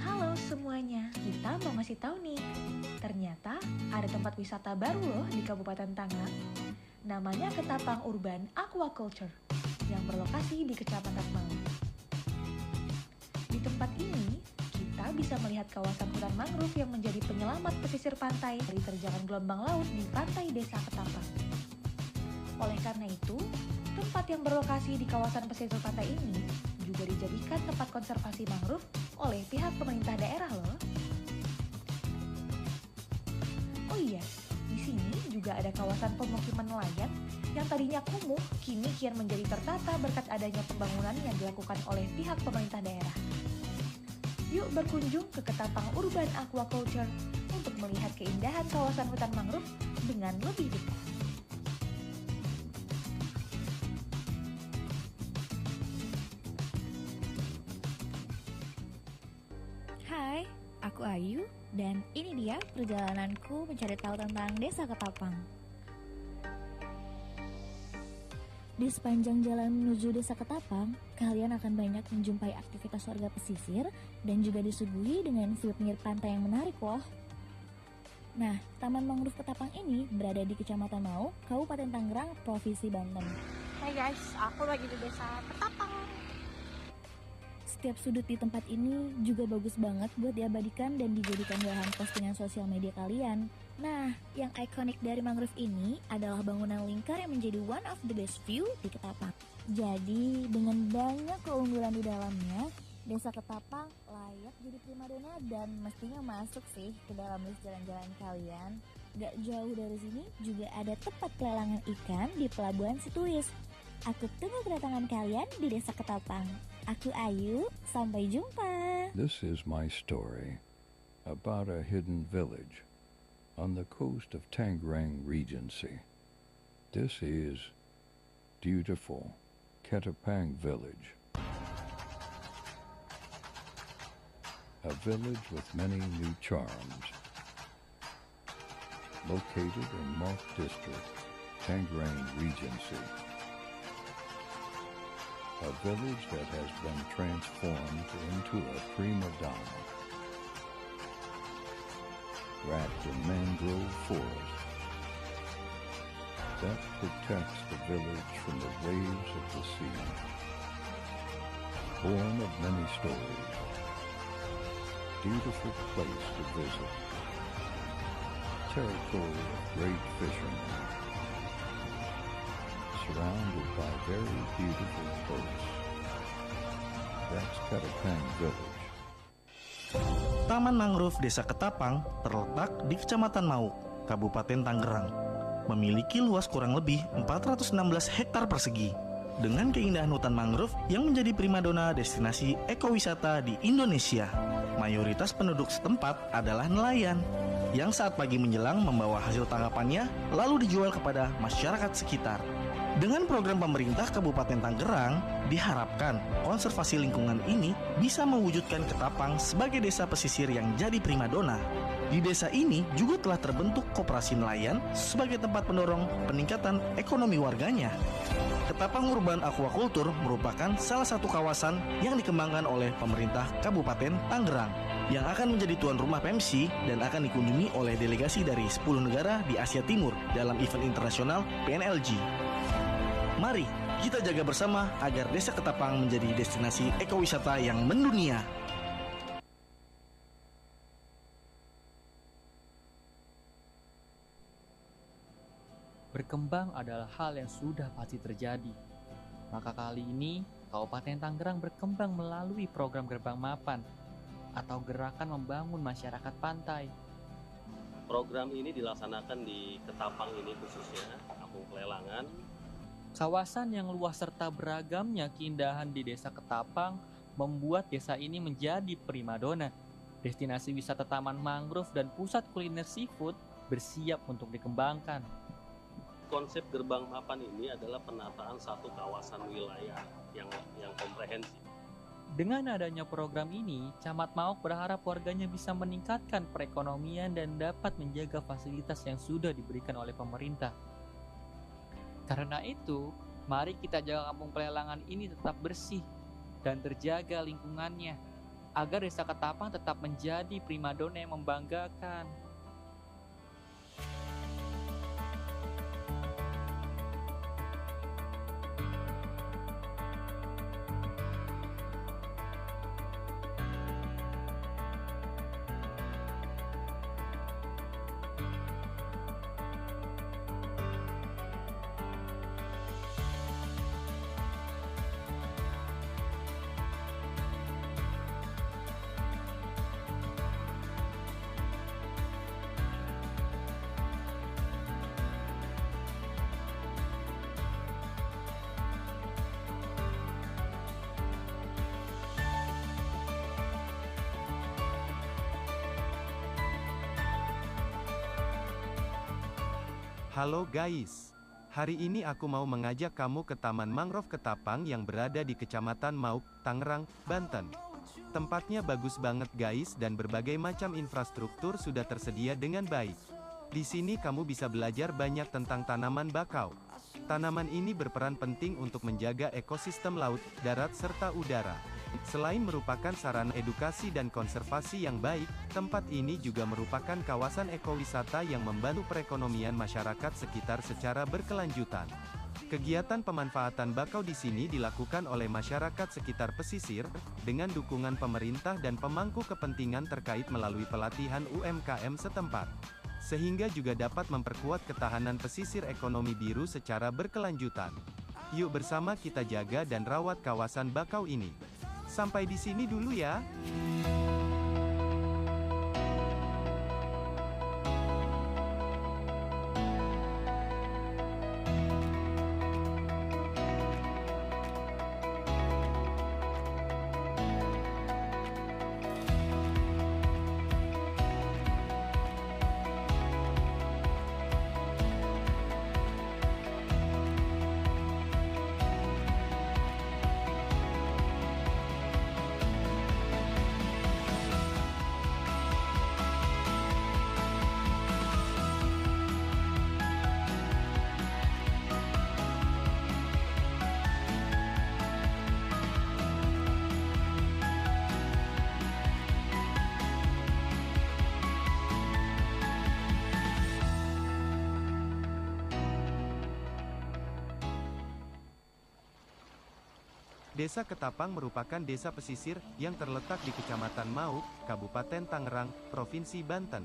Halo semuanya, kita mau ngasih tahu nih. Ternyata ada tempat wisata baru loh di Kabupaten Tangerang. Namanya Ketapang Urban Aquaculture yang berlokasi di Kecamatan Mauk. Di tempat ini, kita bisa melihat kawasan hutan mangrove yang menjadi penyelamat pesisir pantai dari terjangan gelombang laut di pantai Desa Ketapang. Oleh karena itu, tempat yang berlokasi di kawasan pesisir pantai ini juga dijadikan tempat konservasi mangrove oleh pihak pemerintah daerah loh. Oh iya, di sini juga ada kawasan pemukiman nelayan yang tadinya kumuh kini kian menjadi tertata berkat adanya pembangunan yang dilakukan oleh pihak pemerintah daerah. Yuk berkunjung ke Ketapang Urban Aquaculture untuk melihat keindahan kawasan hutan mangrove dengan lebih dekat. Hai, aku Ayu, dan ini dia perjalananku mencari tahu tentang Desa Ketapang. Di sepanjang jalan menuju Desa Ketapang, kalian akan banyak menjumpai aktivitas warga pesisir dan juga disuguhi dengan view pinggir pantai yang menarik loh. Nah, Taman Mangrove Ketapang ini berada di Kecamatan Mauk, Kabupaten Tangerang, Provinsi Banten. Hai guys, aku lagi di Desa Ketapang. Setiap sudut di tempat ini juga bagus banget buat diabadikan dan dijadikan bahan postingan sosial media kalian. Nah, yang ikonik dari mangrove ini adalah bangunan lingkar yang menjadi one of the best view di Ketapang. Jadi, dengan banyak keunggulan di dalamnya, Desa Ketapang layak jadi primadona dan mestinya masuk sih ke dalam list jalan-jalan kalian. Gak jauh dari sini juga ada tempat pelelangan ikan di Pelabuhan Situis. Aku tunggu kedatangan kalian di Desa Ketapang. Aku Ayu, sampai jumpa. This is my story about a hidden village on the coast of Tangerang Regency. This is beautiful Ketapang Village. A village with many new charms. Located in Mauk District, Tangerang Regency, a village that has been transformed into a prima donna, wrapped in mangrove forest that protects the village from the waves of the sea. Born of many stories, beautiful place to visit, territory of great fishermen, surrounded by very beautiful coasts. That's Ketapang Village. Taman Mangrove Desa Ketapang terletak di Kecamatan Mauk, Kabupaten Tangerang. Memiliki luas kurang lebih 416 hektar persegi. Dengan keindahan hutan mangrove yang menjadi primadona destinasi ekowisata di Indonesia. Mayoritas penduduk setempat adalah nelayan yang saat pagi menjelang membawa hasil tangkapannya lalu dijual kepada masyarakat sekitar. Dengan program pemerintah Kabupaten Tangerang, diharapkan konservasi lingkungan ini bisa mewujudkan Ketapang sebagai desa pesisir yang jadi primadona. Di desa ini juga telah terbentuk koperasi nelayan sebagai tempat pendorong peningkatan ekonomi warganya. Ketapang Urban Aquaculture merupakan salah satu kawasan yang dikembangkan oleh pemerintah Kabupaten Tangerang yang akan menjadi tuan rumah PMC dan akan dikunjungi oleh delegasi dari 10 negara di Asia Timur dalam event internasional PNLG. Mari kita jaga bersama agar Desa Ketapang menjadi destinasi ekowisata yang mendunia. Berkembang adalah hal yang sudah pasti terjadi. Maka kali ini, Kabupaten Tangerang berkembang melalui program Gerbang Mapan atau gerakan membangun masyarakat pantai. Program ini dilaksanakan di Ketapang ini khususnya, Kampung Pelelangan. Kawasan yang luas serta beragamnya keindahan di Desa Ketapang membuat desa ini menjadi primadona. Destinasi wisata taman mangrove dan pusat kuliner seafood bersiap untuk dikembangkan. Konsep Gerbang Mapan ini adalah penataan satu kawasan wilayah yang komprehensif. Dengan adanya program ini, Camat Mauk berharap warganya bisa meningkatkan perekonomian dan dapat menjaga fasilitas yang sudah diberikan oleh pemerintah. Karena itu, mari kita jaga kampung Pelelangan ini tetap bersih dan terjaga lingkungannya, agar Desa Ketapang tetap menjadi primadona yang membanggakan. Halo guys, hari ini aku mau mengajak kamu ke Taman Mangrove Ketapang yang berada di Kecamatan Mauk, Tangerang, Banten. Tempatnya bagus banget guys dan berbagai macam infrastruktur sudah tersedia dengan baik. Di sini kamu bisa belajar banyak tentang tanaman bakau. Tanaman ini berperan penting untuk menjaga ekosistem laut, darat serta udara. Selain merupakan sarana edukasi dan konservasi yang baik, tempat ini juga merupakan kawasan ekowisata yang membantu perekonomian masyarakat sekitar secara berkelanjutan. Kegiatan pemanfaatan bakau di sini dilakukan oleh masyarakat sekitar pesisir, dengan dukungan pemerintah dan pemangku kepentingan terkait melalui pelatihan UMKM setempat. Sehingga juga dapat memperkuat ketahanan pesisir ekonomi biru secara berkelanjutan. Yuk bersama kita jaga dan rawat kawasan bakau ini. Sampai di sini dulu ya. Desa Ketapang merupakan desa pesisir yang terletak di Kecamatan Mauk, Kabupaten Tangerang, Provinsi Banten.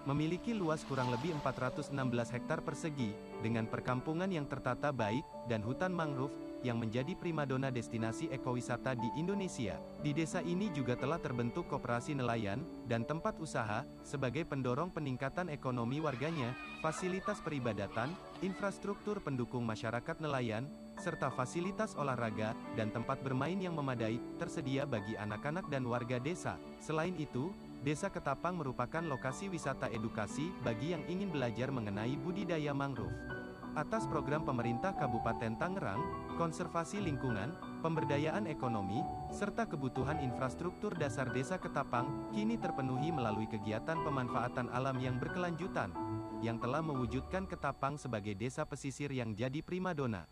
Memiliki luas kurang lebih 416 hektar persegi, dengan perkampungan yang tertata baik, dan hutan mangrove, yang menjadi primadona destinasi ekowisata di Indonesia. Di desa ini juga telah terbentuk koperasi nelayan, dan tempat usaha, sebagai pendorong peningkatan ekonomi warganya, fasilitas peribadatan, infrastruktur pendukung masyarakat nelayan, serta fasilitas olahraga, dan tempat bermain yang memadai, tersedia bagi anak-anak dan warga desa. Selain itu, Desa Ketapang merupakan lokasi wisata edukasi bagi yang ingin belajar mengenai budidaya mangrove. Atas program pemerintah Kabupaten Tangerang, konservasi lingkungan, pemberdayaan ekonomi, serta kebutuhan infrastruktur dasar Desa Ketapang, kini terpenuhi melalui kegiatan pemanfaatan alam yang berkelanjutan, yang telah mewujudkan Ketapang sebagai desa pesisir yang jadi primadona.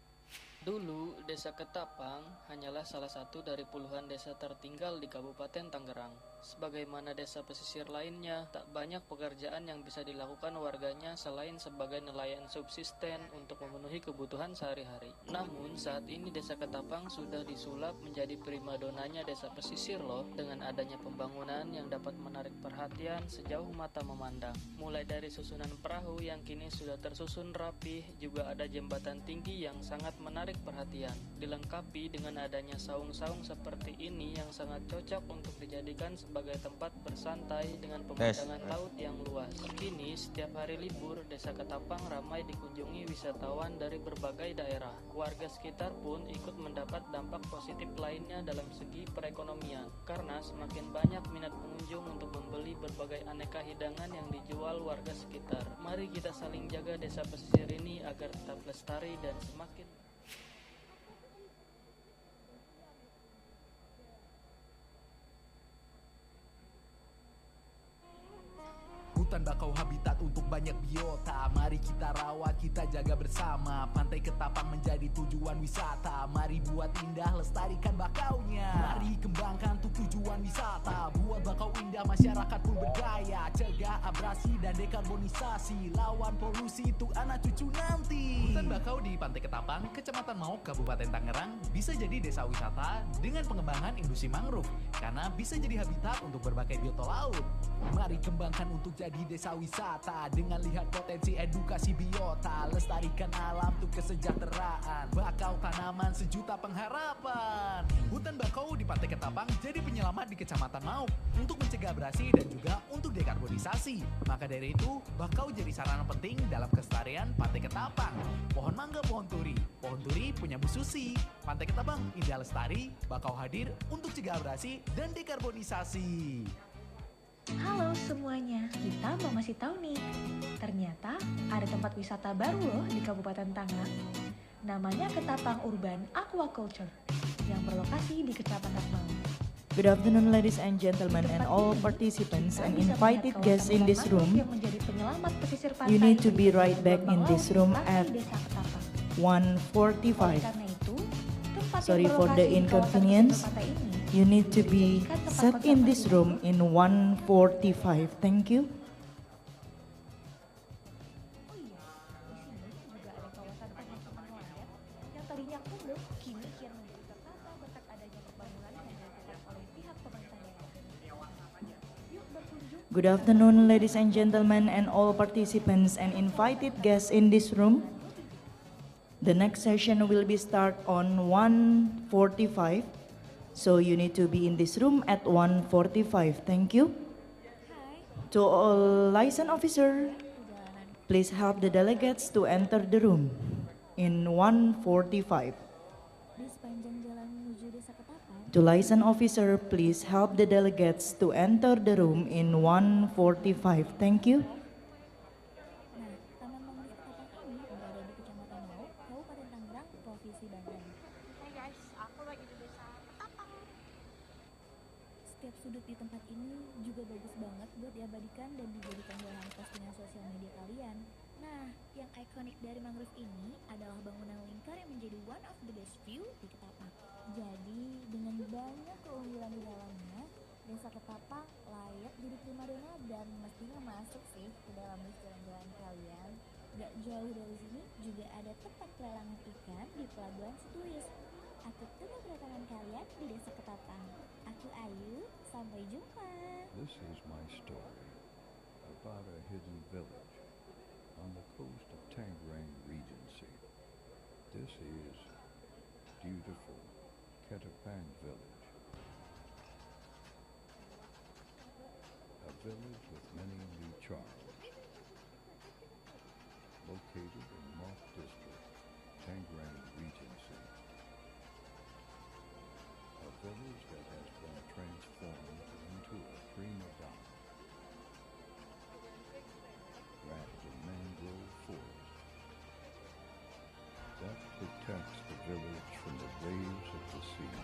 Dulu, Desa Ketapang hanyalah salah satu dari puluhan desa tertinggal di Kabupaten Tangerang. Sebagaimana desa pesisir lainnya, tak banyak pekerjaan yang bisa dilakukan warganya selain sebagai nelayan subsisten untuk memenuhi kebutuhan sehari-hari. Namun, saat ini Desa Ketapang sudah disulap menjadi primadonanya desa pesisir loh, dengan adanya pembangunan yang dapat menarik perhatian sejauh mata memandang. Mulai dari susunan perahu yang kini sudah tersusun rapih, juga ada jembatan tinggi yang sangat menarik perhatian, dilengkapi dengan adanya saung-saung seperti ini yang sangat cocok untuk dijadikan sebagai tempat bersantai dengan pemandangan laut yang luas. Kini setiap hari libur, Desa Ketapang ramai dikunjungi wisatawan dari berbagai daerah. Warga sekitar pun ikut mendapat dampak positif lainnya dalam segi perekonomian, karena semakin banyak minat pengunjung untuk membeli berbagai aneka hidangan yang dijual warga sekitar. Mari kita saling jaga desa pesisir ini agar tetap lestari dan semakin Hutan bakau habitat untuk banyak biota. Mari kita rawat, kita jaga bersama. Pantai Ketapang menjadi tujuan wisata. Mari buat indah, lestarikan bakaunya. Mari kembangkan untuk tujuan wisata. Buat bakau indah, masyarakat pun berdaya. Cegah abrasi dan dekarbonisasi. Lawan polusi untuk anak cucu nanti. Hutan bakau di Pantai Ketapang, Kecamatan Mauk, Kabupaten Tangerang, bisa jadi desa wisata dengan pengembangan industri mangrove, karena bisa jadi habitat untuk berbagai biota laut. Mari kembangkan untuk jadi desa wisata dengan lihat potensi edukasi biota, lestarikan alam untuk kesejahteraan, bakau tanaman sejuta pengharapan. Hutan bakau di Pantai Ketapang jadi penyelamat di Kecamatan Mauk untuk mencegah abrasi dan juga untuk dekarbonisasi. Maka dari itu, bakau jadi sarana penting dalam kelestarian Pantai Ketapang. Pohon mangga, pohon turi. Pohon turi punya Bu Susi. Pantai Ketapang indah lestari, bakau hadir untuk cegah abrasi dan dekarbonisasi. Halo semuanya, kita mau ngasih tahu nih, ternyata ada tempat wisata baru loh di Kabupaten Tangerang. Namanya Ketapang Urban Aquaculture, yang berlokasi di Kecamatan Mauk. Good afternoon, ladies and gentlemen, and all participants and invited guests in this room. You need to be right back in this room at 1:45. Sorry for the inconvenience. You need to be set in this room in 1:45. Thank you. Good afternoon, ladies and gentlemen, and all participants and invited guests in this room. The next session will be start on 1:45. So you need to be in this room at 1:45. Thank you. To all license officer, please help the delegates to enter the room in 1:45. To license officer, please help the delegates to enter the room in 1:45. Thank you. Setiap sudut di tempat ini juga bagus banget buat diabadikan dan dijadikan bahan postingan sosial media kalian. Nah, yang ikonik dari mangrove ini adalah bangunan lingkar yang menjadi one of the best view di Ketapang. Jadi, dengan banyak keunggulan di dalamnya, Desa Ketapang layak jadi primadona dan mestinya masuk sih ke dalam list jalan-jalan kalian. Gak jauh dari sini juga ada tempat pelelangan ikan di Pelabuhan Situris. Aku tunggu kedatangan kalian di Desa Ketapang. Aku Ayu, sampai jumpa. This is my story about a hidden village on the coast of Tangerang Regency. This is beautiful Ketapang Village. A village with many new charms. Located in Mok District, Tangerang Regency. A village that has been transformed into a prima donna. Wrapped in mangrove forest that protects the village from the waves of the sea.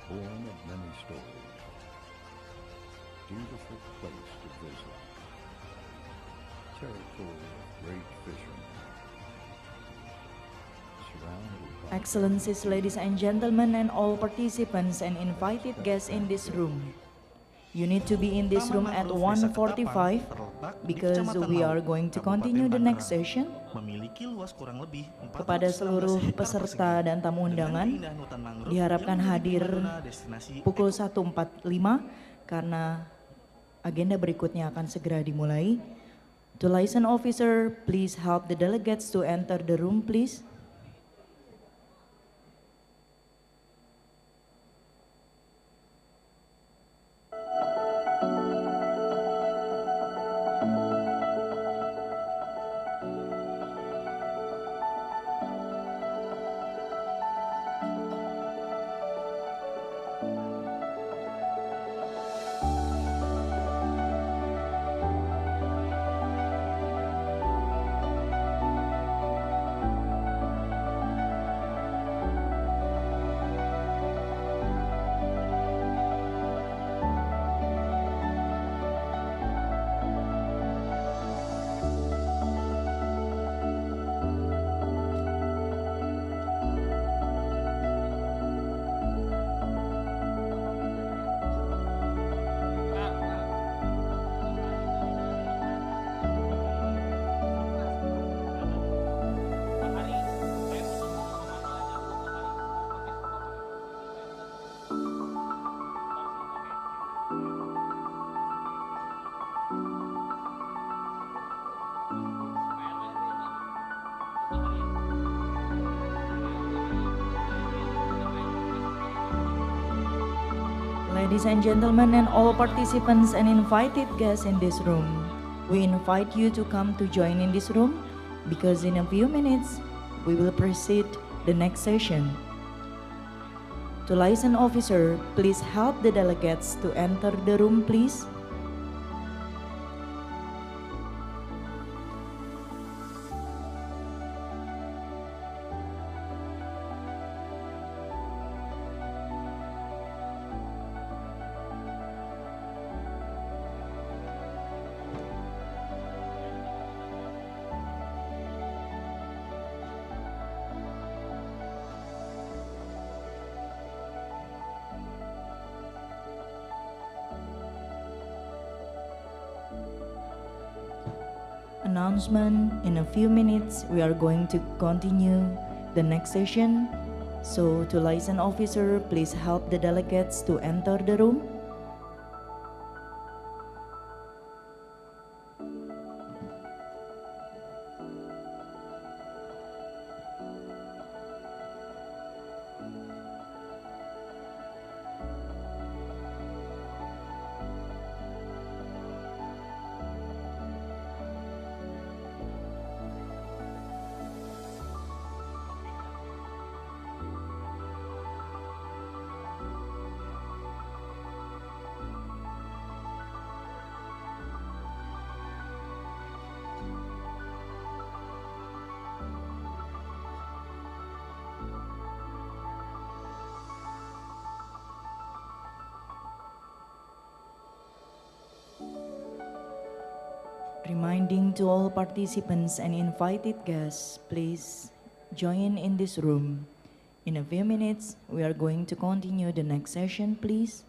Born of many stories. Beautiful place to visit. Territory of great fishermen. Surrounded by Excellencies, ladies and gentlemen, and all participants and invited guests in this room. You need to be in this room at 1:45 because we are going to continue the next session. Memiliki luas kurang lebih Kepada seluruh peserta dan tamu undangan diharapkan hadir pukul 1:45 karena agenda berikutnya akan segera dimulai. To liaison officer, please help the delegates to enter the room, please. Ladies and gentlemen, and all participants and invited guests in this room, we invite you to come to join in this room because in a few minutes we will proceed the next session. To liaison officer, please help the delegates to enter the room, please. Announcement, in a few minutes we are going to continue the next session. So to liaison officer, please help the delegates to enter the room. Reminding to all participants and invited guests, please join in this room. In a few minutes, we are going to continue the next session, please.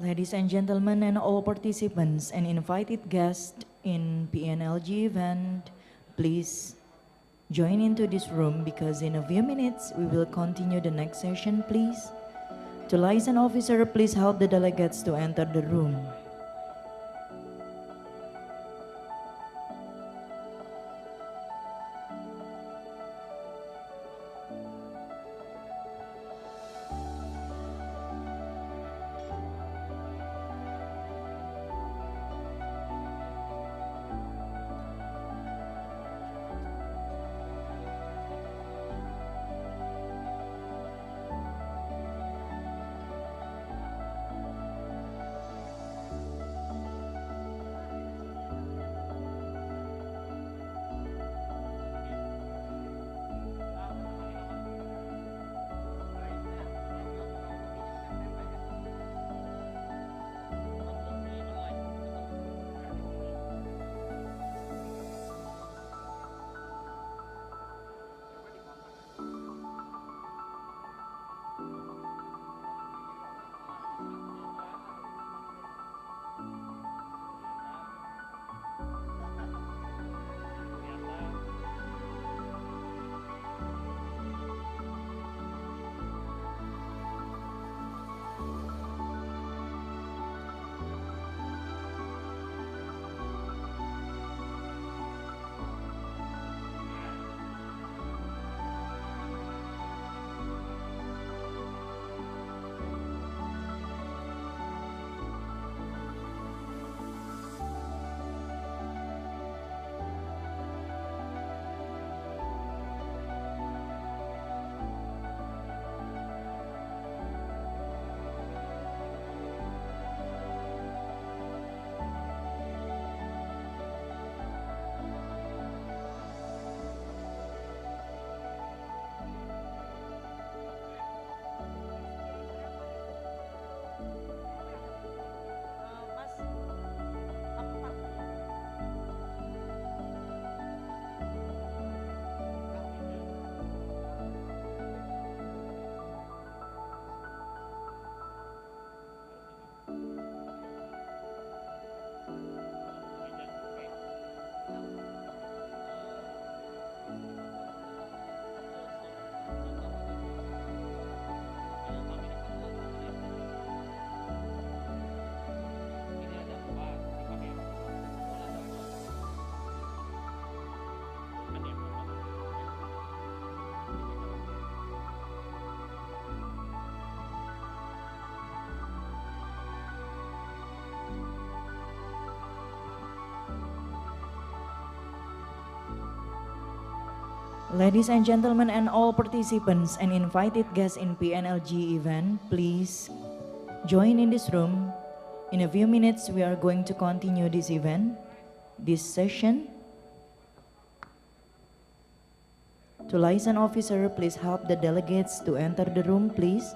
Ladies and gentlemen and all participants and invited guests in PNLG event, please join into this room because in a few minutes we will continue the next session, please. To liaison officer, please help the delegates to enter the room. Ladies and gentlemen and all participants and invited guests in PNLG event, please join in this room. In a few minutes, we are going to continue this event, this session. To liaison officer, please help the delegates to enter the room, please.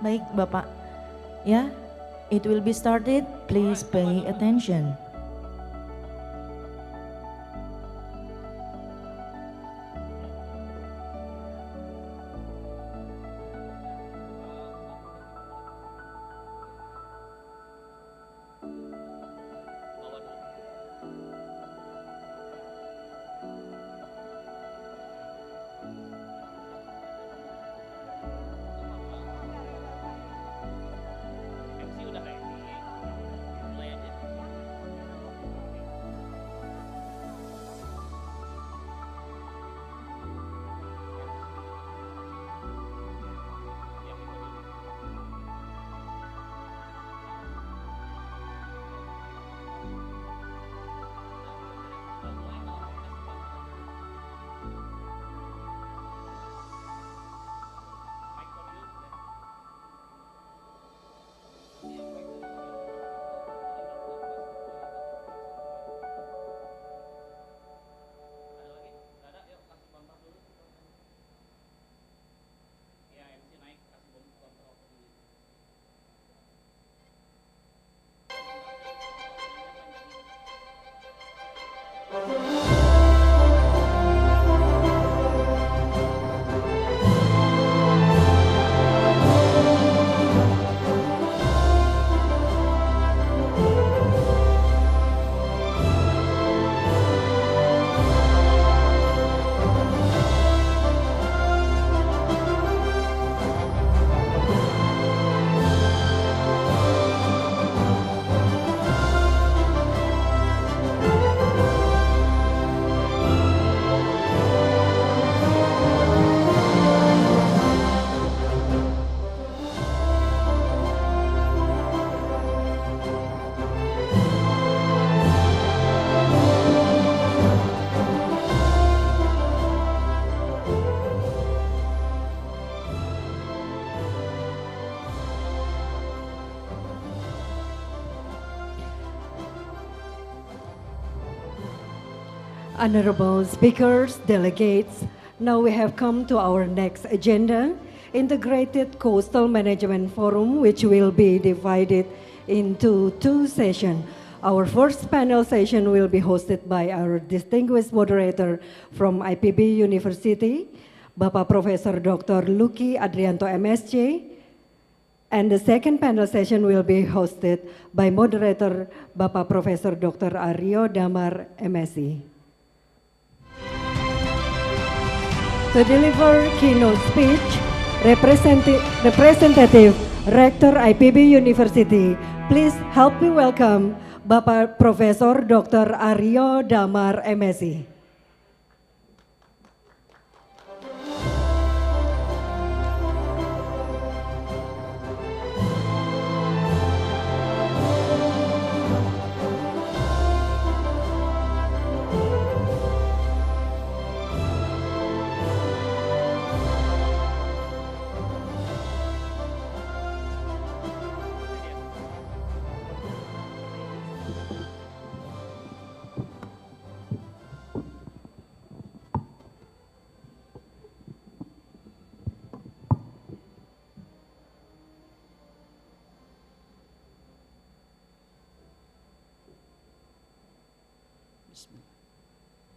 Baik, Bapak. Ya, it will be started. Please pay attention. Honorable speakers, delegates, now we have come to our next agenda, Integrated Coastal Management Forum, which will be divided into two sessions. Our first panel session will be hosted by our distinguished moderator from IPB University, Bapak Profesor Dr. Lucky Adrianto MSc, and the second panel session will be hosted by moderator Bapak Profesor Dr. Aryo Damar MSc. To deliver keynote speech, Representative Rector IPB University, please help me welcome Bapak Profesor Dr. Aryo Damar MSc.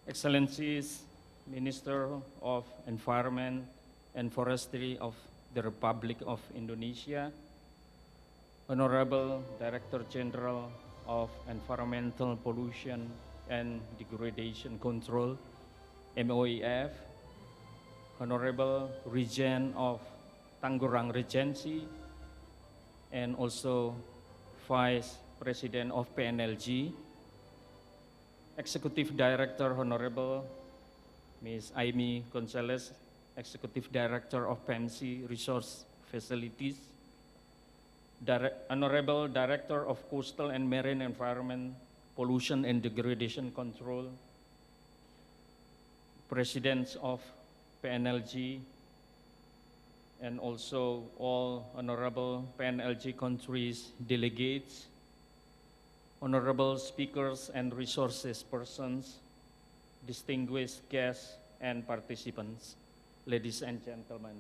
Excellencies, Minister of Environment and Forestry of the Republic of Indonesia, Honorable Director General of Environmental Pollution and Degradation Control, MOEF, Honorable Regent of Tangerang Regency, and also Vice President of PNLG, Executive Director Honorable Ms. Amy Gonzalez, Executive Director of PMC Resource Facilities, Honorable Director of Coastal and Marine Environment, Pollution and Degradation Control, Presidents of PNLG, and also all honorable PNLG countries delegates, honorable speakers and resources persons, distinguished guests and participants, ladies and gentlemen.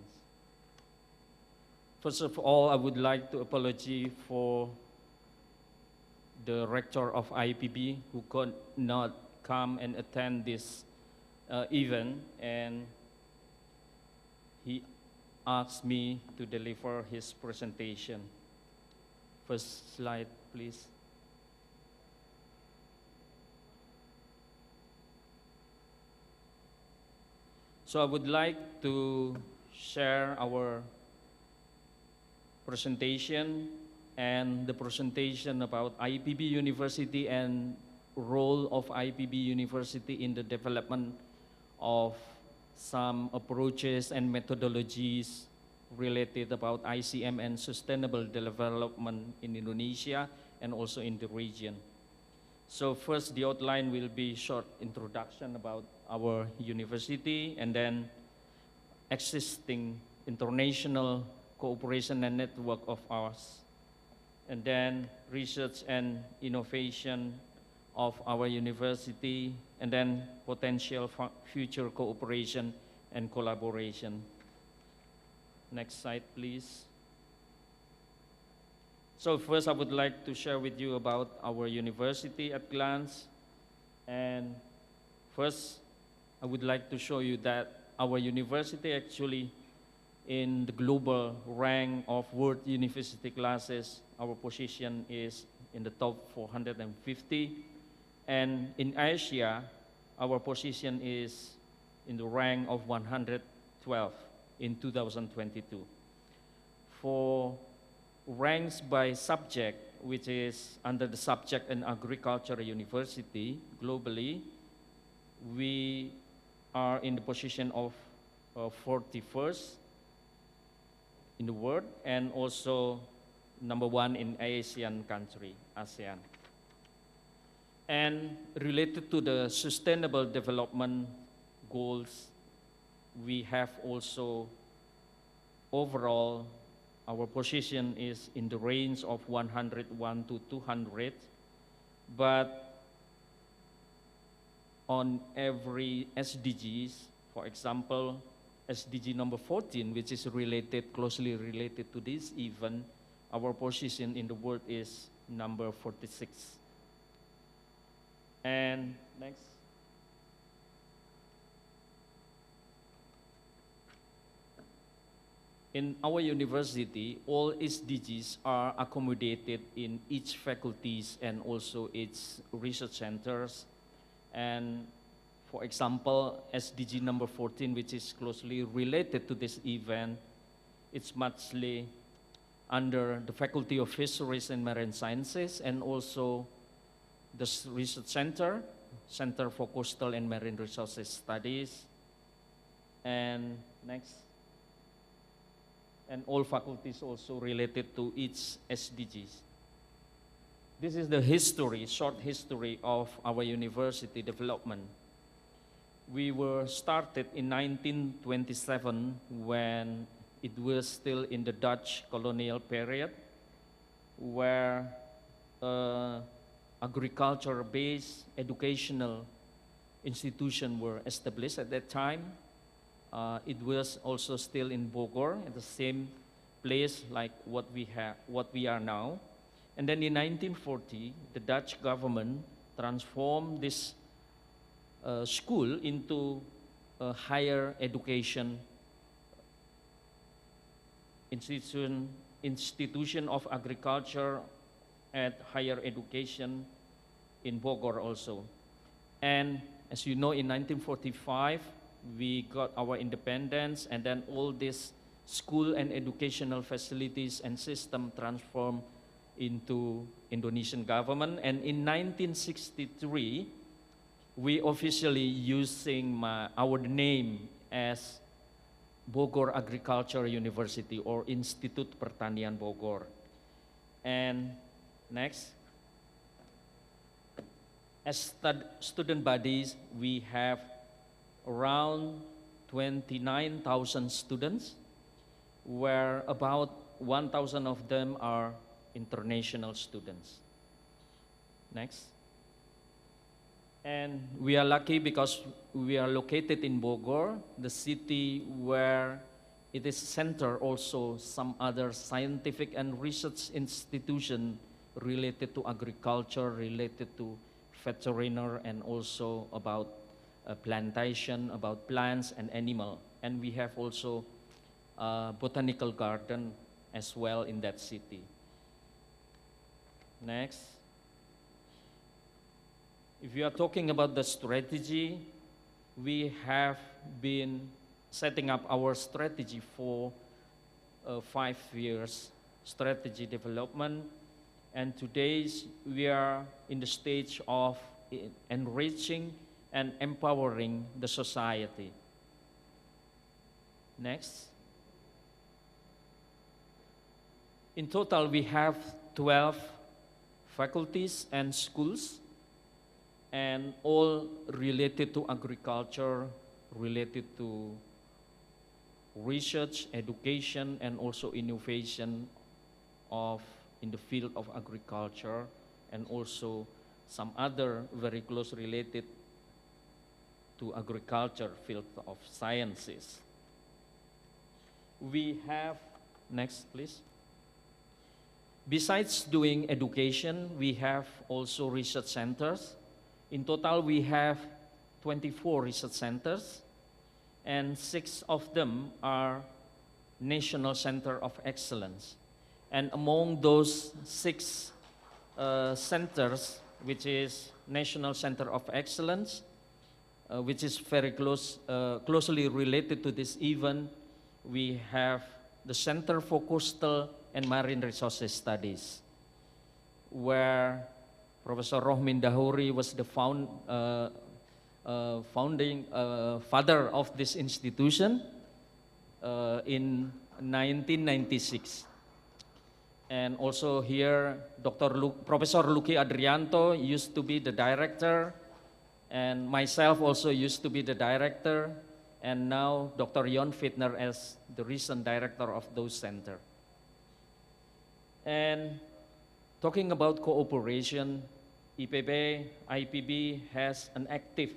First of all, I would like to apologize for the rector of IPB who could not come and attend this event, and he asked me to deliver his presentation. First slide, please. So I would like to share our presentation and the presentation about IPB University and role of IPB University in the development of some approaches and methodologies related about ICM and sustainable development in Indonesia and also in the region. So first, the outline will be short introduction about our university, and then existing international cooperation and network of ours, and then research and innovation of our university, and then potential future cooperation and collaboration. Next slide, please. So first, I would like to share with you about our university at glance. And first, I would like to show you that our university actually in the global rank of world university classes, our position is in the top 450. And in Asia, our position is in the rank of 112 in 2022. For ranks by subject, which is under the subject in agriculture university globally, we are in the position of 41st in the world, and also #1 in Asian country, ASEAN. And related to the sustainable development goals, we have also overall, our position is in the range of 101 to 200, but on every SDGs, for example, SDG number 14, which is closely related to this event, our position in the world is number 46. And next. In our university, all SDGs are accommodated in each faculties and also its research centers. And for example, SDG number 14, which is closely related to this event, it's mostly under the Faculty of Fisheries and Marine Sciences, and also the Research Center, Center for Coastal and Marine Resources Studies. And next. And all faculties also related to each SDGs. This is the history, short history of our university development. We were started in 1927 when it was still in the Dutch colonial period, where agriculture-based educational institutions were established at that time. It was also still in Bogor, at the same place like what we are now. And then in 1940, the Dutch government transformed this school into a higher education institution of agriculture at higher education in Bogor also. And as you know, in 1945, we got our independence, and then all these school and educational facilities and system transformed into Indonesian government. And in 1963, we officially using our name as Bogor Agriculture University or Institut Pertanian Bogor. And next. As student bodies, we have around 29,000 students, where about 1,000 of them are international students. Next. And we are lucky because we are located in Bogor, the city where it is center also some other scientific and research institution related to agriculture, related to veterinary, and also about plantation, about plants and animal. And we have also botanical garden as well in that city. Next. If you are talking about the strategy, we have been setting up our strategy for 5 years strategy development, and today we are in the stage of enriching and empowering the society. Next. In total, we have 12 faculties and schools, and all related to agriculture, related to research, education, and also innovation in the field of agriculture, and also some other very close related to agriculture field of sciences. We have, next please. Besides doing education, we have also research centers. In total, we have 24 research centers, and 6 of them are National Center of Excellence. And among those 6 centers, which is National Center of Excellence, which is very closely related to this event, we have the Center for Coastal and Marine Resources Studies, where Professor Rohmin Dahuri was the founding father of this institution in 1996. And also here, Professor Luki Adrianto used to be the director, and myself also used to be the director, and now Dr. Jon Fitner as the recent director of those center. And talking about cooperation, IPB, IPB has an active,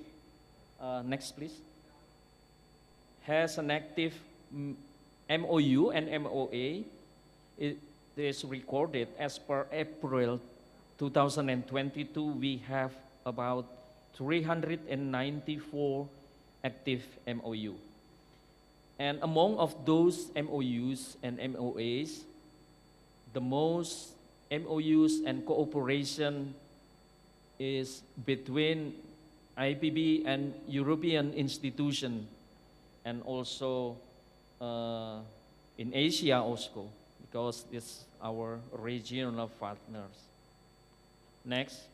next please, has an active MOU and MOA. It is recorded as per April 2022, we have about 394 active MOU. And among of those MOUs and MOAs, the most MOUs and cooperation is between IPB and European institution, and also in Asia also, because it's our regional partners. Next.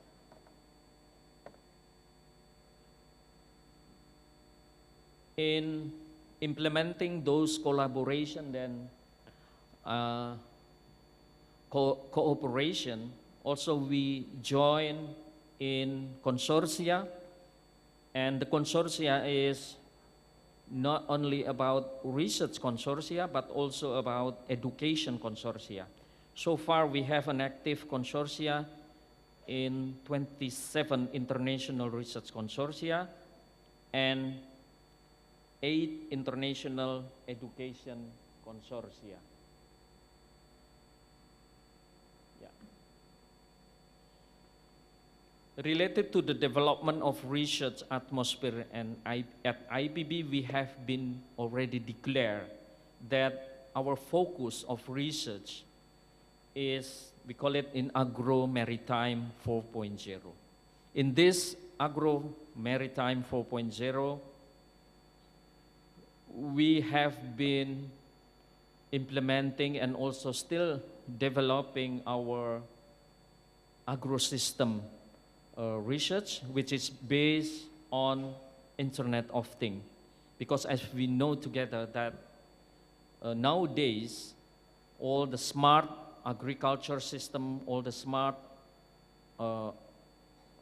In implementing those collaboration, then cooperation, also we join in consortia, and the consortia is not only about research consortia, but also about education consortia. So far, we have an active consortia in 27 international research consortia and 8 international education consortia. Related to the development of research atmosphere, and at IPB, we have been already declared that our focus of research is, we call it in Agro-Maritime 4.0. In this Agro-Maritime 4.0, we have been implementing and also still developing our agro-system research, which is based on Internet of Things. Because as we know together that nowadays, all the smart agriculture system, all the smart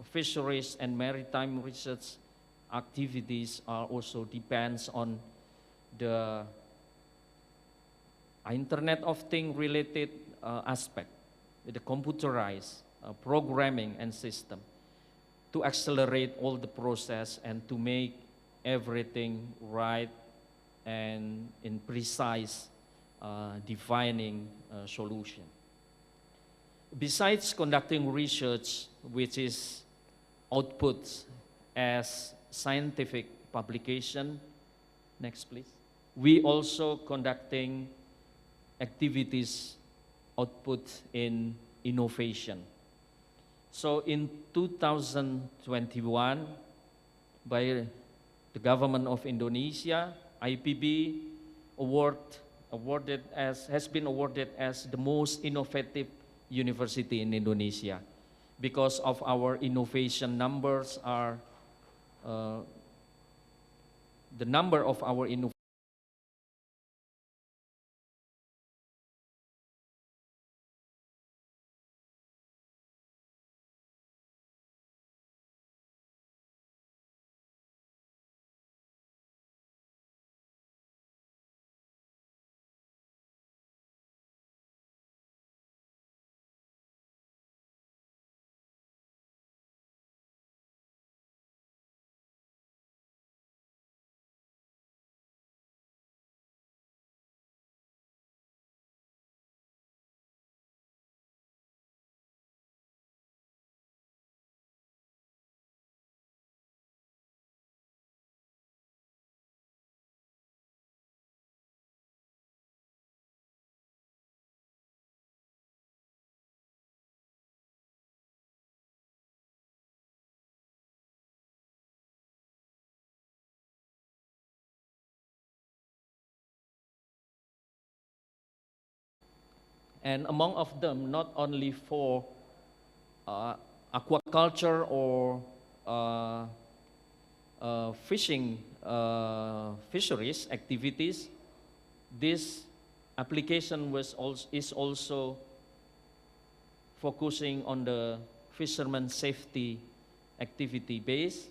fisheries and maritime research activities are also depends on the Internet of Things related aspect, the computerized programming and system, to accelerate all the process and to make everything right and in precise defining solution. Besides conducting research, which is output as scientific publication, next please, we also conducting activities output in innovation. So in 2021, by the government of Indonesia, IPB has been awarded as the most innovative university in Indonesia because of our innovation numbers are, the number of our innovation and among of them, not only for aquaculture or fishing fisheries activities, this application is also focusing on the fisherman safety activity base,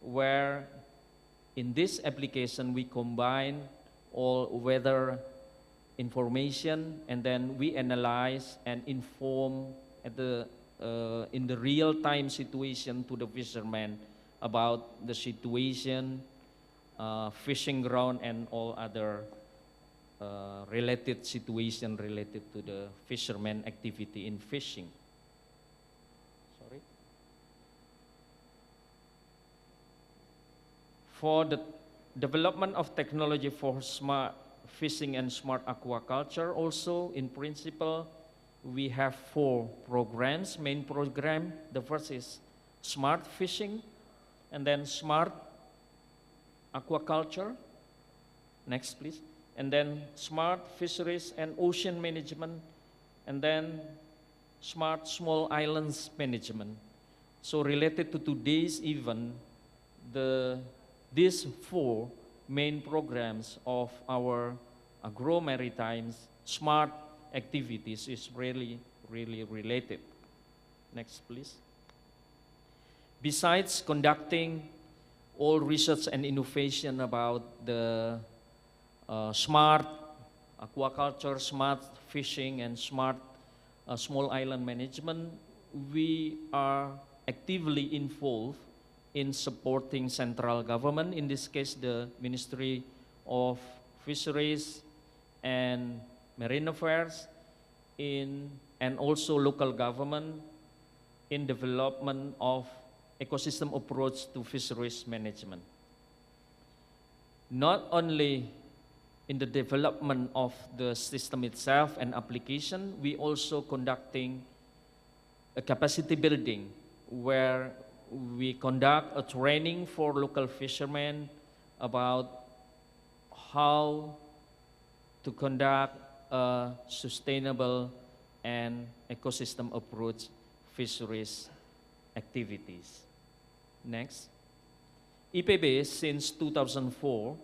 where in this application we combine all weather information, and then we analyze and inform at the in the real-time situation to the fishermen about the situation, fishing ground, and all other related situation related to the fisherman activity in fishing. Sorry. For the development of technology for smart fishing and smart aquaculture, also in principle, we have 4 programs, main program. The first is smart fishing, and then smart aquaculture. Next, please. And then smart fisheries and ocean management, and then smart small islands management. So related to today's event, these 4 main programs of our agro-maritime's smart activities is really related. Next, please. Besides conducting all research and innovation about the smart aquaculture, smart fishing, and smart small island management, we are actively involved in supporting central government, in this case the Ministry of Fisheries and Marine Affairs, and also local government in development of ecosystem approach to fisheries management. Not only in the development of the system itself and application, we also conducting a capacity building where we conduct a training for local fishermen about how to conduct a sustainable and ecosystem approach fisheries activities. Next. IPB since 2004,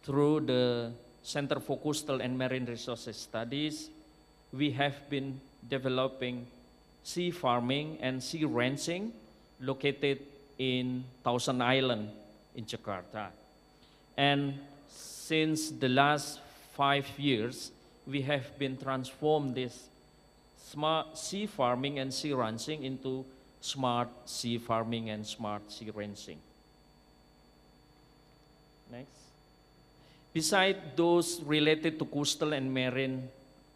through the Center for Coastal and Marine Resources Studies, we have been developing sea farming and sea ranching located in Thousand Island in Jakarta. And since the last 5 years, we have been transformed this smart sea farming and sea ranching into smart sea farming and smart sea ranching. Next. Besides those related to coastal and marine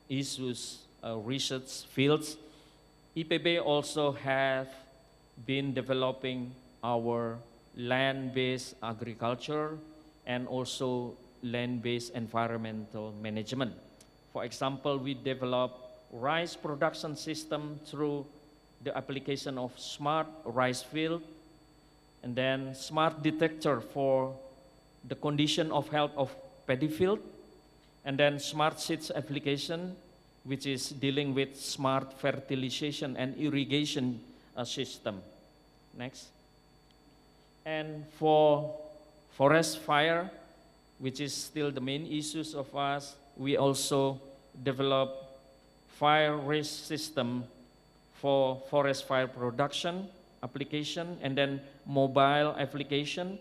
issues, research fields, IPB also have been developing our land-based agriculture and also land-based environmental management. For example, we develop rice production system through the application of smart rice field, and then smart detector for the condition of health of paddy field, and then smart seeds application, which is dealing with smart fertilization and irrigation system. Next. And for forest fire, which is still the main issues of us, we also develop fire risk system for forest fire production application, and then mobile application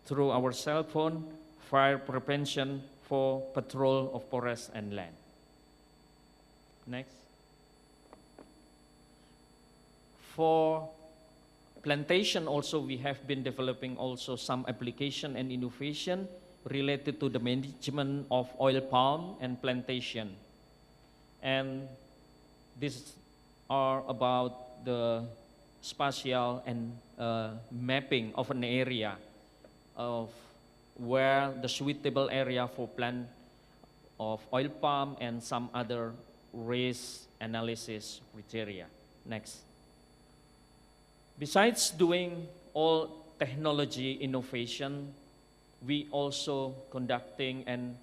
through our cell phone, fire prevention for patrol of forest and land. Next. For plantation also, we have been developing also some application and innovation related to the management of oil palm and plantation. And these are about the spatial and mapping of an area of where the suitable area for plant of oil palm and some other risk analysis criteria. Next. Besides doing all technology innovation, we also conducting and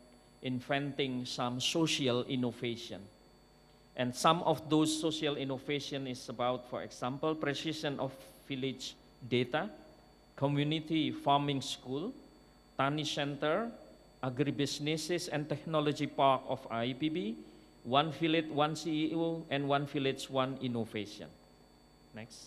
inventing some social innovation. And some of those social innovation is about, for example, precision of village data, community farming school, Tani Center, agribusinesses and technology park of IPB, one village, one CEO, and one village, one innovation. Next.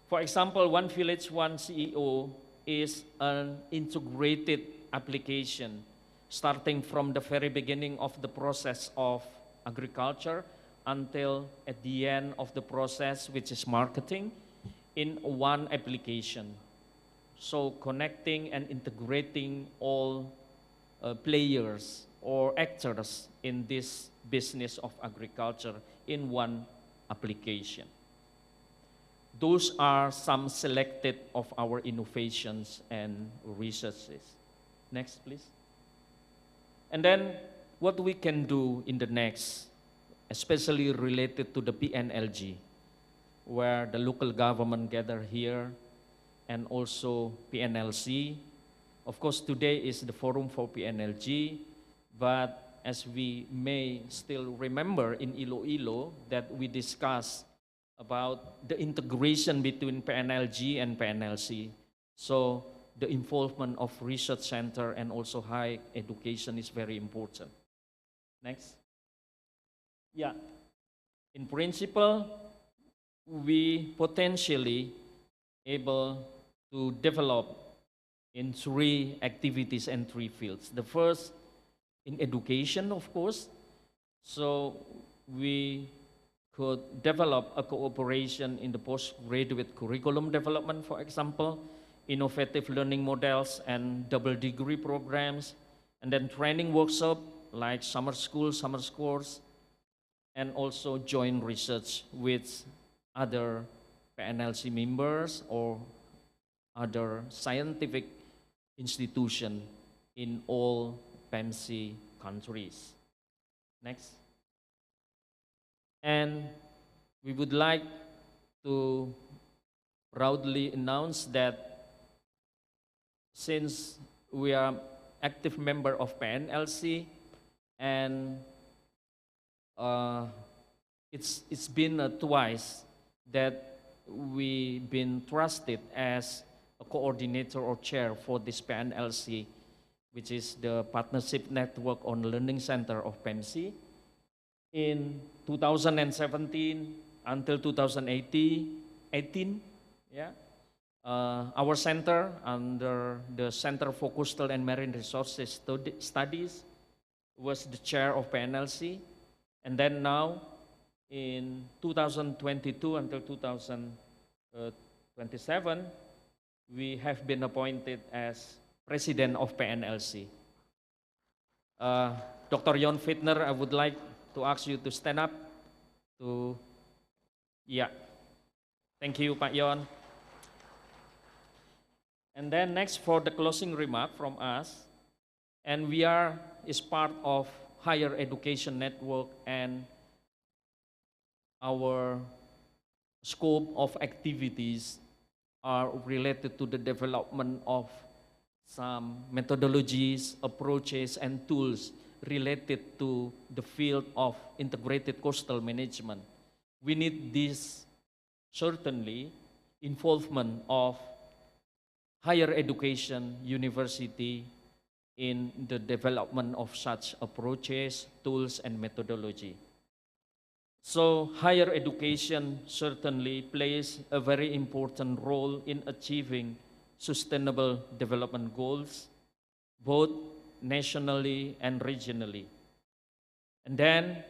For example, one village, one CEO is an integrated application starting from the very beginning of the process of agriculture until at the end of the process, which is marketing, in one application. So connecting and integrating all players or actors in this business of agriculture in one application. Those are some selected of our innovations and researches. Next, please. And then what we can do in the next, especially related to the PNLG, where the local government gather here, and also PNLC. Of course, today is the forum for PNLG, but as we may still remember in Iloilo that we discussed about the integration between PNLG and PNLC. So the involvement of research center and also higher education is very important. Next. Yeah. In principle, we potentially able to develop in 3 activities and 3 fields. The first, in education, of course. So we could develop a cooperation in the postgraduate curriculum development, for example, innovative learning models and double degree programs, and then training workshop like summer school, summer course, and also joint research with other PNLC members or other scientific institution in all PNLC countries. Next. And we would like to proudly announce that since we are active member of PNLC and it's been twice that we've been trusted as a coordinator or chair for this PNLC, which is the Partnership Network on Learning Center of PNLC. In 2017 until 2018, yeah, our center under the Center for Coastal and Marine Resources Studies was the chair of PNLC. And then now, in 2022 until 2027, we have been appointed as president of PNLC. Dr. Jon Fitner, I would like to ask you to stand up to, yeah. Thank you, Pak Yon. And then next for the closing remark from us, and we is part of higher education network, and our scope of activities are related to the development of some methodologies, approaches, and tools related to the field of integrated coastal management. We need this, certainly, involvement of higher education, university, in the development of such approaches, tools, and methodology. So higher education certainly plays a very important role in achieving sustainable development goals, both nationally and regionally. And then,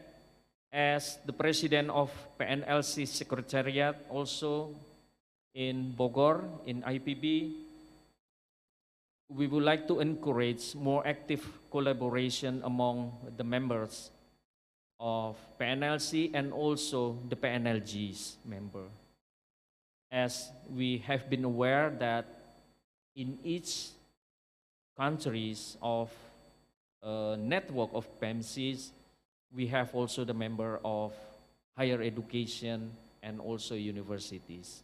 as the president of PNLC Secretariat also in Bogor, in IPB, we would like to encourage more active collaboration among the members of PNLC and also the PNLG's member. As we have been aware that in each countries of a network of PEMCs, we have also the member of higher education and also universities.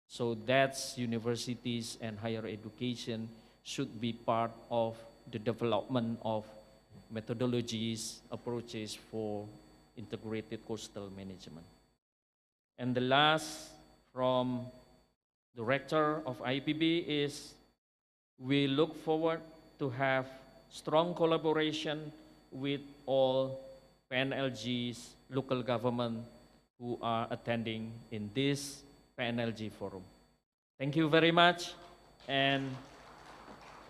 So that's universities and higher education should be part of the development of methodologies, approaches for integrated coastal management. And the last from the rector of IPB is we look forward to have strong collaboration with all PNLG's local government who are attending in this PNLG forum. Thank you very much, and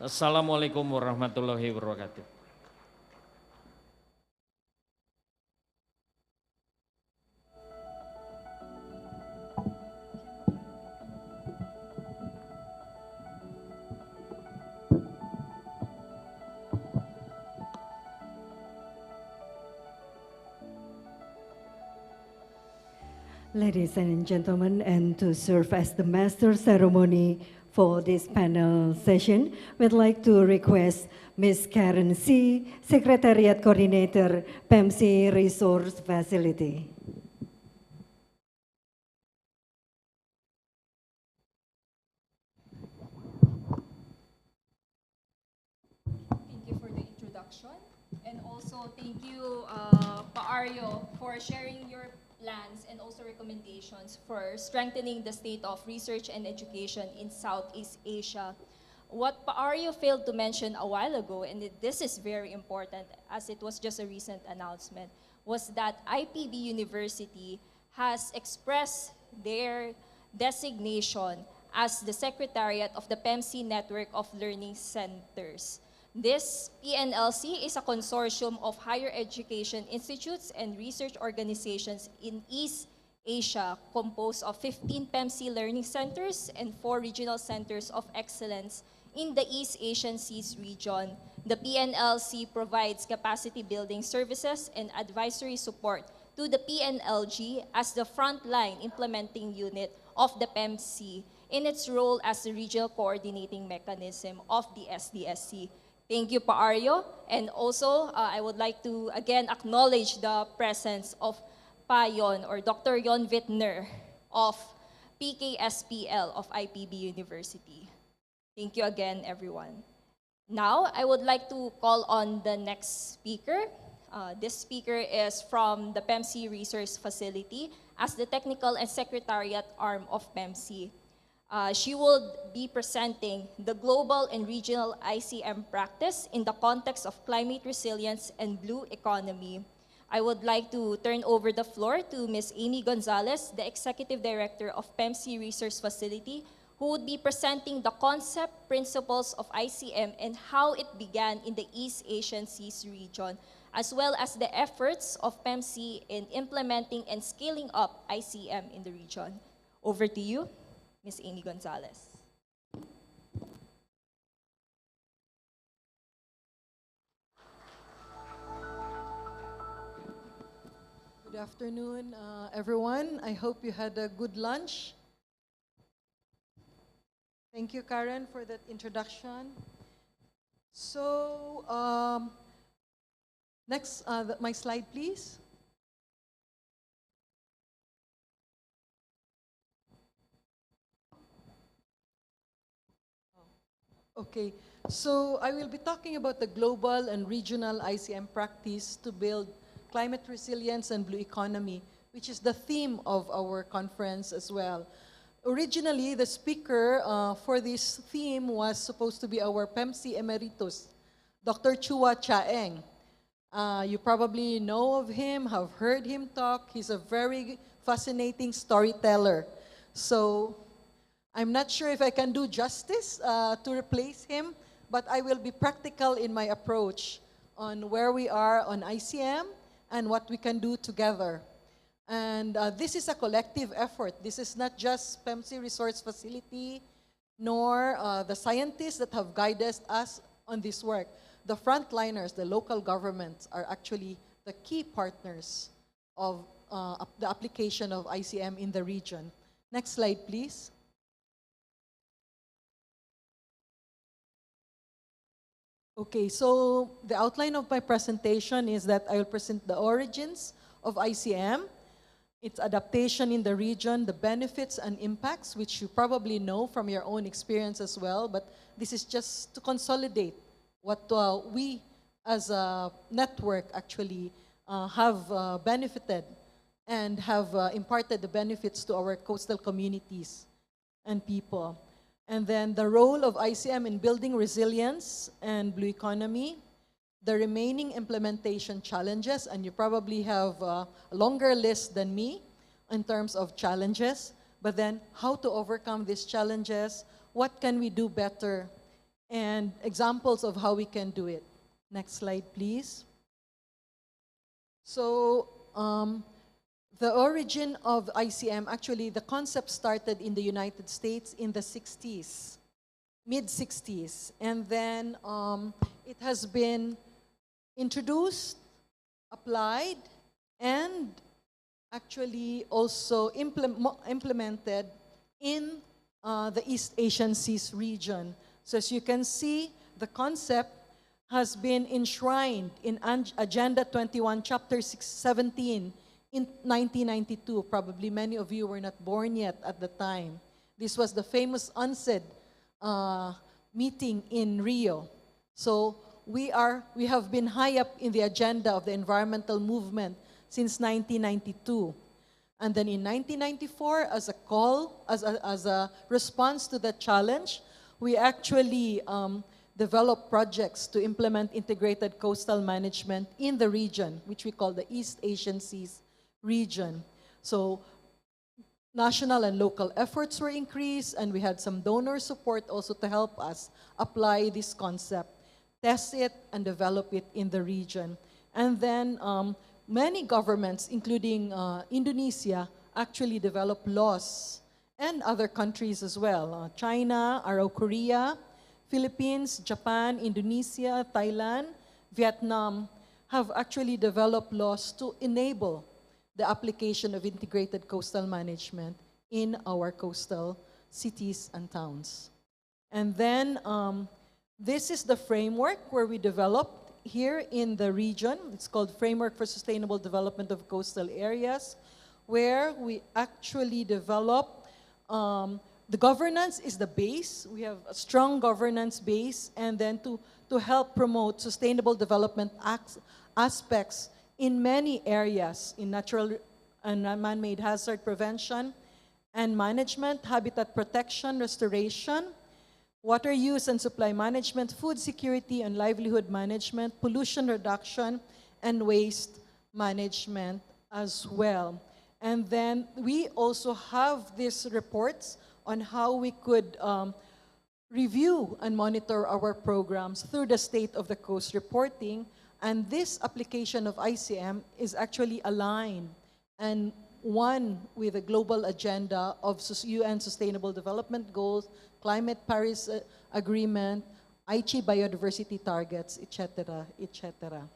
Assalamualaikum warahmatullahi wabarakatuh. Ladies and gentlemen, and to serve as the master ceremony for this panel session, we'd like to request Ms. Karen C., Secretariat Coordinator, PEMC Resource Facility. Thank you for the introduction. And also thank you, Paaryo, for sharing your plans and also recommendations for strengthening the state of research and education in Southeast Asia. What Paaryo failed to mention a while ago, and this is very important as it was just a recent announcement, was that IPB University has expressed their designation as the Secretariat of the PEMC Network of Learning Centers. This PNLC is a consortium of higher education institutes and research organizations in East Asia, composed of 15 PEMC learning centers and 4 regional centers of excellence in the East Asian Seas region. The PNLC provides capacity building services and advisory support to the PNLG as the frontline implementing unit of the PEMC in its role as the regional coordinating mechanism of the SDSC. Thank you, Paaryo. And also, I would like to again acknowledge the presence of Pa-Yon or Dr. Jon Fitner of PKSPL of IPB University. Thank you again, everyone. Now, I would like to call on the next speaker. This speaker is from the PEMC Resource Facility as the Technical and Secretariat arm of PEMC. She will be presenting the global and regional ICM practice in the context of climate resilience and blue economy. I would like to turn over the floor to Ms. Amy Gonzalez, the Executive Director of PEMC Resource Facility, who would be presenting the concept, principles of ICM and how it began in the East Asian Seas region, as well as the efforts of PEMC in implementing and scaling up ICM in the region. Over to you, Ms. Amy Gonzalez. Good afternoon, everyone. I hope you had a good lunch. Thank you, Karen, for that introduction. So, next, my slide, please. Okay, so I will be talking about the global and regional ICM practice to build climate resilience and blue economy, which is the theme of our conference as well. Originally, the speaker for this theme was supposed to be our PEMC Emeritus, Dr. Chua Chaeng. You probably know of him, have heard him talk. He's a very fascinating storyteller. So I'm not sure if I can do justice to replace him, but I will be practical in my approach on where we are on ICM and what we can do together. And this is a collective effort. This is not just PEMC Resource Facility, nor the scientists that have guided us on this work. The frontliners, the local governments, are actually the key partners of the application of ICM in the region. Next slide, please. Okay, so the outline of my presentation is that I will present the origins of ICM, its adaptation in the region, the benefits and impacts, which you probably know from your own experience as well, but this is just to consolidate what we as a network actually have benefited and have imparted the benefits to our coastal communities and people. And then the role of ICM in building resilience and blue economy, the remaining implementation challenges, and you probably have a longer list than me in terms of challenges, but then how to overcome these challenges, what can we do better, and examples of how we can do it. Next slide, please. So, the origin of ICM, actually the concept started in the United States in the 60s, mid-60s. And then it has been introduced, applied, and actually also implemented in the East Asian Seas region. So as you can see, the concept has been enshrined in Agenda 21, Chapter 17, in 1992. Probably many of you were not born yet at the time. This was the famous UNCED meeting in Rio. So we have been high up in the agenda of the environmental movement since 1992. And then in 1994, as a response to the challenge, we actually developed projects to implement integrated coastal management in the region, which we call the East Asian Seas region. So national and local efforts were increased, and we had some donor support also to help us apply this concept, test it, and develop it in the region. And then many governments, including Indonesia, actually developed laws, and other countries as well. China, Korea, Philippines, Japan, Indonesia, Thailand, Vietnam have actually developed laws to enable the application of integrated coastal management in our coastal cities and towns. And then this is the framework where we developed here in the region. It's called Framework for Sustainable Development of Coastal Areas, where we actually develop the governance is the base. We have a strong governance base, and then to help promote sustainable development aspects in many areas, in natural and man-made hazard prevention and management, habitat protection, restoration, water use and supply management, food security and livelihood management, pollution reduction, and waste management as well. And then we also have these reports on how we could review and monitor our programs through the State of the Coast reporting. And this application of ICM is actually aligned and one with the global agenda of UN Sustainable Development Goals, Climate Paris Agreement, Aichi biodiversity targets, etc., etc.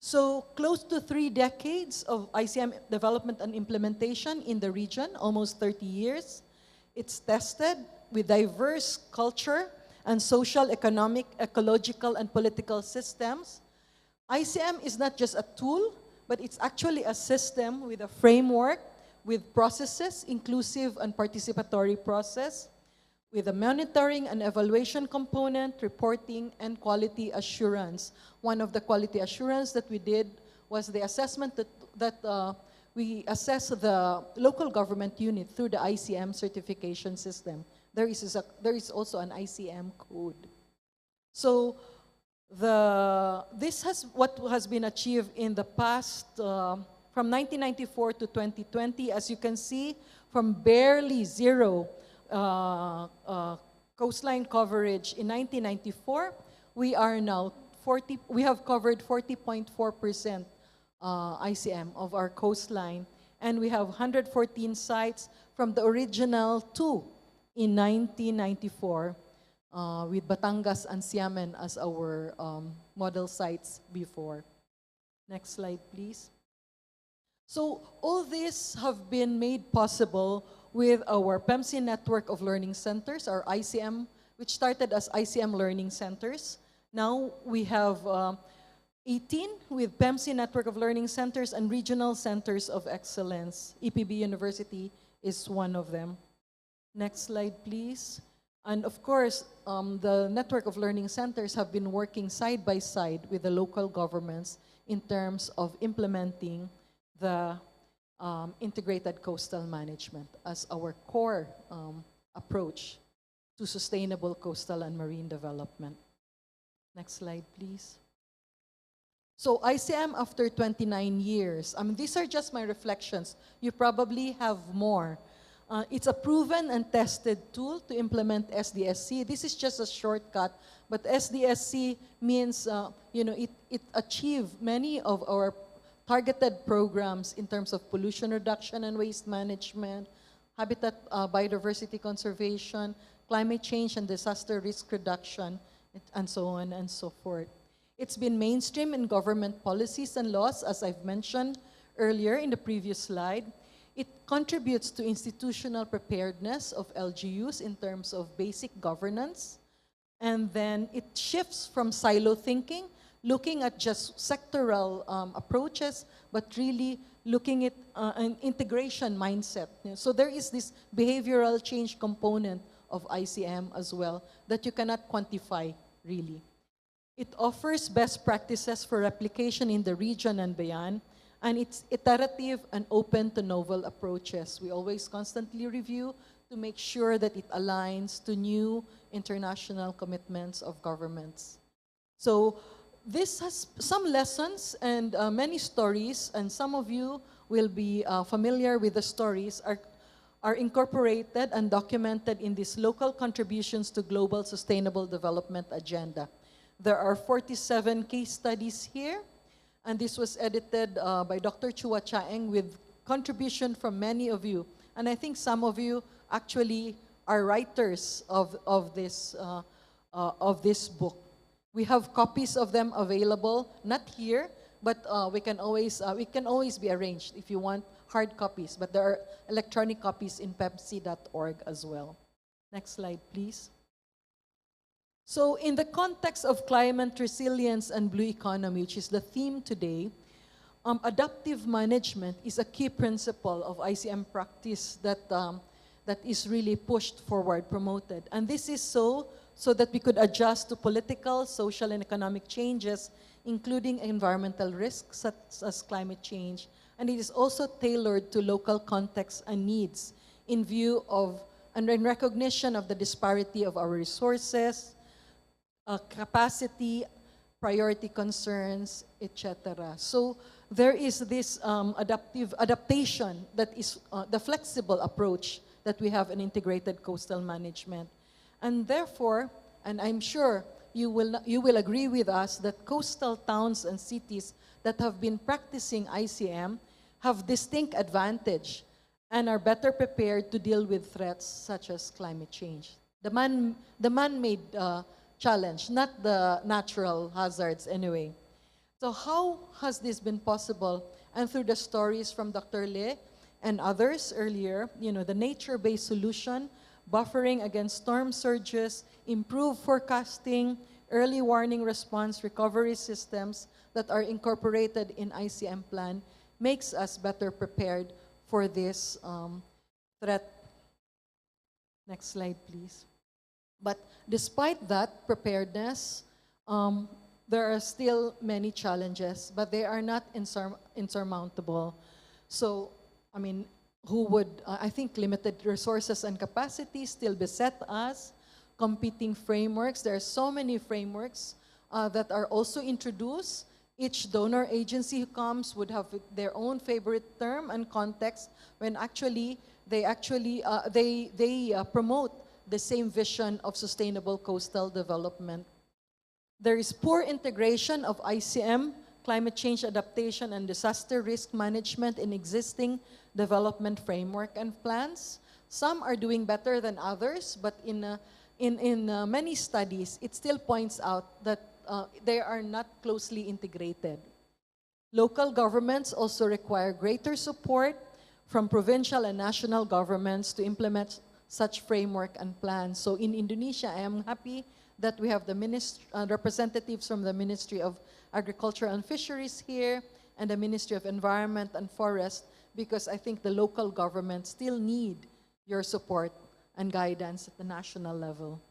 So close to 3 decades of ICM development and implementation in the region, almost 30 years. It's tested with diverse culture and social, economic, ecological, and political systems. ICM is not just a tool, but it's actually a system with a framework, with processes, inclusive and participatory process, with a monitoring and evaluation component, reporting, and quality assurance. One of the quality assurance that we did was the assessment that we assess the local government unit through the ICM certification system. There is also an ICM code. So this has what has been achieved in the past from 1994 to 2020. As you can see, from barely zero coastline coverage in 1994, we are now we have covered 40.4% ICM of our coastline, and we have 114 sites from the original 2 in 1994, with Batangas and Xiamen as our model sites before. Next slide, please. So all this have been made possible with our PEMC network of learning centers, our ICM, which started as ICM learning centers. Now we have 18 with PEMC network of learning centers and regional centers of excellence. EPB University is one of them. Next slide, please. And of course, the network of learning centers have been working side by side with the local governments in terms of implementing the integrated coastal management as our core approach to sustainable coastal and marine development. Next slide, please. So ICM after 29 years, these are just my reflections. You probably have more. It's a proven and tested tool to implement SDSC. This is just a shortcut, but SDSC means, it achieved many of our targeted programs in terms of pollution reduction and waste management, habitat biodiversity conservation, climate change and disaster risk reduction, and so on and so forth. It's been mainstream in government policies and laws, as I've mentioned earlier in the previous slide. It contributes to institutional preparedness of LGUs in terms of basic governance. And then it shifts from silo thinking, looking at just sectoral approaches, but really looking at an integration mindset. So there is this behavioral change component of ICM as well that you cannot quantify, really. It offers best practices for replication in the region and beyond, and it's iterative and open to novel approaches. We always constantly review to make sure that it aligns to new international commitments of governments. So this has some lessons and many stories, and some of you will be familiar with the stories, are incorporated and documented in these local contributions to global sustainable development agenda. There are 47 case studies here, and this was edited by Dr. Chua Chaeng with contribution from many of you. And I think some of you actually are writers of this book. We have copies of them available, not here, but we can always be arranged if you want hard copies, but there are electronic copies in pepsi.org as well. Next slide, please. So in the context of climate resilience and blue economy, which is the theme today, adaptive management is a key principle of ICM practice that is really pushed forward, promoted. And this is so that we could adjust to political, social, and economic changes, including environmental risks such as climate change. And it is also tailored to local contexts and needs in view of and in recognition of the disparity of our resources, capacity, priority concerns, etc. So there is this adaptation that is the flexible approach that we have in integrated coastal management. And therefore, and I'm sure you will agree with us that coastal towns and cities that have been practicing ICM have distinct advantage and are better prepared to deal with threats such as climate change. The man-made challenge, not the natural hazards anyway. So how has this been possible? And through the stories from Dr. Le and others earlier, the nature-based solution, buffering against storm surges, improved forecasting, early warning response recovery systems that are incorporated in ICM plan makes us better prepared for this threat. Next slide, please. But despite that preparedness, there are still many challenges, but they are not insurmountable. So, I think limited resources and capacity still beset us, competing frameworks. There are so many frameworks that are also introduced. Each donor agency who comes would have their own favorite term and context when actually they promote the same vision of sustainable coastal development. There is poor integration of ICM, climate change adaptation and disaster risk management in existing development framework and plans. Some are doing better than others, but in many studies, it still points out that they are not closely integrated. Local governments also require greater support from provincial and national governments to implement such framework and plans. So in Indonesia, I am happy that we have the representatives from the Ministry of Agriculture and Fisheries here and the Ministry of Environment and Forest, because I think the local governments still need your support and guidance at the national level.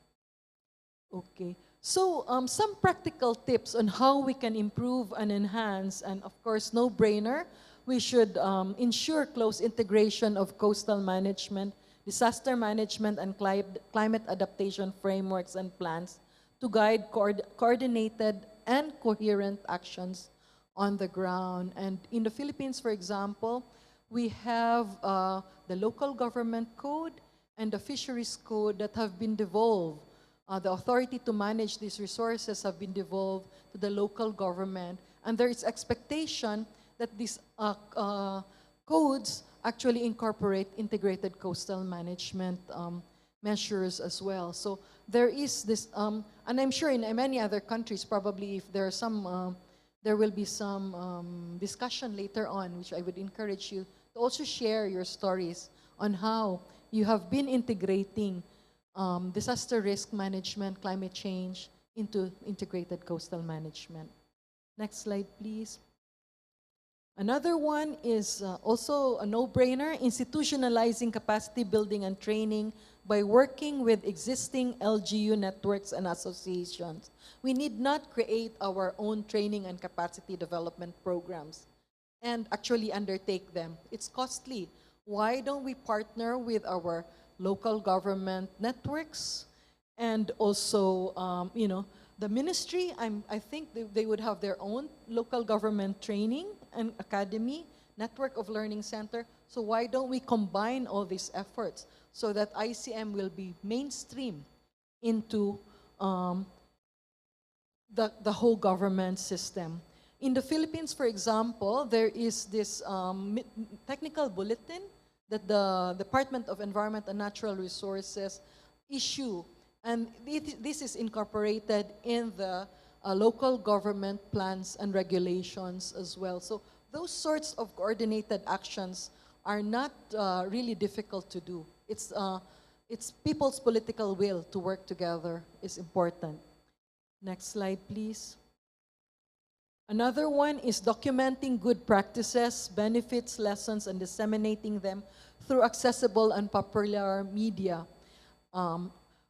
Okay, so some practical tips on how we can improve and enhance, and of course, no-brainer, we should ensure close integration of coastal management, disaster management, and climate adaptation frameworks and plans to guide coordinated and coherent actions on the ground. And in the Philippines, for example, we have the local government code and the fisheries code that have been devolved. The authority to manage these resources have been devolved to the local government. And there is expectation that these codes actually incorporate integrated coastal management measures as well. So there is this, and I'm sure in many other countries, probably if there are some, there will be some discussion later on, which I would encourage you to also share your stories on how you have been integrating disaster risk management, climate change into integrated coastal management. Next slide, please. Another one is also a no-brainer, institutionalizing capacity building and training by working with existing LGU networks and associations. We need not create our own training and capacity development programs and actually undertake them. It's costly. Why don't we partner with our local government networks and also, the ministry? I think they would have their own local government training and academy, network of learning center. So why don't we combine all these efforts so that ICM will be mainstream into the whole government system? In the Philippines, for example, there is this technical bulletin that the Department of Environment and Natural Resources issue. And this is incorporated in the local government plans and regulations as well. So those sorts of coordinated actions are not really difficult to do. It's people's political will to work together is important. Next slide, please. Another one is documenting good practices, benefits, lessons, and disseminating them through accessible and popular media.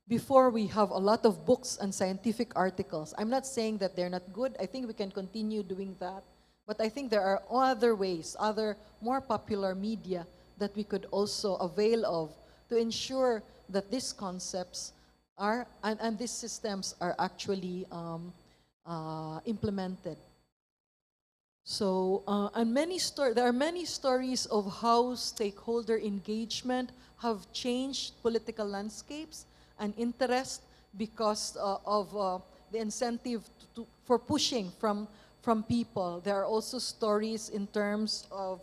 Before we have a lot of books and scientific articles. I'm not saying that they're not good. I think we can continue doing that. But I think there are other ways, other more popular media that we could also avail of to ensure that these concepts are, and these systems are actually implemented. So, there are many stories of how stakeholder engagement have changed political landscapes and interest because of the incentive for pushing from people. There are also stories in terms of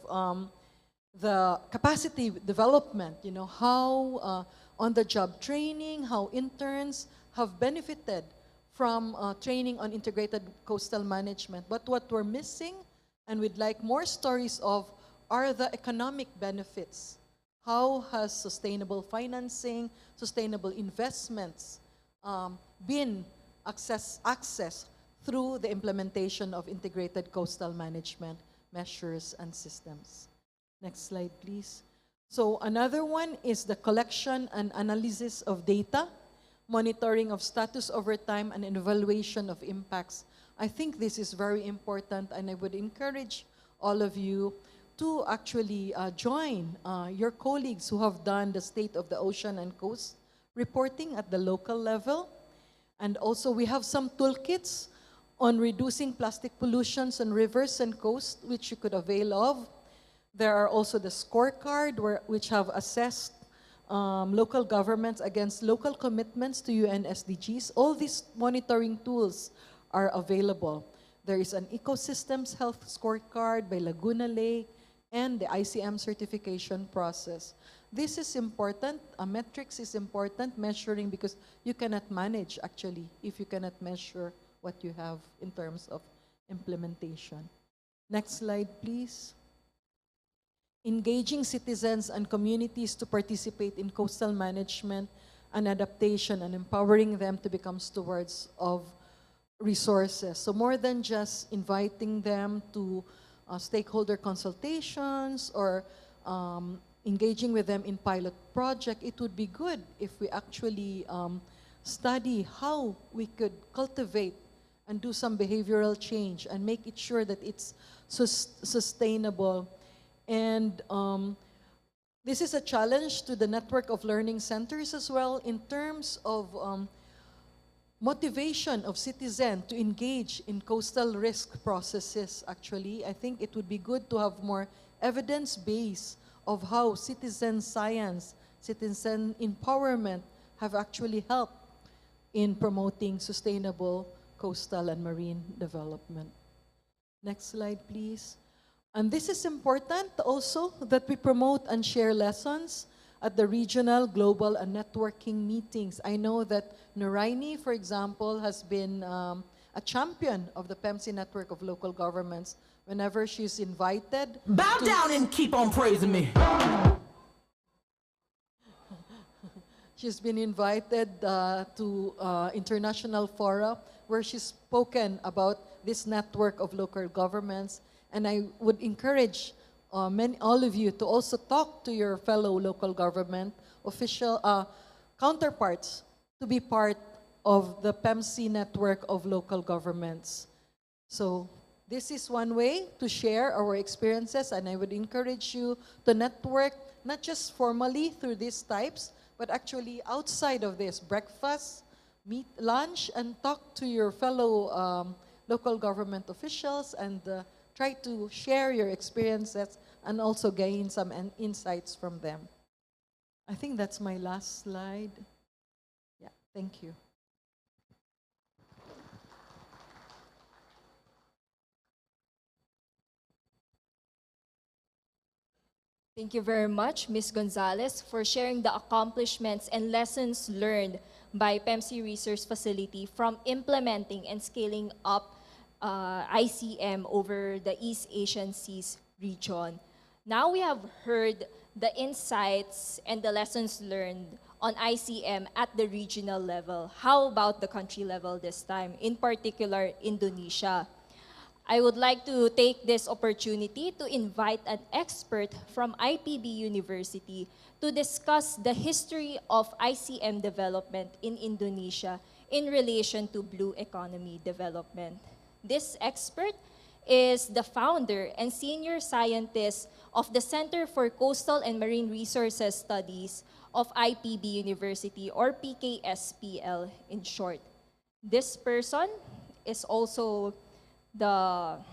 the capacity development, how on-the-job training, how interns have benefited from training on integrated coastal management. But what we're missing, and we'd like more stories of, are the economic benefits. How has sustainable financing, sustainable investments been accessed through the implementation of integrated coastal management measures and systems? Next slide, please. So another one is the collection and analysis of data, monitoring of status over time, and evaluation of impacts. I think this is very important, and I would encourage all of you to actually join your colleagues who have done the state of the ocean and coast reporting at the local level. And also we have some toolkits on reducing plastic pollutions on rivers and coast, which you could avail of. There are also the scorecard, which have assessed local governments against local commitments to UN SDGs. All these monitoring tools are available. There is an ecosystems health scorecard by Laguna Lake, and the ICM certification process. This is important. Metrics is important, measuring, because you cannot manage actually if you cannot measure what you have in terms of implementation. Next slide, please. Engaging citizens and communities to participate in coastal management and adaptation, and empowering them to become stewards of resources. So more than just inviting them to stakeholder consultations or engaging with them in pilot project, it would be good if we actually study how we could cultivate and do some behavioral change and make it sure that it's sustainable. And this is a challenge to the network of learning centers as well in terms of motivation of citizens to engage in coastal risk processes. Actually, I think it would be good to have more evidence base of how citizen science, citizen empowerment have actually helped in promoting sustainable coastal and marine development. Next slide, please. And this is important also, that we promote and share lessons at the regional, global, and networking meetings. I know that Naraini, for example, has been a champion of the PEMC network of local governments. Whenever she's invited, Bow down and keep on praising me. She's been invited to international fora where she's spoken about this network of local governments. And I would encourage all of you to also talk to your fellow local government official counterparts to be part of the PEMC network of local governments. So this is one way to share our experiences, and I would encourage you to network not just formally through these types, but actually outside of this, breakfast, meet, lunch, and talk to your fellow local government officials and try to share your experiences and also gain some insights from them. I think that's my last slide. Yeah, thank you. Thank you very much, Ms. Gonzalez, for sharing the accomplishments and lessons learned by PEMC Research Facility from implementing and scaling up ICM over the East Asian Seas region. Now we have heard the insights and the lessons learned on ICM at the regional level. How about the country level this time, in particular Indonesia? I would like to take this opportunity to invite an expert from IPB University to discuss the history of ICM development in Indonesia in relation to blue economy development. This expert is the founder and senior scientist of the Center for Coastal and Marine Resources Studies of IPB University, or PKSPL in short. This person is also a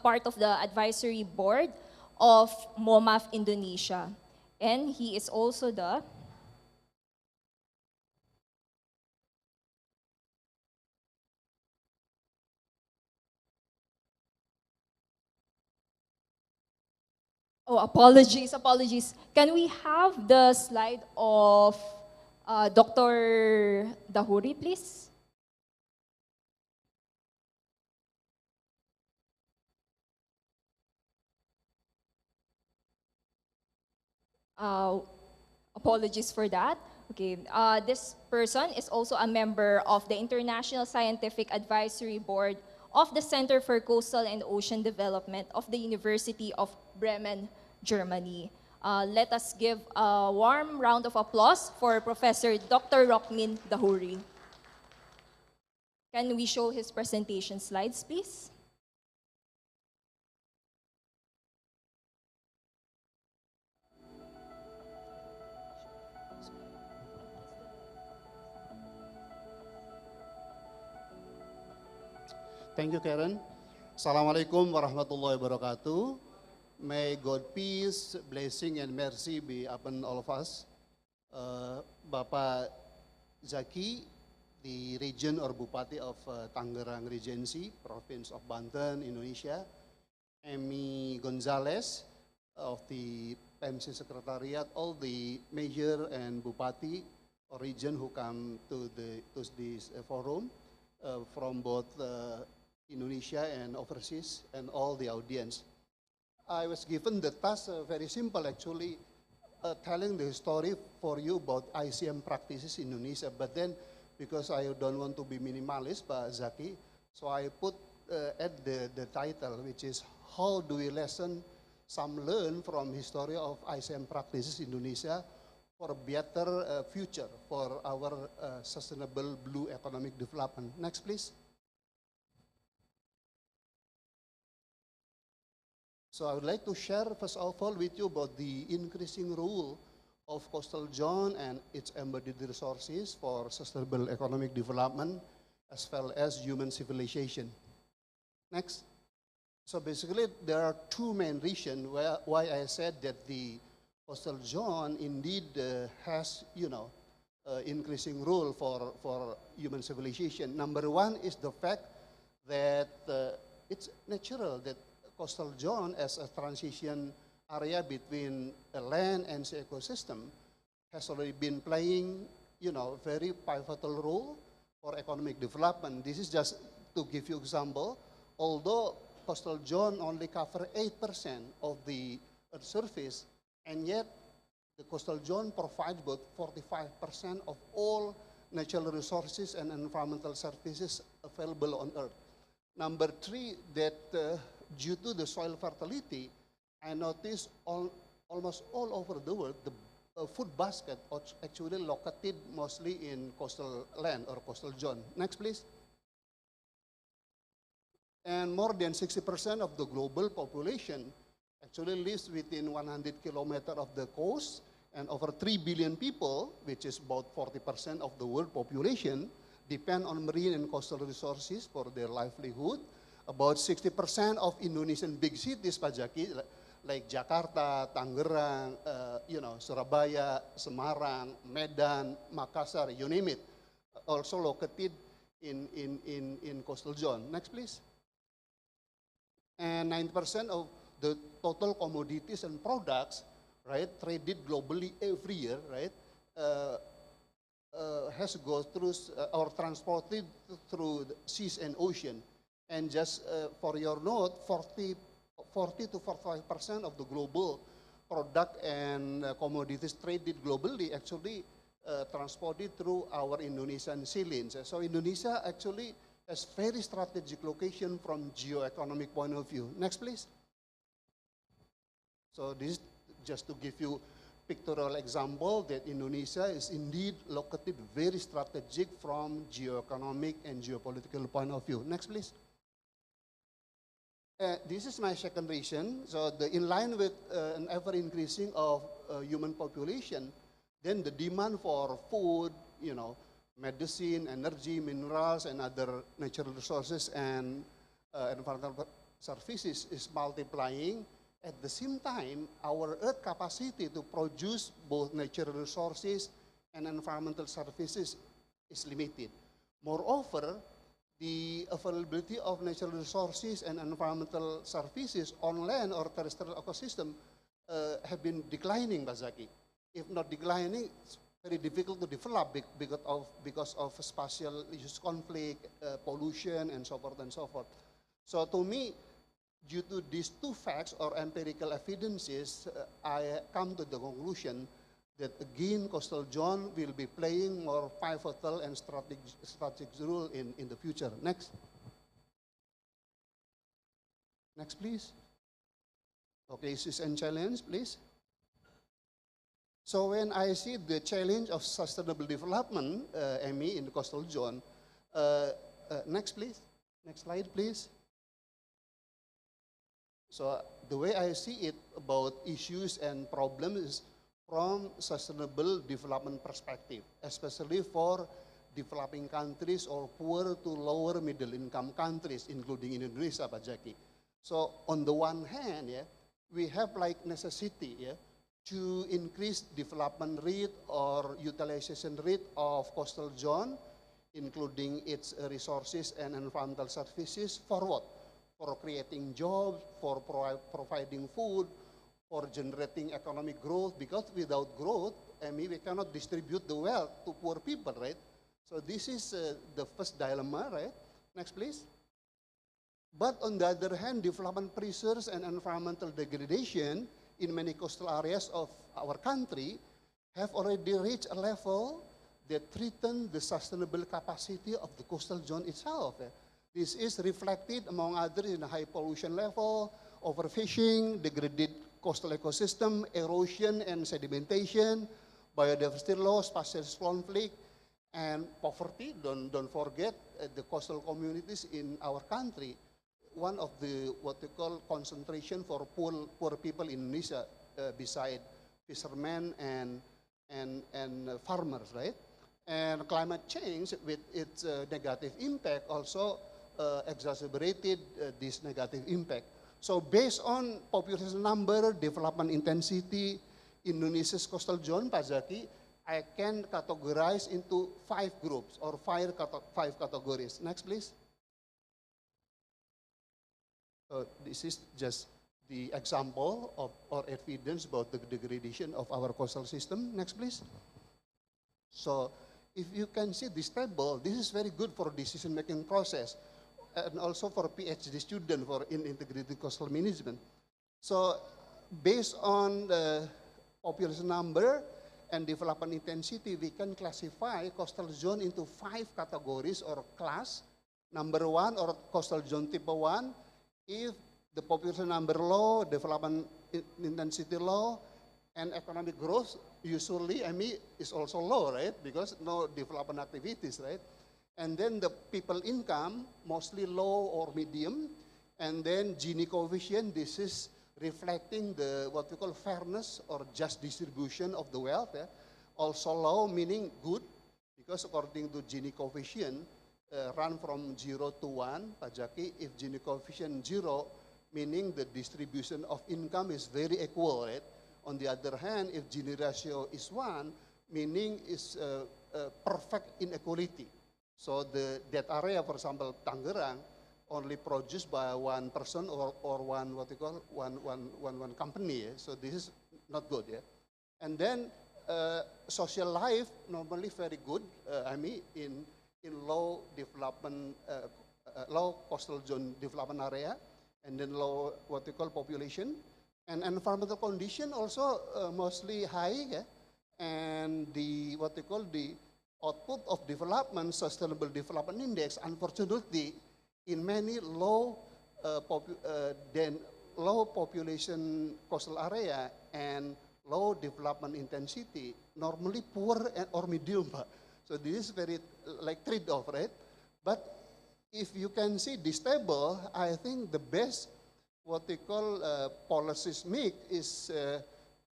part of the advisory board of MOMAF Indonesia, and he is also the apologies. Can we have the slide of Dr. Dahuri, please. Apologies for that. Okay, this person is also a member of the International Scientific Advisory Board of the Center for Coastal and Ocean Development of the University of Bremen, Germany. Let us give a warm round of applause for Professor Dr. Rockmin Dahuri. Can we show his presentation slides, please? Thank you, Karen. Assalamualaikum warahmatullahi wabarakatuh. May God peace, blessing, and mercy be upon all of us. Bapak Zaki, the region or Bupati of Tangerang Regency, Province of Banten, Indonesia. Amy Gonzalez of the PMC Secretariat, all the mayor and Bupati or region who come to this forum from both Indonesia and overseas, and all the audience. I was given the task, very simple actually, telling the story for you about ICM practices in Indonesia, but then because I don't want to be minimalist, Pak Zaki, so I put at the title, which is how do we learn from history of ICM practices in Indonesia for a better future for our sustainable blue economic development. Next, please. So I would like to share first of all with you about the increasing role of coastal zone and its embedded resources for sustainable economic development as well as human civilization. Next. So basically there are two main reasons why I said that the coastal zone indeed has, increasing role for human civilization. Number one is the fact that it's natural that coastal zone as a transition area between a land and sea ecosystem has already been playing, very pivotal role for economic development. This is just to give you example, although coastal zone only cover 8% of the Earth's surface, and yet the coastal zone provides about 45% of all natural resources and environmental services available on Earth. Number three, that due to the soil fertility, I noticed almost all over the world, the food basket actually located mostly in coastal land or coastal zone. Next, please. And more than 60% of the global population actually lives within 100 kilometers of the coast, and over 3 billion people, which is about 40% of the world population, depend on marine and coastal resources for their livelihood. About 60% of Indonesian big cities, Pak Jaki, like Jakarta, Tangerang, Surabaya, Semarang, Medan, Makassar, you name it, also located in coastal zone. Next, please. And 90% of the total commodities and products, right, traded globally every year, right, has to go through or transported through the seas and ocean. And just for your note, 40 to 45% of the global product and commodities traded globally actually transported through our Indonesian sea lanes. So Indonesia actually has very strategic location from geo-economic point of view. Next, please. So this is just to give you pictorial example that Indonesia is indeed located very strategic from geo-economic and geopolitical point of view. Next, please. This is my second reason. So in line with an ever increasing of human population, then the demand for food, medicine, energy, minerals, and other natural resources and environmental services is multiplying. At the same time, our Earth capacity to produce both natural resources and environmental services is limited. Moreover, the availability of natural resources and environmental services on land or terrestrial ecosystem have been declining, Pak Zaki. If not declining, very difficult to develop because of spatial issues, conflict, pollution, and so forth and so forth. So to me, due to these two facts or empirical evidences, I come to the conclusion that again coastal zone will be playing more pivotal and strategic role in the future. Next. Next, please. Okay, issues and challenge, please. So when I see the challenge of sustainable development, Amy, in the coastal zone, next please, next slide please. So the way I see it about issues and problems from sustainable development perspective, especially for developing countries or poor to lower middle income countries, including Indonesia, Pak Jaki. So on the one hand, yeah, we have like necessity, yeah, to increase development rate or utilization rate of coastal zone, including its resources and environmental services, for what? For creating jobs, for providing food, for generating economic growth, because without growth, I mean, we cannot distribute the wealth to poor people, right? So this is the first dilemma, right? Next, please. But on the other hand, development pressures and environmental degradation in many coastal areas of our country have already reached a level that threaten the sustainable capacity of the coastal zone itself. This is reflected, among others, in a high pollution level, overfishing, degraded coastal ecosystem, erosion and sedimentation, biodiversity loss, spatial conflict, and poverty. Don't forget the coastal communities in our country. One of the what we call concentration for poor people in Indonesia, beside fishermen and farmers, right? And climate change with its negative impact also exacerbated this negative impact. So based on population number, development intensity, Indonesia's coastal zone, Pak Zaki, I can categorize into 5 groups or 5 categories. Next, please. This is just the example of or evidence about the degradation of our coastal system. Next, please. So if you can see this table, this is very good for decision-making process and also for PhD student for in integrated coastal management. So based on the population number and development intensity, we can classify coastal zone into 5 categories or class. Number 1, or coastal zone type 1, if the population number low, development intensity low, and economic growth usually, I mean, is also low, right? Because no development activities, right? And then the people income, mostly low or medium, and then Gini coefficient, this is reflecting the, what we call fairness or just distribution of the wealth, yeah? Also low, meaning good, because according to Gini coefficient, run from 0 to 1, Pak Jaki, if Gini coefficient 0, meaning the distribution of income is very equal, right? On the other hand, if Gini ratio is 1, meaning is perfect inequality. So that area, for example, Tangerang, only produced by one person or one, what we call, one company. Yeah? So this is not good. Yeah? And then social life, normally very good, I mean, in low development, low coastal zone development area, and then low, what we call, population. And environmental condition also mostly high, yeah? And the, what we call, the output of development, sustainable development index, unfortunately, in many low population coastal area and low development intensity, normally poor or medium. So this is very like trade-off, right? But if you can see this table, I think the best, what they call policies make is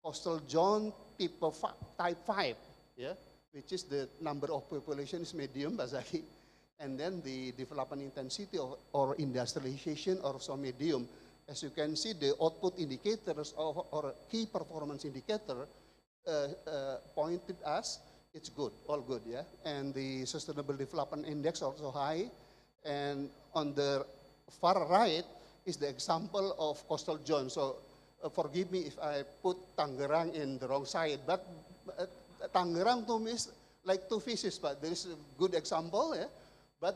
coastal zone type 5, yeah, which is the number of population is medium, Bazaki, and then the development intensity or industrialization also medium. As you can see, the output indicators or key performance indicator pointed us, it's good, all good, yeah. And the sustainable development index also high, and on the far right is the example of coastal zone. So forgive me if I put Tangerang in the wrong side, but Tangerang to me is like two fishes, but there is a good example, yeah. But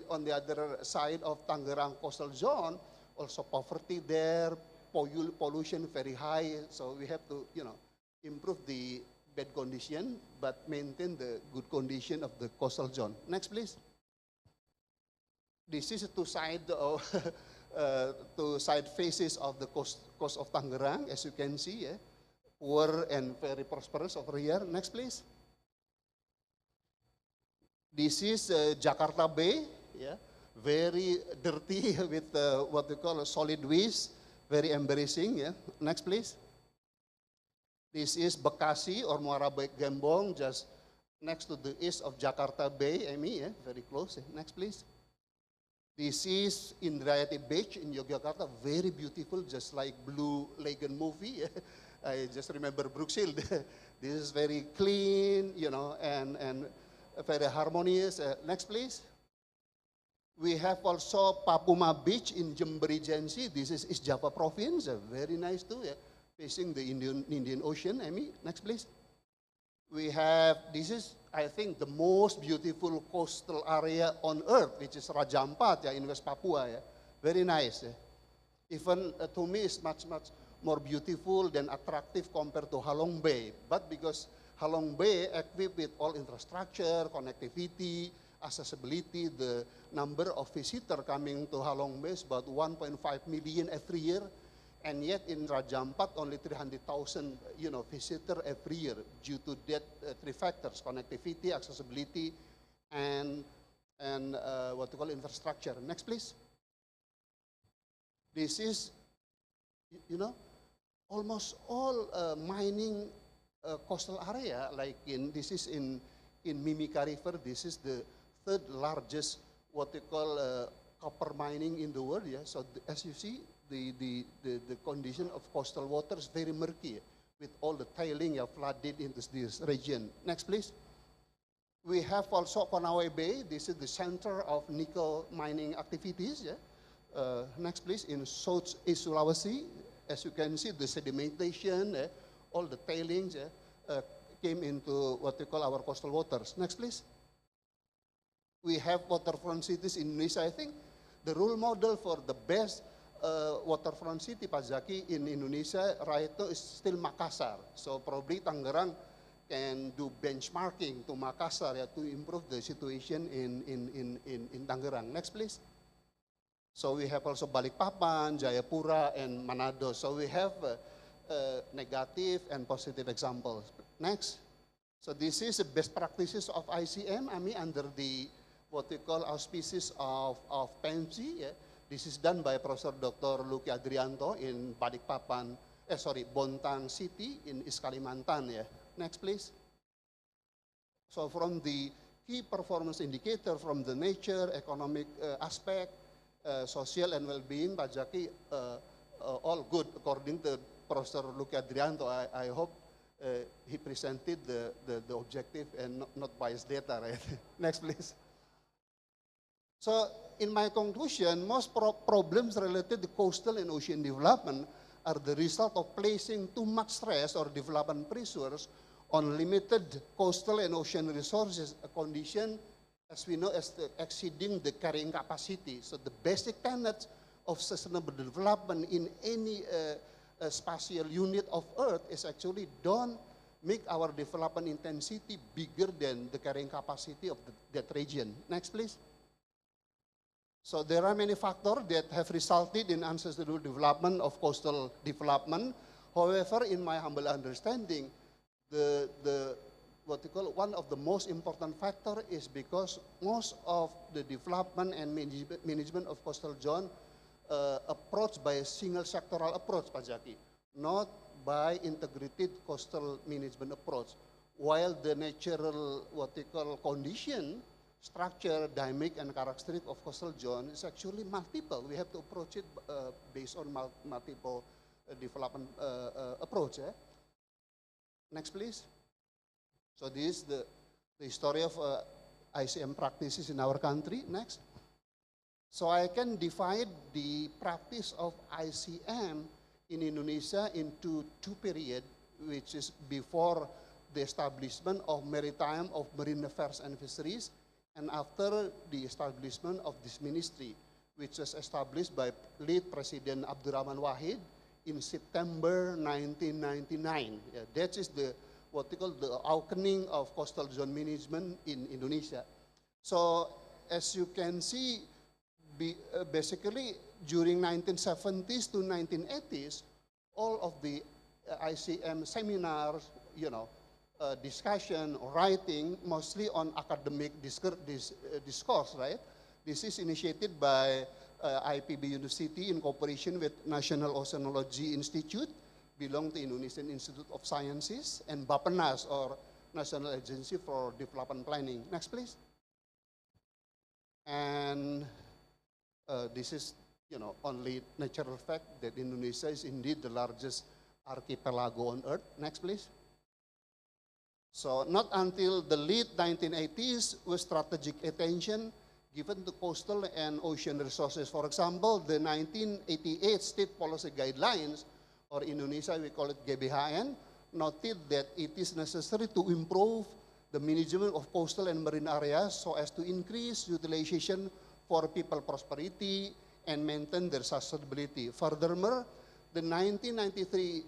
on the other side of Tangerang coastal zone, also poverty there, pollution very high, so we have to, improve the bad condition, but maintain the good condition of the coastal zone. Next, please. This is two side of two side faces of the coast of Tangerang, as you can see, yeah. Poor and very prosperous over here. Next, please. This is Jakarta Bay, yeah, very dirty with what we call a solid waste, very embarrassing. Yeah. Next, please. This is Bekasi or Muara Gembong, just next to the east of Jakarta Bay, yeah, very close. Yeah. Next, please. This is Indrayati Beach in Yogyakarta, very beautiful, just like Blue Lagoon movie. I just remember Brookshield. This is very clean, and very harmonious. Next, please. We have also Papuma Beach in Jember Regency. This is East Java Province, very nice too, yeah, facing the Indian Ocean. Next, please. We have, this is, I think, the most beautiful coastal area on earth, which is Raja Ampat, yeah, in West Papua. Yeah. Very nice. Yeah. Even to me, it's much more beautiful than attractive compared to Halong Bay. But because Halong Bay equipped with all infrastructure, connectivity, accessibility, the number of visitors coming to Halong Bay is about 1.5 million every year. And yet in Raja Ampat, only 300,000, visitors every year due to that three factors: connectivity, accessibility, and what we call infrastructure. Next, please. This is, almost all mining coastal area, like this is in Mimika River. This is the third largest what we call copper mining in the world. Yeah. So as you see, the condition of coastal water is very murky, with all the tailing flooded into this region. Next, please. We have also Konawe Bay. This is the center of nickel mining activities. Yeah. Next, please. In South East Sulawesi, as you can see, the sedimentation, all the tailings came into what we call our coastal waters. Next, please. We have waterfront cities in Indonesia. I think the role model for the best waterfront city, Pak Zaki, in Indonesia right now is still Makassar. So probably Tangerang can do benchmarking to Makassar, yeah, to improve the situation in Tangerang. Next, please. So we have also Balikpapan, Jayapura, and Manado. So we have negative and positive examples. Next. So this is the best practices of ICM, under the what we call auspices of PNLG. Yeah. This is done by Professor Dr. Luki Adrianto in Balikpapan, Bontang City in East Kalimantan. Yeah. Next, please. So from the key performance indicator from the nature, economic aspect, social and well-being, Pak Zaki, all good according to Professor Luki Adrianto. I hope he presented the objective and not biased data, right? Next, please. So in my conclusion, most problems related to coastal and ocean development are the result of placing too much stress or development pressures on limited coastal and ocean resources, a condition, as we know, as exceeding the carrying capacity. So the basic tenets of sustainable development in any spatial unit of Earth is actually don't make our development intensity bigger than the carrying capacity of that region. Next, please. So there are many factors that have resulted in unsustainable development of coastal development. However, in my humble understanding, one of the most important factor is because most of the development and management of coastal zone approached by a single sectoral approach, Pak Zaki, not by integrated coastal management approach. While the natural condition, structure, dynamic, and characteristic of coastal zone is actually multiple. We have to approach it based on multiple development approach. Next, please. So this is the history of ICM practices in our country. Next. So I can divide the practice of ICM in Indonesia into two periods, which is before the establishment of Marine Affairs and Fisheries, and after the establishment of this ministry, which was established by late President Abdurrahman Wahid in September 1999. Yeah, that is what they call the awakening of coastal zone management in Indonesia. So as you can see, basically during 1970s to 1980s, all of the ICM seminars, discussion, writing, mostly on academic discourse, right? This is initiated by IPB University in cooperation with National Oceanology Institute, belong to Indonesian Institute of Sciences, and Bappenas, or National Agency for Development Planning. Next, please. And this is, only natural fact that Indonesia is indeed the largest archipelago on Earth. Next, please. So not until the late 1980s was strategic attention given to coastal and ocean resources. For example, the 1988 State Policy Guidelines, or in Indonesia we call it GBHN, noted that it is necessary to improve the management of coastal and marine areas so as to increase utilization for people prosperity and maintain their sustainability. Furthermore, the 1993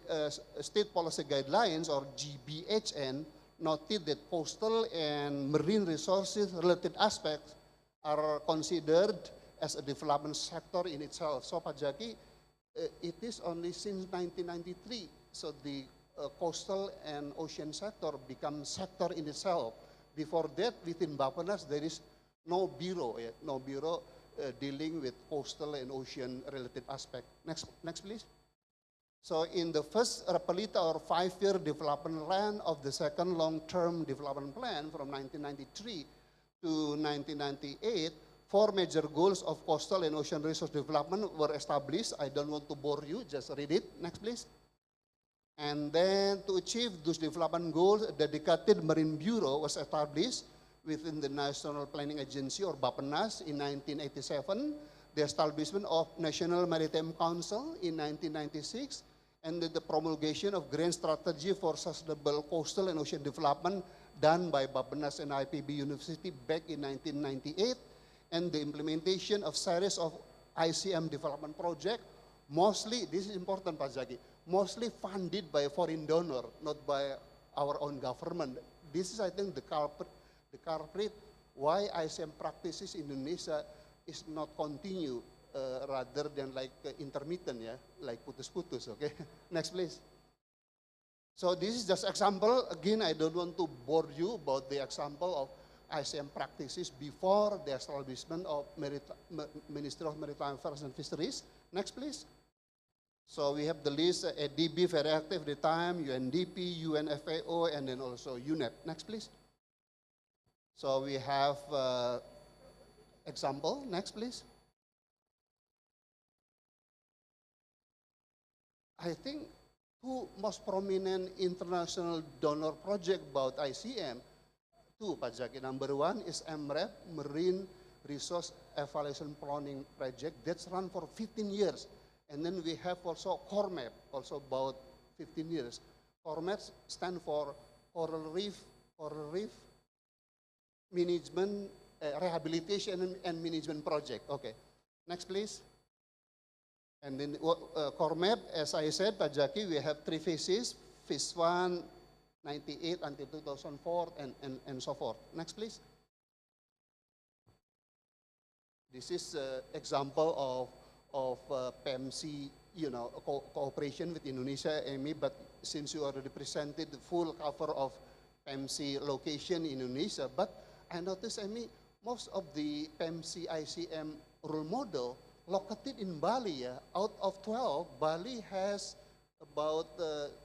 State Policy Guidelines, or GBHN, noted that coastal and marine resources related aspects are considered as a development sector in itself. So Pak Jaki, it is only since 1993, so the coastal and ocean sector becomes sector in itself. Before that, within Bappenas, there is no bureau, dealing with coastal and ocean related aspect. Next please. So in the first Rapelita, or 5-year development plan of the second long-term development plan from 1993 to 1998, 4 major goals of coastal and ocean resource development were established. I don't want to bore you, just read it. Next, please. And then to achieve those development goals, a dedicated Marine Bureau was established within the National Planning Agency, or Bappenas, in 1987, the establishment of National Maritime Council in 1996, and the promulgation of Grand Strategy for Sustainable Coastal and Ocean Development done by Bappenas and IPB University back in 1998, and the implementation of series of ICM development project, mostly, this is important Pak Zaki, mostly funded by foreign donor, not by our own government. This is, I think, the culprit why ICM practices in Indonesia is not continue rather than like intermittent, like putus-putus, okay? Next, please. So this is just example. Again, I don't want to bore you about the example of ICM practices before the establishment of Ministry of Maritime Affairs and Fisheries. Next, please. So we have the list, ADB, very active at the time, UNDP, UNFAO, and then also UNEP. Next, please. So we have example. Next, please. I think two most prominent international donor project about ICM, two Pak Zaki. Number one is MREP, Marine Resource Evaluation Planning Project, that's run for 15 years. And then we have also CORMEP, also about 15 years. CORMEP stands for Coral Reef Management, Rehabilitation and Management Project. Okay, next please. And then CORMEP, as I said, Pak Jaki, we have 3 phases. Phase 1, 98 until 2004, and so forth. Next, please. This is example of PMC, cooperation with Indonesia, Amy, but since you already presented the full cover of PMC location in Indonesia, but I noticed, Amy, most of the PMC ICM role model located in Bali, out of 12, Bali has about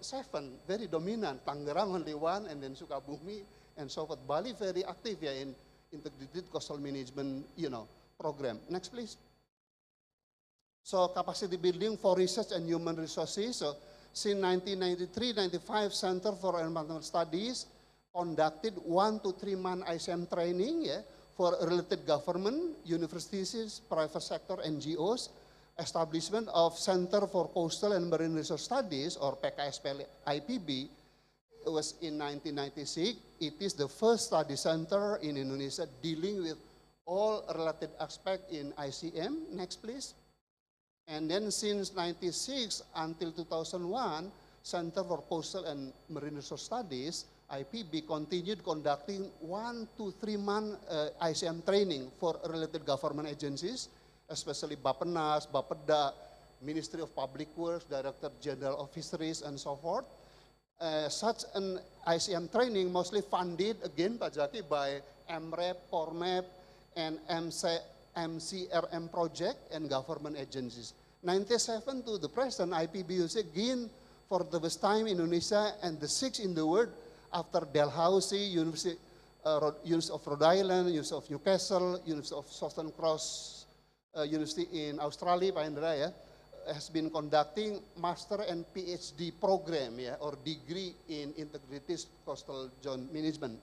7, very dominant. Tangerang only 1, and then Sukabumi, and so forth. Bali very active in integrated coastal management, program. Next, please. So capacity building for research and human resources. So since 1993-95, Center for Environmental Studies conducted 1 to 3 month ICM training, for related government, universities, private sector, NGOs, establishment of Center for Coastal and Marine Resource Studies, or PKSP IPB, was in 1996. It is the first study center in Indonesia dealing with all related aspects in ICM. Next, please. And then since 96 until 2001, Center for Coastal and Marine Resource Studies, IPB, continued conducting 1 to 3 month ICM training for related government agencies, especially Bappenas, Bapeda, Ministry of Public Works, Director General of Fisheries, and so forth. Such an ICM training mostly funded, again, Pak Zaki, by MREP, PORMEP, and MCRM project and government agencies. 97 to the present, IPB again for the first time in Indonesia and the 6th in the world after Dalhousie, University of Rhode Island, University of Newcastle, University of Southern Cross University in Australia, Pak Indra, ya, has been conducting master and PhD program, ya, or degree in integrated coastal zone management.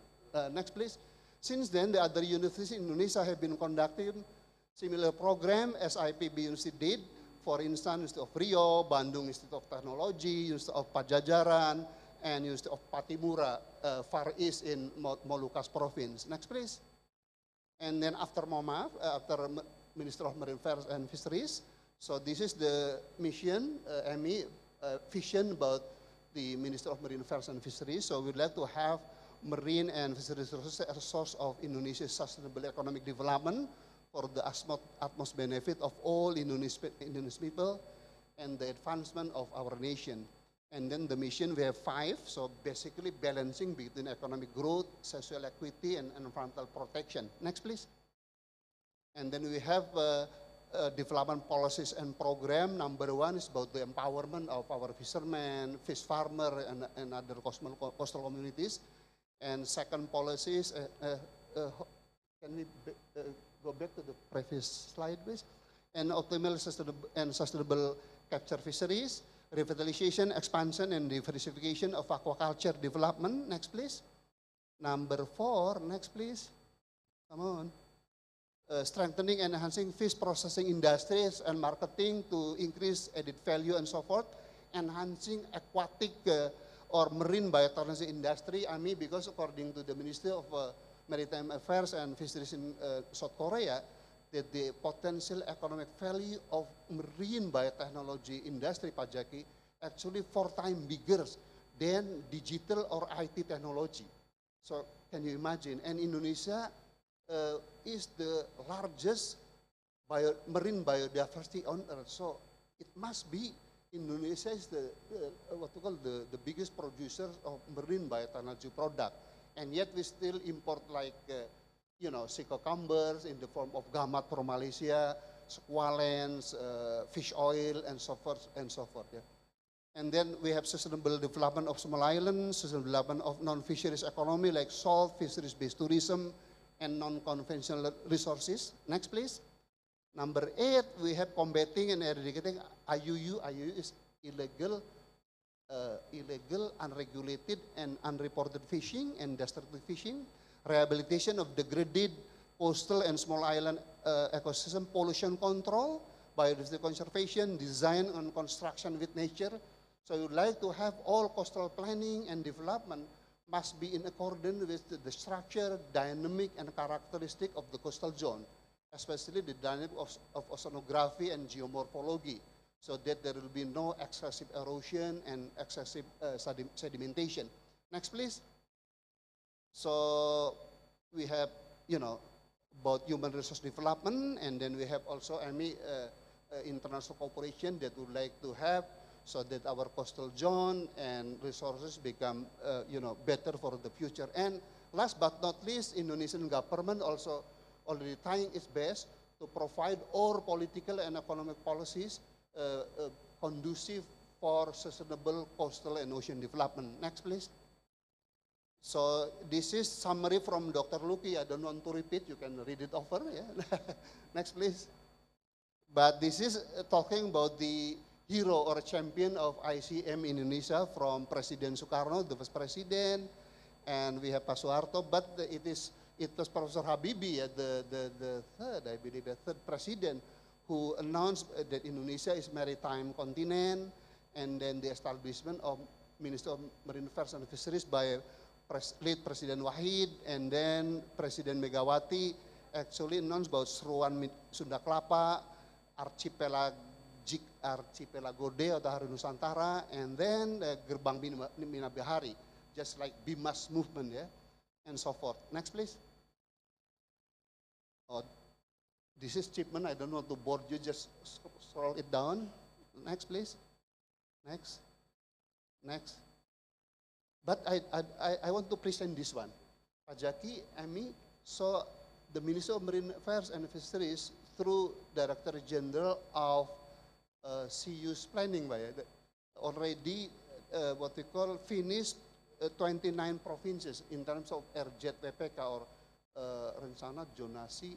Next, please. Since then, the other universities in Indonesia have been conducting similar program as IPB University did. For instance, University of Rio, Bandung Institute of Technology, University of Pajajaran, and University of Patimura, Far East in Molucas Province. Next, please. And then after MOMAF, after Minister of Marine Affairs and Fisheries, so this is the mission, vision about the Minister of Marine Affairs and Fisheries. So we'd like to have marine and fisheries resources as a source of Indonesia's sustainable economic development for the utmost benefit of all Indonesian people and the advancement of our nation. And then the mission, we have 5, so basically balancing between economic growth, social equity, and environmental protection. Next, please. And then we have development policies and program. Number 1 is about the empowerment of our fishermen, fish farmer, and other coastal communities. And second policy is, can we go back to the previous slide, please? And optimal sustainable capture fisheries, revitalization, expansion, and diversification of aquaculture development. Next, please. Number 4, next, please. Come on. Strengthening and enhancing fish processing industries and marketing to increase added value and so forth. Enhancing aquatic or marine biotechnology industry, because according to the Ministry of Maritime Affairs and Fisheries in South Korea, that the potential economic value of marine biotechnology industry, Pak Jaki, actually 4 times bigger than digital or IT technology. So can you imagine? And Indonesia is the largest marine biodiversity on earth. So it must be Indonesia is the biggest producer of marine biotechnology product. And yet we still import like, sea cucumbers in the form of gamat from Malaysia, squalens, fish oil, and so forth, yeah. And then we have sustainable development of small islands, sustainable development of non-fisheries economy like salt, fisheries-based tourism, and non-conventional resources. Next, please. Number 8, we have combating and eradicating IUU. IUU is illegal, unregulated, and unreported fishing and destructive fishing, rehabilitation of degraded coastal and small island ecosystem, pollution control, biodiversity conservation, design and construction with nature. So we would like to have all coastal planning and development must be in accordance with the structure, dynamic, and characteristic of the coastal zone, especially the dynamic of oceanography and geomorphology, so that there will be no excessive erosion and excessive sedimentation. Next, please. So we have, about human resource development, and then we have also international cooperation that we would like to have so that our coastal zone and resources become, better for the future. And last but not least, Indonesian government also already trying its best to provide all political and economic policies conducive for sustainable coastal and ocean development. Next, please. So this is summary from Dr. Luki. I don't want to repeat. You can read it over. Yeah. Next, please. But this is talking about the hero or champion of ICM in Indonesia from President Soekarno, the first president, and we have Pak Soeharto. But it was Professor Habibie, the third president, who announced that Indonesia is maritime continent, and then the establishment of Minister of Marine Affairs and Fisheries by late President Wahid, and then President Megawati actually announced about Seruan Sunda Kelapa, Archipelago D atau Hari Nusantara, and then Gerbang Minabahari, just like Bimas movement, yeah, and so forth. Next, please. Oh, this is Chipman. I don't want to bore you. Just scroll it down. Next, please. Next. Next. But I want to present this one. Pak Jaki, Amy, so the Minister of Marine Affairs and Fisheries through Director General of CU's planning, already what we call finished 29 provinces in terms of RZPPK or rencana zonasi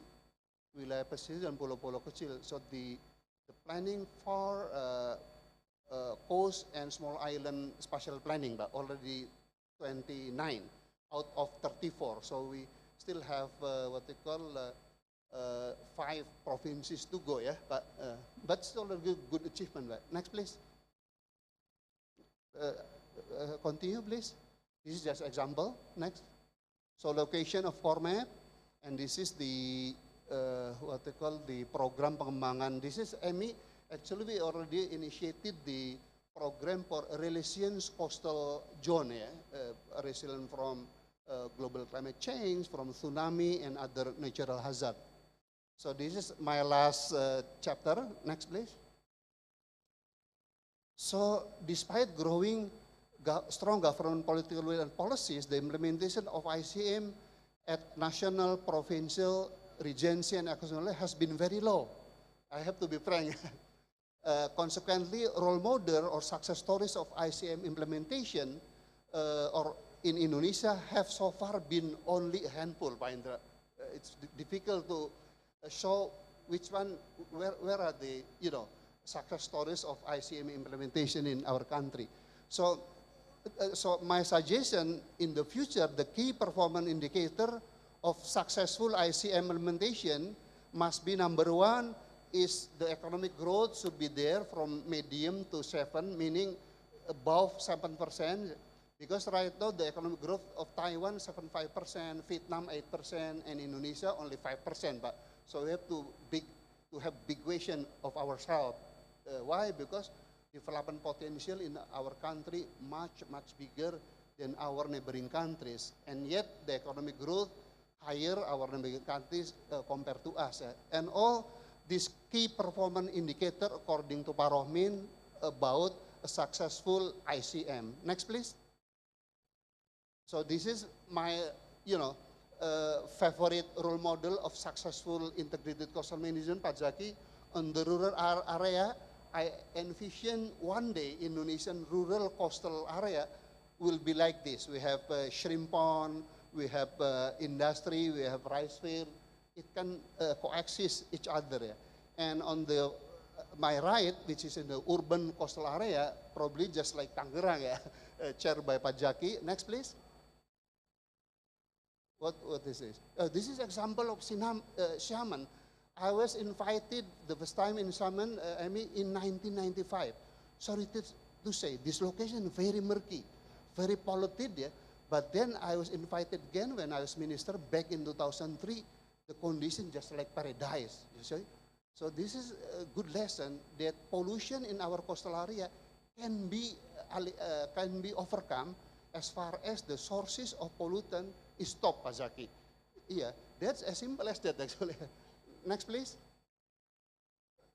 wilayah pesisir dan pulau-pulau kecil. So the planning for coast and small island spatial planning, but already 29 out of 34. So we still have what we call 5 provinces to go, yeah. But still a good achievement. But next, please. Continue, please. This is just example. Next. So location of core map, and this is the what they call the program pengembangan. This is EMI. Actually, we already initiated the program for resilience coastal zone, yeah, resilient from global climate change, from tsunami and other natural hazard. So this is my last chapter. Next, please. So despite growing strong government political will and policies, the implementation of ICM at national, provincial, regency, and national level has been very low. I have to be frank. Consequently, role model or success stories of ICM implementation or in Indonesia have so far been only a handful, Pak Indra. It's difficult to show which one, where are the, success stories of ICM implementation in our country. So my suggestion in the future, the key performance indicator of successful ICM implementation must be number 1 is the economic growth should be there from medium to 7, meaning above 7%, because right now the economic growth of Taiwan 7.5%, Vietnam 8%, and Indonesia only 5%. But so we have to have big vision of ourselves. Why? Because development potential in our country much bigger than our neighboring countries, and yet the economic growth higher our neighboring countries compared to us. And all these key performance indicator according to Pak Rohmin about a successful ICM. Next, please. So this is my, favorite role model of successful integrated coastal management, Pak Zaki. On the rural area, I envision one day Indonesian rural coastal area will be like this. We have shrimp pond, we have industry, we have rice field. It can coexist each other. Yeah. And on the my right, which is in the urban coastal area, probably just like Tangerang, yeah, chaired by Pak Jaki. Next, please. What is this? This is example of Xiamen. I was invited the first time in Xiamen, in 1995. Sorry to say, this location very murky, very polluted, yeah. But then I was invited again when I was minister back in 2003. The condition just like paradise, you see. So this is a good lesson that pollution in our coastal area can be overcome as far as the sources of pollutant is stopped, Pak Zaki. Yeah, that's as simple as that actually. Next, please.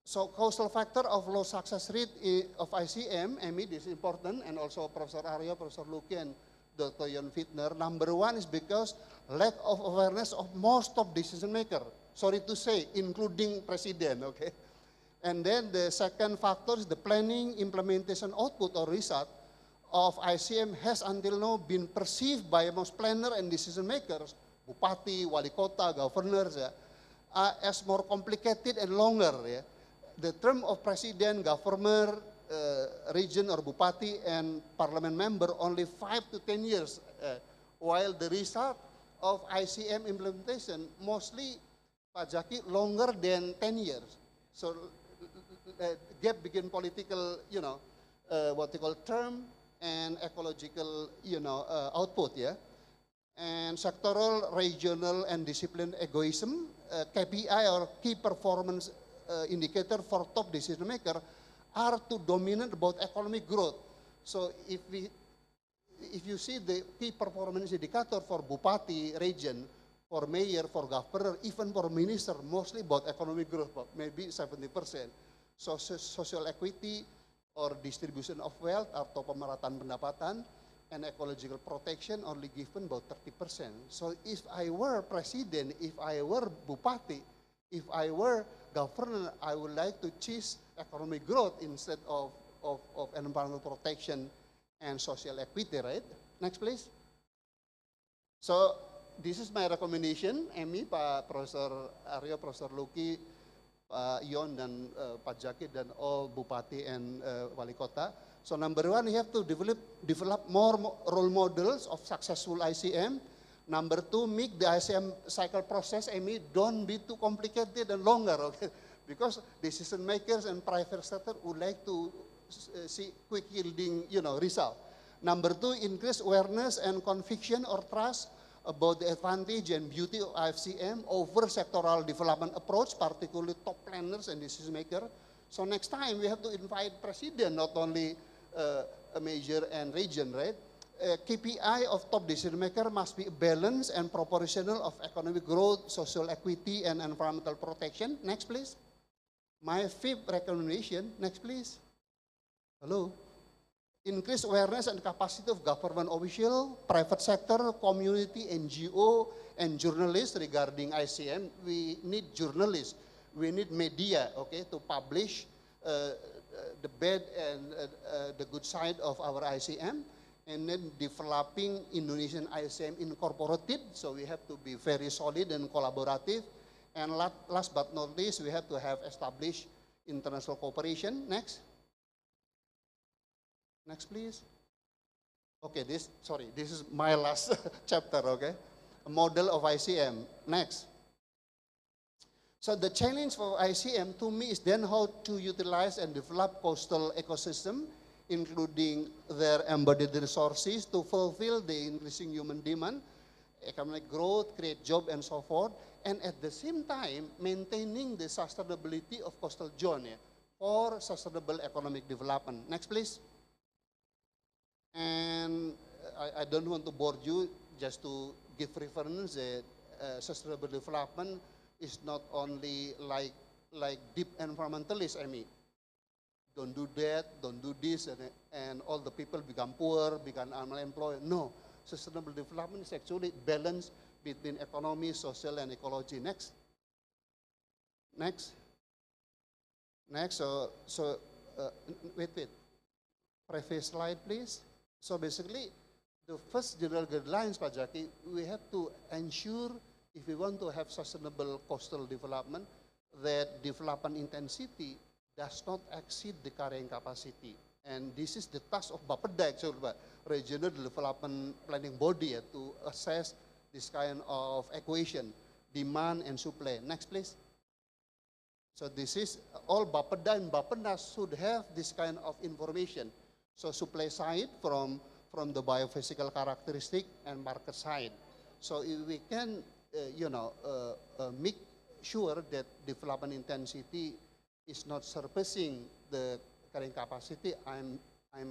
So coastal factor of low success rate of ICM, this is important, and also Professor Aryo, Professor Luki, and Dr. Jon Fitner. Number 1 is because lack of awareness of most of decision maker. Sorry to say, including president, okay? And then the second factor is the planning, implementation, output or result of ICM has until now been perceived by most planner and decision makers, bupati, wali kota, governors, as more complicated and longer. Yeah. The term of president, governor, region or bupati and parliament member only 5 to 10 years, while the result of ICM implementation mostly, Pak Jaki, longer than 10 years. So gap between political, what they call term and ecological, output, yeah. And sectoral, regional, and discipline egoism, KPI or key performance indicator for top decision maker are too dominant about economic growth. So if you see the key performance indicator for Bupati region, for mayor, for governor, even for minister, mostly about economic growth, maybe 70%. So social equity or distribution of wealth atau pemerataan pendapatan, and ecological protection only given about 30%. So if I were president, if I were Bupati, if I were governor, I would like to choose economic growth instead of environmental protection and social equity, right? Next, please. So this is my recommendation, Emi, Pak Profesor Aryo, Profesor Luki, Pak Yon, dan Pak Jaki, dan all Bupati and Wali Kota. So number one, you have to develop more role models of successful ICM. Number two, make the ICM cycle process, Emi, don't be too complicated and longer, okay? Because decision makers and private sector would like to see quick yielding, result. Number two, increase awareness and conviction or trust about the advantage and beauty of ICM over sectoral development approach, particularly top planners and decision makers. So next time we have to invite president, not only a major and region, right? KPI of top decision maker must be balanced and proportional of economic growth, social equity, and environmental protection. Next, please. My fifth recommendation, next, please. Hello. Increase awareness and capacity of government official, private sector, community, NGO, and journalists regarding ICM. We need journalists, we need media, okay, to publish the bad and the good side of our ICM, and then developing Indonesian ICM incorporated, so we have to be very solid and collaborative. And last but not least, we have to have established international cooperation. Next. Next, please. Okay, this is my last chapter, okay? A model of ICM. Next. So the challenge for ICM to me is then how to utilize and develop coastal ecosystem, including their embedded resources to fulfill the increasing human demand, economic growth, create job, and so forth, and at the same time maintaining the sustainability of coastal zone for sustainable economic development. Next, please. And I don't want to bore you, just to give reference that sustainable development is not only like deep environmentalists, I mean. Don't do that, don't do this, and all the people become poor, become unemployed. No, sustainable development is actually balance between economy, social, and ecology. Next. Next. Next, wait. Previous slide, please. So basically, the first general guidelines, Pak Jaki, we have to ensure if we want to have sustainable coastal development, that development intensity does not exceed the carrying capacity. And this is the task of Bapeda, actually, regional development planning body, to assess this kind of equation, demand and supply. Next, please. So this is all Bapeda, and Bapeda should have this kind of information. So supply side from the biophysical characteristic and market side. So if we can, make sure that development intensity is not surpassing the carrying capacity, I'm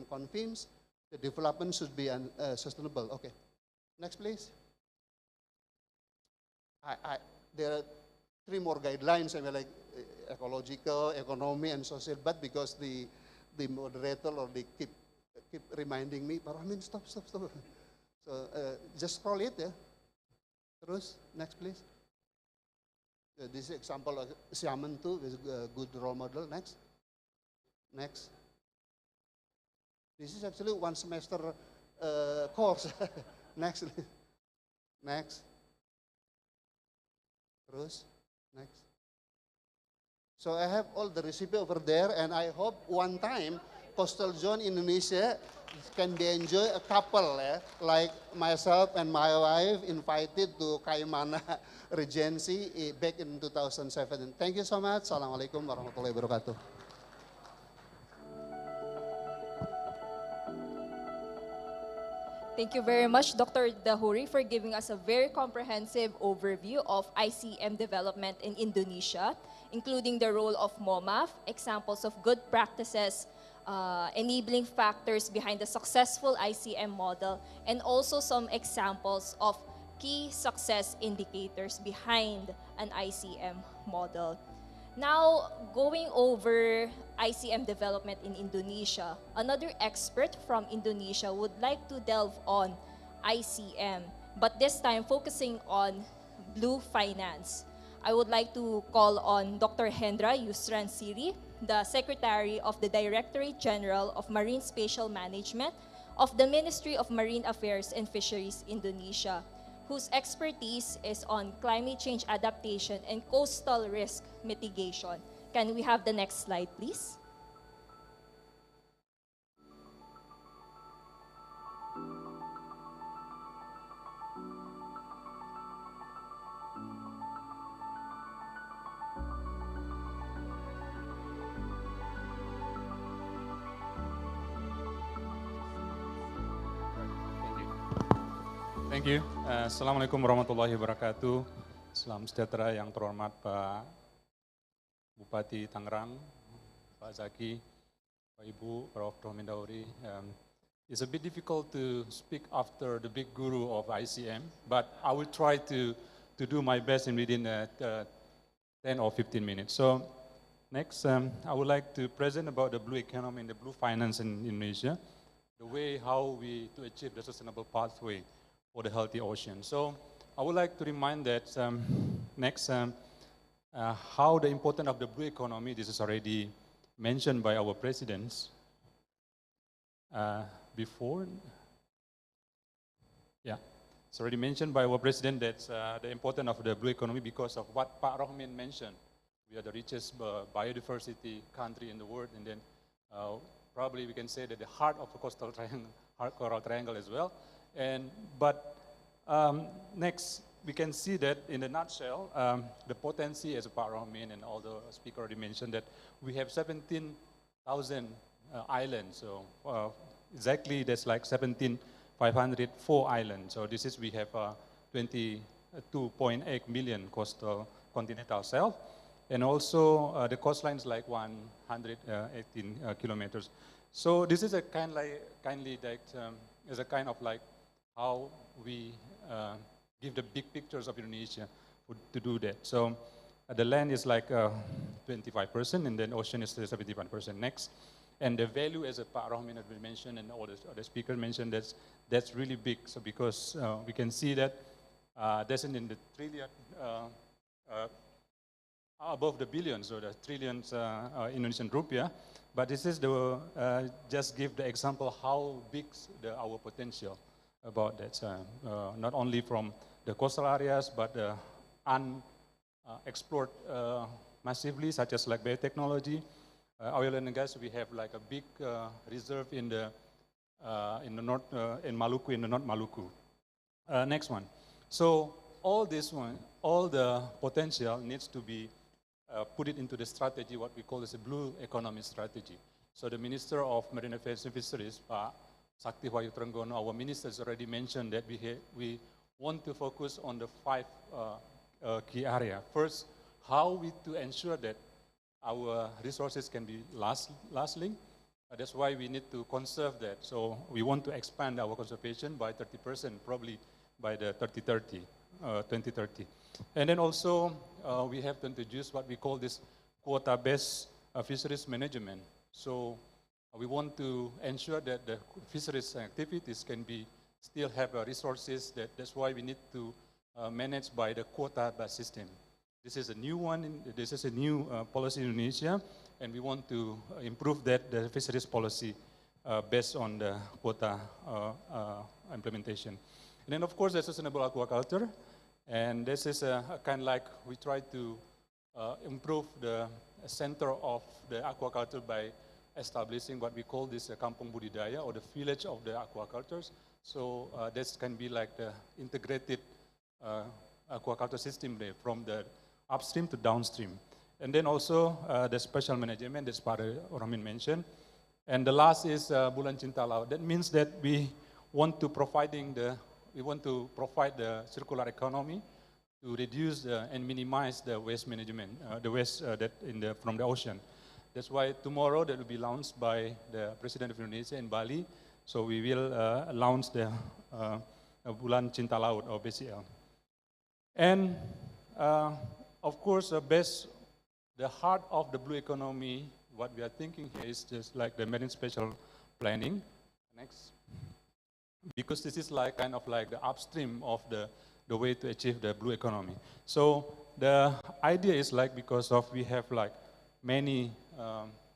convinced the development should be sustainable. Okay, next, please. There are 3 more guidelines. I mean, like ecological, economy, and social. But because the moderator or they keep reminding me, Pak Rahmin, stop. So just scroll it, ya. Terus, next, please. This is example of Xiamen too, is a good role model. Next. Next. This is actually 1 semester course. Next. Next. Terus, next. So I have all the recipe over there, and I hope one time coastal zone Indonesia can be enjoy a couple, like myself and my wife invited to Kaimana Regency back in 2007. Thank you so much. Assalamualaikum warahmatullahi wabarakatuh. Thank you very much, Dr. Dahuri, for giving us a very comprehensive overview of ICM development in Indonesia, including the role of MOMAF, examples of good practices, enabling factors behind the successful ICM model, and also some examples of key success indicators behind an ICM model. Now, going over ICM development in Indonesia, another expert from Indonesia would like to delve on ICM, but this time focusing on blue finance. I would like to call on Dr. Hendra Yusran Siri, the Secretary of the Directorate General of Marine Spatial Management of the Ministry of Marine Affairs and Fisheries Indonesia, whose expertise is on climate change adaptation and coastal risk mitigation. Can we have the next slide, please? Thank you. Assalamualaikum warahmatullahi wabarakatuh. Salam sejahtera yang terhormat Pak Bupati Tangerang, Pak Zaki, Pak Ibu, Prof. Dahuri. It's a bit difficult to speak after the big guru of ICM, but I will try to do my best in within 10 or 15 minutes. So next, I would like to present about the blue economy and the blue finance in Indonesia, the way how we to achieve the sustainable pathway for the healthy ocean. So I would like to remind that how the importance of the blue economy, this is already mentioned by our presidents before. Yeah, it's already mentioned by our president that the importance of the blue economy because of what Pak Rohmin mentioned. We are the richest biodiversity country in the world, and then probably we can say that the heart of the coastal triangle, coral triangle as well. But next, we can see that in a nutshell, the potency, as Pak Rohmin and all the speakers already mentioned, that we have 17,000 islands. So exactly, that's like 17,504 islands. So this is, we have 22.8 million coastal continental shelf. And also the coastline is like 118 kilometers. So this is a kindly that is a kind of like how we give the big pictures of Indonesia to do that. So the land is like 25%, and then ocean is 71% next. And the value, as Pak Rohmin has been mentioned, and all the other speakers mentioned, that's really big. So because we can see that that's in the trillion, above the billions, or the trillions Indonesian rupiah. But this is the just give the example how big our potential about that, not only from the coastal areas, but unexplored massively, such as like biotechnology, oil and gas. We have like a big reserve in the north, in Maluku, in the North Maluku. Next one. So all this one, all the potential needs to be put it into the strategy, what we call as a blue economy strategy. So the Minister of Marine Affairs and Fisheries, Sakti Wahyu Trenggono, our minister has already mentioned that we want to focus on the 5 key areas. First, how we to ensure that our resources can be lasting. That's why we need to conserve that. So we want to expand our conservation by 30%, probably by the 2030. And then also we have to introduce what we call this quota-based fisheries management. So we want to ensure that the fisheries activities can be still have resources. That's why we need to manage by the quota-based system. This is a new one. This is a new policy in Indonesia, and we want to improve that the fisheries policy based on the quota implementation. And then, of course, the sustainable aquaculture, and this is a kind like we try to improve the center of the aquaculture by establishing what we call this kampung budidaya, or the village of the aquacultures. So this can be like the integrated aquaculture system there, from the upstream to downstream. And then also the special management, as Pak Rohmin mentioned. And the last is Bulan Cinta Laut. That means that we want to provide the circular economy to reduce and minimize the waste management, the waste from the ocean. That's why tomorrow that will be launched by the President of Indonesia in Bali. So we will launch the Bulan Cinta Laut, or BCL. And of course, the heart of the blue economy, what we are thinking here is just like the marine spatial planning. Next. Because this is like kind of like the upstream of the way to achieve the blue economy. So the idea is like because of we have like many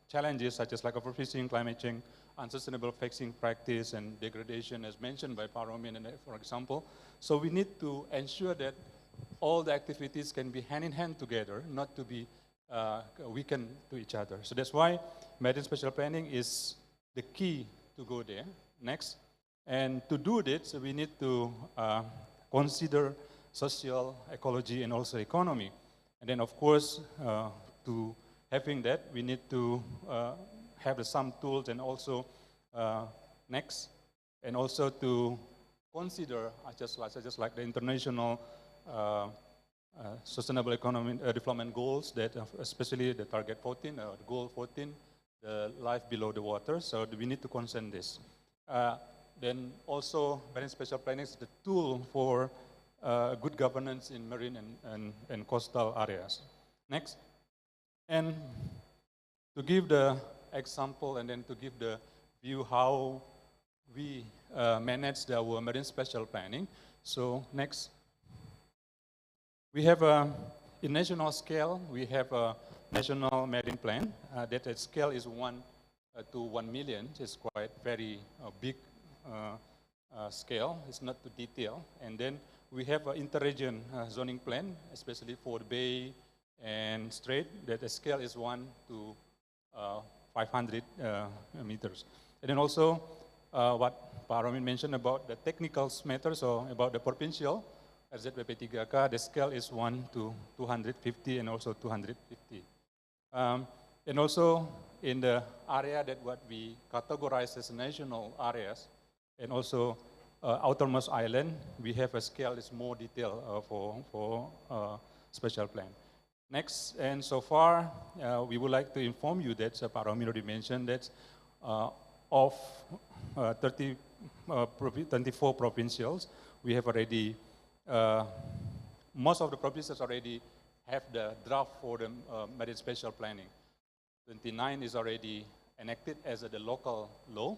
challenges such as like overfishing, climate change, unsustainable fishing practice, and degradation as mentioned by Paromin, for example. So we need to ensure that all the activities can be hand in hand together, not to be weakened to each other. So that's why marine spatial planning is the key to go there. Next. And to do this, we need to consider social, ecology, and also economy. And then, of course, to having that, we need to have some tools and also next, and also to consider just like the international sustainable economic development goals, that especially the target 14, the goal 14, the life below the water. So we need to concern this. Then also, marine spatial planning is the tool for good governance in marine and coastal areas. Next. And to give the example and then to give the view how we manage our marine spatial planning. So next. We have in national scale, we have a national marine plan. That scale is 1 to 1 million. It's quite very big scale. It's not too detailed. And then we have an inter-region zoning plan, especially for the bay and strait. That the scale is 1 to 500 meters. And then also what Paromin mentioned about the technical matters, or about the provincial. RZPP3K, the scale is 1 to 250 and also 250. And also in the area that what we categorize as national areas, and also outermost island, we have a scale is more detailed for special plan. Next, and so far, we would like to inform you that Paromin already mentioned that of 24 provincials, we have already most of the provinces already have the draft for the marine spatial planning. 29 is already enacted as the local law.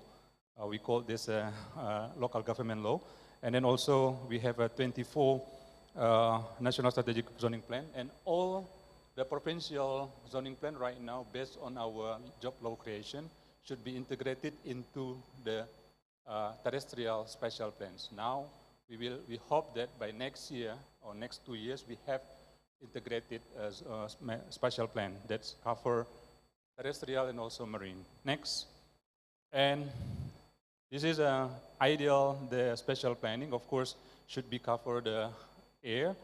We call this local government law. And then also we have a 24 national strategic zoning plan, and all the provincial zoning plan right now, based on our job law creation, should be integrated into the terrestrial spatial plans. Now, we hope that by next year or next 2 years, we have integrated spatial plan that's cover terrestrial and also marine. Next. And this is ideal, the spatial planning, of course, should be cover the air,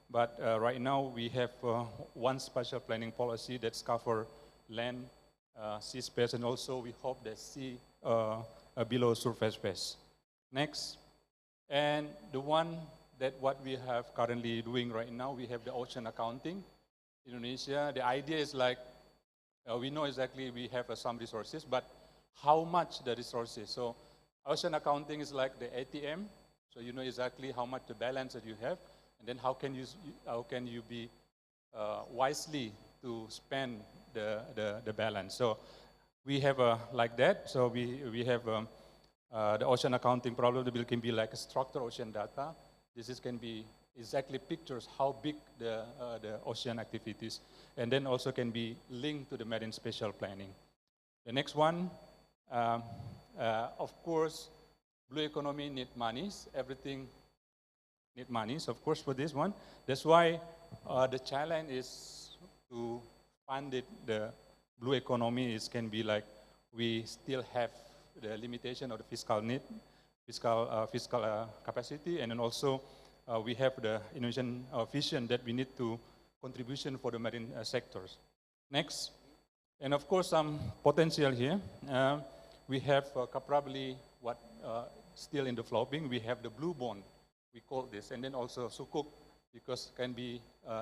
but right now we have one spatial planning policy that's cover land, sea space, and also we hope that sea below surface space. Next. And the one that what we have currently doing right now, we have the ocean accounting. Indonesia, the idea is like, we know exactly we have some resources, but how much the resources? So ocean accounting is like the ATM, so you know exactly how much the balance that you have, and then how can you be wisely to spend the balance. So we have like that, so we have the ocean accounting problem can be like a structured ocean data. This can be exactly pictures how big the ocean activities, and then also can be linked to the marine spatial planning. The next one, of course, blue economy need monies. Everything need monies, of course, for this one. That's why the challenge is to fund it. The blue economy can be like, we still have the limitation of the fiscal need, fiscal capacity, and then also we have the Indonesian vision that we need to contribution for the marine sectors. Next, and of course some potential here. We have probably what still in developing. We have the blue bond, we call this, and then also sukuk, because can be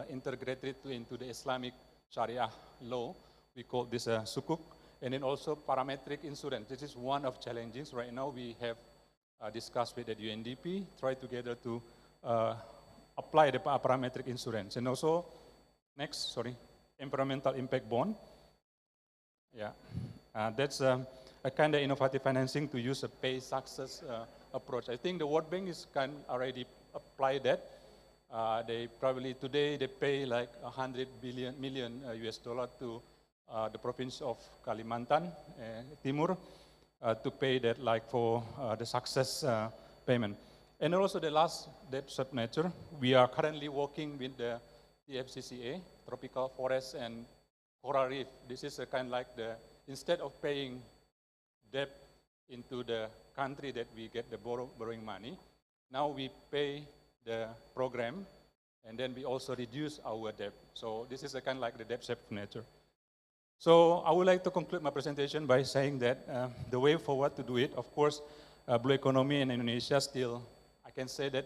integrated into the Islamic Sharia law. We call this sukuk, and then also parametric insurance. This is one of challenges right now. We have discussed with the UNDP, try together to apply the parametric insurance, and also next, environmental impact bond. Yeah, that's a kind of innovative financing to use a pay success approach. I think the World Bank is already applied that. They probably today they pay like 100 million US dollar to the province of Kalimantan Timur to pay that like for the success payment. And also the last debt subnature, we are currently working with the TFCCA, Tropical Forest and Coral Reef. This is a kind of like the, instead of paying debt into the country that we get the borrowing money, now we pay the program, and then we also reduce our debt. So this is a kind of like the debt subnature. So I would like to conclude my presentation by saying that the way forward to do it, of course, blue economy in Indonesia still, I can say that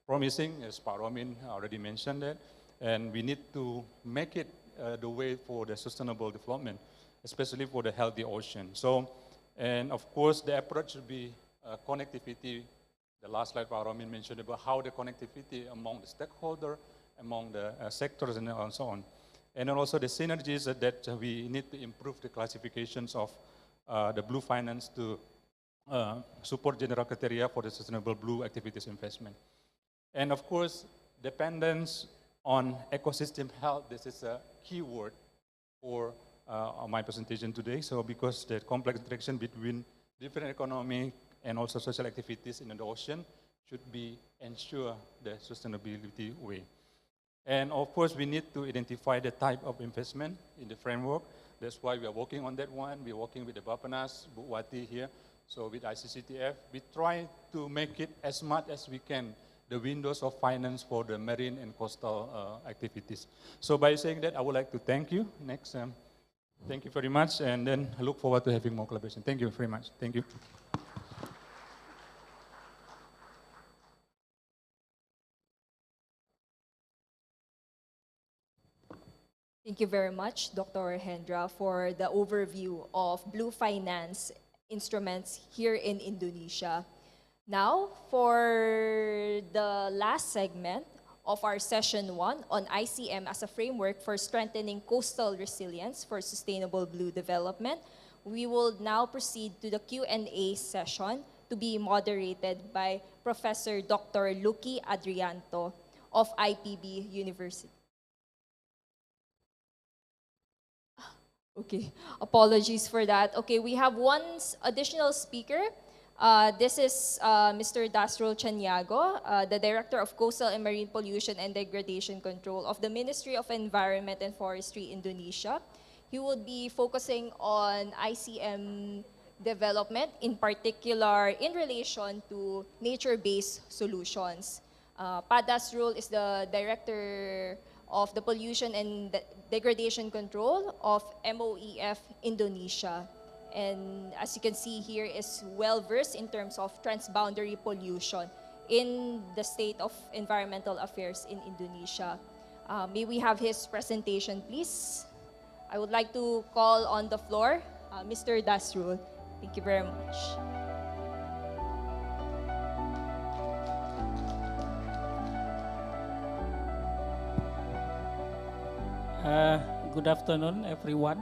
promising, as Pak Romin already mentioned that, and we need to make it the way for the sustainable development, especially for the healthy ocean. So, and of course, the approach should be connectivity. The last slide Pak Romin mentioned about how the connectivity among the stakeholders, among the sectors and so on. And then also the synergies that we need to improve the classifications of the blue finance to support general criteria for the sustainable blue activities investment. And of course, dependence on ecosystem health, this is a key word for my presentation today. So because the complex interaction between different economic and also social activities in the ocean should be ensure the sustainability way. And of course, we need to identify the type of investment in the framework. That's why we are working on that one. We're working with the Bapenas, Bukwati here. So with ICCTF, we try to make it as much as we can the windows of finance for the marine and coastal activities. So by saying that, I would like to thank you. Next, thank you very much, and then I look forward to having more collaboration. Thank you very much. Thank you. Thank you very much, Dr. Hendra, for the overview of blue finance instruments here in Indonesia. Now, for the last segment of our session 1 on ICM as a framework for strengthening coastal resilience for sustainable blue development, we will now proceed to the Q&A session to be moderated by Professor Dr. Lucky Adrianto of IPB University. Okay, apologies for that. Okay, we have one additional speaker. This is Mr. Dasrul Chaniago, the Director of Coastal and Marine Pollution and Degradation Control of the Ministry of Environment and Forestry, Indonesia. He will be focusing on ICM development, in particular in relation to nature-based solutions. Pa Dasrul is the Director of the Pollution and Degradation Control of MOEF Indonesia. And as you can see here, is well-versed in terms of transboundary pollution in the state of environmental affairs in Indonesia. May we have his presentation, please? I would like to call on the floor Mr. Dasrul. Thank you very much. Good afternoon, everyone.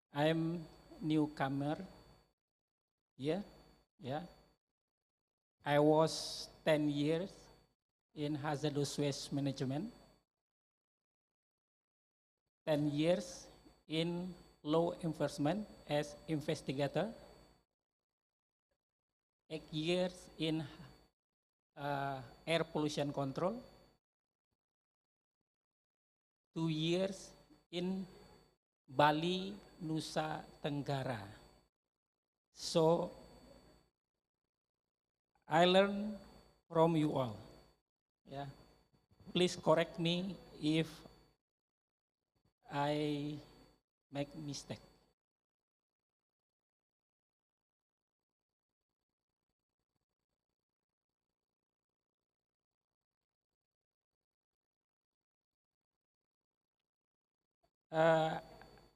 I'm newcomer here. Yeah. I was 10 years in hazardous waste management, 10 years in law enforcement as investigator, 8 years in air pollution control, 2 years in Bali, Nusa Tenggara. So I learn from you all. Yeah. Please correct me if I make mistake.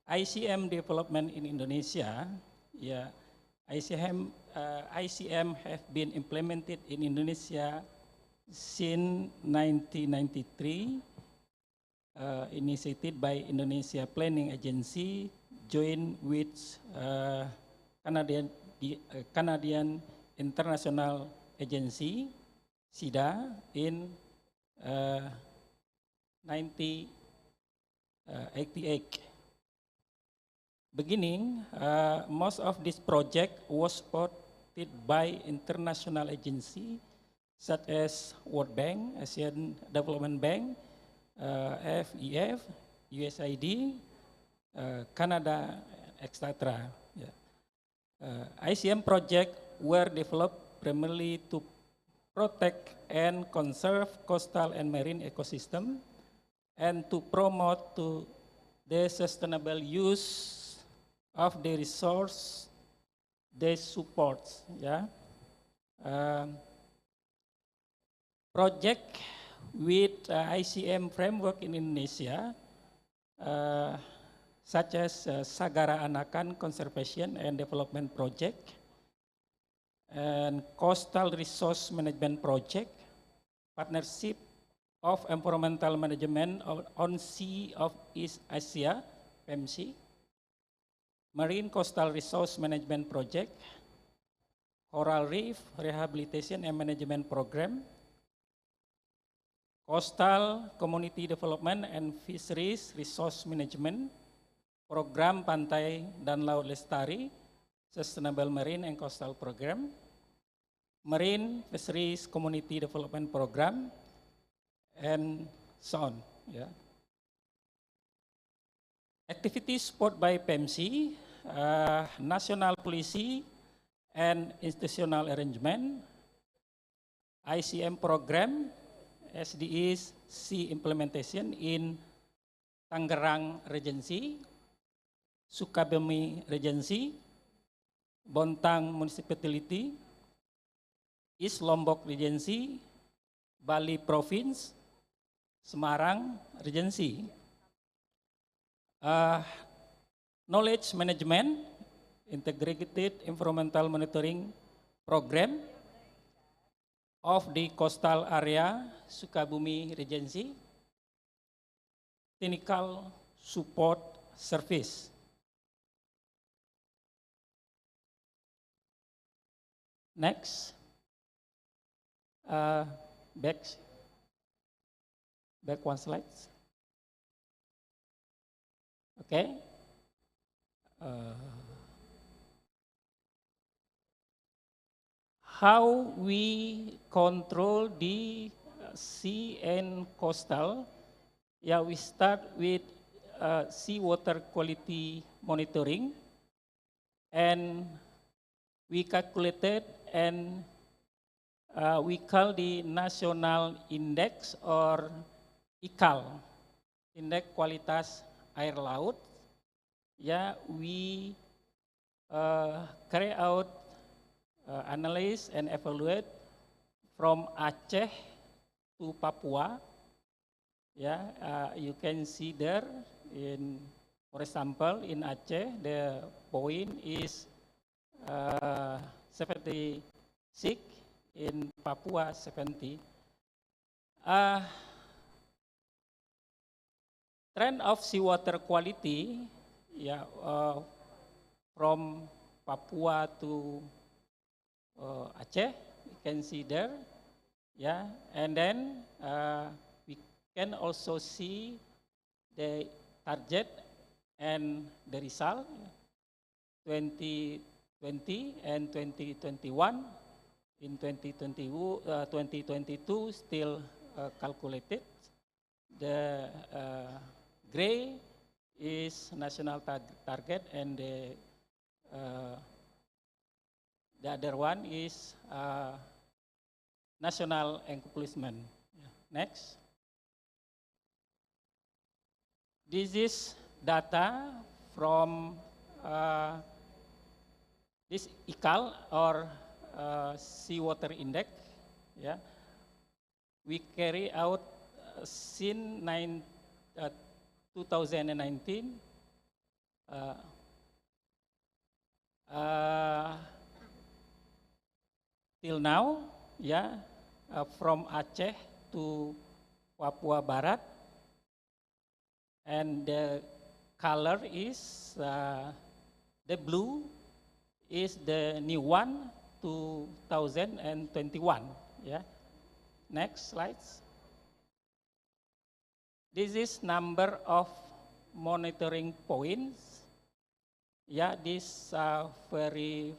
ICM development in Indonesia, yeah, ICM have been implemented in Indonesia since 1993, initiated by Indonesia Planning Agency, joined with Canadian International Agency, SIDA, in 1988. Beginning, most of this project was supported by international agencies such as World Bank, Asian Development Bank, FEF, USAID, Canada, etc. Yeah. ICM projects were developed primarily to protect and conserve coastal and marine ecosystem and to promote the sustainable use of the resource they support. Yeah. Project with ICM framework in Indonesia, such as Sagara Anakan Conservation and Development Project, and Coastal Resource Management Project, Partnership of Environmental Management on Sea of East Asia, PEMC, Marine Coastal Resource Management Project, Coral Reef Rehabilitation and Management Program, Coastal Community Development and Fisheries Resource Management, Program Pantai dan Laut Lestari, Sustainable Marine and Coastal Program, Marine Fisheries Community Development Program, and so on. Yeah. Activities supported by PEMC, national policy and institutional arrangement, ICM program, SDGs C implementation in Tangerang Regency, Sukabumi Regency, Bontang Municipality, East Lombok Regency, Bali Province, Semarang Regency. Knowledge management, integrated environmental monitoring program of the coastal area Sukabumi Regency, technical support service. Next, back one slide. Okay. How we control the sea and coastal? Yeah, we start with seawater quality monitoring, and we calculated and we call the national index or ICAL, Indeks Kualitas Air Laut. Yeah, we carry out analyze and evaluate from Aceh to Papua. Yeah, you can see there in, for example, in Aceh, the point is 76, in Papua 70. Trend of seawater quality, yeah, from Papua to Aceh, you can see there, yeah, and then we can also see the target and the result, 2020 and 2021. In 2022 still calculated. The gray is national target, and the other one is national accomplishment. Yeah. Next. This is data from this ICAL or seawater index. Yeah. We carry out since 2019. Till now, yeah, from Aceh to Papua Barat, and the color is the blue is the new one, 2021. Yeah. Next slides. This is number of monitoring points. Yeah, this very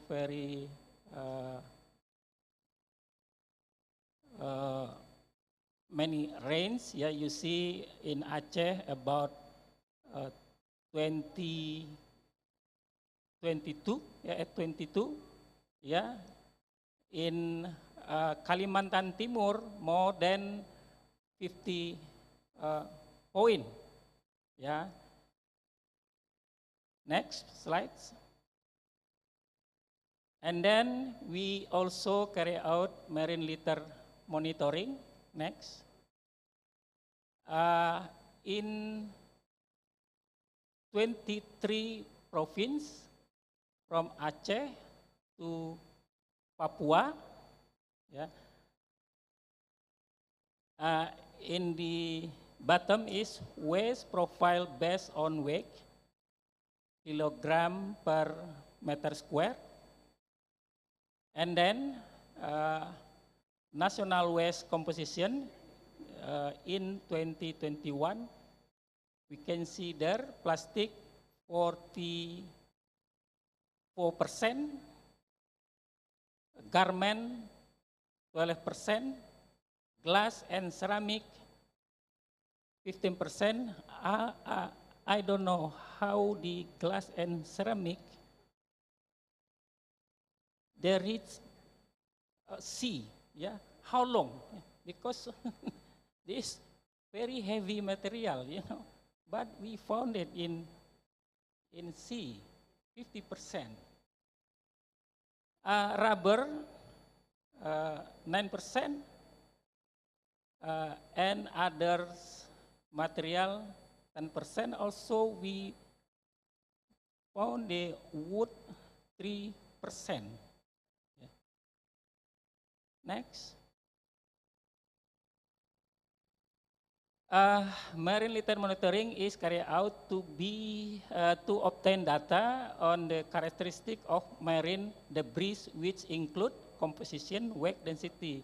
many range. Yeah, you see in Aceh about 22. Yeah, at 22. Yeah, in Kalimantan Timur more than 50 point. Yeah. Next slides. And then we also carry out marine litter monitoring. Next. In 23 provinces from Aceh to Papua. Yeah. In the bottom is waste profile based on weight, kilogram per meter square. And then national waste composition in 2021, we can see there plastic 44%, garment 12%, glass and ceramic 15%. I don't know how the glass and ceramic they reach sea. Yeah, how long? Because this very heavy material, you know. But we found it in sea, 50%. Rubber 9%, and others material 10%. Also we found the wood 3%. Yeah. Next. Marine litter monitoring is carried out to obtain data on the characteristic of marine debris, which include composition, weight, density,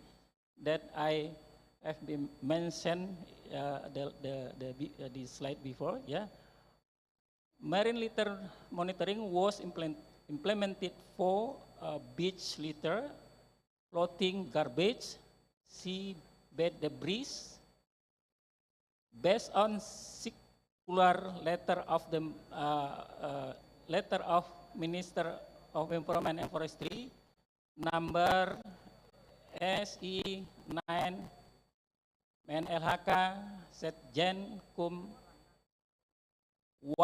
that I have been mentioned the slide before. Yeah, marine litter monitoring was implemented for beach litter, floating garbage, seabed debris. Based on circular letter of the Minister of Environment and Forestry, number SE 9 MNLHK Setjen Kum 1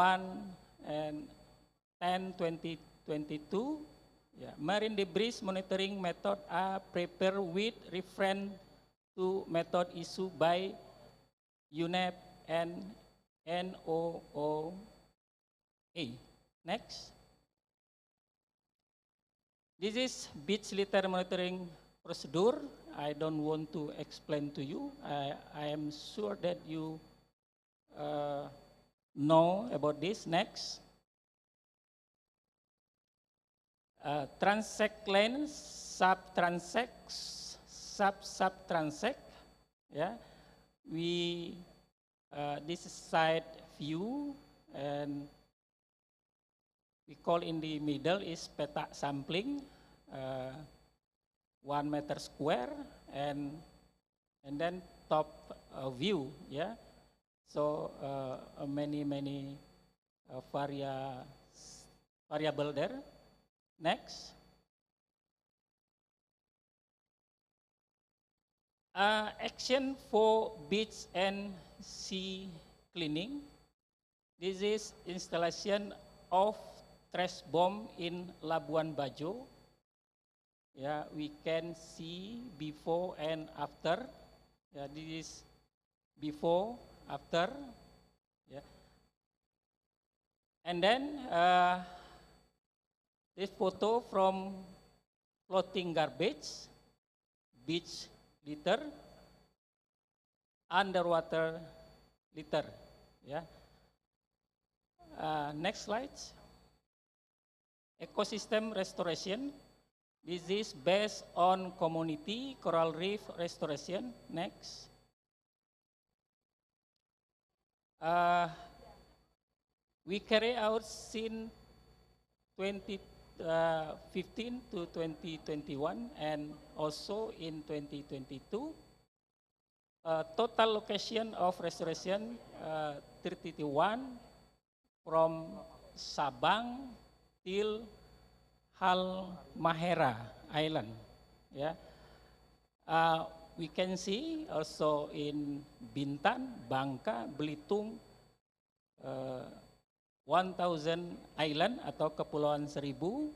and 10 2022. Yeah. Marine debris monitoring method are prepared with reference to method issued by UNEP and NOOA. Next. This is beach litter monitoring procedure. I don't want to explain to you. I am sure that you know about this. Next. Transect lane, sub-transect, sub-transect. Yeah. This is side view, and we call in the middle is peta sampling, 1 meter square, and then top view. Yeah, so many variable there. Next. Action for beach and sea cleaning. This is installation of trash bomb in Labuan Bajo. Yeah, we can see before and after. Yeah, this is before, after. Yeah. And then this photo from floating garbage, beach litter, underwater litter. Yeah. Next slide. Ecosystem restoration. This is based on community coral reef restoration. Next. We carry out since 2015 to 2021 and also in 2022. Total location of restoration 31 from Sabang till Halmahera Island. Yeah. We can see also in Bintan, Bangka, Belitung, 1,000 island atau Kepulauan Seribu,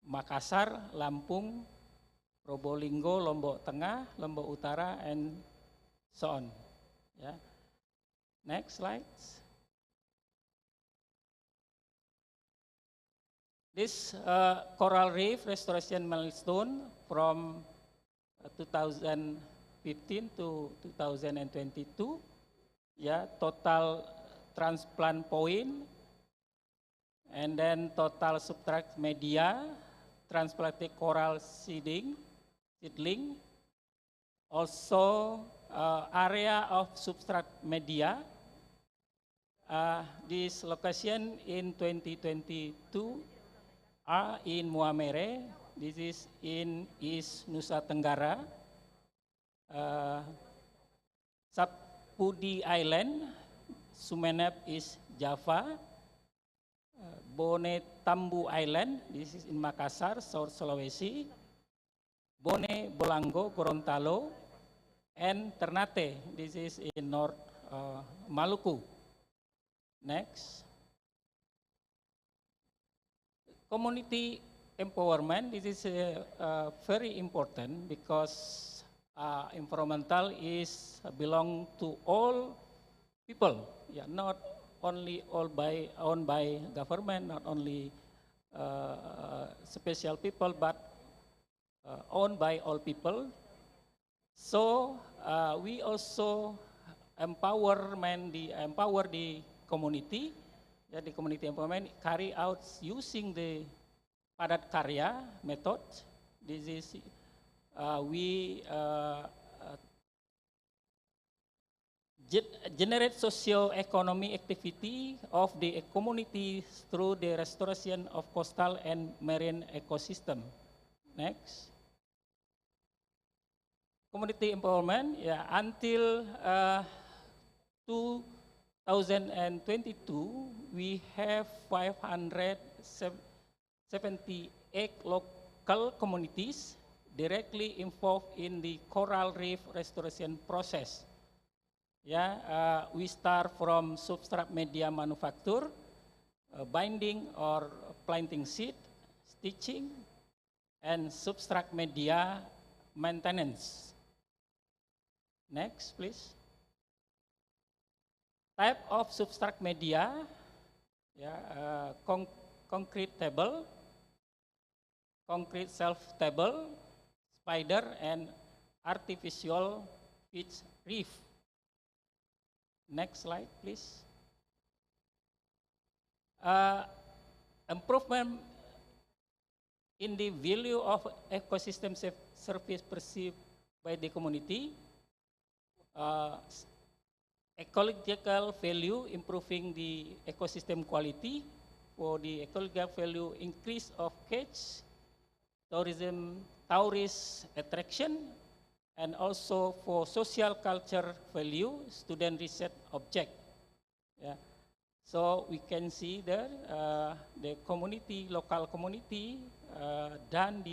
Makassar, Lampung, Probolinggo, Lombok Tengah, Lombok Utara, and so on. Yeah. Next slide. This coral reef restoration milestone from 2015 to 2022, yeah, total transplant point, and then total substrate media, transplanted coral seedling, also area of substrate media. This location in 2022 are in Muamere. This is in East Nusa Tenggara. Sapudi Island, Sumeneb is Java. Bone Tambu Island, this is in Makassar, South Sulawesi. Bone Bolango, Gorontalo. And Ternate, this is in North Maluku. Next. Community empowerment, this is very important because environmental is belong to all people, yeah, not only owned by government, not only special people, but owned by all people. So we also empower the community. Yeah, the community empowerment carry out using the padat karya method. This is we generate socio-economic activity of the community through the restoration of coastal and marine ecosystem. Next. Community empowerment, yeah, until 2022, we have 578 local communities directly involved in the coral reef restoration process. Yeah, we start from substrate media manufacture, binding or planting seed, stitching, and substrate media maintenance. Next, please. Type of substrate media, yeah, concrete table, concrete self table, spider, and artificial pitch reef. Next slide, please. Improvement in the value of ecosystem service perceived by the community. Ecological value, improving the ecosystem quality. For the ecological value, increase of catch, tourism, tourist attraction, and also for social culture value, student research object. Yeah. So we can see there the community, local community, done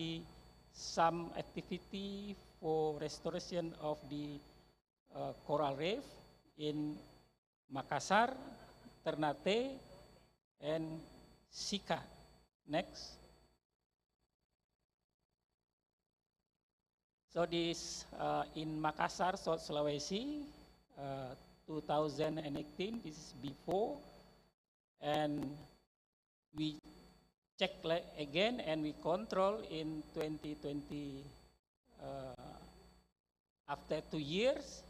some activity for restoration of the coral reef in Makassar, Ternate, and Sika. Next. So this in Makassar, South Sulawesi, 2018, this is before, and we check again and we control in 2020. After 2 years,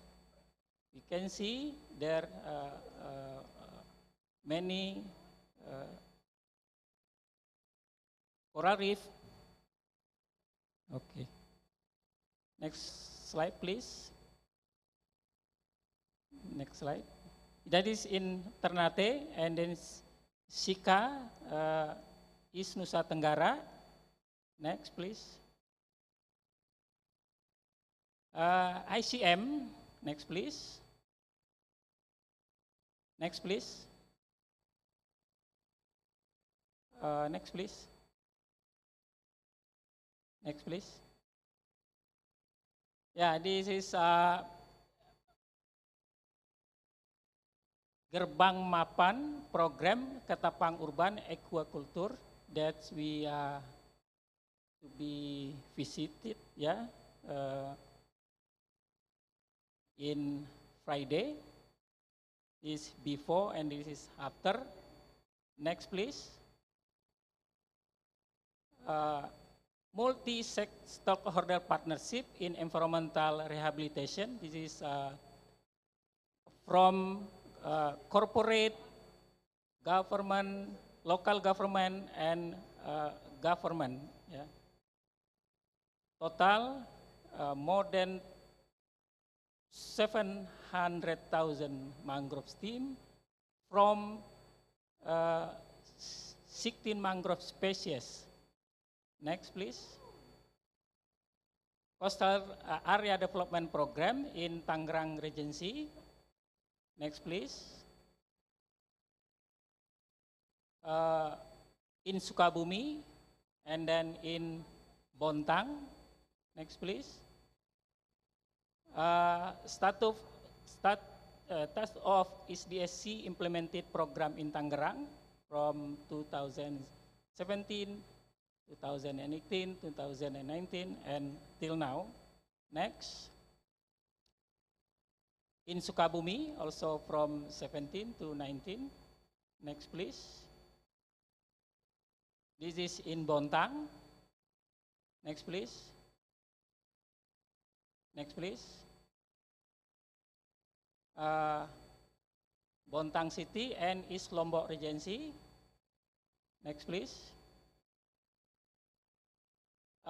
we can see there many coral reef. Okay. Next slide, please. Next slide. That is in Ternate, and then Sika, East Nusa Tenggara. Next, please. ICM, next, please. Next, please. Next, please. Next, please. Yeah, this is Gerbang Mapan program Ketapang Urban Aquaculture that we to be visited, yeah, in Friday. This is before and this is after. Next, please. Multi-stakeholder partnership in environmental rehabilitation. This is from corporate, government, local government, and government. Yeah. Total more than 700,000 mangrove stream from 16 mangrove species. Next, please. Coastal Area Development Program in Tangerang Regency. Next, please. In Sukabumi, and then in Bontang. Next, please. Status of SDSC implemented program in Tangerang from 2017. 2018, 2019, and till now. Next. In Sukabumi, also from 17 to 19. Next, please. This is in Bontang. Next, please. Next, please. Bontang City and East Lombok Regency. Next, please.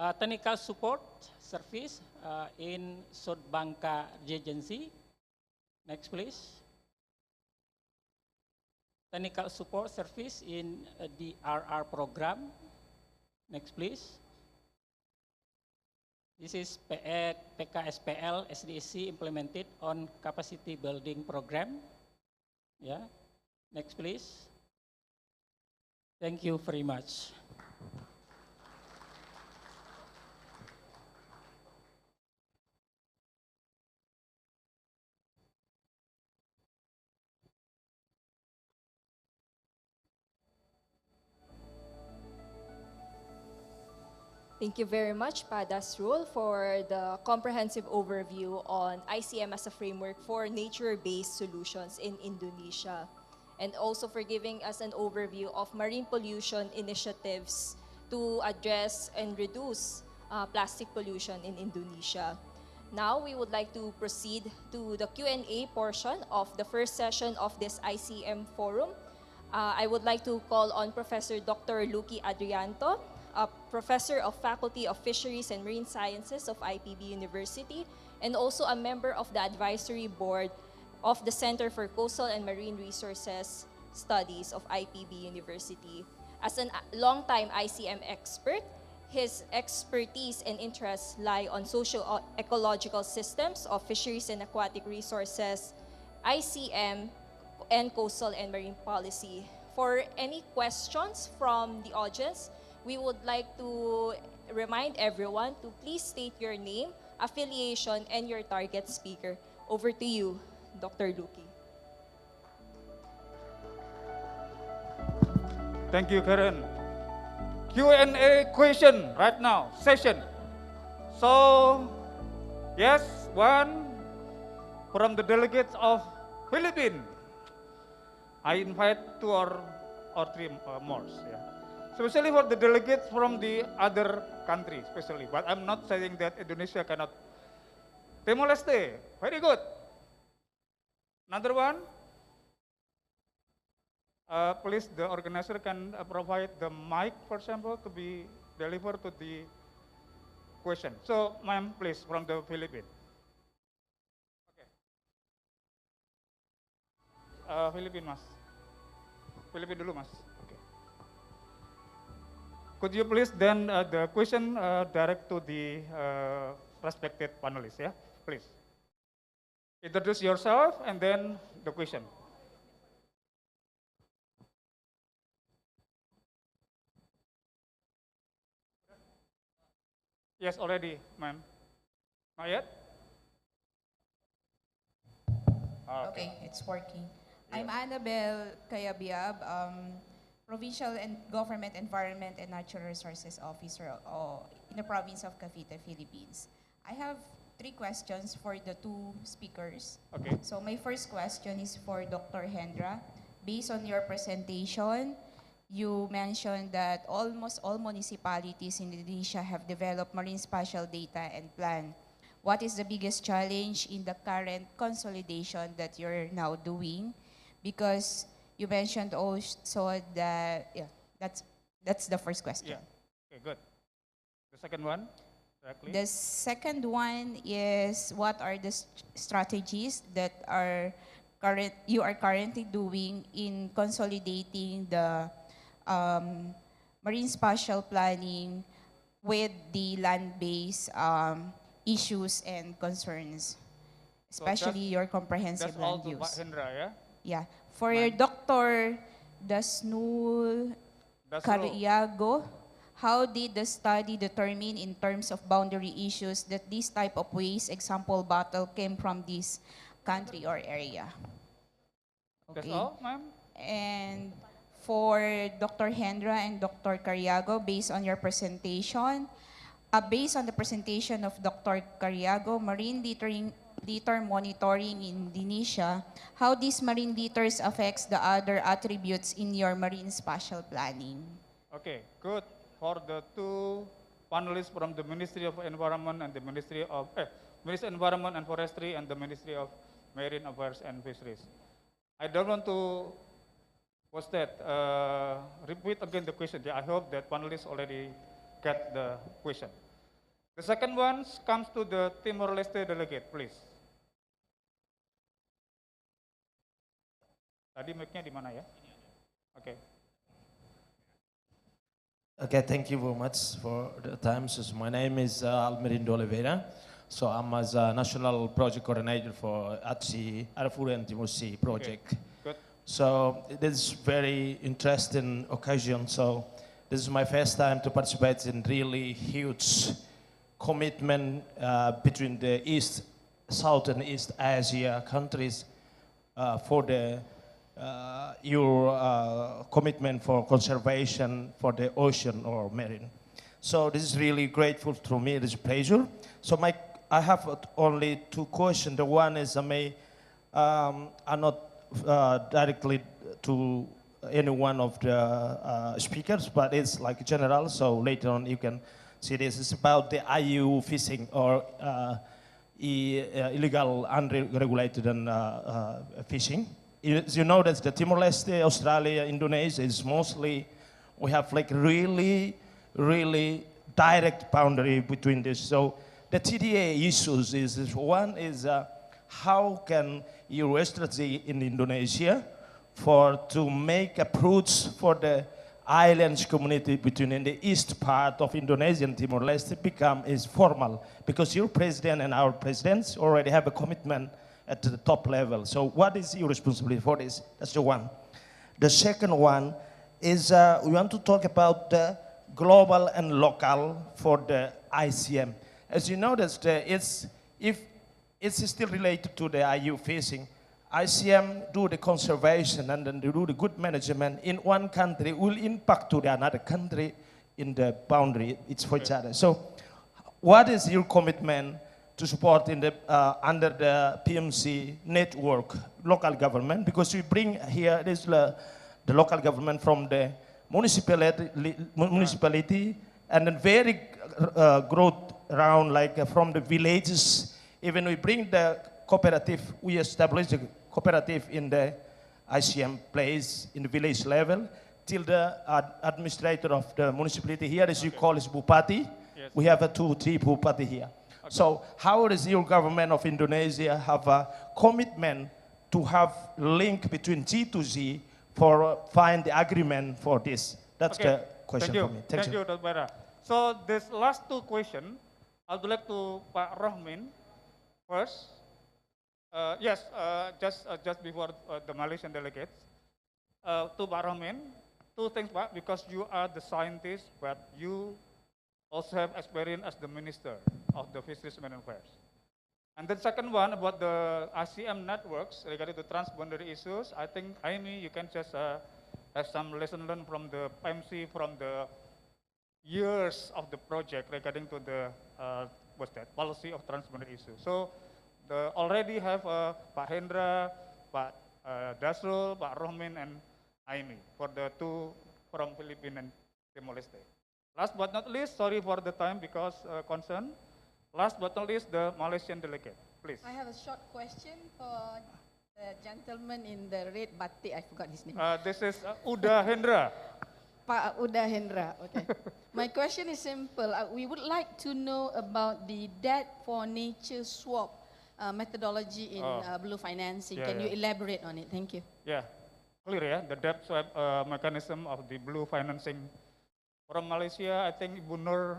Technical support service in South Bangka Regency. Next, please. Technical support service in the RR program. Next, please. This is PKSPL SDSC implemented on capacity building program. Yeah. Next, please. Thank you very much. Thank you very much, Padasrul, for the comprehensive overview on ICM as a framework for nature-based solutions in Indonesia, and also for giving us an overview of marine pollution initiatives to address and reduce plastic pollution in Indonesia. Now, we would like to proceed to the Q&A portion of the first session of this ICM forum. I would like to call on Professor Dr. Lucky Adrianto, a professor of Faculty of Fisheries and Marine Sciences of IPB University, and also a member of the advisory board of the Center for Coastal and Marine Resources Studies of IPB University. As a longtime ICM expert, his expertise and interests lie on socio-ecological systems of fisheries and aquatic resources, ICM, and coastal and marine policy. For any questions from the audience, we would like to remind everyone to please state your name, affiliation, and your target speaker. Over to you, Dr. Lucky. Thank you, Karen. Q&A question right now, session. So, yes, one from the delegates of Philippines. I invite to our or three more. Yeah. Especially for the delegates from the other countries, especially. But I'm not saying that Indonesia cannot. Timor-Leste, very good. Another one. Please, the organizer can provide the mic, for example, to be delivered to the question. So, ma'am, please, from the Philippines. Okay. Philippines, mas. Philippines dulu, mas. Okay. Could you please then the question direct to the respected panelists, yeah? Please. Introduce yourself and then the question. Yes, already, ma'am. Not yet? Okay, it's working. I'm Annabelle Kayabiab, Provincial and Government Environment and Natural Resources Officer in the province of Cavite, Philippines. I have 3 questions for the 2 speakers. Okay. So my first question is for Dr. Hendra. Based on your presentation, you mentioned that almost all municipalities in Indonesia have developed marine spatial data and plan. What is the biggest challenge in the current consolidation that you're now doing? Because you mentioned also that, yeah, that's the first question. Yeah, okay, good. The second one, directly. The second one is, what are the strategies that you are currently doing in consolidating the marine spatial planning with the land-based issues and concerns, especially your comprehensive land use. That's all to Hendra, yeah? Yeah. For Dr. Dasnul Cariago, how did the study determine in terms of boundary issues that this type of waste, example bottle, came from this country or area? Okay. That's all, ma'am? And for Dr. Hendra and Dr. Cariago, based on your presentation, based on the presentation of Dr. Cariago, marine litter monitoring in Indonesia, how these marine litters affects the other attributes in your marine spatial planning? Okay, good. For the 2 panelists from the Ministry of Environment and the Ministry of Environment and Forestry and the Ministry of Marine Affairs and Fisheries. I don't want to repeat again the question. I hope that panelists already get the question. The second one comes to the Timor-Leste delegate, please. Tadi mic-nya di mana ya? Okay. Okay, thank you very much for the time. So my name is Almerindo Oliveira. So I'm as a national project coordinator for ATSI Arafura and Timor Sea project. Okay. Good. So it is very interesting occasion. So this is my first time to participate in really huge commitment between the East, South and East Asia countries for the your commitment for conservation for the ocean or marine. So this is really grateful to me. It is a pleasure. So I have only 2 questions. The one is are not directly to any one of the speakers, but it's like general. So later on you can see this. It's about the IU fishing or illegal, unregulated fishing. You know that the Timor-Leste, Australia, Indonesia is mostly, we have like really direct boundary between this. So the TDA issues is one is how can your strategy in Indonesia to make approach for the islands community between in the east part of Indonesia and Timor-Leste is formal, because your president and our presidents already have a commitment at the top level. So what is your responsibility for this? That's the one. The second one is we want to talk about the global and local for the ICM. As you know, if it's still related to the IU fishing, ICM do the conservation and then they do the good management in one country will impact to the another country in the boundary. It's for each other. So what is your commitment to support in the, under the PMC network, local government? Because we bring here this the the local government, from the municipality, and then very growth around, like from the villages. Even we bring the cooperative, we establish a cooperative in the ICM place in the village level till the administrator of the municipality here, as you call, is Bupati. Yes. We have a 2-3 Bupati here. So how does your government of Indonesia have a commitment to have link between G to Z for find the agreement for this? That's the question for me. Thank you, Dr. Bara. So this last two questions, I would like to Pak Rohmin first. Yes, just before the Malaysian delegates. To Pak Rohmin, two things, Pak, because you are the scientist, but you also have experience as the Minister of the Fisheries and Affairs. And the second one about the ICM networks regarding the transboundary issues, I think, Amy, you can just have some lesson learned from the MC, from the years of the project regarding to the what's that, policy of transboundary issues. So already have Pak Hendra, Pak Dasrul, Pak Rohmin, and Amy for the two from Philippines and Timor-Leste. Last but not least, sorry for the time because concern. Last but not least, the Malaysian delegate, please. I have a short question for the gentleman in the red batik. I forgot his name. This is Uda Hendra. Pak Uda Hendra. Okay. My question is simple. We would like to know about the debt for nature swap methodology in blue financing. Can you elaborate on it? Thank you. Yeah, clear, yeah. The debt swap mechanism of the blue financing from Malaysia. I think Bu Nur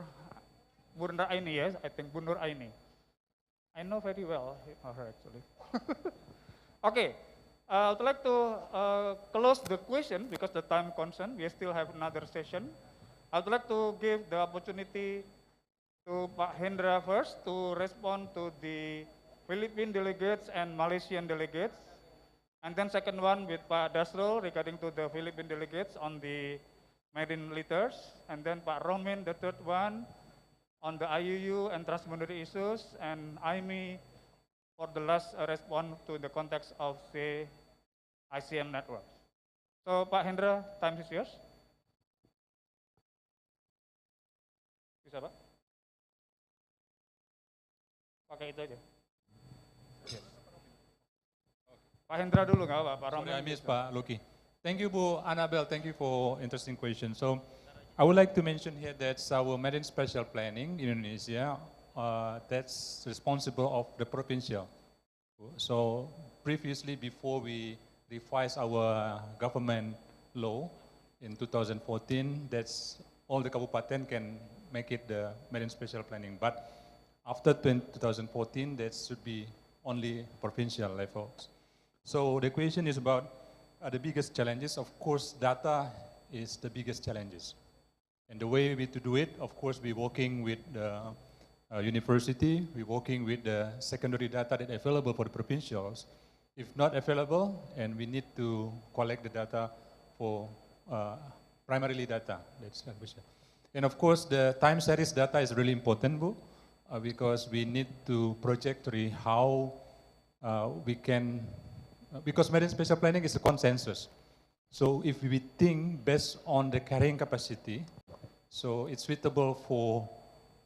Aini, yes. I think Bu Nur Aini. I know very well her actually. Okay, I would like to close the question because the time concern. We still have another session. I would like to give the opportunity to Pak Hendra first to respond to the Philippine delegates and Malaysian delegates. And then second one with Pak Dasrul regarding to the Philippine delegates on the marine litters. And then Pak Rohmin, the third one, on the IUU and transboundary issues. And Amy for the last response to the context of the ICM network. So Pak Hendra, time is yours. Bisa Pak? Pakai itu aja. Pak Hendra dulu nggak apa, Pak Rohmin. Sorry, I missed Pak Loki. Thank you, Bu Annabelle. Thank you for interesting question. So, I would like to mention here that our marine spatial planning in Indonesia, that's responsible of the provincial. So, previously, before we revise our government law in 2014, that's all the kabupaten can make it the marine spatial planning. But after 2014, that should be only provincial levels. So the question is about the biggest challenges. Of course, data is the biggest challenges. And the way we to do it, of course, we're working with the university, we're working with the secondary data that are available for the provincials. If not available, and we need to collect the data for primarily data. That's the question. And of course, the time series data is really important, Bu, because we need to project how we can, because marine spatial planning is a consensus. So if we think based on the carrying capacity, so it's suitable for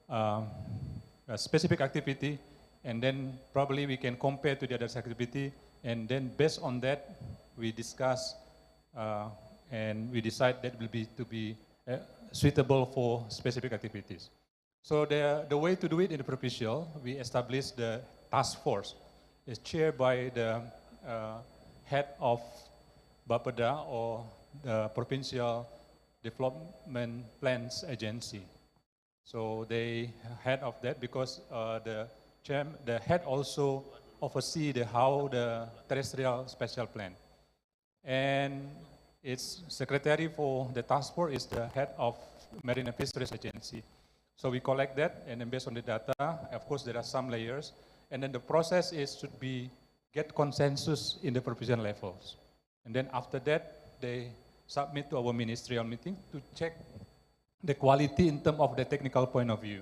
a specific activity, and then probably we can compare to the other activity, and then based on that, we discuss and we decide that will be to be suitable for specific activities. So the way to do it in the provincial, we established the task force. It's chaired by the head of Bapeda or the Provincial Development Plans Agency. So they head of that because the head also oversee how the terrestrial spatial plan. And its secretary for the task force is the head of Marine and Fisheries Agency. So we collect that, and then based on the data, of course there are some layers, and then the process should be get consensus in the provincial levels. And then after that, they submit to our ministerial meeting to check the quality in terms of the technical point of view.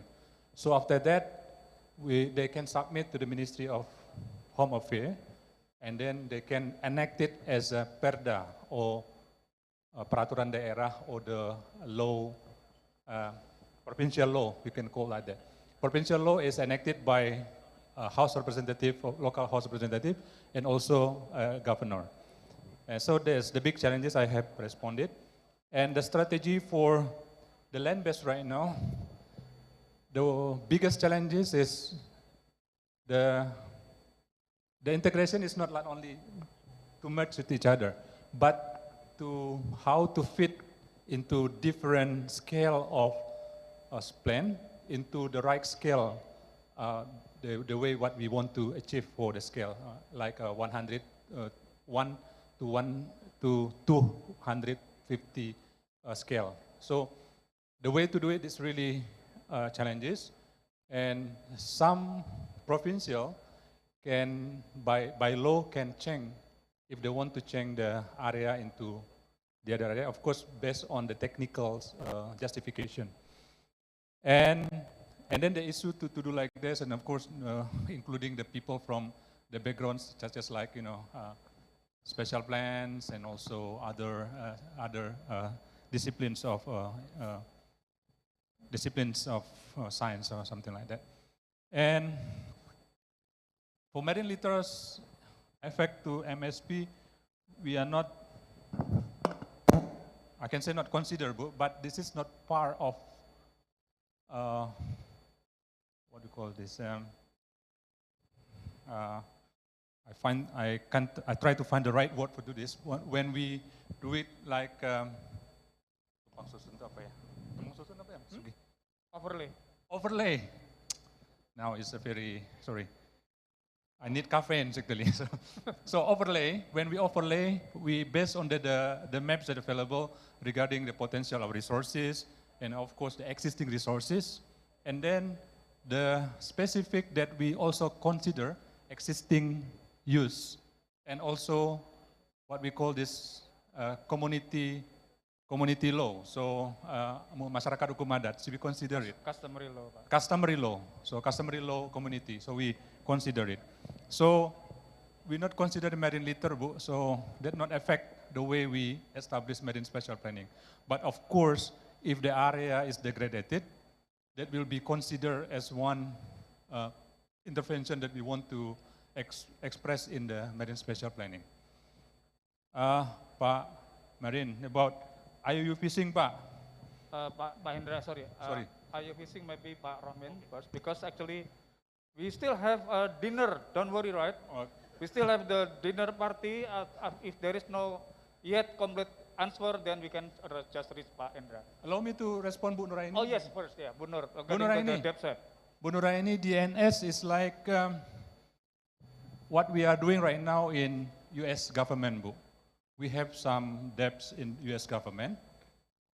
So after that, they can submit to the Ministry of Home Affairs, and then they can enact it as a PERDA or peraturan daerah or the law, provincial law, we can call like that. Provincial law is enacted by House representative, local House representative, and also governor. And so there's the big challenges I have responded. And the strategy for the land base right now, the biggest challenges is the integration is not like only to merge with each other, but to how to fit into different scale of plan into the right scale, the way what we want to achieve for the scale, like 100, 1 to 250 scale. So the way to do it is really challenges, and some provincial can, by law, can change if they want to change the area into the other area, of course, based on the technical justification. And then the issue to do like this, and of course, including the people from the backgrounds, such as like, special plans and also other disciplines of science or something like that. And for marine littorals effect to MSP, we are not, I can say not considerable, but this is not part of what do you call this? I try to find the right word for do this. When we do it like overlay. Now it's a very, sorry. I need caffeine actually. So overlay, when we overlay, we based on the maps that are available regarding the potential of resources and of course the existing resources. And then the specific that we also consider existing use, and also what we call this community law. So masyarakat hukum adat, so we consider it. Customary law. Customary law. So customary law community. So we consider it. So we not consider the marine litter, so that not affect the way we establish marine spatial planning. But of course, if the area is degraded, that will be considered as one intervention that we want to express in the marine spatial planning. Pak Marin, about IUU fishing, Pak. Pak Hendra, sorry. Sorry. IUU fishing maybe Pak Romin first, because actually we still have a dinner, don't worry, right? We still have the dinner party. If there is no yet complete answer, then we can just reach Pak Hendra. Allow me to respond, Bu Nuraini. Oh yes, first, yeah, Bu Nur. Bu Nuraini, Bu Nuraini, DNS is like what we are doing right now in US government, Bu. We have some debts in US government.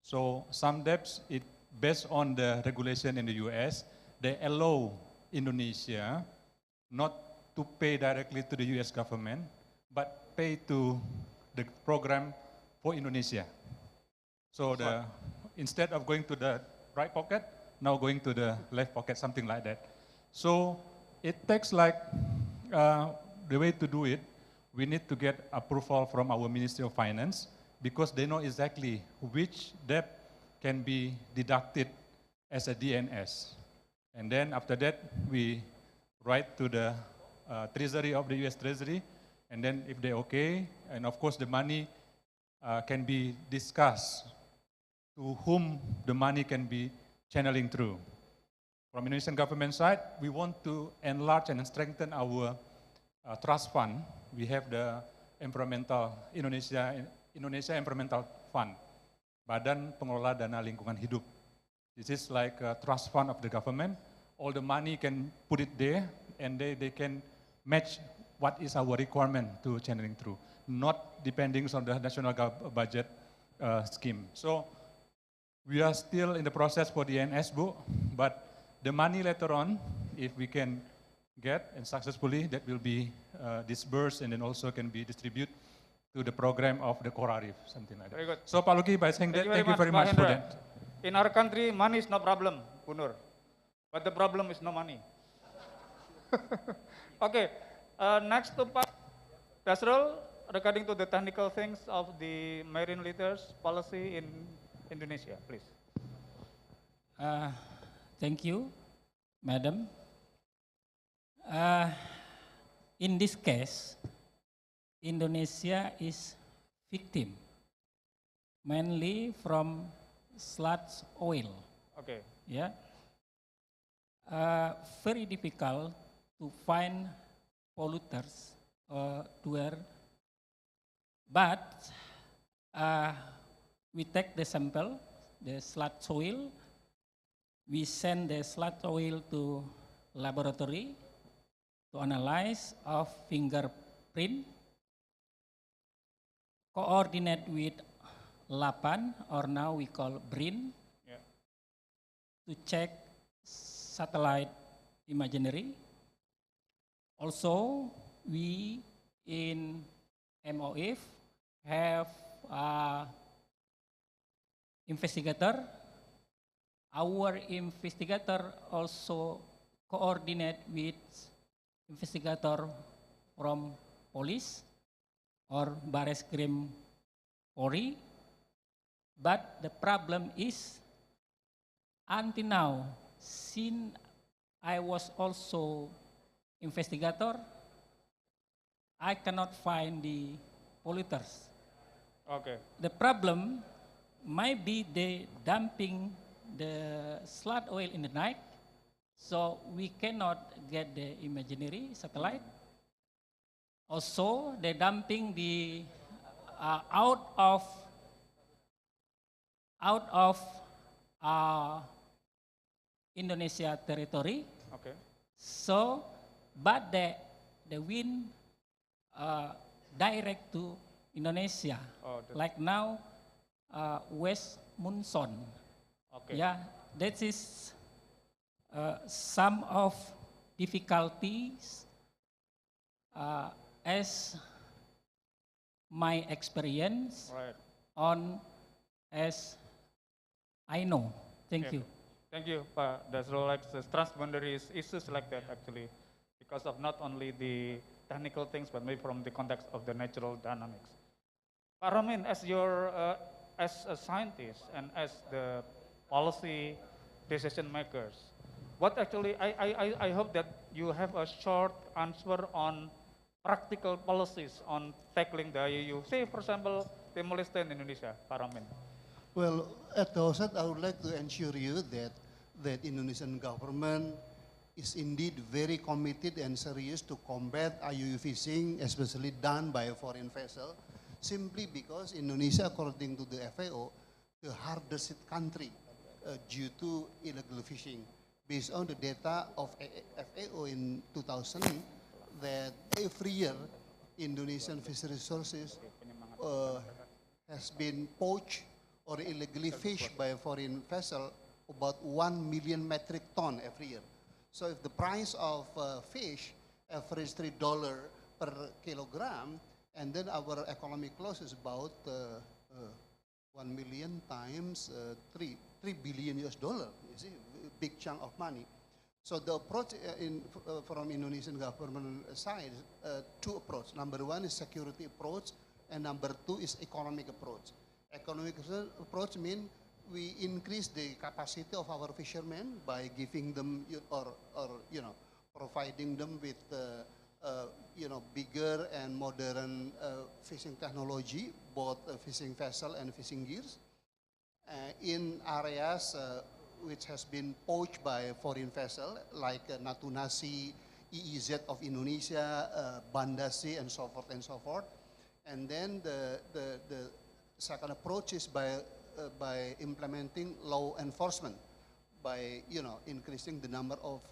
So some debts, it based on the regulation in the US, they allow Indonesia not to pay directly to the US government, but pay to the program for Indonesia. So instead of going to the right pocket, now going to the left pocket, something like that. So it takes like, the way to do it, we need to get approval from our Ministry of Finance, because they know exactly which debt can be deducted as a DNS. And then after that, we write to the Treasury of the US Treasury, and then if they're okay, and of course the money can be discussed to whom the money can be channeling through. From Indonesian government side, we want to enlarge and strengthen our trust fund. We have the Indonesia Environmental Fund, Badan Pengelola Dana Lingkungan Hidup. This is like a trust fund of the government. All the money can put it there, and they can match what is our requirement to channeling through, not depending on the national budget scheme. So we are still in the process for the NS, Bu, but the money later on, if we can get and successfully, that will be disbursed and then also can be distributed to the program of the Coral Reef, something like that. Very good. So Pak Luki, by saying that, thank you very much for that. In our country, money is no problem, Bu Nur. But the problem is no money. Okay, next to Pak Dasrul, regarding to the technical things of the marine litters policy in Indonesia, please. Thank you, Madam. In this case, Indonesia is victim mainly from sludge oil. Okay. Yeah. Very difficult to find polluters there, but we take the sample, the sludge oil. We send the sludge oil to laboratory to analyze of fingerprint, coordinate with LAPAN, or now we call BRIN, Yeah. to check satellite imagery. Also, we in MOF have investigator. Our investigator also coordinate with investigator from police or Baris Krim Polri. But the problem is, until now, since I was also investigator, I cannot find the polluters. Okay. The problem might be they dumping the sludge oil in the night, so we cannot get the imaginary satellite. Also, they dumping the out of Indonesia territory. Okay. So, but the wind direct to Indonesia. Oh, like now, west monsoon. Okay. Yeah, that is some of difficulties as my experience Right. on as I know. Thank Okay. you. Thank you, Pak. That's all, like the transboundary issues like that actually, because of not only the technical things, but maybe from the context of the natural dynamics. Pak Ramin, as your as a scientist and as the policy decision makers, what actually I hope that you have a short answer on practical policies on tackling the IUU. Say, for example, Timor-Leste in Indonesia, Pak Ramin. Well, at the outset, I would like to ensure you that Indonesian government is indeed very committed and serious to combat IUU fishing, especially done by a foreign vessel, simply because Indonesia, according to the FAO, the hardest hit country due to illegal fishing. Based on the data of FAO in 2000, that every year Indonesian fishery resources has been poached or illegally fished by a foreign vessel about 1 million metric ton every year. So if the price of fish average $3 per kilogram, and then our economic loss is about 1 million times 3 billion US dollar. You see, a big chunk of money. So the approach from Indonesian government side, two approach. Number one is security approach, and number two is economic approach. Economic approach means we increase the capacity of our fishermen by giving them or providing them with bigger and modern fishing technology, both fishing vessel and fishing gears, in areas which has been poached by foreign vessel like Natuna Sea, EEZ of Indonesia, Banda Sea, and so forth and so forth. And then the second approach is by implementing law enforcement, by increasing the number of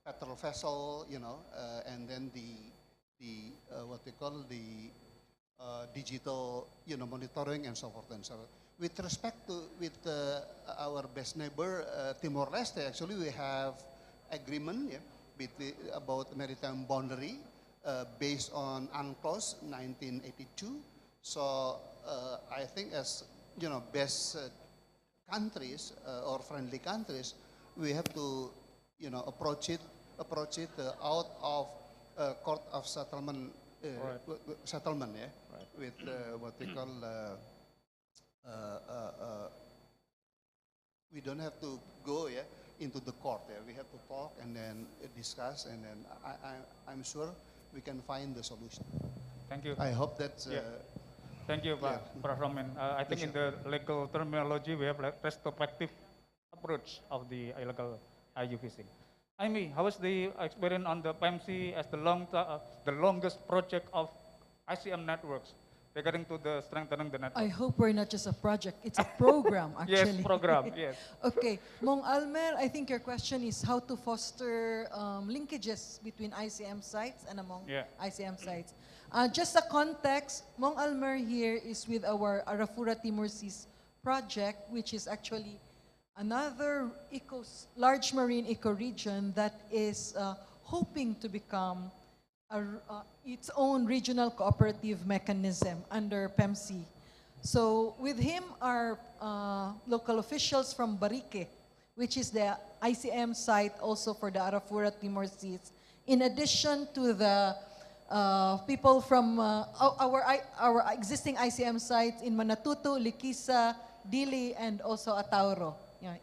patrol vessel, and then the what they call the digital monitoring and so forth and so forth. With respect to our best neighbor Timor-Leste, actually we have agreement about maritime boundary based on UNCLOS 1982. So I think as best countries or friendly countries, we have to approach it out of court of settlement settlement, yeah, with what we call we don't have to go into the court. We have to talk and then discuss, and then I'm sure we can find the solution. Thank you. I hope that's. Thank you, Prof. Roman. I think in the legal terminology we have like retrospective approach of the illegal IU fishing. Amy, how was the experience on the PMC as the longest project of ICM networks regarding to the strengthening the network? I hope we're not just a project, it's a program actually. Yes, program, yes. Okay, Mong Almer, I think your question is how to foster linkages between ICM sites and among ICM sites. Just a context, Mong Almer here is with our Arafura Timor Seas project, which is actually another large marine ecoregion that is hoping to become its own regional cooperative mechanism under PEMC. So with him are local officials from Barique, which is the ICM site also for the Arafura Timor Seas, in addition to the people from our existing ICM sites in Manatuto, Liquisa, Dili, and also Atauro,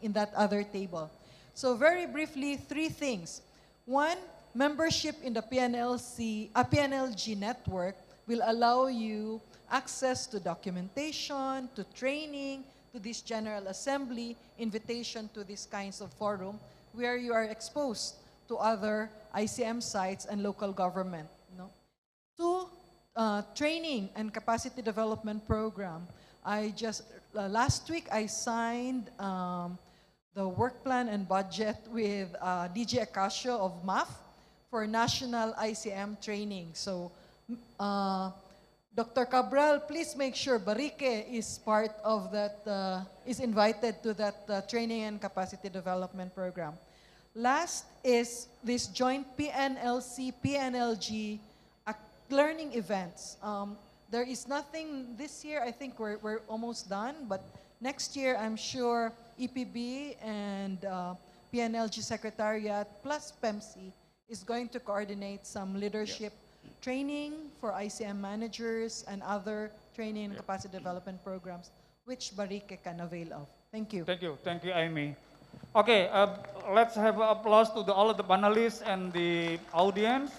in that other table. So very briefly, 3 things. One, membership in the PNLG network will allow you access to documentation, to training, to this General Assembly, invitation to these kinds of forum where you are exposed to other ICM sites and local government. 2, training and capacity development program. Last week I signed the work plan and budget with DG Acacio of MAF for national ICM training. So Dr. Cabral, please make sure Barique is part of that, is invited to that training and capacity development program. Last is this joint PNLC, PNLG learning events. There is nothing this year. I think we're almost done, but next year I'm sure EPB and PNLG Secretariat plus PEMC is going to coordinate some leadership training for ICM managers and other training and capacity development programs, which Barique can avail of. Thank you. Thank you. Thank you, Amy. Okay, let's have applause to all of the panelists and the audience.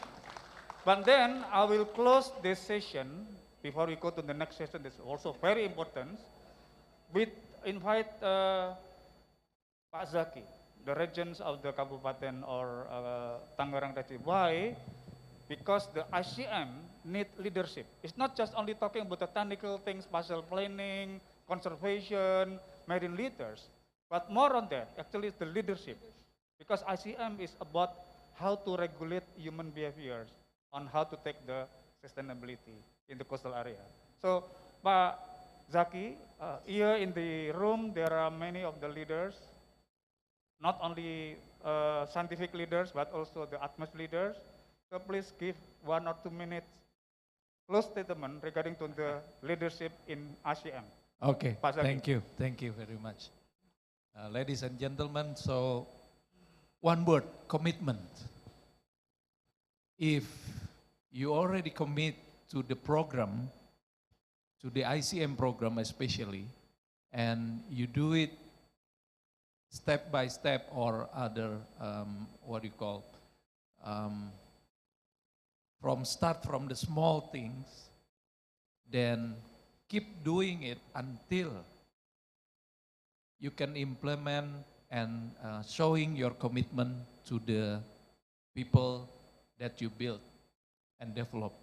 But then I will close this session before we go to the next session. That's also very important. We invite Pak Zaki, the regents of the Kabupaten or Tangerang Reci. Why? Because the ICM need leadership. It's not just only talking about the technical things, spatial planning, conservation, marine leaders, but more on that, actually it's the leadership. Because ICM is about how to regulate human behaviors on how to take the sustainability in the coastal area. So, Pak Zaki, here in the room, there are many of the leaders, not only scientific leaders, but also the ATMOS leaders. So please give 1 or 2 minutes close statement regarding to the leadership in ICM. Okay, thank you very much. Ladies and gentlemen, so one word, commitment. If you already commit to the program, to the ICM program especially, and you do it step by step or other, from the small things, then keep doing it until you can implement and showing your commitment to the people that you build and develop.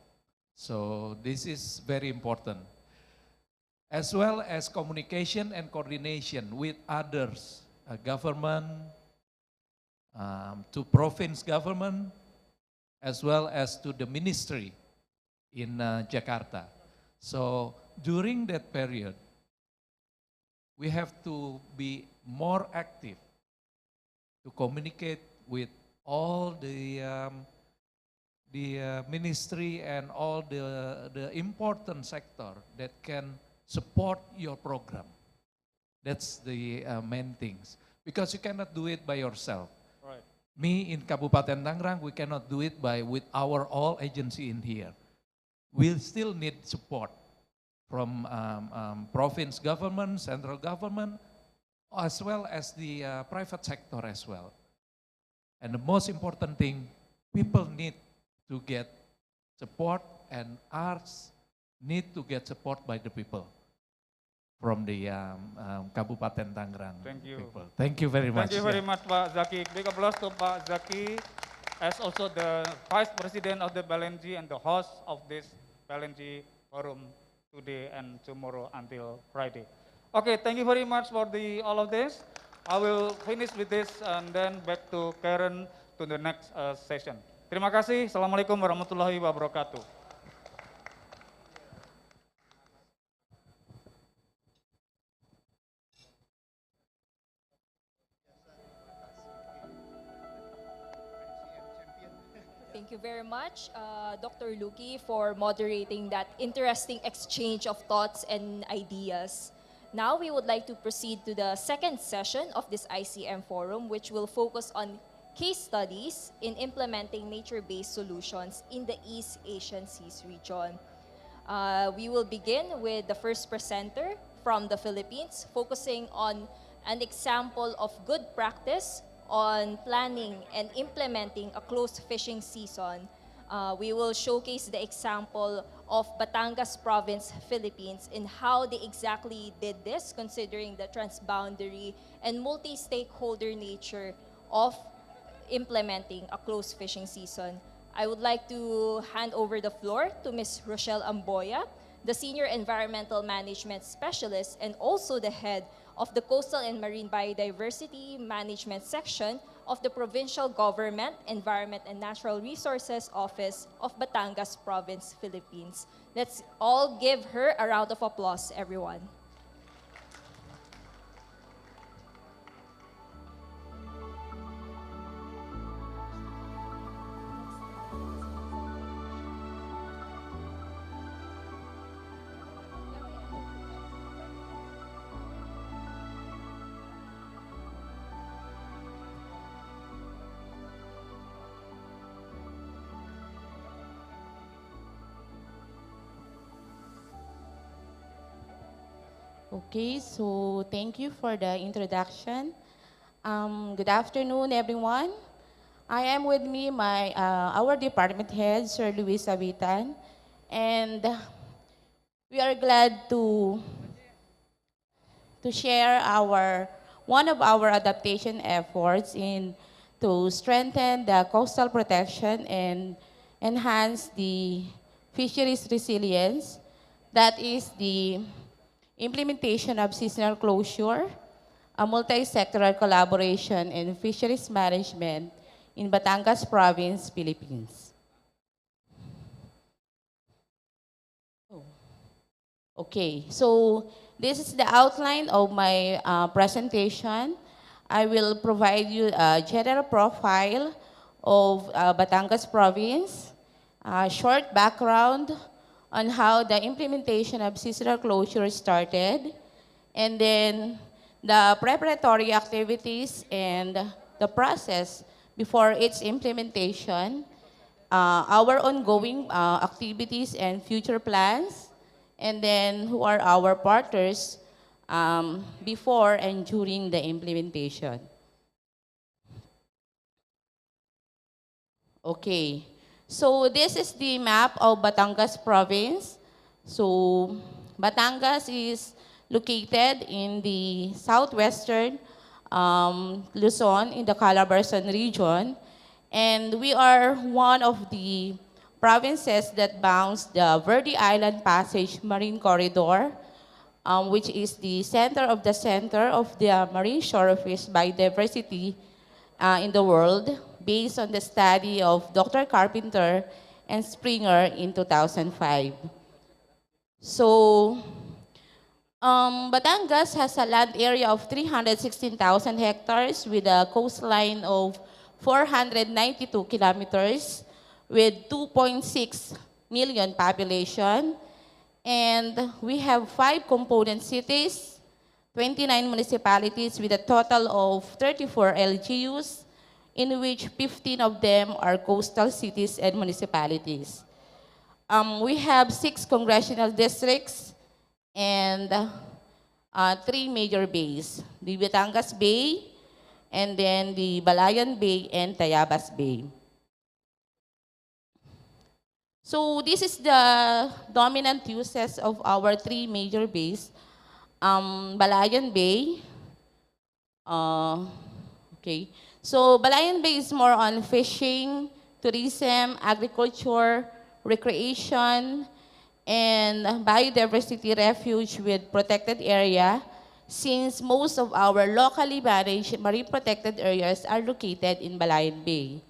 So this is very important. As well as communication and coordination with others, government, to province government, as well as to the ministry in Jakarta. So during that period, we have to be more active to communicate with all the ministry and all the important sector that can support your program. That's the main things. Because you cannot do it by yourself. Right. Me in Kabupaten Tangerang, we cannot do it with our all agency in here. we still need support from province government, central government, as well as the private sector as well. And the most important thing, people need to get support, and arts need to get support by the people from the Kabupaten Tangerang Thank you. people. Thank you very much. Thank you very much, Pak Zaki. Big applause to Pak Zaki, as also the Vice President of the PNLG and the host of this PNLG forum today and tomorrow until Friday. Okay, thank you very much for all of this. I will finish with this and then back to Karen to the next session. Terima kasih. Assalamualaikum warahmatullahi wabarakatuh. Thank you very much, Dr. Luki, for moderating that interesting exchange of thoughts and ideas. Now we would like to proceed to the second session of this ICM forum, which will focus on case studies in implementing nature-based solutions in the East Asian Seas region. We will begin with the first presenter from the Philippines, focusing on an example of good practice on planning and implementing a closed fishing season. We will showcase the example of Batangas Province, Philippines, and how they exactly did this, considering the transboundary and multi-stakeholder nature of implementing a closed fishing season. I would like to hand over the floor to Ms. Rochelle Amboya, the Senior Environmental Management Specialist and also the head of the Coastal and Marine Biodiversity Management Section of the Provincial Government, Environment and Natural Resources Office of Batangas Province, Philippines. Let's all give her a round of applause, everyone. Okay, so thank you for the introduction. Good afternoon, everyone. I am with me our department head, Sir Luis Abitan, and we are glad to share one of our adaptation efforts to strengthen the coastal protection and enhance the fisheries resilience. That is the implementation of seasonal closure, a multi-sectoral collaboration in fisheries management in Batangas Province, Philippines. Okay, so this is the outline of my presentation. I will provide you a general profile of Batangas Province, a short background on how the implementation of seasonal closure started, and then the preparatory activities and the process before its implementation, our ongoing activities and future plans, and then who are our partners before and during the implementation. Okay. So this is the map of Batangas Province. So Batangas is located in the southwestern Luzon in the Calabarzon region. And we are one of the provinces that bounds the Verde Island Passage Marine Corridor, which is the center of the marine shorefish biodiversity in the world, based on the study of Dr. Carpenter and Springer in 2005. So, Batangas has a land area of 316,000 hectares with a coastline of 492 kilometers with 2.6 million population. And we have 5 component cities, 29 municipalities with a total of 34 LGUs, in which 15 of them are coastal cities and municipalities. We have 6 congressional districts and 3 major bays, the Batangas Bay, and then the Balayan Bay and Tayabas Bay. So this is the dominant uses of our 3 major bays. Balayan Bay, okay. So Balayan Bay is more on fishing, tourism, agriculture, recreation, and biodiversity refuge with protected area, since most of our locally managed marine protected areas are located in Balayan Bay.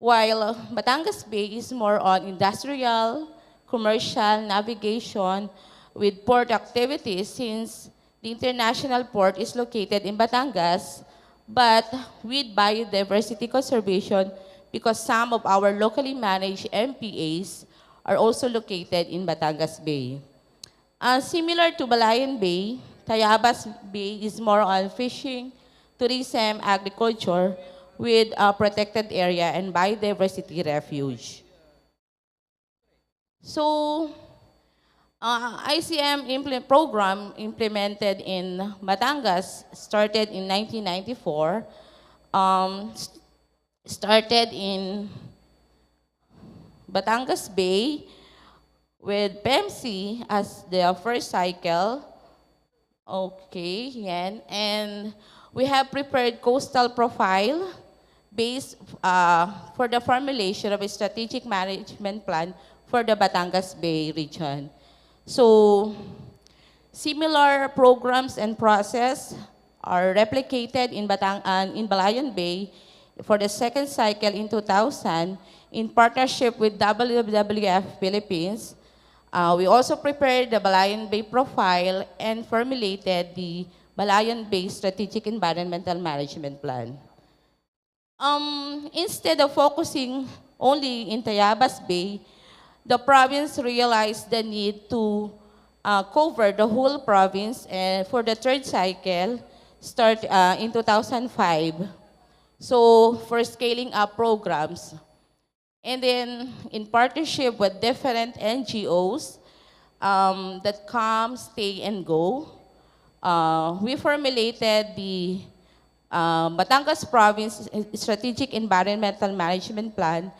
While Batangas Bay is more on industrial, commercial, navigation, with port activities, since the international port is located in Batangas, but with biodiversity conservation because some of our locally managed MPAs are also located in Batangas Bay. Similar to Balayan Bay, Tayabas Bay is more on fishing, tourism, agriculture, with a protected area and biodiversity refuge. So, ICM program implemented in Batangas started in 1994, started in Batangas Bay with PEMC as the first cycle. Okay, yan. And we have prepared coastal profile based for the formulation of a strategic management plan for the Batangas Bay region. So, similar programs and process are replicated in Balayan Bay for the second cycle in 2000 in partnership with WWF Philippines. We also prepared the Balayan Bay profile and formulated the Balayan Bay Strategic Environmental Management Plan. Instead of focusing only in Tayabas Bay, the province realized the need to cover the whole province, and for the third cycle, start in 2005. So for scaling up programs. And then in partnership with different NGOs that come, stay, and go, we formulated the Batangas Province Strategic Environmental Management Plan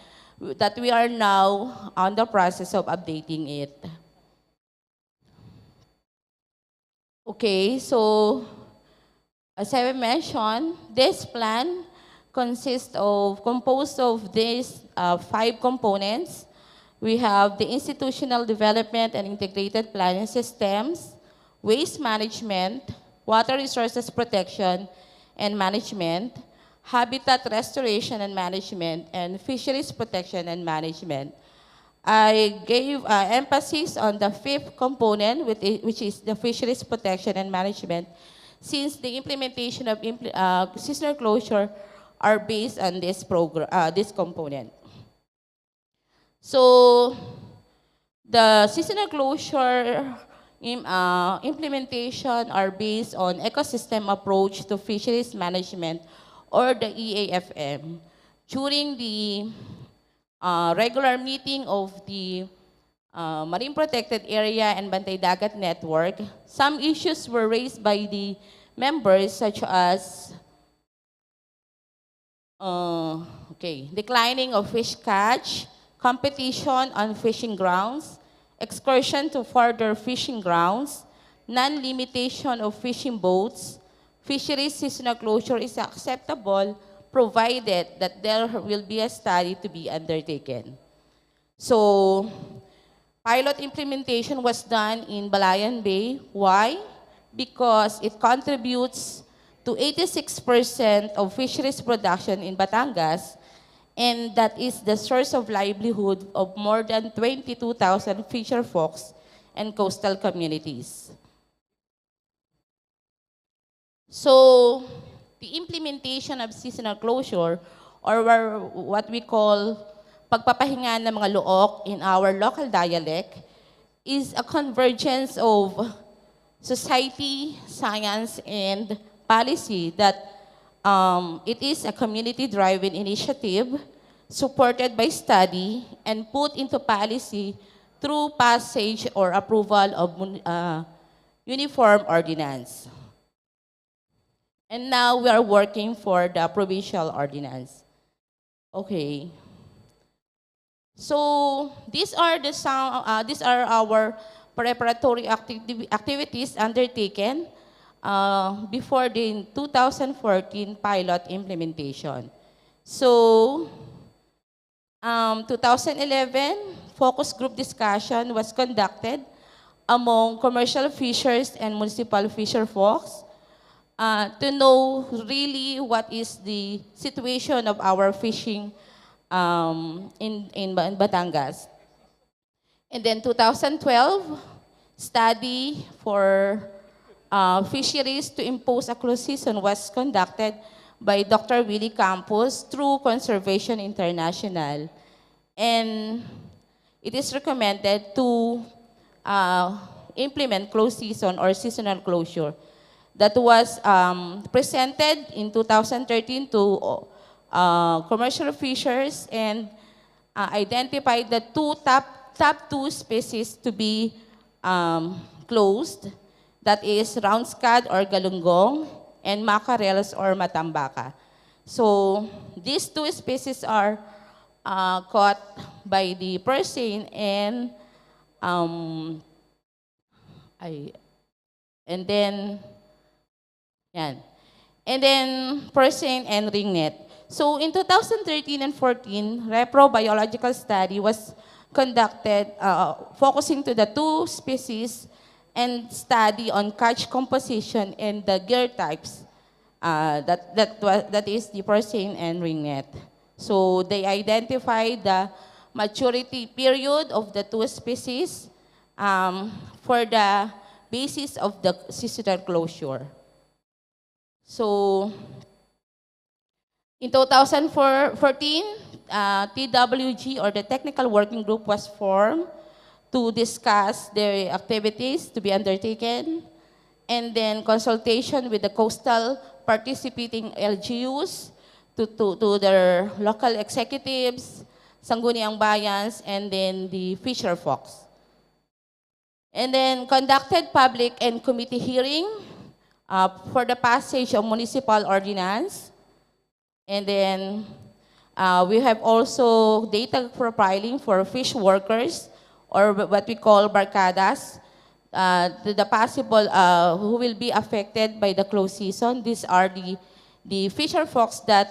that we are now on the process of updating it. Okay, so as I mentioned, this plan composed of these 5 components. We have the institutional development and integrated planning systems, waste management, water resources protection and management, habitat restoration and management, and fisheries protection and management. I gave emphasis on the 5th component, which is the fisheries protection and management, since the implementation of seasonal closure are based on this component. So the seasonal closure implementation are based on ecosystem approach to fisheries management, or the EAFM. During the regular meeting of the Marine Protected Area and Bantay Dagat Network, some issues were raised by the members, such as declining of fish catch, competition on fishing grounds, excursion to further fishing grounds, non-limitation of fishing boats. Fisheries seasonal closure is acceptable provided that there will be a study to be undertaken. So, pilot implementation was done in Balayan Bay. Why? Because it contributes to 86% of fisheries production in Batangas, and that is the source of livelihood of more than 22,000 fisher folks and coastal communities. So, the implementation of seasonal closure, or what we call pagpapahinga ng mga look in our local dialect, is a convergence of society, science, and policy that it is a community-driven initiative supported by study, and put into policy through passage or approval of uniform ordinance. And now we are working for the provincial ordinance. Okay. So these are our preparatory activities undertaken before the 2014 pilot implementation. So 2011 focus group discussion was conducted among commercial fishers and municipal fisher folks to know really what is the situation of our fishing in Batangas. And then 2012, study for fisheries to impose a closed season was conducted by Dr. Willie Campos through Conservation International. And it is recommended to implement closed season or seasonal closure. That was presented in 2013 to commercial fishers and identified the top two species to be closed. That is round scad or galunggong and mackerels or matambaka. So these two species are caught by the person and person and ringnet. So in 2013 and 14, reprobiological study was conducted focusing to the two species and study on catch composition and the gear types. That is the person and ringnet. So they identified the maturity period of the two species for the basis of the seasonal closure. So in 2014, TWG or the Technical Working Group was formed to discuss the activities to be undertaken, and then consultation with the coastal participating LGUs to their local executives, Sangguniang Bayans, and then the fisher folks. And then conducted public and committee hearing for the passage of municipal ordinance. And then we have also data profiling for fish workers, or what we call barcadas, the possible who will be affected by the closed season. These are the fisher folks that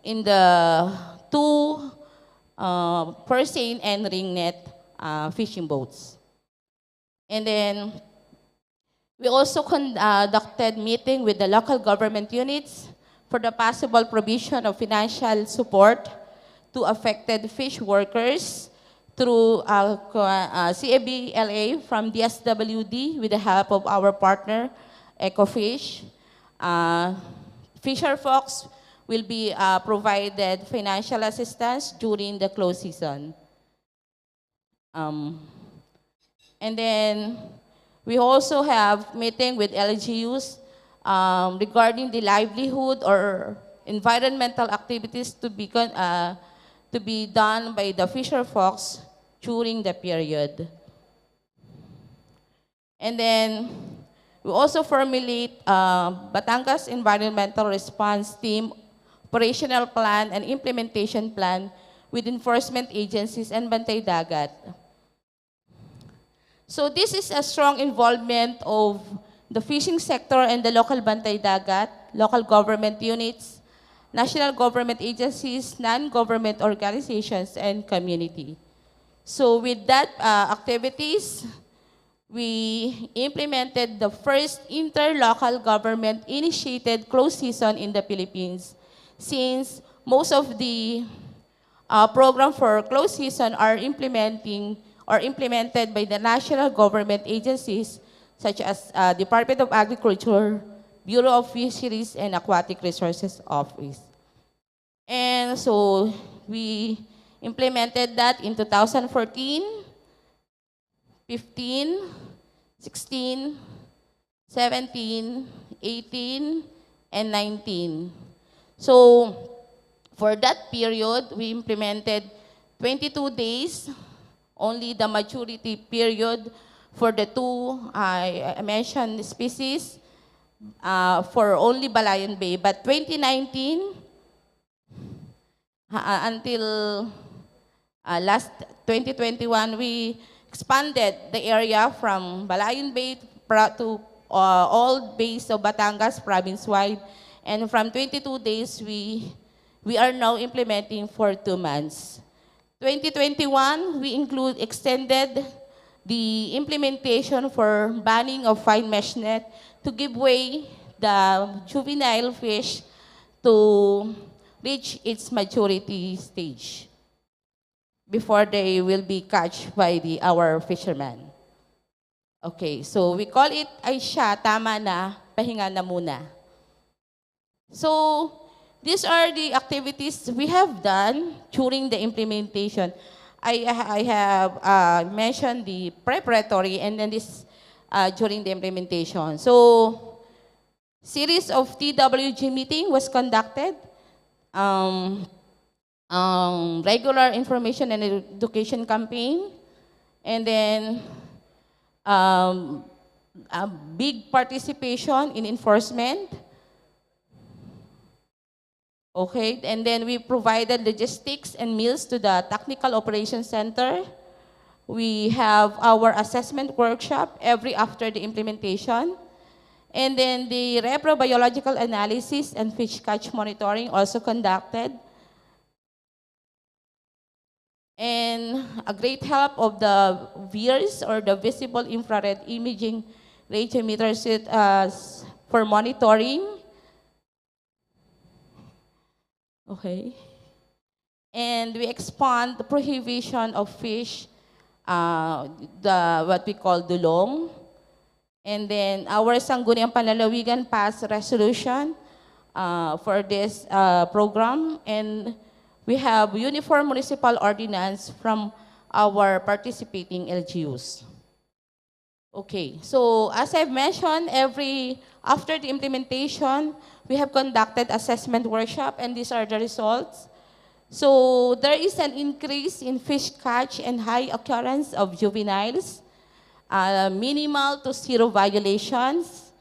in the two person and ringnet fishing boats. And then we also conducted meeting with the local government units for the possible provision of financial support to affected fish workers through CABLA from DSWD with the help of our partner, Ecofish. Fisher folks will be provided financial assistance during the closed season. And then we also have meeting with LGUs regarding the livelihood or environmental activities to be done by the fisher folks during the period. And then we also formulate Batangas Environmental Response Team, operational plan and implementation plan with enforcement agencies and Bantay Dagat. So this is a strong involvement of the fishing sector and the local Bantay Dagat, local government units, national government agencies, non-government organizations, and community. So with that activities, we implemented the first interlocal government-initiated closed season in the Philippines, since most of the program for closed season are implemented by the national government agencies such as Department of Agriculture, Bureau of Fisheries and Aquatic Resources Office. And so we implemented that in 2014, 15, 16, 17, 18, and 19. So For that period, we implemented 22 days, only the maturity period for the two I mentioned species, for only Balayan Bay. But 2019, until last 2021, we expanded the area from Balayan Bay to all bays of Batangas province-wide. And from 22 days, we are now implementing for 2 months. 2021, we extended the implementation for banning of fine mesh net to give way the juvenile fish to reach its maturity stage before they will be catch by our fishermen. Okay, so we call it ay siya, tama na, pahinga na muna. So these are the activities we have done during the implementation. I have mentioned the preparatory and then this during the implementation. So series of TWG meeting was conducted. Regular information and education campaign, and then a big participation in enforcement. Okay, and then we provided logistics and meals to the Technical Operations Center. We have our assessment workshop every after the implementation. And then the reprobiological analysis and fish catch monitoring also conducted. And a great help of the VIRS, or the Visible Infrared Imaging Radiometer set for monitoring. Okay. And we expand the prohibition of fish, what we call dulong. And then our Sangguniang Panlalawigan passed resolution for this program. And we have uniform municipal ordinance from our participating LGUs. Okay, so as I've mentioned, after the implementation, we have conducted assessment workshop, and these are the results. So there is an increase in fish catch and high occurrence of juveniles, minimal to zero violations.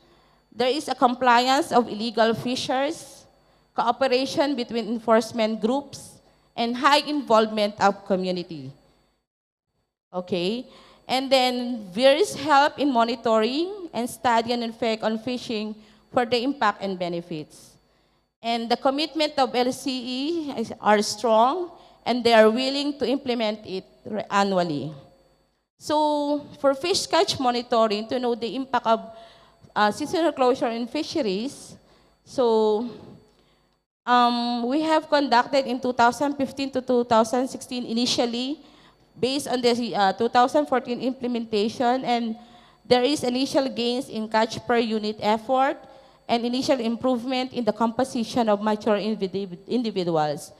There is a compliance of illegal fishers, cooperation between enforcement groups, and high involvement of community. Okay, and then various help in monitoring and study and effect on fishing for the impact and benefits. And the commitment of LCE are strong, and they are willing to implement it annually. So for fish catch monitoring, to know the impact of seasonal closure in fisheries, so we have conducted in 2015 to 2016 initially, based on the 2014 implementation, and there is initial gains in catch per unit effort and initial improvement in the composition of mature individuals.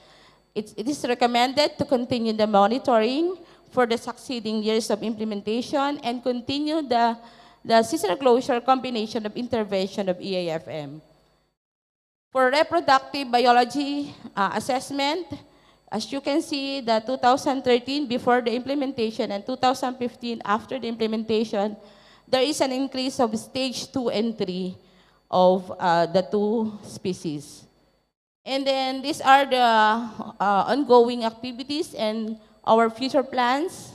It is recommended to continue the monitoring for the succeeding years of implementation and continue the seasonal closure combination of intervention of EAFM. For reproductive biology assessment, as you can see, the 2013 before the implementation and 2015 after the implementation, there is an increase of stage 2 and 3 of the two species. And then these are the ongoing activities and our future plans.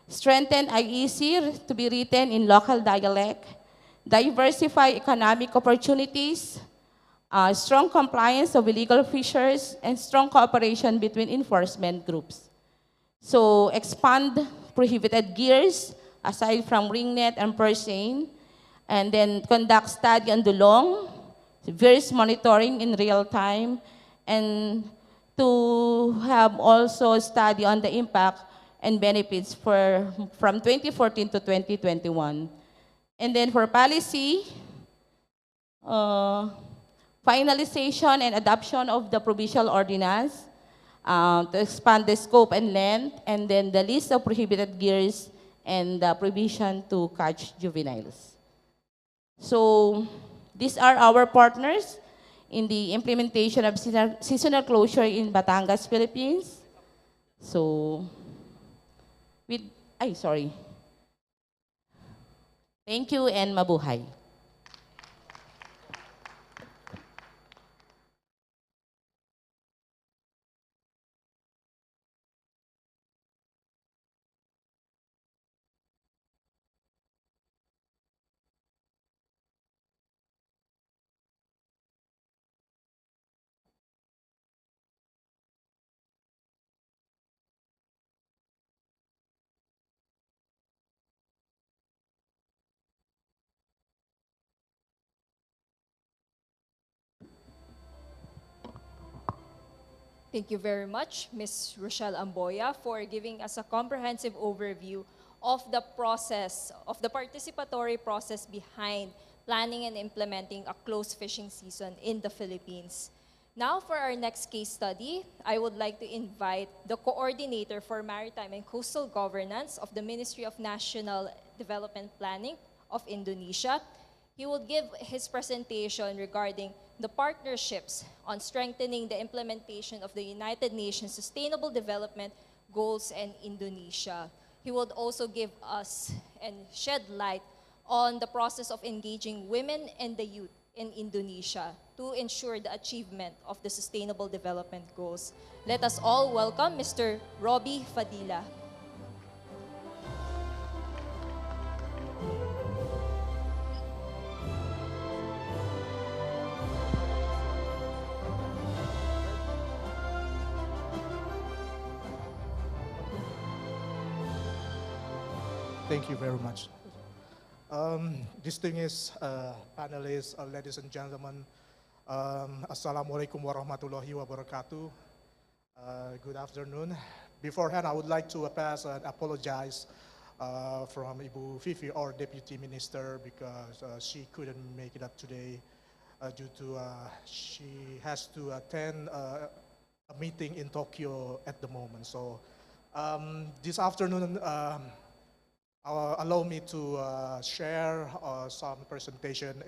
Strengthen IEC to be written in local dialect, diversify economic opportunities, strong compliance of illegal fishers, and strong cooperation between enforcement groups. So expand prohibited gears, aside from ringnet and purse seine, and then conduct study on dulong, various monitoring in real time, and to have also study on the impact and benefits from 2014 to 2021. And then for policy, finalization and adoption of the provincial ordinance to expand the scope and length, and then the list of prohibited gears and the provision to catch juveniles. So these are our partners in the implementation of seasonal closure in Batangas, Philippines. So, sorry. Thank you and mabuhay. Thank you very much, Ms. Rochelle Amboya, for giving us a comprehensive overview of the process, of the participatory process behind planning and implementing a closed fishing season in the Philippines. Now for our next case study, I would like to invite the Coordinator for Maritime and Coastal Governance of the Ministry of National Development Planning of Indonesia. He will give his presentation regarding the partnerships on strengthening the implementation of the United Nations Sustainable Development Goals in Indonesia. He would also give us and shed light on the process of engaging women and the youth in Indonesia to ensure the achievement of the Sustainable Development Goals. Let us all welcome Mr. Robbie Fadila. Thank you very much. Distinguished panelists, ladies and gentlemen, Assalamualaikum warahmatullahi wabarakatuh. Good afternoon. Beforehand, I would like to pass and apologize from Ibu Fifi, our Deputy Minister, because she couldn't make it up today due to she has to attend a meeting in Tokyo at the moment. So this afternoon, allow me to share some presentation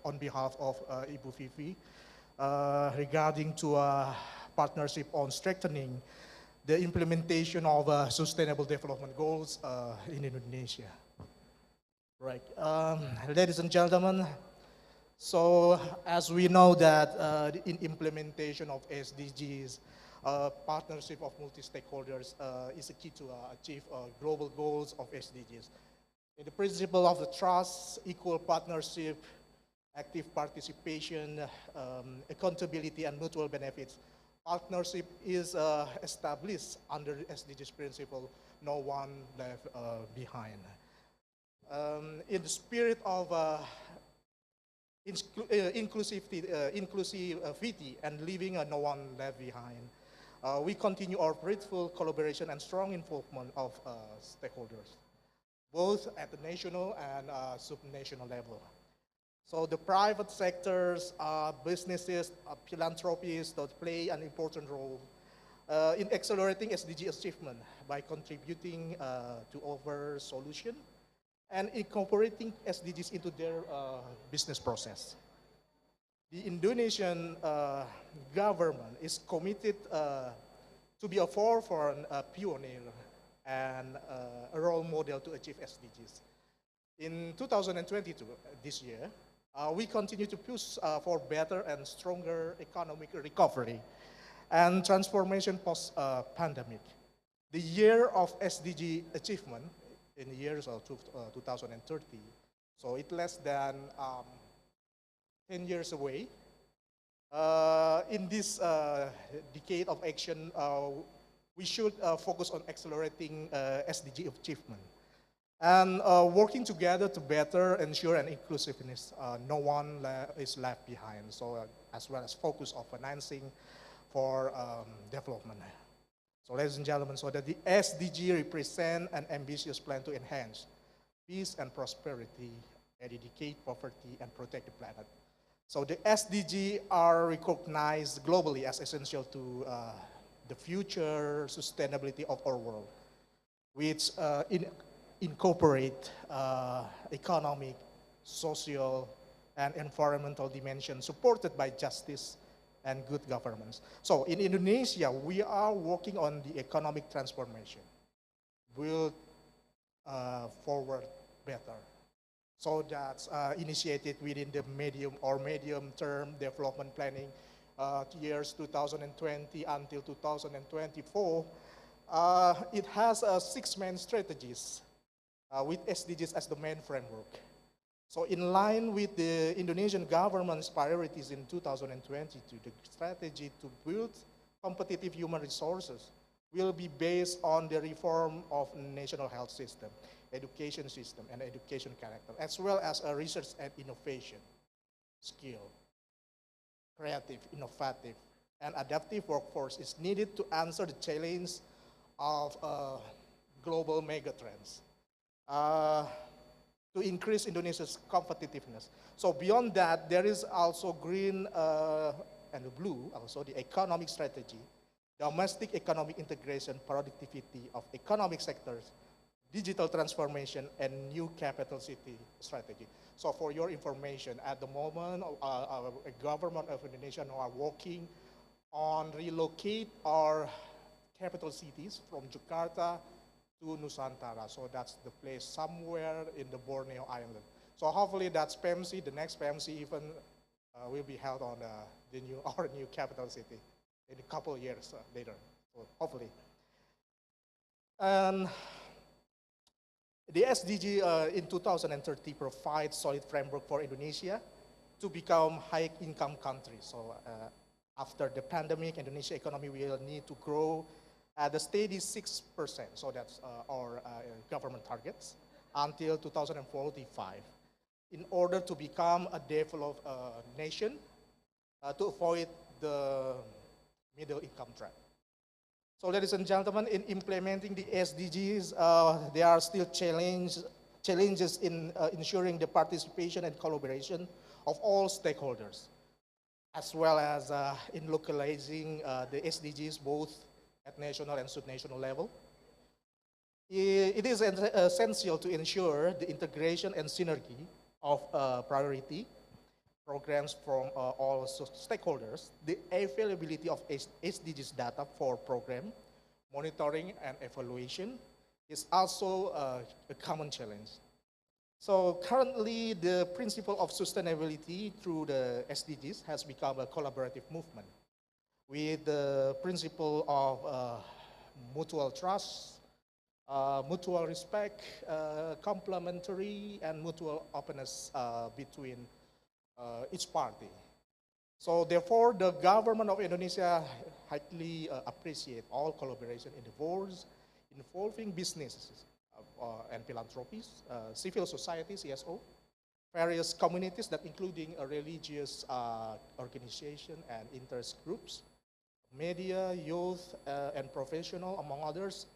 on behalf of Ibu Fifi regarding to partnership on strengthening the implementation of Sustainable Development Goals in Indonesia. Right, ladies and gentlemen, so as we know that in implementation of SDGs, partnership of multi-stakeholders is a key to achieve global goals of SDGs. In the principle of the trust, equal partnership, active participation, accountability, and mutual benefits, partnership is established under the SDGs principle, no one left behind. In the spirit of inclusivity and leaving no one left behind, we continue our fruitful collaboration and strong involvement of stakeholders, both at the national and subnational level. So the private sectors, businesses, philanthropies that play an important role in accelerating SDG achievement by contributing to over solution and incorporating SDGs into their business process. The Indonesian government is committed to be a forefront, a pioneer, and a role model to achieve SDGs. In 2022, this year, we continue to push for better and stronger economic recovery and transformation post-pandemic. The year of SDG achievement in the years of 2030, so it's less than 10 years away. In this decade of action, we should focus on accelerating SDG achievement and working together to better ensure an inclusiveness. No one is left behind, so as well as focus on financing for development. So ladies and gentlemen, so that the SDG represent an ambitious plan to enhance peace and prosperity, eradicate poverty, and protect the planet. So the SDG are recognized globally as essential to the future sustainability of our world, which incorporate economic, social, and environmental dimension supported by justice and good governance. So in Indonesia, we are working on the economic transformation, build forward better. So that's initiated within the medium-term development planning years 2020 until 2024. It has 6 main strategies with SDGs as the main framework. So in line with the Indonesian government's priorities in 2022, the strategy to build competitive human resources will be based on the reform of national health system, education system, and education character, as well as a research and innovation, skill, creative, innovative, and adaptive workforce is needed to answer the challenge of global megatrends. To increase Indonesia's competitiveness. So beyond that, there is also green and the blue, also the economic strategy, domestic economic integration, productivity of economic sectors, digital transformation, and new capital city strategy. So for your information, at the moment, our government of Indonesia now are working on relocate our capital cities from Jakarta to Nusantara. So that's the place somewhere in the Borneo Island. So hopefully that's PMC, the next PMC even will be held on our new capital city in a couple of years later, so hopefully. And the SDG in 2030 provides solid framework for Indonesia to become high income country. So after the pandemic, Indonesia economy will need to grow at a steady 6%, so that's our government targets, until 2045, in order to become a developed nation to avoid the middle income trap. So ladies and gentlemen, in implementing the SDGs, there are still challenges in ensuring the participation and collaboration of all stakeholders, as well as in localizing the SDGs both at national and subnational level. It is essential to ensure the integration and synergy of priority programs from all stakeholders, the availability of SDGs data for program monitoring and evaluation is also a common challenge. So currently, the principle of sustainability through the SDGs has become a collaborative movement with the principle of mutual trust, mutual respect, complementary, and mutual openness between each party. So therefore, the government of Indonesia highly appreciate all collaboration endeavors involving businesses and philanthropies, civil society, CSO, various communities that including a religious organization and interest groups, media, youth, and professional, among others,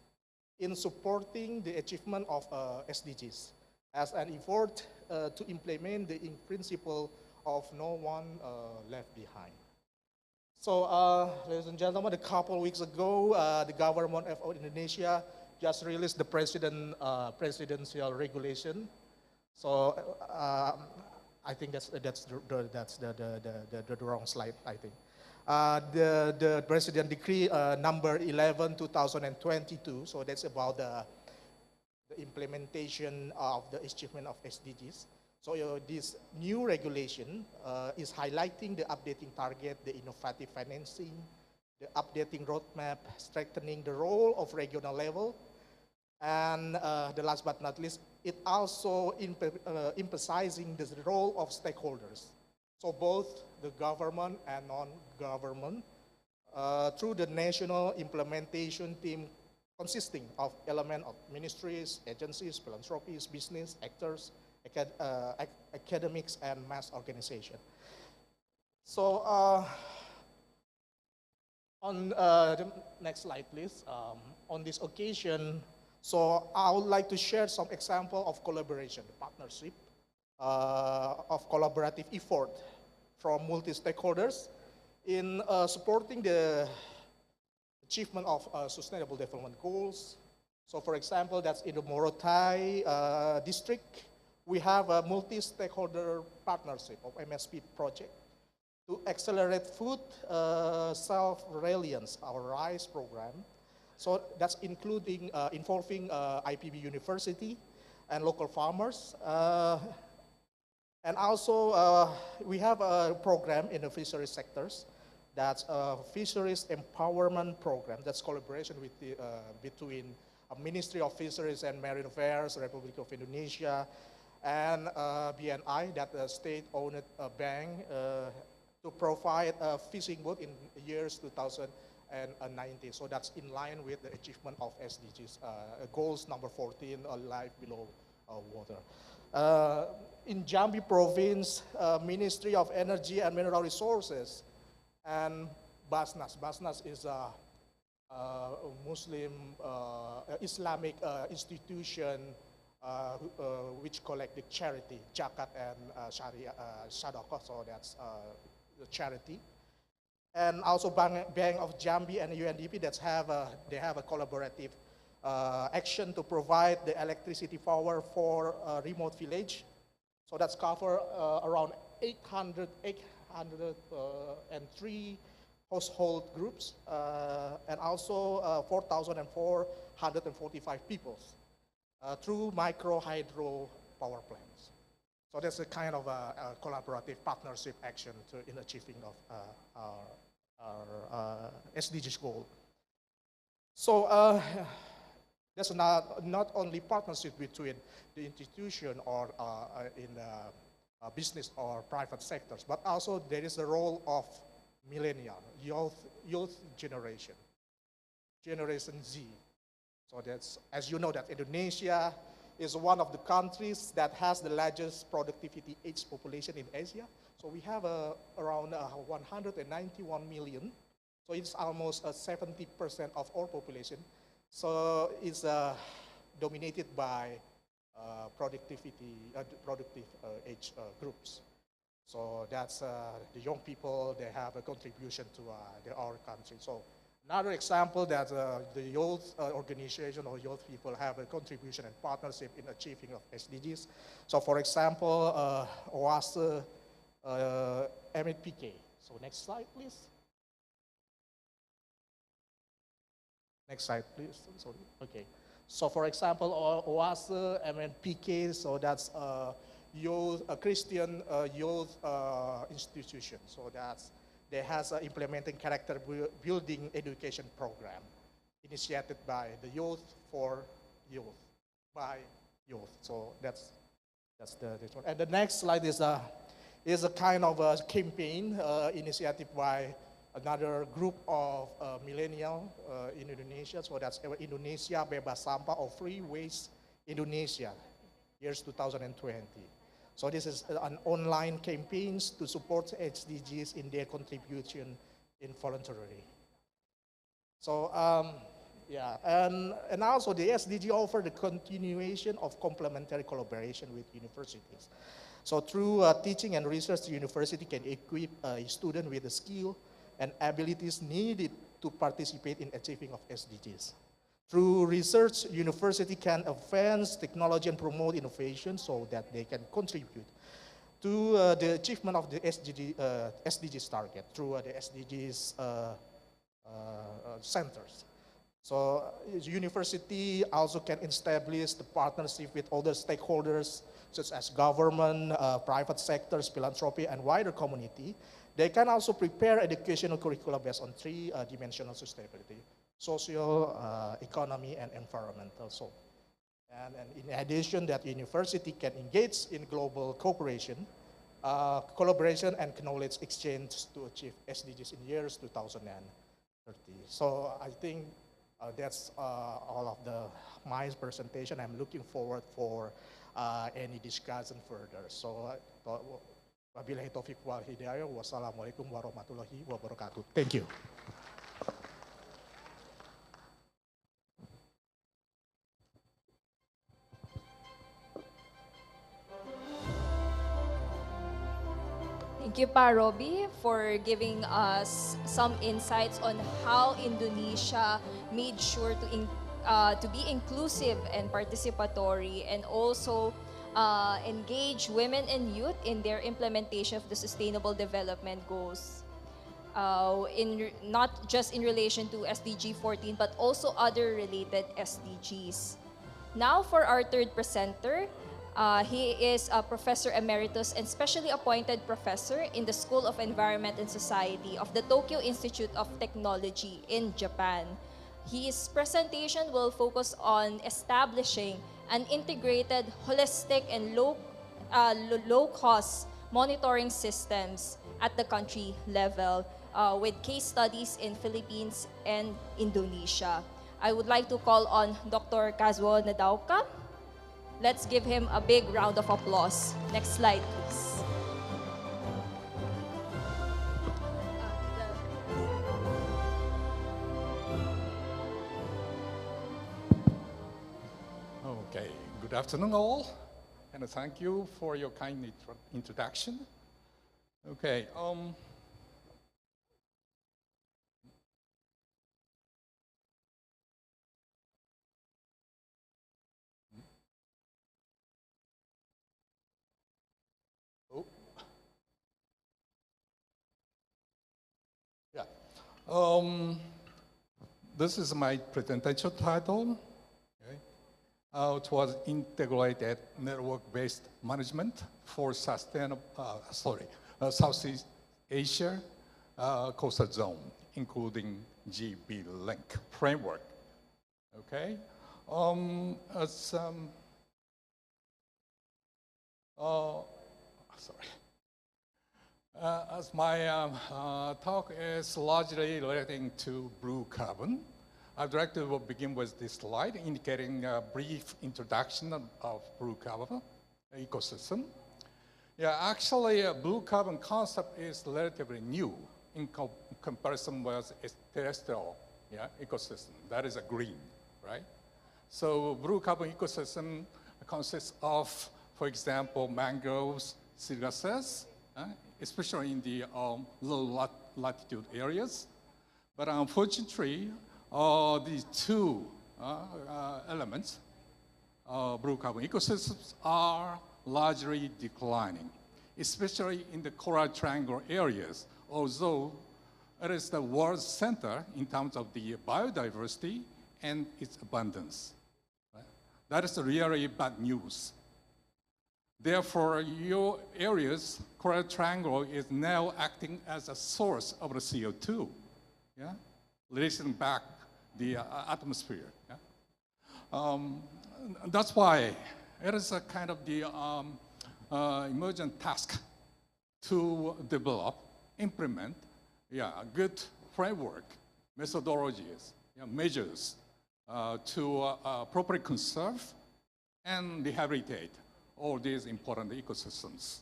in supporting the achievement of SDGs as an effort to implement the principle of no one left behind. So, ladies and gentlemen, a couple weeks ago, the government of Indonesia just released the presidential regulation. So, I think that's the wrong slide, I think. The President Decree number 11, 2022, so that's about the implementation of the achievement of SDGs. So this new regulation is highlighting the updating target, the innovative financing, the updating roadmap, strengthening the role of regional level, and the last but not least, it also emphasizing the role of stakeholders. So both the government and non-government through the national implementation team consisting of elements of ministries, agencies, philanthropies, business, actors, academics, and mass organization. So on the next slide, please. On this occasion, so I would like to share some example of collaboration, partnership, of collaborative effort from multi-stakeholders in supporting the achievement of sustainable development goals. So for example, that's in the Morotai district, we have a multi-stakeholder partnership of MSP project to accelerate food self-reliance, our RISE program. So that's including involving IPB University and local farmers. And also we have a program in the fisheries sectors. That's a fisheries empowerment program. That's collaboration with the, between Ministry of Fisheries and Marine Affairs, Republic of Indonesia, and BNI, that state-owned bank, to provide a fishing boat in years 2019. So that's in line with the achievement of SDGs, goals number 14, life below water. In Jambi province, Ministry of Energy and Mineral Resources, and Basnas. Basnas is a Muslim Islamic institution which collect the charity, zakat and sharia, sadaqah, so that's the charity. And also Bank of Jambi and UNDP that they have a collaborative action to provide the electricity power for a remote village. So that's cover around 803 household groups, and also 4,445 people through micro hydro power plants. So that's a kind of a collaborative partnership action in achieving of our SDGs goal. So that's not only partnership between the institution or in business or private sectors, but also there is the role of millennial, youth generation, Generation Z. So that's, as you know, that Indonesia is one of the countries that has the largest productivity age population in Asia. So we have around 191 million. So it's almost 70% of our population. So it's dominated by productive age groups. So that's the young people, they have a contribution to our country. So another example that the youth organization or youth people have a contribution and partnership in achieving of SDGs. So for example, OASE MNPK. So next slide, please. Next slide, please. Sorry. Okay. So for example, OASE MNPK, so that's a Christian youth institution. So they has implementing character building education program initiated by the youth for youth, by youth. So that's this one. And the next slide is a kind of a campaign initiative by another group of millennial in Indonesia. So that's Indonesia Bebas Sampah or Free Waste Indonesia, years 2020. So this is an online campaigns to support SDGs in their contribution in voluntary. So yeah, and also the SDG offer the continuation of complementary collaboration with universities. So through teaching and research, the university can equip a student with the skill and abilities needed to participate in achieving of SDGs. Through research, university can advance technology and promote innovation so that they can contribute to the achievement of the SDGs target through the SDGs centers. So university also can establish the partnership with other stakeholders such as government, private sectors, philanthropy, and wider community. They can also prepare educational curricula based on three-dimensional sustainability: social, economy, and environmental. So, and in addition, that university can engage in global cooperation, collaboration, and knowledge exchange to achieve SDGs in years 2030. So I think that's all of my presentation. I'm looking forward for any discussion further. So, wabillahi taufiq wal hidayah. Wassalamualaikum warahmatullahi wabarakatuh. Thank you. Thank you, Pa Robbie, for giving us some insights on how Indonesia made sure to be inclusive and participatory, and also engage women and youth in their implementation of the Sustainable Development Goals. Not just in relation to SDG 14, but also other related SDGs. Now for our third presenter, he is a Professor Emeritus and Specially Appointed Professor in the School of Environment and Society of the Tokyo Institute of Technology in Japan. His presentation will focus on establishing an integrated, holistic, and low-cost monitoring systems at the country level with case studies in Philippines and Indonesia. I would like to call on Dr. Kazuo Nadaoka. Let's give him a big round of applause. Next slide, please. Okay, good afternoon all, and thank you for your kind introduction. Okay, this is my presentation title. Towards integrated network-based management for Southeast Asia coastal zone, including GB Link framework. Okay, as my talk is largely relating to blue carbon, I'd like to begin with this slide indicating a brief introduction of blue carbon ecosystem. Yeah, actually, a blue carbon concept is relatively new in comparison with its terrestrial ecosystem. That is a green, right? So blue carbon ecosystem consists of, for example, mangroves, seagrasses, especially in the low latitude areas. But unfortunately, these two elements, blue carbon ecosystems, are largely declining, especially in the coral triangle areas, although it is the world's center in terms of the biodiversity and its abundance. Right? That is really bad news. Therefore, your area's coral triangle is now acting as a source of the CO2, releasing back the atmosphere. That's why it is a kind of the emergent task to develop, implement, a good framework, methodologies, measures to properly conserve and rehabilitate all these important ecosystems.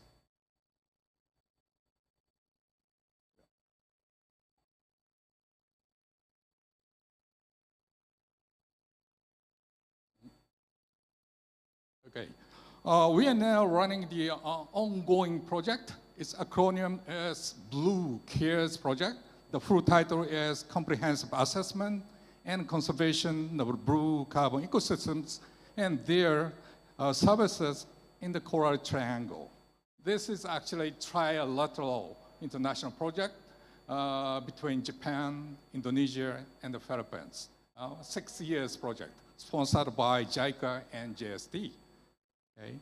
Okay, we are now running the ongoing project. Its acronym is Blue Cares Project. The full title is Comprehensive Assessment and Conservation of Blue Carbon Ecosystems and their services in the Coral Triangle. This is actually a trilateral international project between Japan, Indonesia, and the Philippines. 6 years project, sponsored by JICA and JST. Okay.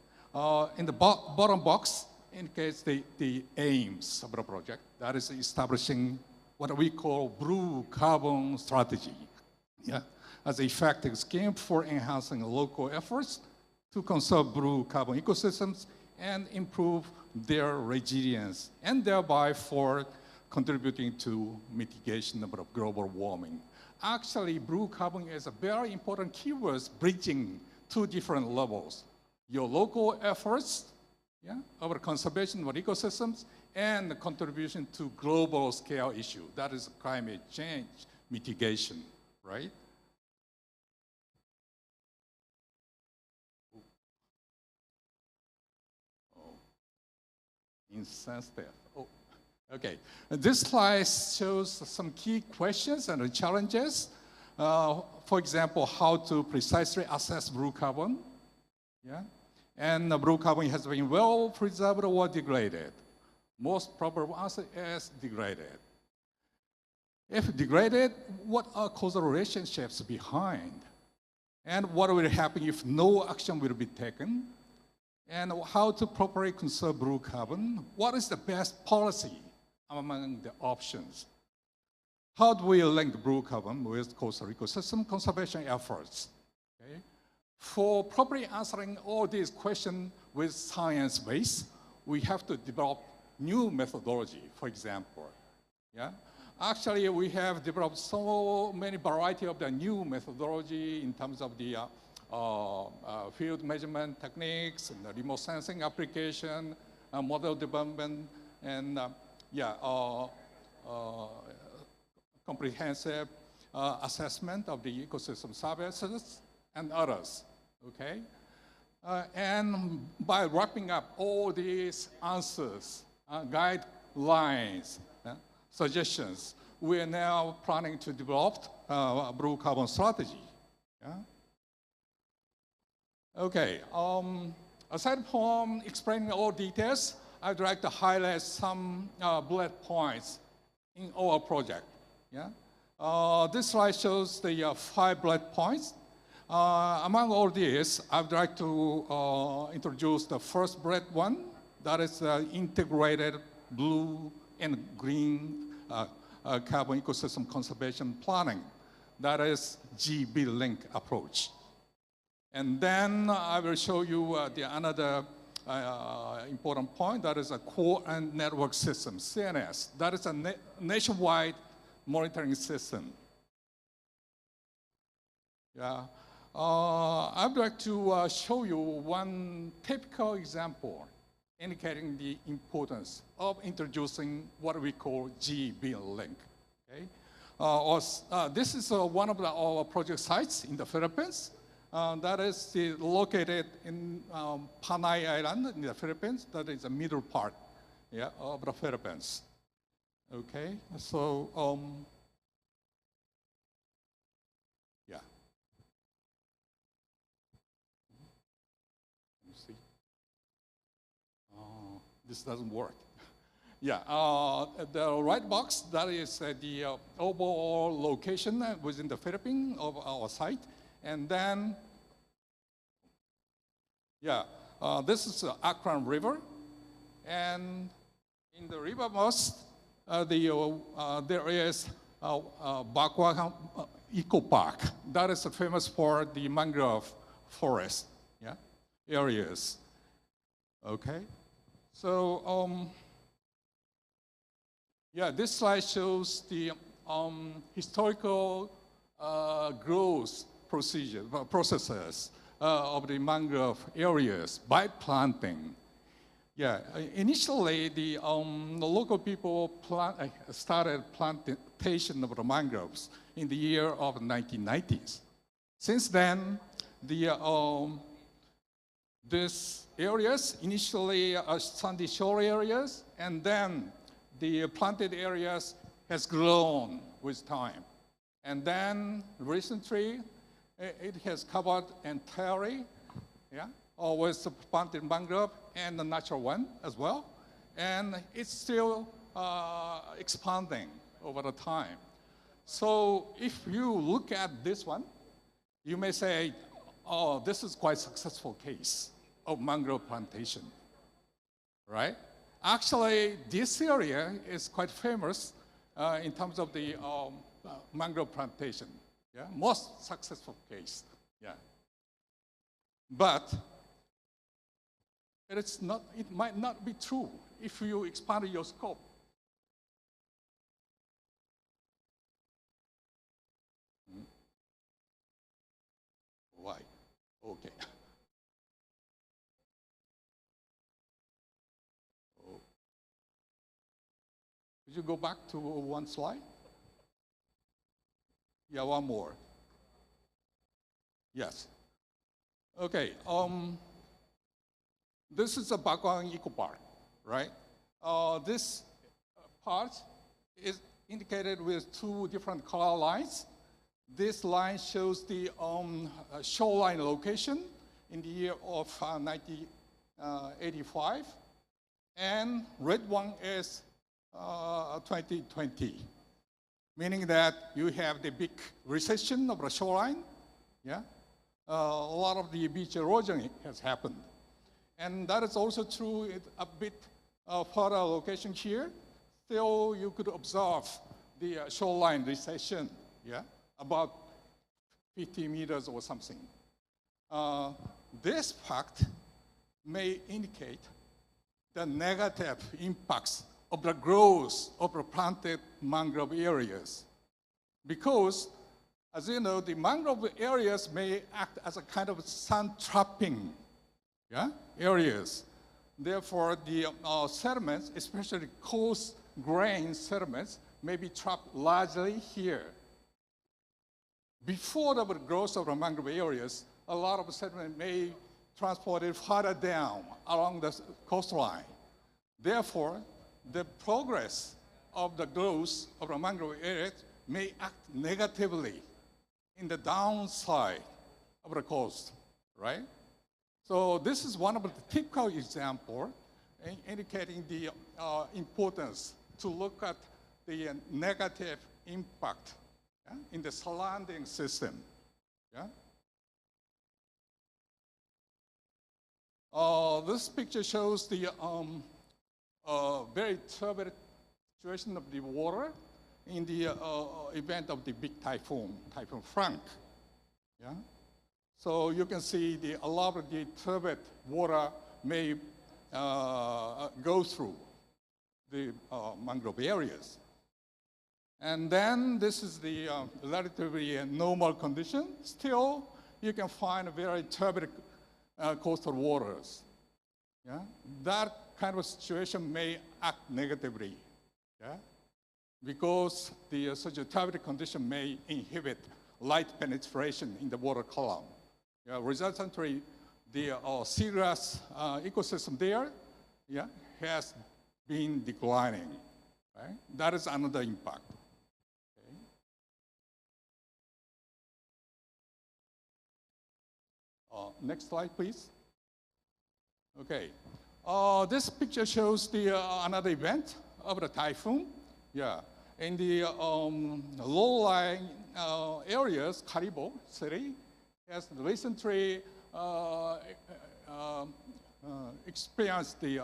In the bottom box indicates the aims of the project. That is establishing what we call blue carbon strategy, as an effective scheme for enhancing local efforts to conserve blue carbon ecosystems and improve their resilience, and thereby for contributing to mitigation of global warming. Actually, blue carbon is a very important keyword bridging two different levels. Your local efforts of the conservation of ecosystems and the contribution to global scale issue. That is climate change mitigation, right? Insensitive. Oh, okay. This slide shows some key questions and challenges. For example, how to precisely assess blue carbon, and the blue carbon has been well preserved or degraded. Most probable answer is degraded. If degraded, what are causal relationships behind? And what will happen if no action will be taken? And how to properly conserve blue carbon? What is the best policy among the options? How do we link blue carbon with coastal ecosystem conservation efforts? Okay? For properly answering all these questions with science base, we have to develop new methodology, for example. Yeah? Actually, we have developed so many variety of the new methodology in terms of the field measurement techniques and the remote sensing application, model development, and comprehensive assessment of the ecosystem services and others, okay? And by wrapping up all these answers, guidelines, suggestions, we are now planning to develop a blue carbon strategy. Yeah? Okay, aside from explaining all details, I'd like to highlight some bullet points in our project. Yeah? This slide shows the 5 bullet points. Among all these, I'd like to introduce the first bullet one, that is integrated blue and green carbon ecosystem conservation planning. That is GB link approach. And then I will show you another important point, that is a core and network system, CNS. That is a nationwide monitoring system. Yeah. I'd like to show you one typical example indicating the importance of introducing what we call GB link. Okay? This is one of our project sites in the Philippines. That is located in Panay Island in the Philippines. That is the middle part, yeah, of the Philippines. Okay, so yeah. Let me see. This doesn't work. Yeah, the right box, that is the overall location within the Philippines of our site. And then, yeah, this is the Akron River. And in the river most, there is Bakwa Eco Park. That is famous for the mangrove forest, yeah, areas. Okay, so yeah, this slide shows the historical growth processes of the mangrove areas by planting. Yeah, initially the local people started plantation of the mangroves in the year of 1990s. Since then, these areas initially are sandy shore areas, and then the planted areas has grown with time. And then recently, it has covered entirely, yeah, with the planted mangrove and the natural one as well. And it's still expanding over the time. So if you look at this one, you may say, oh, this is quite a successful case of mangrove plantation, right? Actually, this area is quite famous in terms of the mangrove plantation. Yeah, most successful case. Yeah, but it might not be true if you expand your scope. Why? Okay. Could you go back to one slide? Yeah, one more. Yes. Okay. This is a Bakwan Eco Park, right? This part is indicated with 2 different color lines. This line shows the shoreline location, in the year of 1985, and red one is 2020, meaning that you have the big recession of the shoreline. Yeah, a lot of the beach erosion has happened, and that is also true in a bit further location here. Still, you could observe the shoreline recession. Yeah, about 50 meters or something. This fact may indicate the negative impacts of the growth of the planted mangrove areas. Because, as you know, the mangrove areas may act as a kind of sun-trapping areas. Therefore, the sediments, especially coarse grain sediments, may be trapped largely here. Before the growth of the mangrove areas, a lot of sediment may transported further down along the coastline. Therefore, the progress of the growth of the mangrove areas may act negatively in the downside of the coast, right? So this is one of the typical examples indicating the importance to look at the negative impact in the surrounding system. Yeah? This picture shows the very turbulent situation of the water in the event of the big typhoon, Typhoon Frank. Yeah? So you can see a lot of the turbid water may go through the mangrove areas. And then this is the relatively normal condition. Still, you can find very turbid coastal waters. Yeah? That kind of situation may act negatively, yeah? Because such a turbid condition may inhibit light penetration in the water column. Yeah? Resultantly, the seagrass ecosystem there has been declining. Right? That is another impact. Next slide, please. Okay. This picture shows another event of the typhoon. Yeah. In the low-lying areas, Karibo city has recently experienced the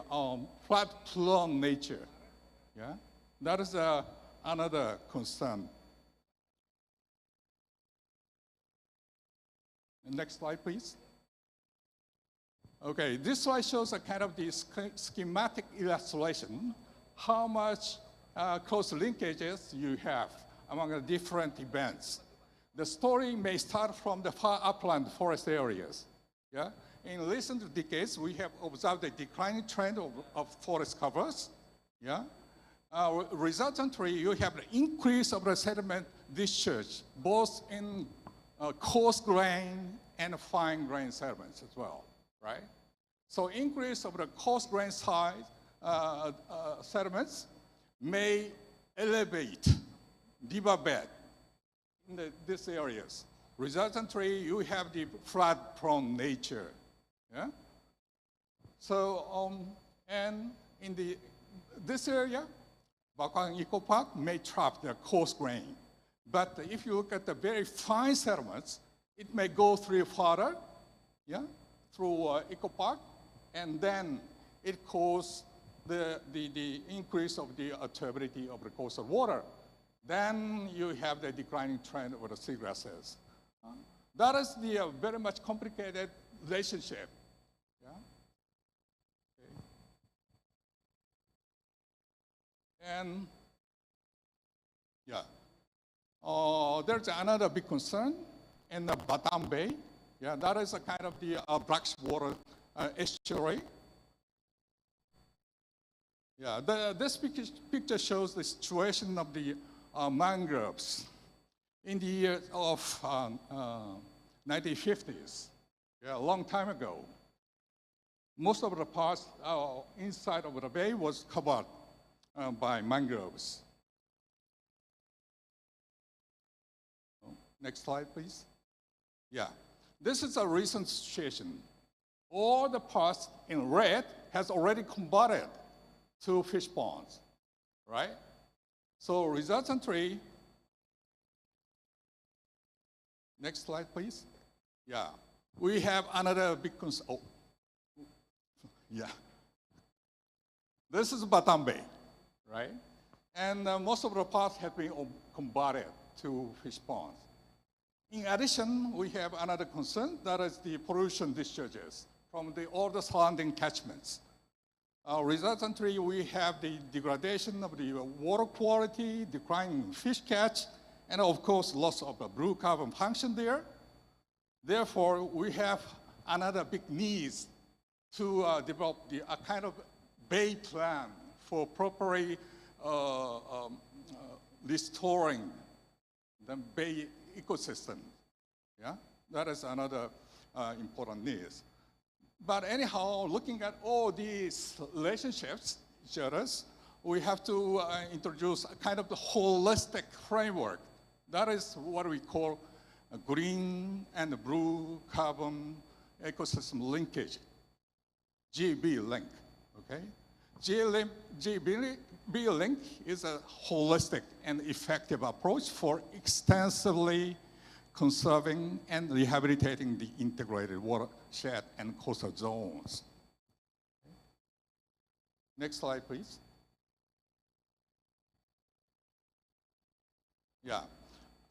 flood-prone nature. Yeah. That is another concern. Next slide, please. Okay, this slide shows a kind of the schematic illustration, how much close linkages you have among the different events. The story may start from the far upland forest areas. Yeah? In recent decades, we have observed a declining trend of forest covers. Yeah? Resultantly, you have the increase of the sediment discharge, both in coarse grain and fine grain sediments as well, right? So increase of the coarse grain size sediments may elevate riverbed in these areas. Resultantly, you have the flood-prone nature. Yeah? So, and in this area, Bakang Eco Park may trap the coarse grain. But if you look at the very fine sediments, it may go through further, yeah, through Eco Park, and then it causes the increase of the turbidity of the coastal water. Then you have the declining trend of the seagrasses. That is the very much complicated relationship. Yeah? Okay. And yeah. There's another big concern in the Batam Bay. Yeah, that is a kind of the brackish water estuary. Yeah, this picture shows the situation of the mangroves in the year of 1950s. Yeah, a long time ago. Most of the parts inside of the bay was covered by mangroves. Next slide, please. Yeah, this is a recent situation. all the parts in red has already converted to fish ponds, right? So resultantly, next slide, please. Yeah, we have another big concern. Oh, yeah. This is Batam Bay, right? And most of the parts have been converted to fish ponds. In addition, we have another concern, that is the pollution discharges from all the surrounding catchments. Resultantly, we have the degradation of the water quality, declining fish catch, and of course, loss of the blue carbon function there. Therefore, we have another big need to develop a kind of bay plan for properly restoring the bay ecosystem. Yeah, that is another important need. But anyhow, looking at all these relationships, each others, we have to introduce a kind of the holistic framework. That is what we call a green and blue carbon ecosystem linkage, GB link, okay? GB link is a holistic and effective approach for extensively conserving and rehabilitating the integrated watershed and coastal zones. Next slide, please. Yeah,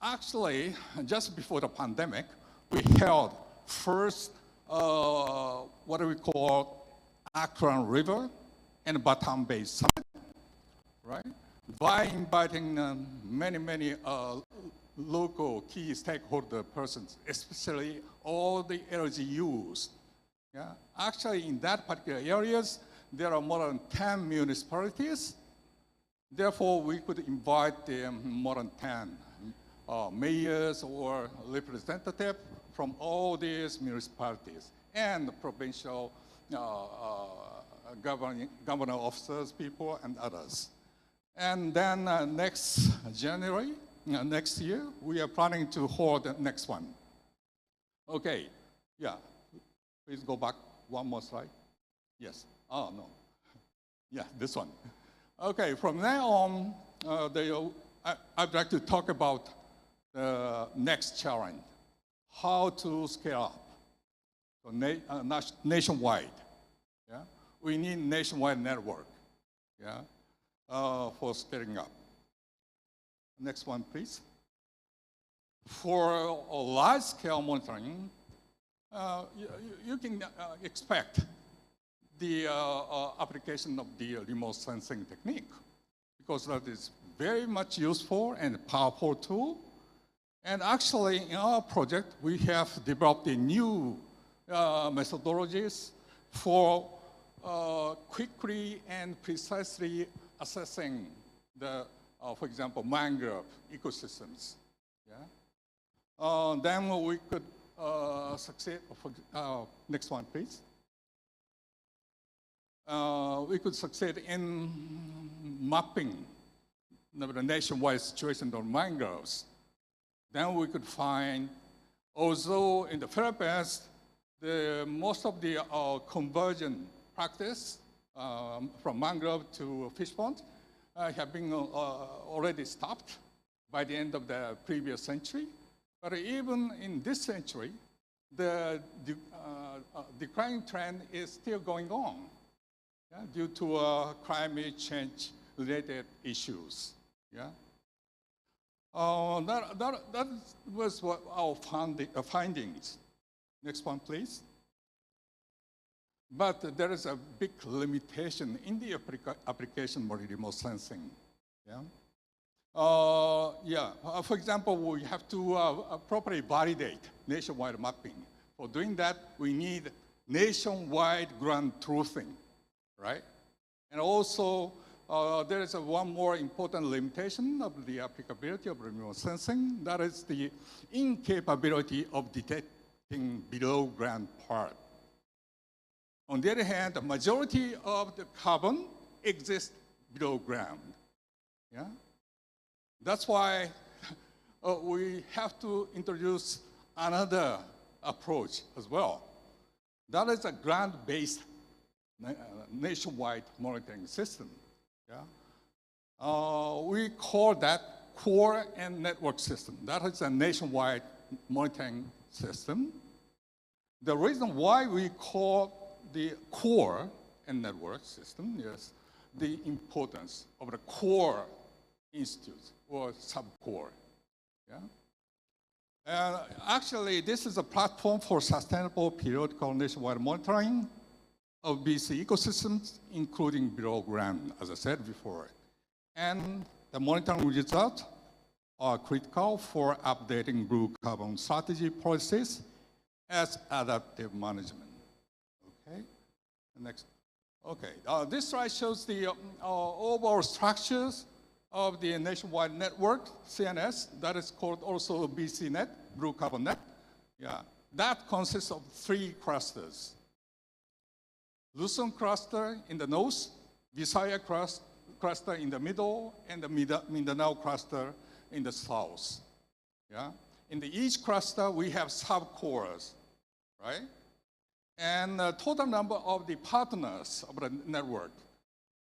actually, just before the pandemic, we held first what do we call Akron River and Batam Bay Summit, right? By inviting many local key stakeholder persons, especially all the LGUs. Yeah? Actually, in that particular areas, there are more than 10 municipalities. Therefore, we could invite more than 10 mayors or representatives from all these municipalities and provincial governor officers, people, and others. And then next January, next year, we are planning to hold the next one. Okay, yeah, please go back one more slide. Yes, oh no, yeah, this one. Okay, from now on, I'd like to talk about the next challenge, how to scale up so nationwide. Yeah? We need nationwide network, yeah, for scaling up. Next one, please. For large-scale monitoring, you can expect the application of the remote sensing technique, because that is very much useful and powerful tool. And actually, in our project, we have developed a new methodologies for quickly and precisely assessing the, for example, mangrove ecosystems. Yeah? Then we could succeed. Next one, please. We could succeed in mapping the nationwide situation on mangroves. Then we could find, although in the Philippines, most of the conversion practice from mangrove to fish pond have been already stopped by the end of the previous century. But even in this century, the declining trend is still going on, yeah, due to climate change related issues. Yeah? That was what our findings. Next one, please. But there is a big limitation in the application of remote sensing. Yeah? For example, we have to properly validate nationwide mapping. For doing that, we need nationwide ground truthing, right? And also, there is one more important limitation of the applicability of remote sensing. That is the incapability of detecting below ground part. On the other hand, the majority of the carbon exists below ground. Yeah? That's why we have to introduce another approach as well. That is a ground-based nationwide monitoring system. Yeah? We call that core and network system. That is a nationwide monitoring system. The reason why we call the core and network system is the importance of the core institutes or subcore. Yeah? Actually, this is a platform for sustainable periodical nationwide monitoring of BC ecosystems, including below ground, as I said before. And the monitoring results are critical for updating blue carbon strategy policies as adaptive management. Okay, next. Okay, this slide shows the overall structures of the nationwide network, CNS, that is called also BCNet, Blue Carbon Net. Yeah, that consists of 3 clusters. Luzon cluster in the north, Visaya cluster in the middle, and the Mindanao cluster in the south. Yeah? In each cluster, we have subcores, right? And the total number of the partners of the network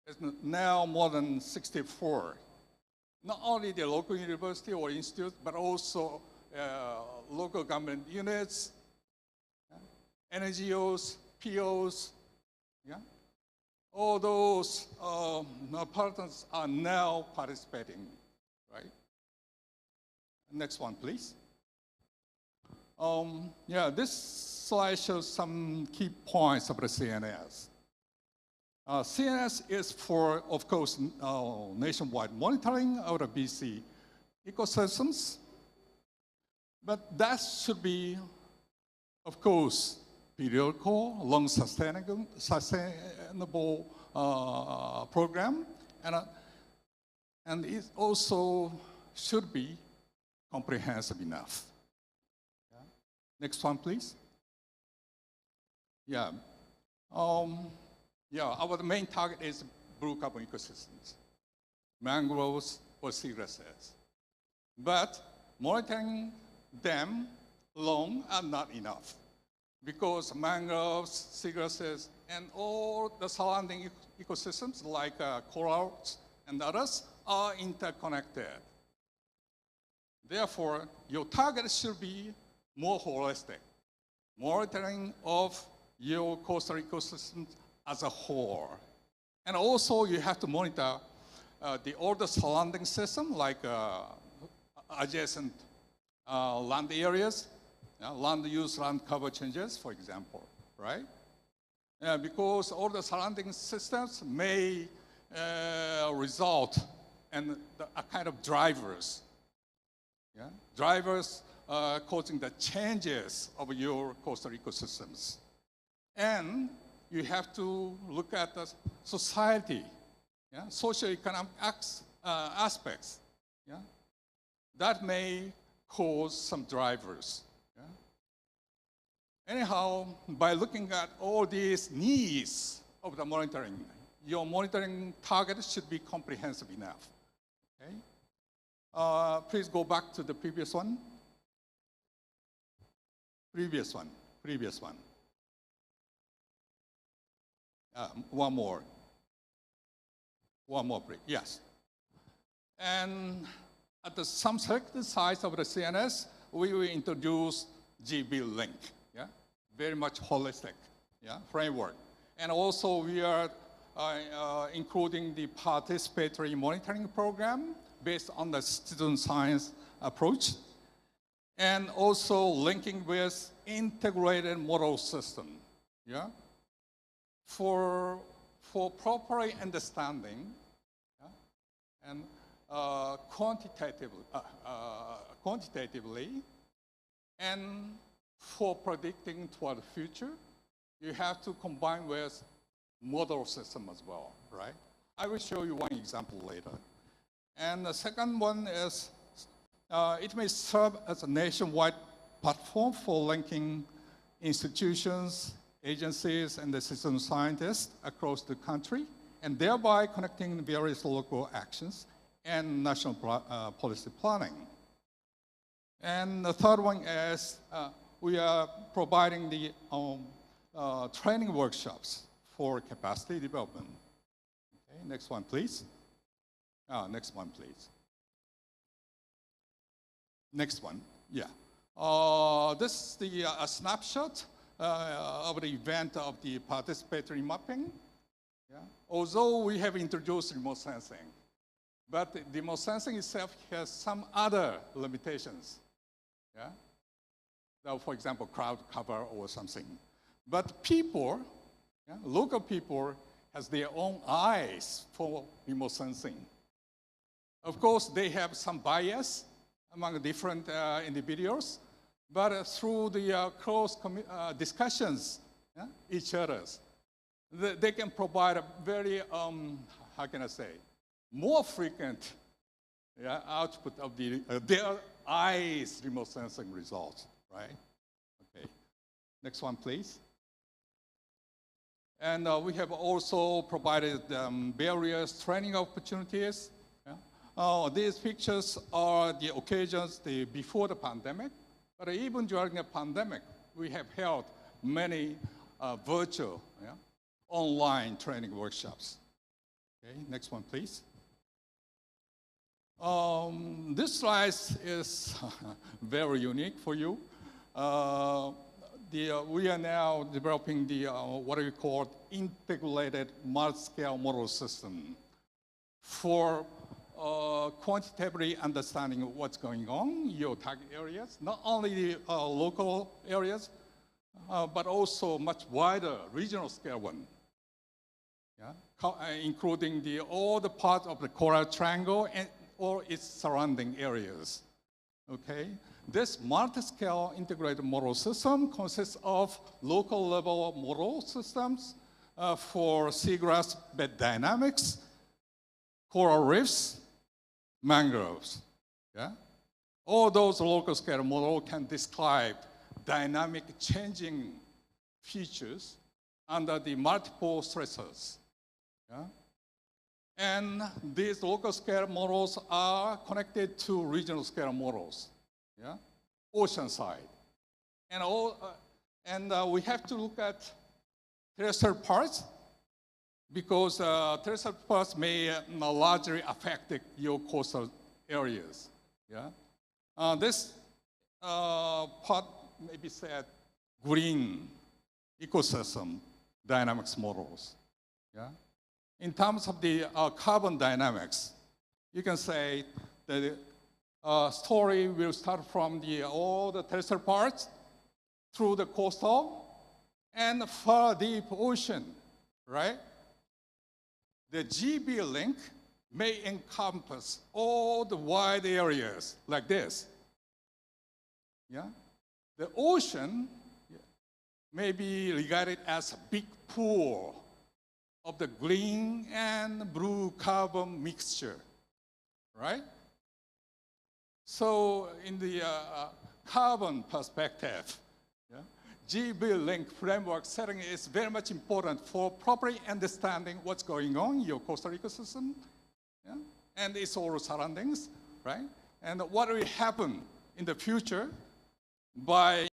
is now more than 64. Not only the local university or institute, but also local government units, NGOs, POs, yeah? All those partners are now participating, right? Next one, please. Yeah, this slide shows some key points of the CNS. CNS is for, of course, nationwide monitoring of the BC ecosystems, but that should be, of course, periodical, long sustainable program, and it also should be comprehensive enough. Yeah. Next one, please. Yeah. Yeah, our main target is blue carbon ecosystems, mangroves or seagrasses. But monitoring them alone are not enough because mangroves, seagrasses, and all the surrounding ecosystems like corals and others are interconnected. Therefore, your target should be more holistic, monitoring of your coastal ecosystems as a whole. And also you have to monitor all the surrounding system like adjacent land areas, land use, land cover changes, for example, right? Because all the surrounding systems may result in a kind of drivers. Yeah? Drivers causing the changes of your coastal ecosystems. And you have to look at the society, yeah? Socio-economic aspects. Yeah? That may cause some drivers. Yeah? Anyhow, by looking at all these needs of the monitoring, your monitoring target should be comprehensive enough. Okay? Please go back to the previous one. Previous one. One more, please. Yes. And at some selected sites of the CNS, we will introduce GB Link, yeah? Very much holistic, yeah, framework. And also we are including the participatory monitoring program based on the citizen science approach, and also linking with integrated model system, yeah? For proper understanding, yeah, and quantitatively, and for predicting toward the future, you have to combine with model system as well, right? I will show you one example later. And the second one is, it may serve as a nationwide platform for linking institutions, agencies, and the citizen scientists across the country, and thereby connecting various local actions and national policy planning. And the third one is we are providing the training workshops for capacity development. Okay, next one, please. Next one, please. Next one, yeah. This is the a snapshot of the event of the participatory mapping. Yeah. Although we have introduced remote sensing, but the remote sensing itself has some other limitations. Yeah. Now, for example, crowd cover or something. But people, yeah, local people, has their own eyes for remote sensing. Of course, they have some bias among different individuals, but through the close discussions, yeah, each other's, they can provide a very, how can I say, more frequent, yeah, output of their eyes remote sensing results, right? Okay, next one, please. And we have also provided various training opportunities. Yeah? These pictures are the occasions before the pandemic, but even during the pandemic, we have held many virtual, yeah, online training workshops. Okay, next one, please. This slide is very unique for you. We are now developing what we call integrated multi-scale model system for quantitatively understanding what's going on in your target areas, not only the local areas, but also much wider regional scale one. Yeah? Including all the parts of the Coral Triangle and or its surrounding areas. Okay? This multi-scale integrated model system consists of local level model systems for seagrass bed dynamics, coral reefs, mangroves. Yeah? All those local scale models can describe dynamic changing features under the multiple stressors. Yeah? And these local scale models are connected to regional scale models, yeah? Oceanside. And we have to look at terrestrial parts because terrestrial parts may largely affect your coastal areas. Yeah? This part may be said green ecosystem dynamics models. Yeah? In terms of the carbon dynamics, you can say that the story will start from all the terrestrial parts through the coastal and far deep ocean, right? The GB link may encompass all the wide areas like this. Yeah? The ocean may be regarded as a big pool of the green and blue carbon mixture, right? So in the carbon perspective, yeah, GB link framework setting is very much important for properly understanding what's going on in your coastal ecosystem, yeah, and its all surroundings, right? And what will happen in the future by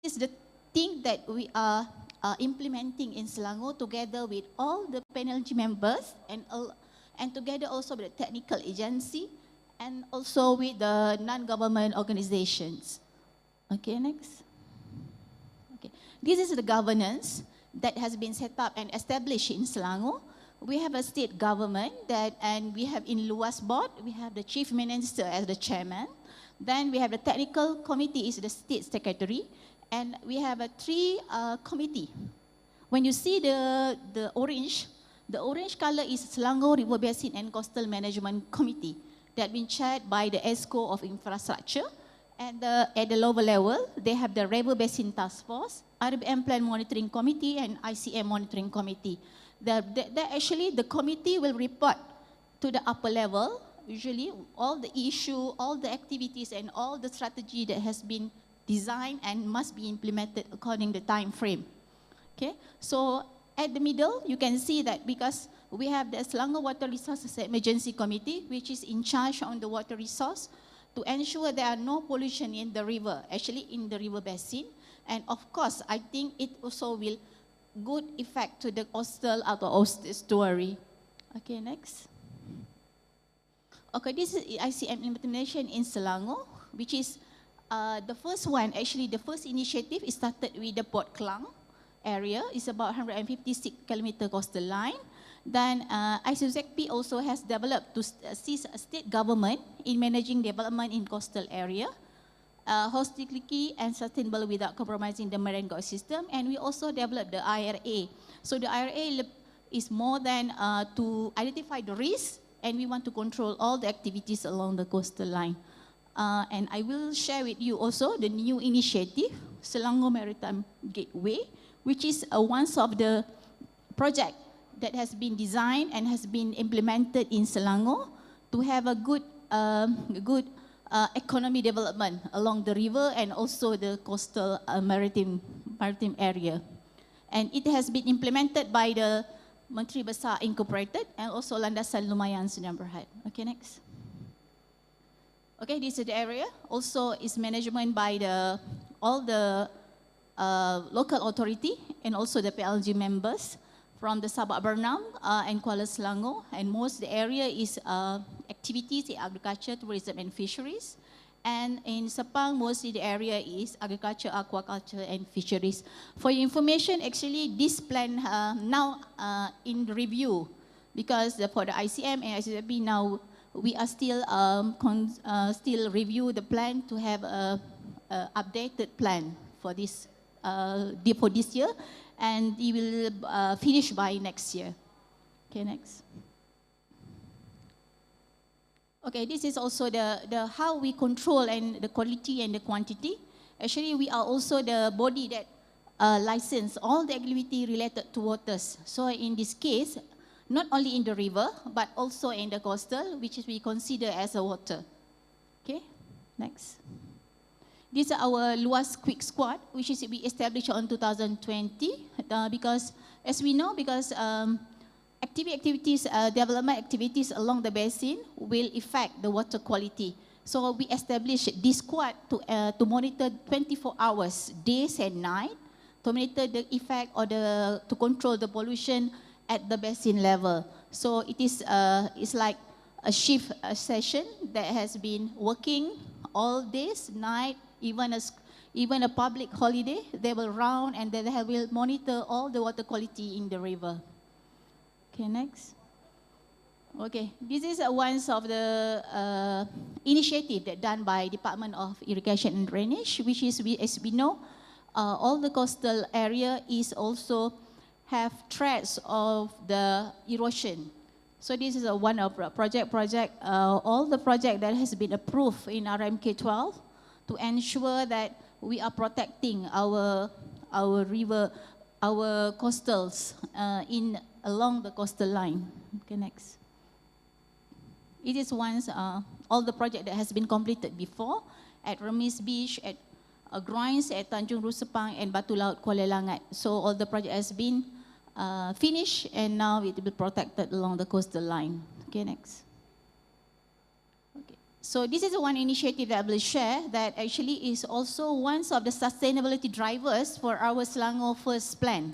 is the thing that we are implementing in Selangor together with all the PNLG members and together also with the technical agency and also with the non-government organizations. Okay, next. Okay, this is the governance that has been set up and established in Selangor. We have a state government and we have in Luas Board, we have the chief minister as the chairman. Then we have the technical committee is the state secretary. And we have a three committee. When you see the orange color is Selangor River Basin and Coastal Management Committee that been chaired by the ESCO of Infrastructure. And at the lower level, they have the River Basin Task Force, RBM Plan Monitoring Committee, and ICM Monitoring Committee. Actually, the committee will report to the upper level, usually all the issue, all the activities, and all the strategy that has been designed and must be implemented according to the time frame. Okay, so at the middle, you can see that because we have the Selangor Water Resources Emergency Committee, which is in charge on the water resource to ensure there are no pollution in the river, actually in the river basin. And of course, I think it also will good effect to the coastal estuary. Okay, next. Okay, this is ICM implementation in Selangor, which is the first one, actually the first initiative is started with the Port Klang area. It's about 156 kilometer coastal line. Then ICZP also has developed to assist state government in managing development in coastal area, holistically and sustainable without compromising the marine ecosystem. And we also developed the IRA. So the IRA is more than to identify the risk, and we want to control all the activities along the coastal line. And I will share with you also the new initiative, Selangor Maritime Gateway, which is one of the project that has been designed and has been implemented in Selangor to have a good economy development along the river and also the coastal maritime area. And it has been implemented by the Menteri Besar Incorporated and also Landasan Lumayan Sdn Bhd. Okay, next. Okay, this is the area. Also is management by all the local authority and also the PLG members from the Sabak Bernam and Kuala Selangor. And most of the area is activities in agriculture, tourism and fisheries. And in Sepang, mostly the area is agriculture, aquaculture and fisheries. For your information, actually this plan now in review because for the ICM and ICP now we are still review the plan to have a updated plan for this year, and it will finish by next year. Okay, next. Okay, this is also the how we control and the quality and the quantity. Actually, we are also the body that license all the activity related to waters. So in this case, not only in the river, but also in the coastal, which is we consider as a water. Okay, next. This is our Luas Quick Squad, which is we established on 2020, because as we know, because development activities along the basin will affect the water quality. So we established this squad to monitor 24 hours, days and night, to monitor the effect or to control the pollution at the basin level. So it is it's like a shift session that has been working all days, night, even a public holiday. They will round and they will monitor all the water quality in the river. Okay, next. Okay, this is one of the initiative that done by Department of Irrigation and Drainage, which is, as we know, all the coastal area is also have threats of the erosion. So this is one of the project, all the project that has been approved in RMK 12 to ensure that we are protecting our river, our coastals along the coastal line. Okay, next. It is all the project that has been completed before at Remis Beach, at Groins, at Tanjung Rusepang, and Batu Laut Kuala Langat. So all the project has been finished and now it will be protected along the coastal line. Okay, next. Okay. So this is one initiative that I will share that actually is also one of the sustainability drivers for our Selangor First Plan.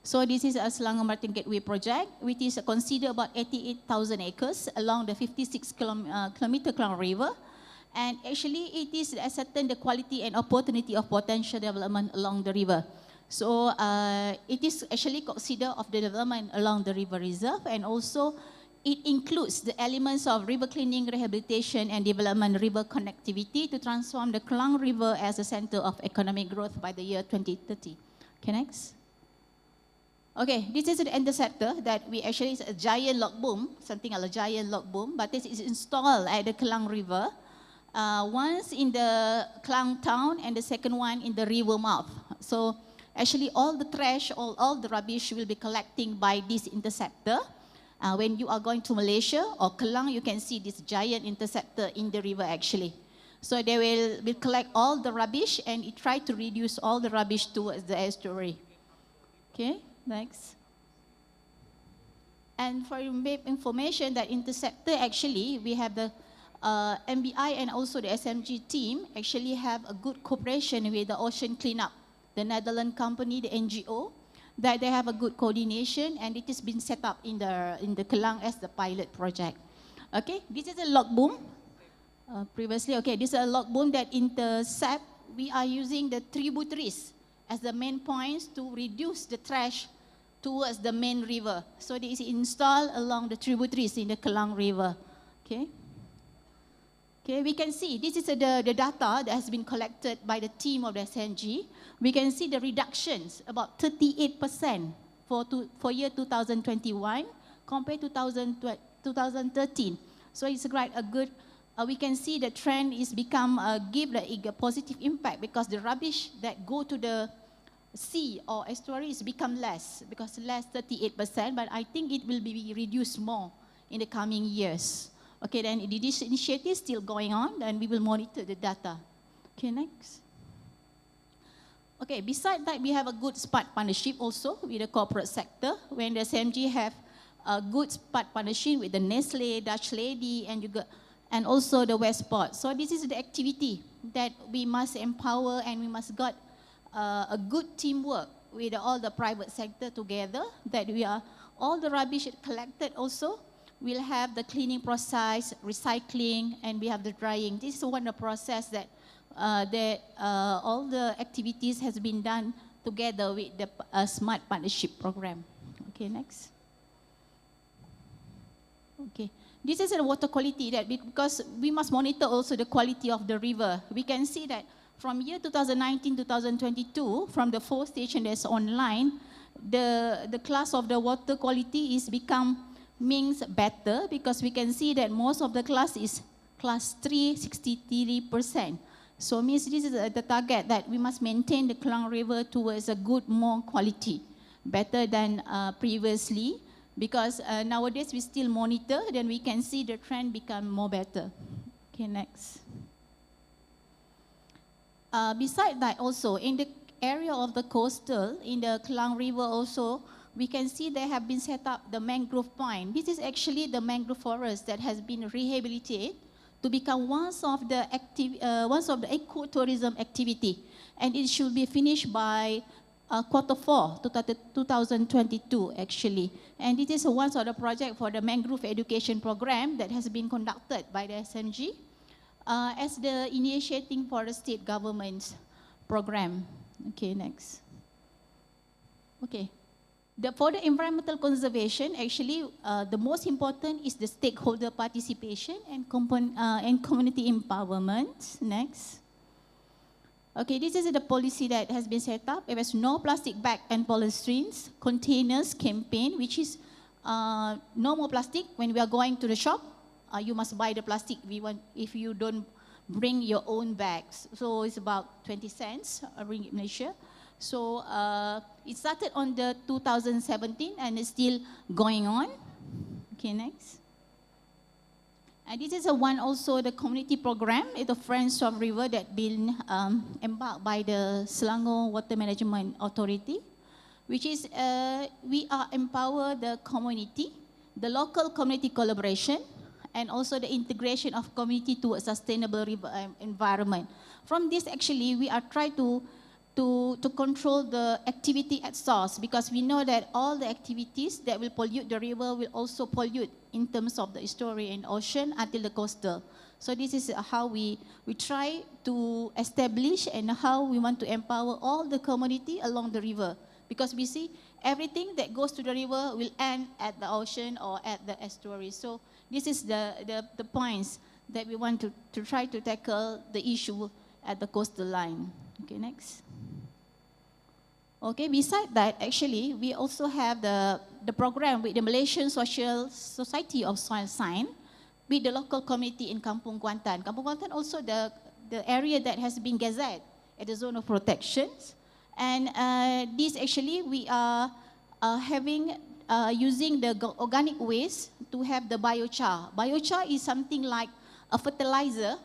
So this is a Selangor Martin Gateway project, which is considered about 88,000 acres along the 56 kilometer Klang River. And actually it is ascertain the quality and opportunity of potential development along the river. So it is actually considered of the development along the river reserve, and also it includes the elements of river cleaning, rehabilitation and development river connectivity to transform the Klang River as a center of economic growth by the year 2030. Okay, next. Okay, this is the interceptor that we actually, is a giant log boom, something like a giant log boom, but this is installed at the Klang River. Once in the Klang town and the second one in the river mouth. So actually all the trash, all the rubbish will be collecting by this interceptor. When you are going to Malaysia or Kelang, you can see this giant interceptor in the river actually. So they will collect all the rubbish and it try to reduce all the rubbish towards the estuary. Okay, next. And for your information, that interceptor actually, we have the MBI and also the SMG team actually have a good cooperation with the Ocean Cleanup, the Netherlands company, the NGO, that they have a good coordination, and it has been set up in the Kelang as the pilot project. Okay, this is a log boom. Previously, okay, this is a log boom that intercept. We are using the tributaries as the main points to reduce the trash towards the main river. So this is installed along the tributaries in the Kelang River. Okay. Okay, we can see this is the data that has been collected by the team of the SNG. We can see the reductions about 38% for year 2021 compared to 2013. So it's quite a good. We can see the trend is become give a positive impact because the rubbish that go to the sea or estuary is become less, because less 38%, but I think it will be reduced more in the coming years. Okay, then this initiative is still going on, and we will monitor the data. Okay, next. Okay, besides that, we have a good SPAT partnership also with the corporate sector, when the SMG have a good SPAT partnership with the Nestle, Dutch Lady, and also the Westport. So this is the activity that we must empower, and we must got a good teamwork with all the private sector together, that we are, all the rubbish collected also, we'll have the cleaning process, recycling, and we have the drying. This is one of the process that all the activities has been done together with the Smart Partnership Program. Okay, next. Okay, this is the water quality, that because we must monitor also the quality of the river. We can see that from year 2019-2022, from the 4 stations that's online, the class of the water quality is means better, because we can see that most of the class is class 3, 63%. So means this is the target that we must maintain the Klang River towards a good, more quality, better than previously, because nowadays we still monitor, then we can see the trend become more better. Okay, next. Besides that also, in the area of the coastal, in the Klang River also, we can see they have been set up the mangrove point. This is actually the mangrove forest that has been rehabilitated to become one of the ecotourism activity, and it should be finished by Q4 2022 actually. And it is one of the project for the mangrove education program that has been conducted by the SMG as the initiating for the state government's program. Okay, next. Okay. For the environmental conservation, actually, the most important is the stakeholder participation and community empowerment. Next. Okay, this is the policy that has been set up. It was no plastic bag and polystyrene containers campaign, which is no more plastic. When we are going to the shop, you must buy the plastic if you don't bring your own bags. So it's about 20 cents ringgit Malaysia. So it started on the 2017 and it's still going on. Okay, next. And this is one also the community program, it's the Friends of River that been embarked by the Selangor Water Management Authority, which is we are empower the community, the local community collaboration, and also the integration of community to a sustainable environment. From this, actually, we are trying to control the activity at source, because we know that all the activities that will pollute the river will also pollute in terms of the estuary and ocean until the coastal. So this is how we try to establish and how we want to empower all the community along the river, because we see everything that goes to the river will end at the ocean or at the estuary. So this is the points that we want to try to tackle the issue at the coastal line. Okay, next. Okay, beside that, actually, we also have the program with the Malaysian Social Society of Soil Science with the local community in Kampung Kuantan. Kampung Kuantan also the area that has been gazetted at the zone of protection. And this actually, we are using the organic waste to have the biochar. Biochar is something like a fertilizer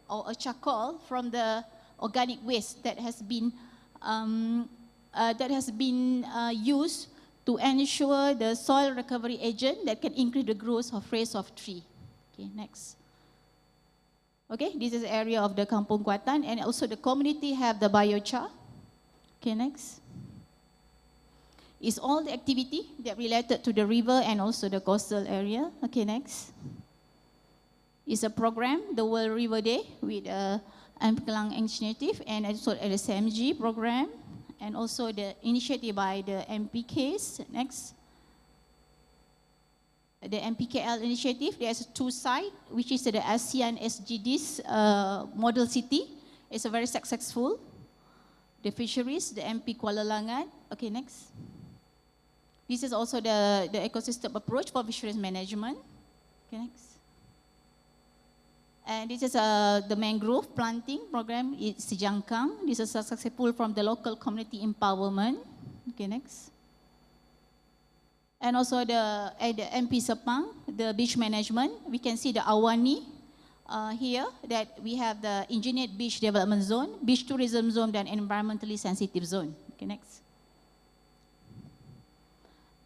or a charcoal from the organic waste that has been used to ensure the soil recovery agent that can increase the growth of rates of tree. Okay, next. Okay, this is the area of the Kampung Kuantan, and also the community have the biochar. Okay, next. Is all the activity that related to the river and also the coastal area. Okay, next. Is a program, the World River Day, with Ampkelang Initiative and also the SMG program, and also the initiative by the MPKs. Next. The MPKL initiative, there's two sites, which is the ASEAN SDGs model city. It's a very successful. The fisheries, the MP Kuala Langat. Okay, next. This is also the ecosystem approach for fisheries management. Okay, next. And this is the mangrove planting program. It's Sijangkang. This is successful from the local community empowerment. Okay, next. And also the MP Sepang, the beach management. We can see the Awani here, that we have the engineered beach development zone, beach tourism zone, and environmentally sensitive zone. Okay, next.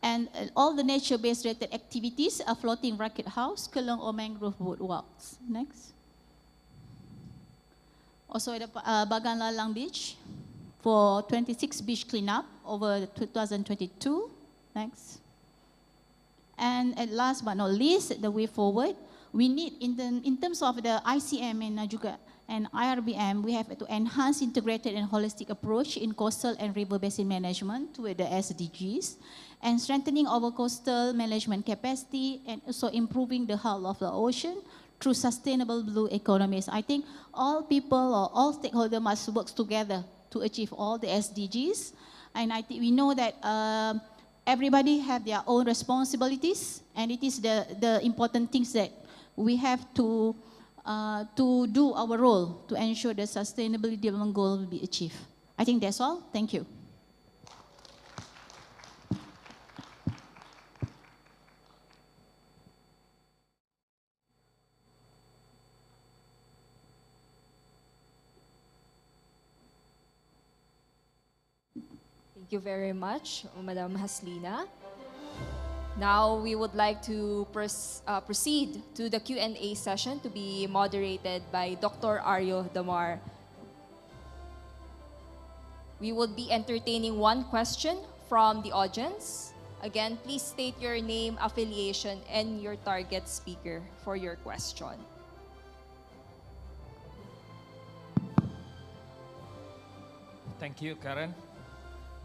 And all the nature-based related activities are floating rocket house, kelong or mangrove boardwalks. Next. Also the Bagan Lalang Beach for 26 beach cleanup over 2022. Next. And last but not least, the way forward, we need in terms of the ICM and IRBM, we have to enhance integrated and holistic approach in coastal and river basin management to the SDGs, and strengthening our coastal management capacity, and also improving the health of the ocean through sustainable blue economies. I think all people or all stakeholders must work together to achieve all the SDGs. And I think we know that everybody have their own responsibilities, and it is the important things that we have to do our role to ensure the sustainable development goal will be achieved. I think that's all. Thank you. Thank you very much, Madam Haslina. Now we would like to proceed to the Q&A session to be moderated by Dr. Aryo Damar. We would be entertaining one question from the audience. Again, please state your name, affiliation, and your target speaker for your question. Thank you, Karen.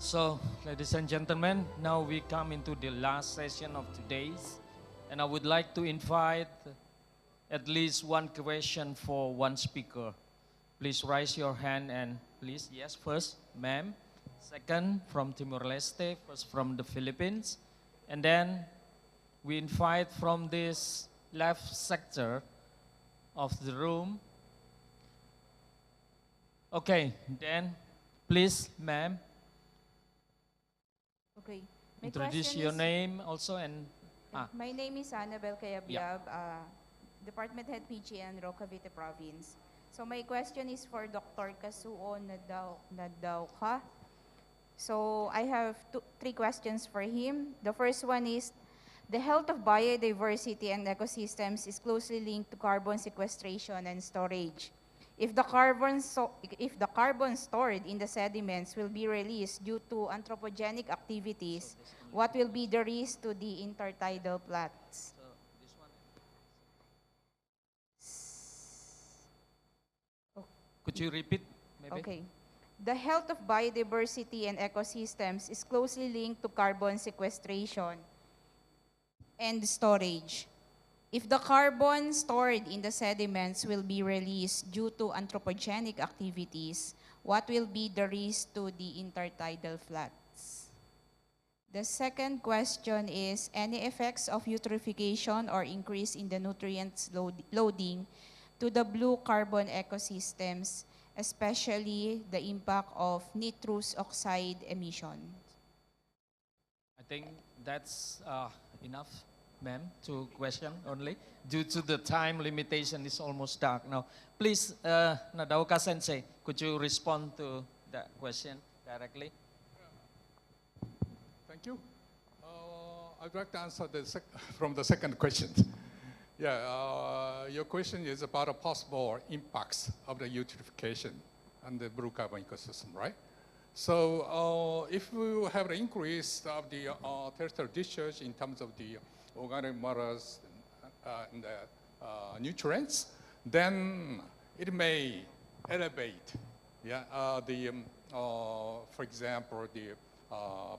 So, ladies and gentlemen, now we come into the last session of today's, and I would like to invite at least one question for one speaker. Please raise your hand and please, yes, first, ma'am. Second, from Timor-Leste, first from the Philippines. And then we invite from this left sector of the room. Okay, then please, ma'am. Okay. Introduce your name also and... My name is Annabel Kayabyab, Department Head PGN, Cavite Province. So my question is for Dr. Kasuo Nadauka. So I have three questions for him. The first one is, The health of biodiversity and ecosystems is closely linked to carbon sequestration and storage. If the carbon stored in the sediments will be released due to anthropogenic activities, what will be the risk to the intertidal flats? Could you repeat, maybe? Okay. The health of biodiversity and ecosystems is closely linked to carbon sequestration and storage. If the carbon stored in the sediments will be released due to anthropogenic activities, what will be the risk to the intertidal flats? The second question is, any effects of eutrophication or increase in the nutrients loading to the blue carbon ecosystems, especially the impact of nitrous oxide emissions? I think that's enough, ma'am, to question only. Due to the time limitation, it's almost dark now. Please, Nadaoka Sensei, could you respond to that question directly? Thank you. I'd like to answer from the second question. Yeah, your question is about a possible impacts of the eutrophication on the blue carbon ecosystem, right? So if we have an increase of the terrestrial discharge in terms of the organic matters and the nutrients, then it may elevate, for example, the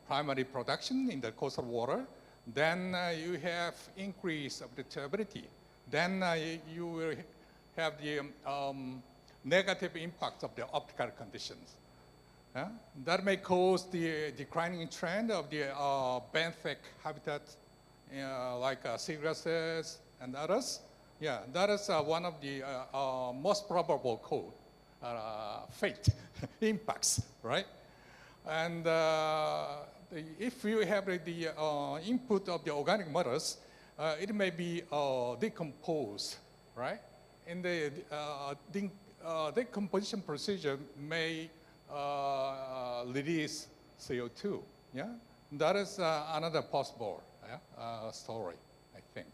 primary production in the coastal water. Then you have increase of the turbidity. Then you will have the negative impact of the optical conditions. That may cause the declining trend of the benthic habitat, like seagrasses and others. Yeah, that is one of the most probable fate impacts, right? And if you have the input of the organic matters, it may be decomposed, right? And the decomposition procedure may release CO2. Yeah, that is another possible story, I think.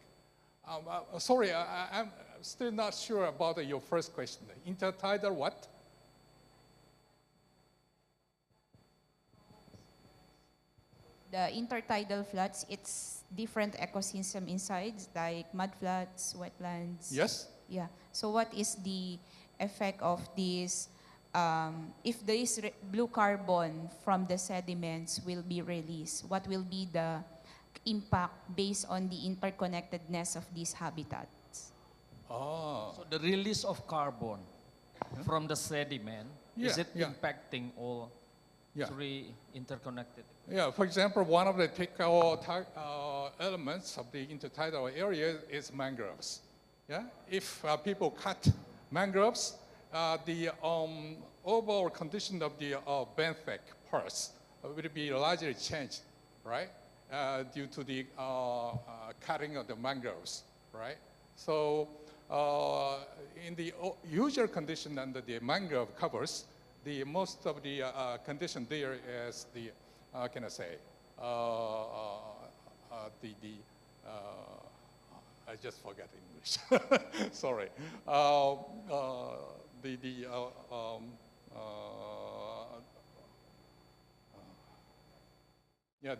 Sorry, I'm still not sure about your first question. Intertidal what? The intertidal floods, it's different ecosystem inside, like mud floods, wetlands. Yes. Yeah. So what is the effect of this? If there is blue carbon from the sediments will be released, what will be the impact based on the interconnectedness of these habitats? Oh. So the release of carbon from the sediment, is it impacting all three interconnected? Yeah, for example, one of the elements of the intertidal area is mangroves. Yeah, if people cut mangroves, the overall condition of the benthic parts will be largely changed, right? Due to the cutting of the mangroves, right? So in the usual condition under the mangrove covers, the most of the condition there is the, how can I say, I just forgot English. Sorry.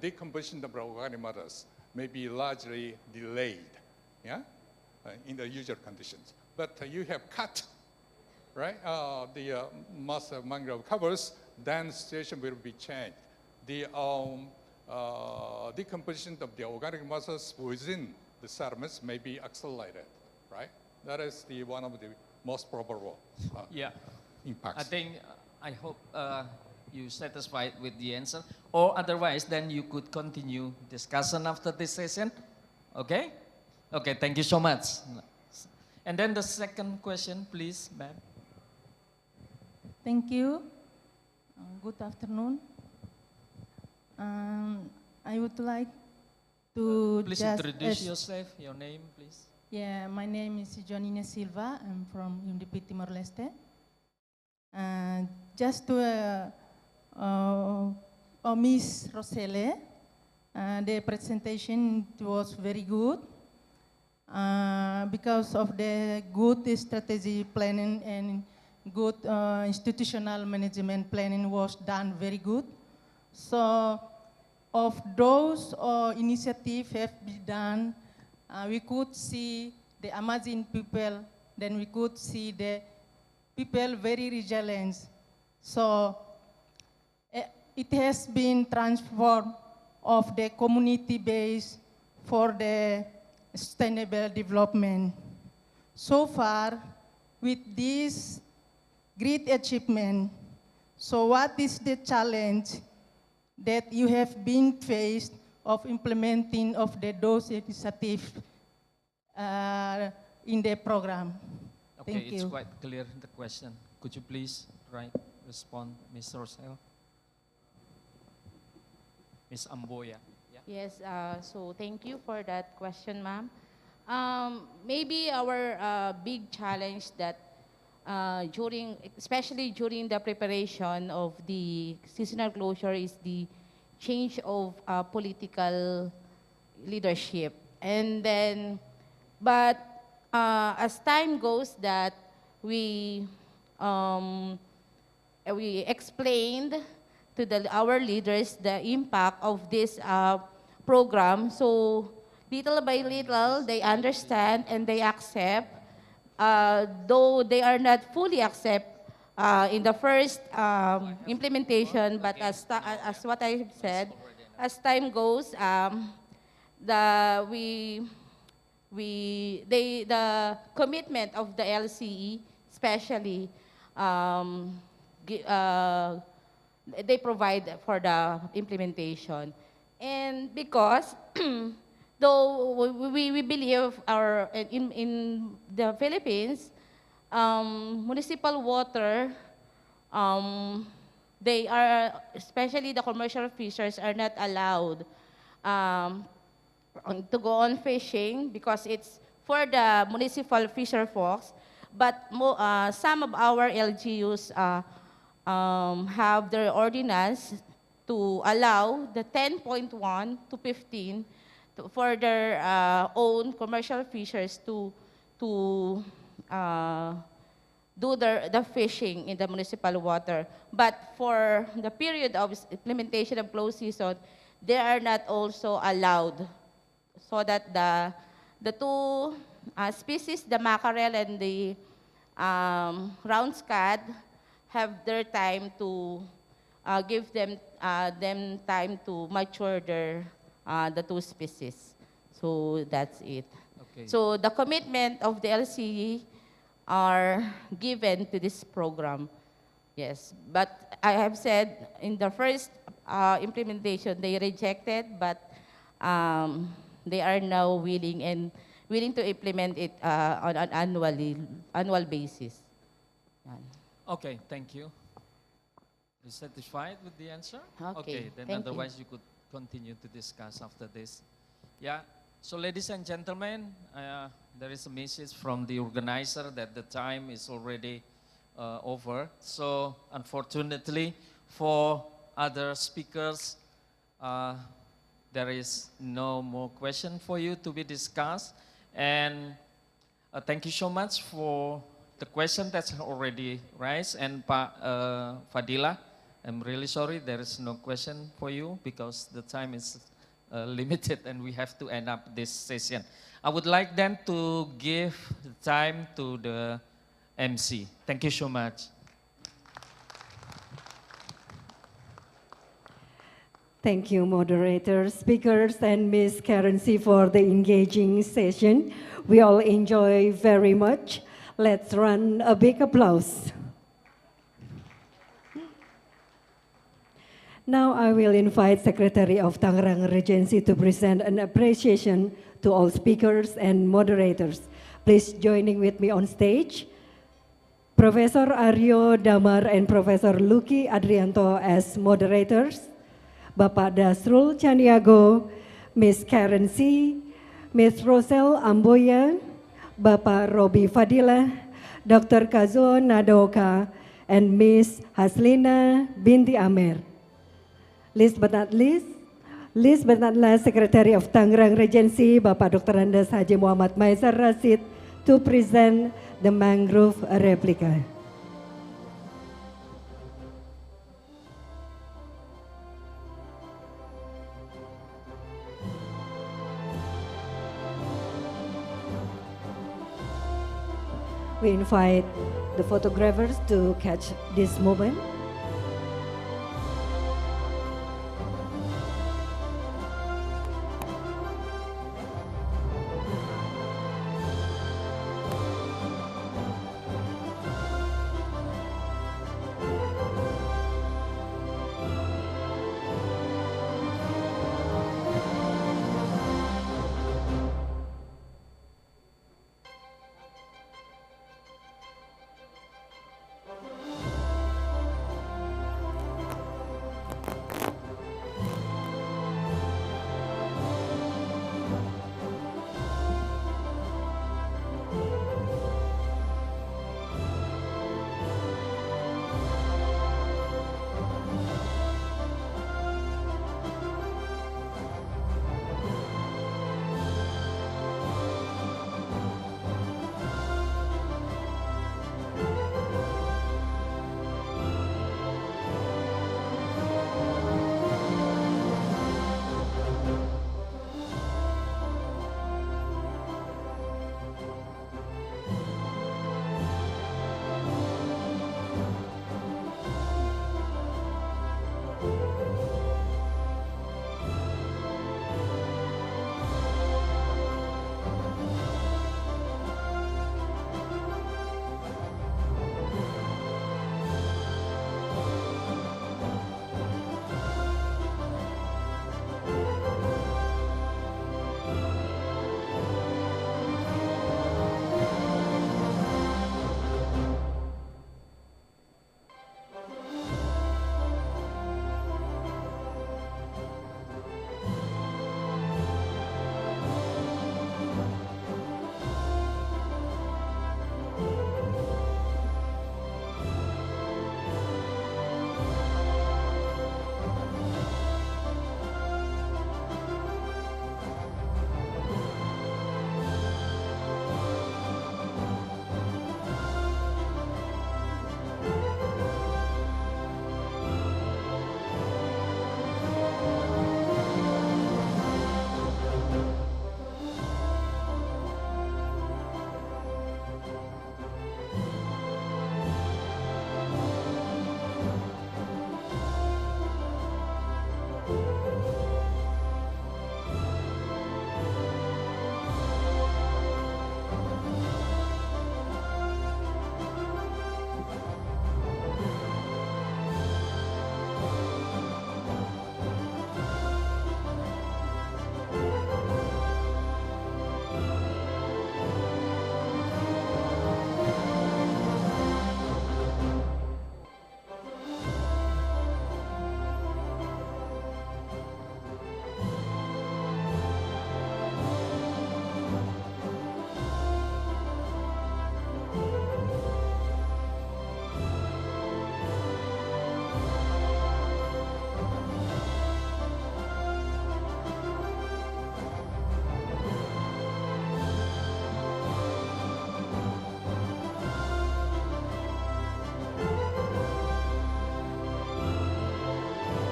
Decomposition of organic matters may be largely delayed, in the usual conditions. But you have cut, right, the mass of mangrove covers, then the situation will be changed. The decomposition of the organic masses within the sediments may be accelerated, right? That is one of the most probable impacts. I hope you satisfied with the answer, or otherwise then you could continue discussion after this session. Okay? Okay, thank you so much. And then the second question, please, ma'am. Thank you. Good afternoon. I would like to please just introduce yourself, your name, please. Yeah, my name is Jonine Silva. I'm from UNDP Timor-Leste. Just to Miss Rosele, The presentation was very good because of the good strategy planning and good institutional management planning was done very good. So of those initiatives have been done, we could see the Amazon people, then we could see the people very resilient. So it has been transformed of the community base for the sustainable development. So far, with this great achievement, so what is the challenge that you have been faced of implementing of those initiatives in the program? Okay, Thank it's you. quite clear the question. Could you please respond, Ms. Rosel? Ms. Amboya. Yeah. Yes, so thank you for that question, ma'am. Maybe our big challenge that especially during the preparation of the seasonal closure is the change of political leadership. And then, but as time goes that we explained to our leaders the impact of this program. So little by little, they understand and they accept, though they are not fully accept in the first implementation, but as what I said, as time goes, the commitment of the LCE, especially, they provide for the implementation. And because, though we believe in the Philippines, municipal water, they are, especially the commercial fishers, are not allowed to go on fishing because it's for the municipal fisher folks. But some of our LGUs have their ordinance to allow the 10.1 to 15 for their own commercial fishers to do the fishing in the municipal water. But for the period of implementation of closed season, they are not also allowed, so that the two species, the mackerel and the round scad, have their time to give them time to mature the two species. So that's it. Okay. So the commitment of the LCE are given to this program. Yes, but I have said in the first implementation they rejected, but they are now willing to implement it on an annual basis. Yan. Okay, thank you. You satisfied with the answer? Okay, then thank you. otherwise you could continue to discuss after this. Yeah, so ladies and gentlemen, there is a message from the organizer that the time is already over. So unfortunately for other speakers, there is no more question for you to be discussed. And thank you so much for the question that's already raised. And Fadila, I'm really sorry there is no question for you because the time is limited and we have to end up this session. I would like then to give the time to the MC. Thank you so much. Thank you, moderators, speakers, and Ms. Karency for the engaging session. We all enjoy very much. Let's run a big applause. Now I will invite Secretary of Tangerang Regency to present an appreciation to all speakers and moderators. Please joining with me on stage. Professor Aryo Damar and Professor Lucky Adrianto as moderators. Bapak Dasrul Caniago, Ms. Karen C., Ms. Rosel Amboya, Bapak Robi Fadila, Dr. Kazuo Nadoka, and Ms. Haslina binti Amer. Last but not least, Last but not last, Secretary of Tangerang Regency, Bapak Dr. Andes Haji Muhammad Maizar Rasid, to present the mangrove replica. We invite the photographers to catch this moment.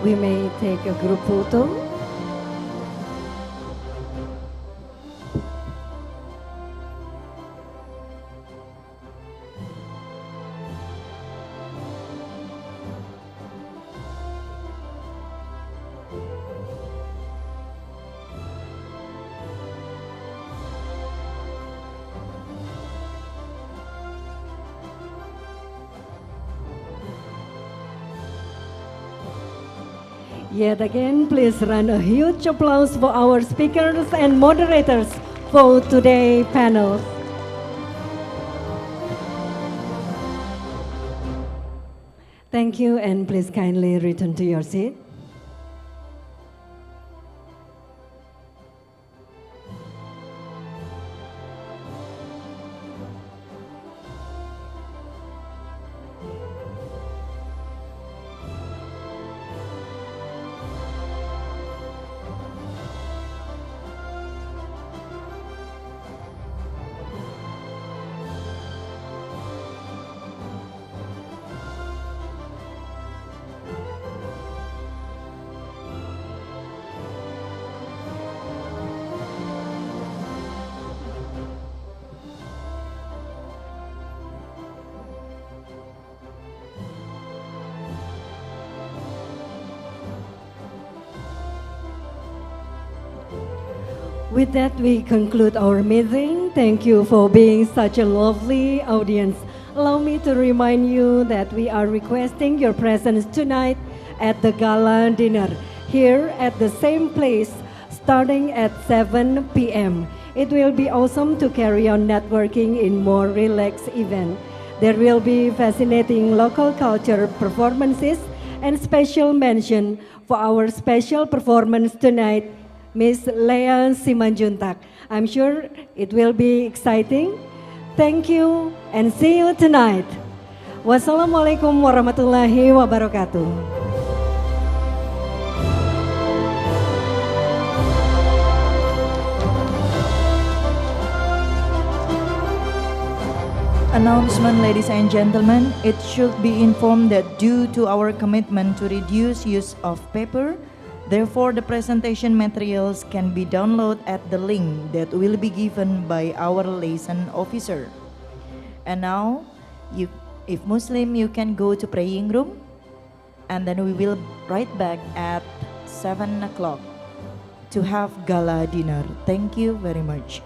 We may take a group photo. Yet again, please run a huge applause for our speakers and moderators for today's panel. Thank you, and please kindly return to your seat. With that, we conclude our meeting. Thank you for being such a lovely audience. Allow me to remind you that we are requesting your presence tonight at the gala dinner here at the same place starting at 7 p.m. It will be awesome to carry on networking in more relaxed event. There will be fascinating local culture performances and special mention for our special performance tonight, Miss Lea Simanjuntak. I'm sure it will be exciting. Thank you and see you tonight. Wassalamualaikum warahmatullahi wabarakatuh. Announcement, ladies and gentlemen, it should be informed that due to our commitment to reduce use of paper, therefore the presentation materials can be downloaded at the link that will be given by our liaison officer. And now, if Muslim, you can go to praying room, and then we will right back at 7 o'clock to have gala dinner. Thank you very much.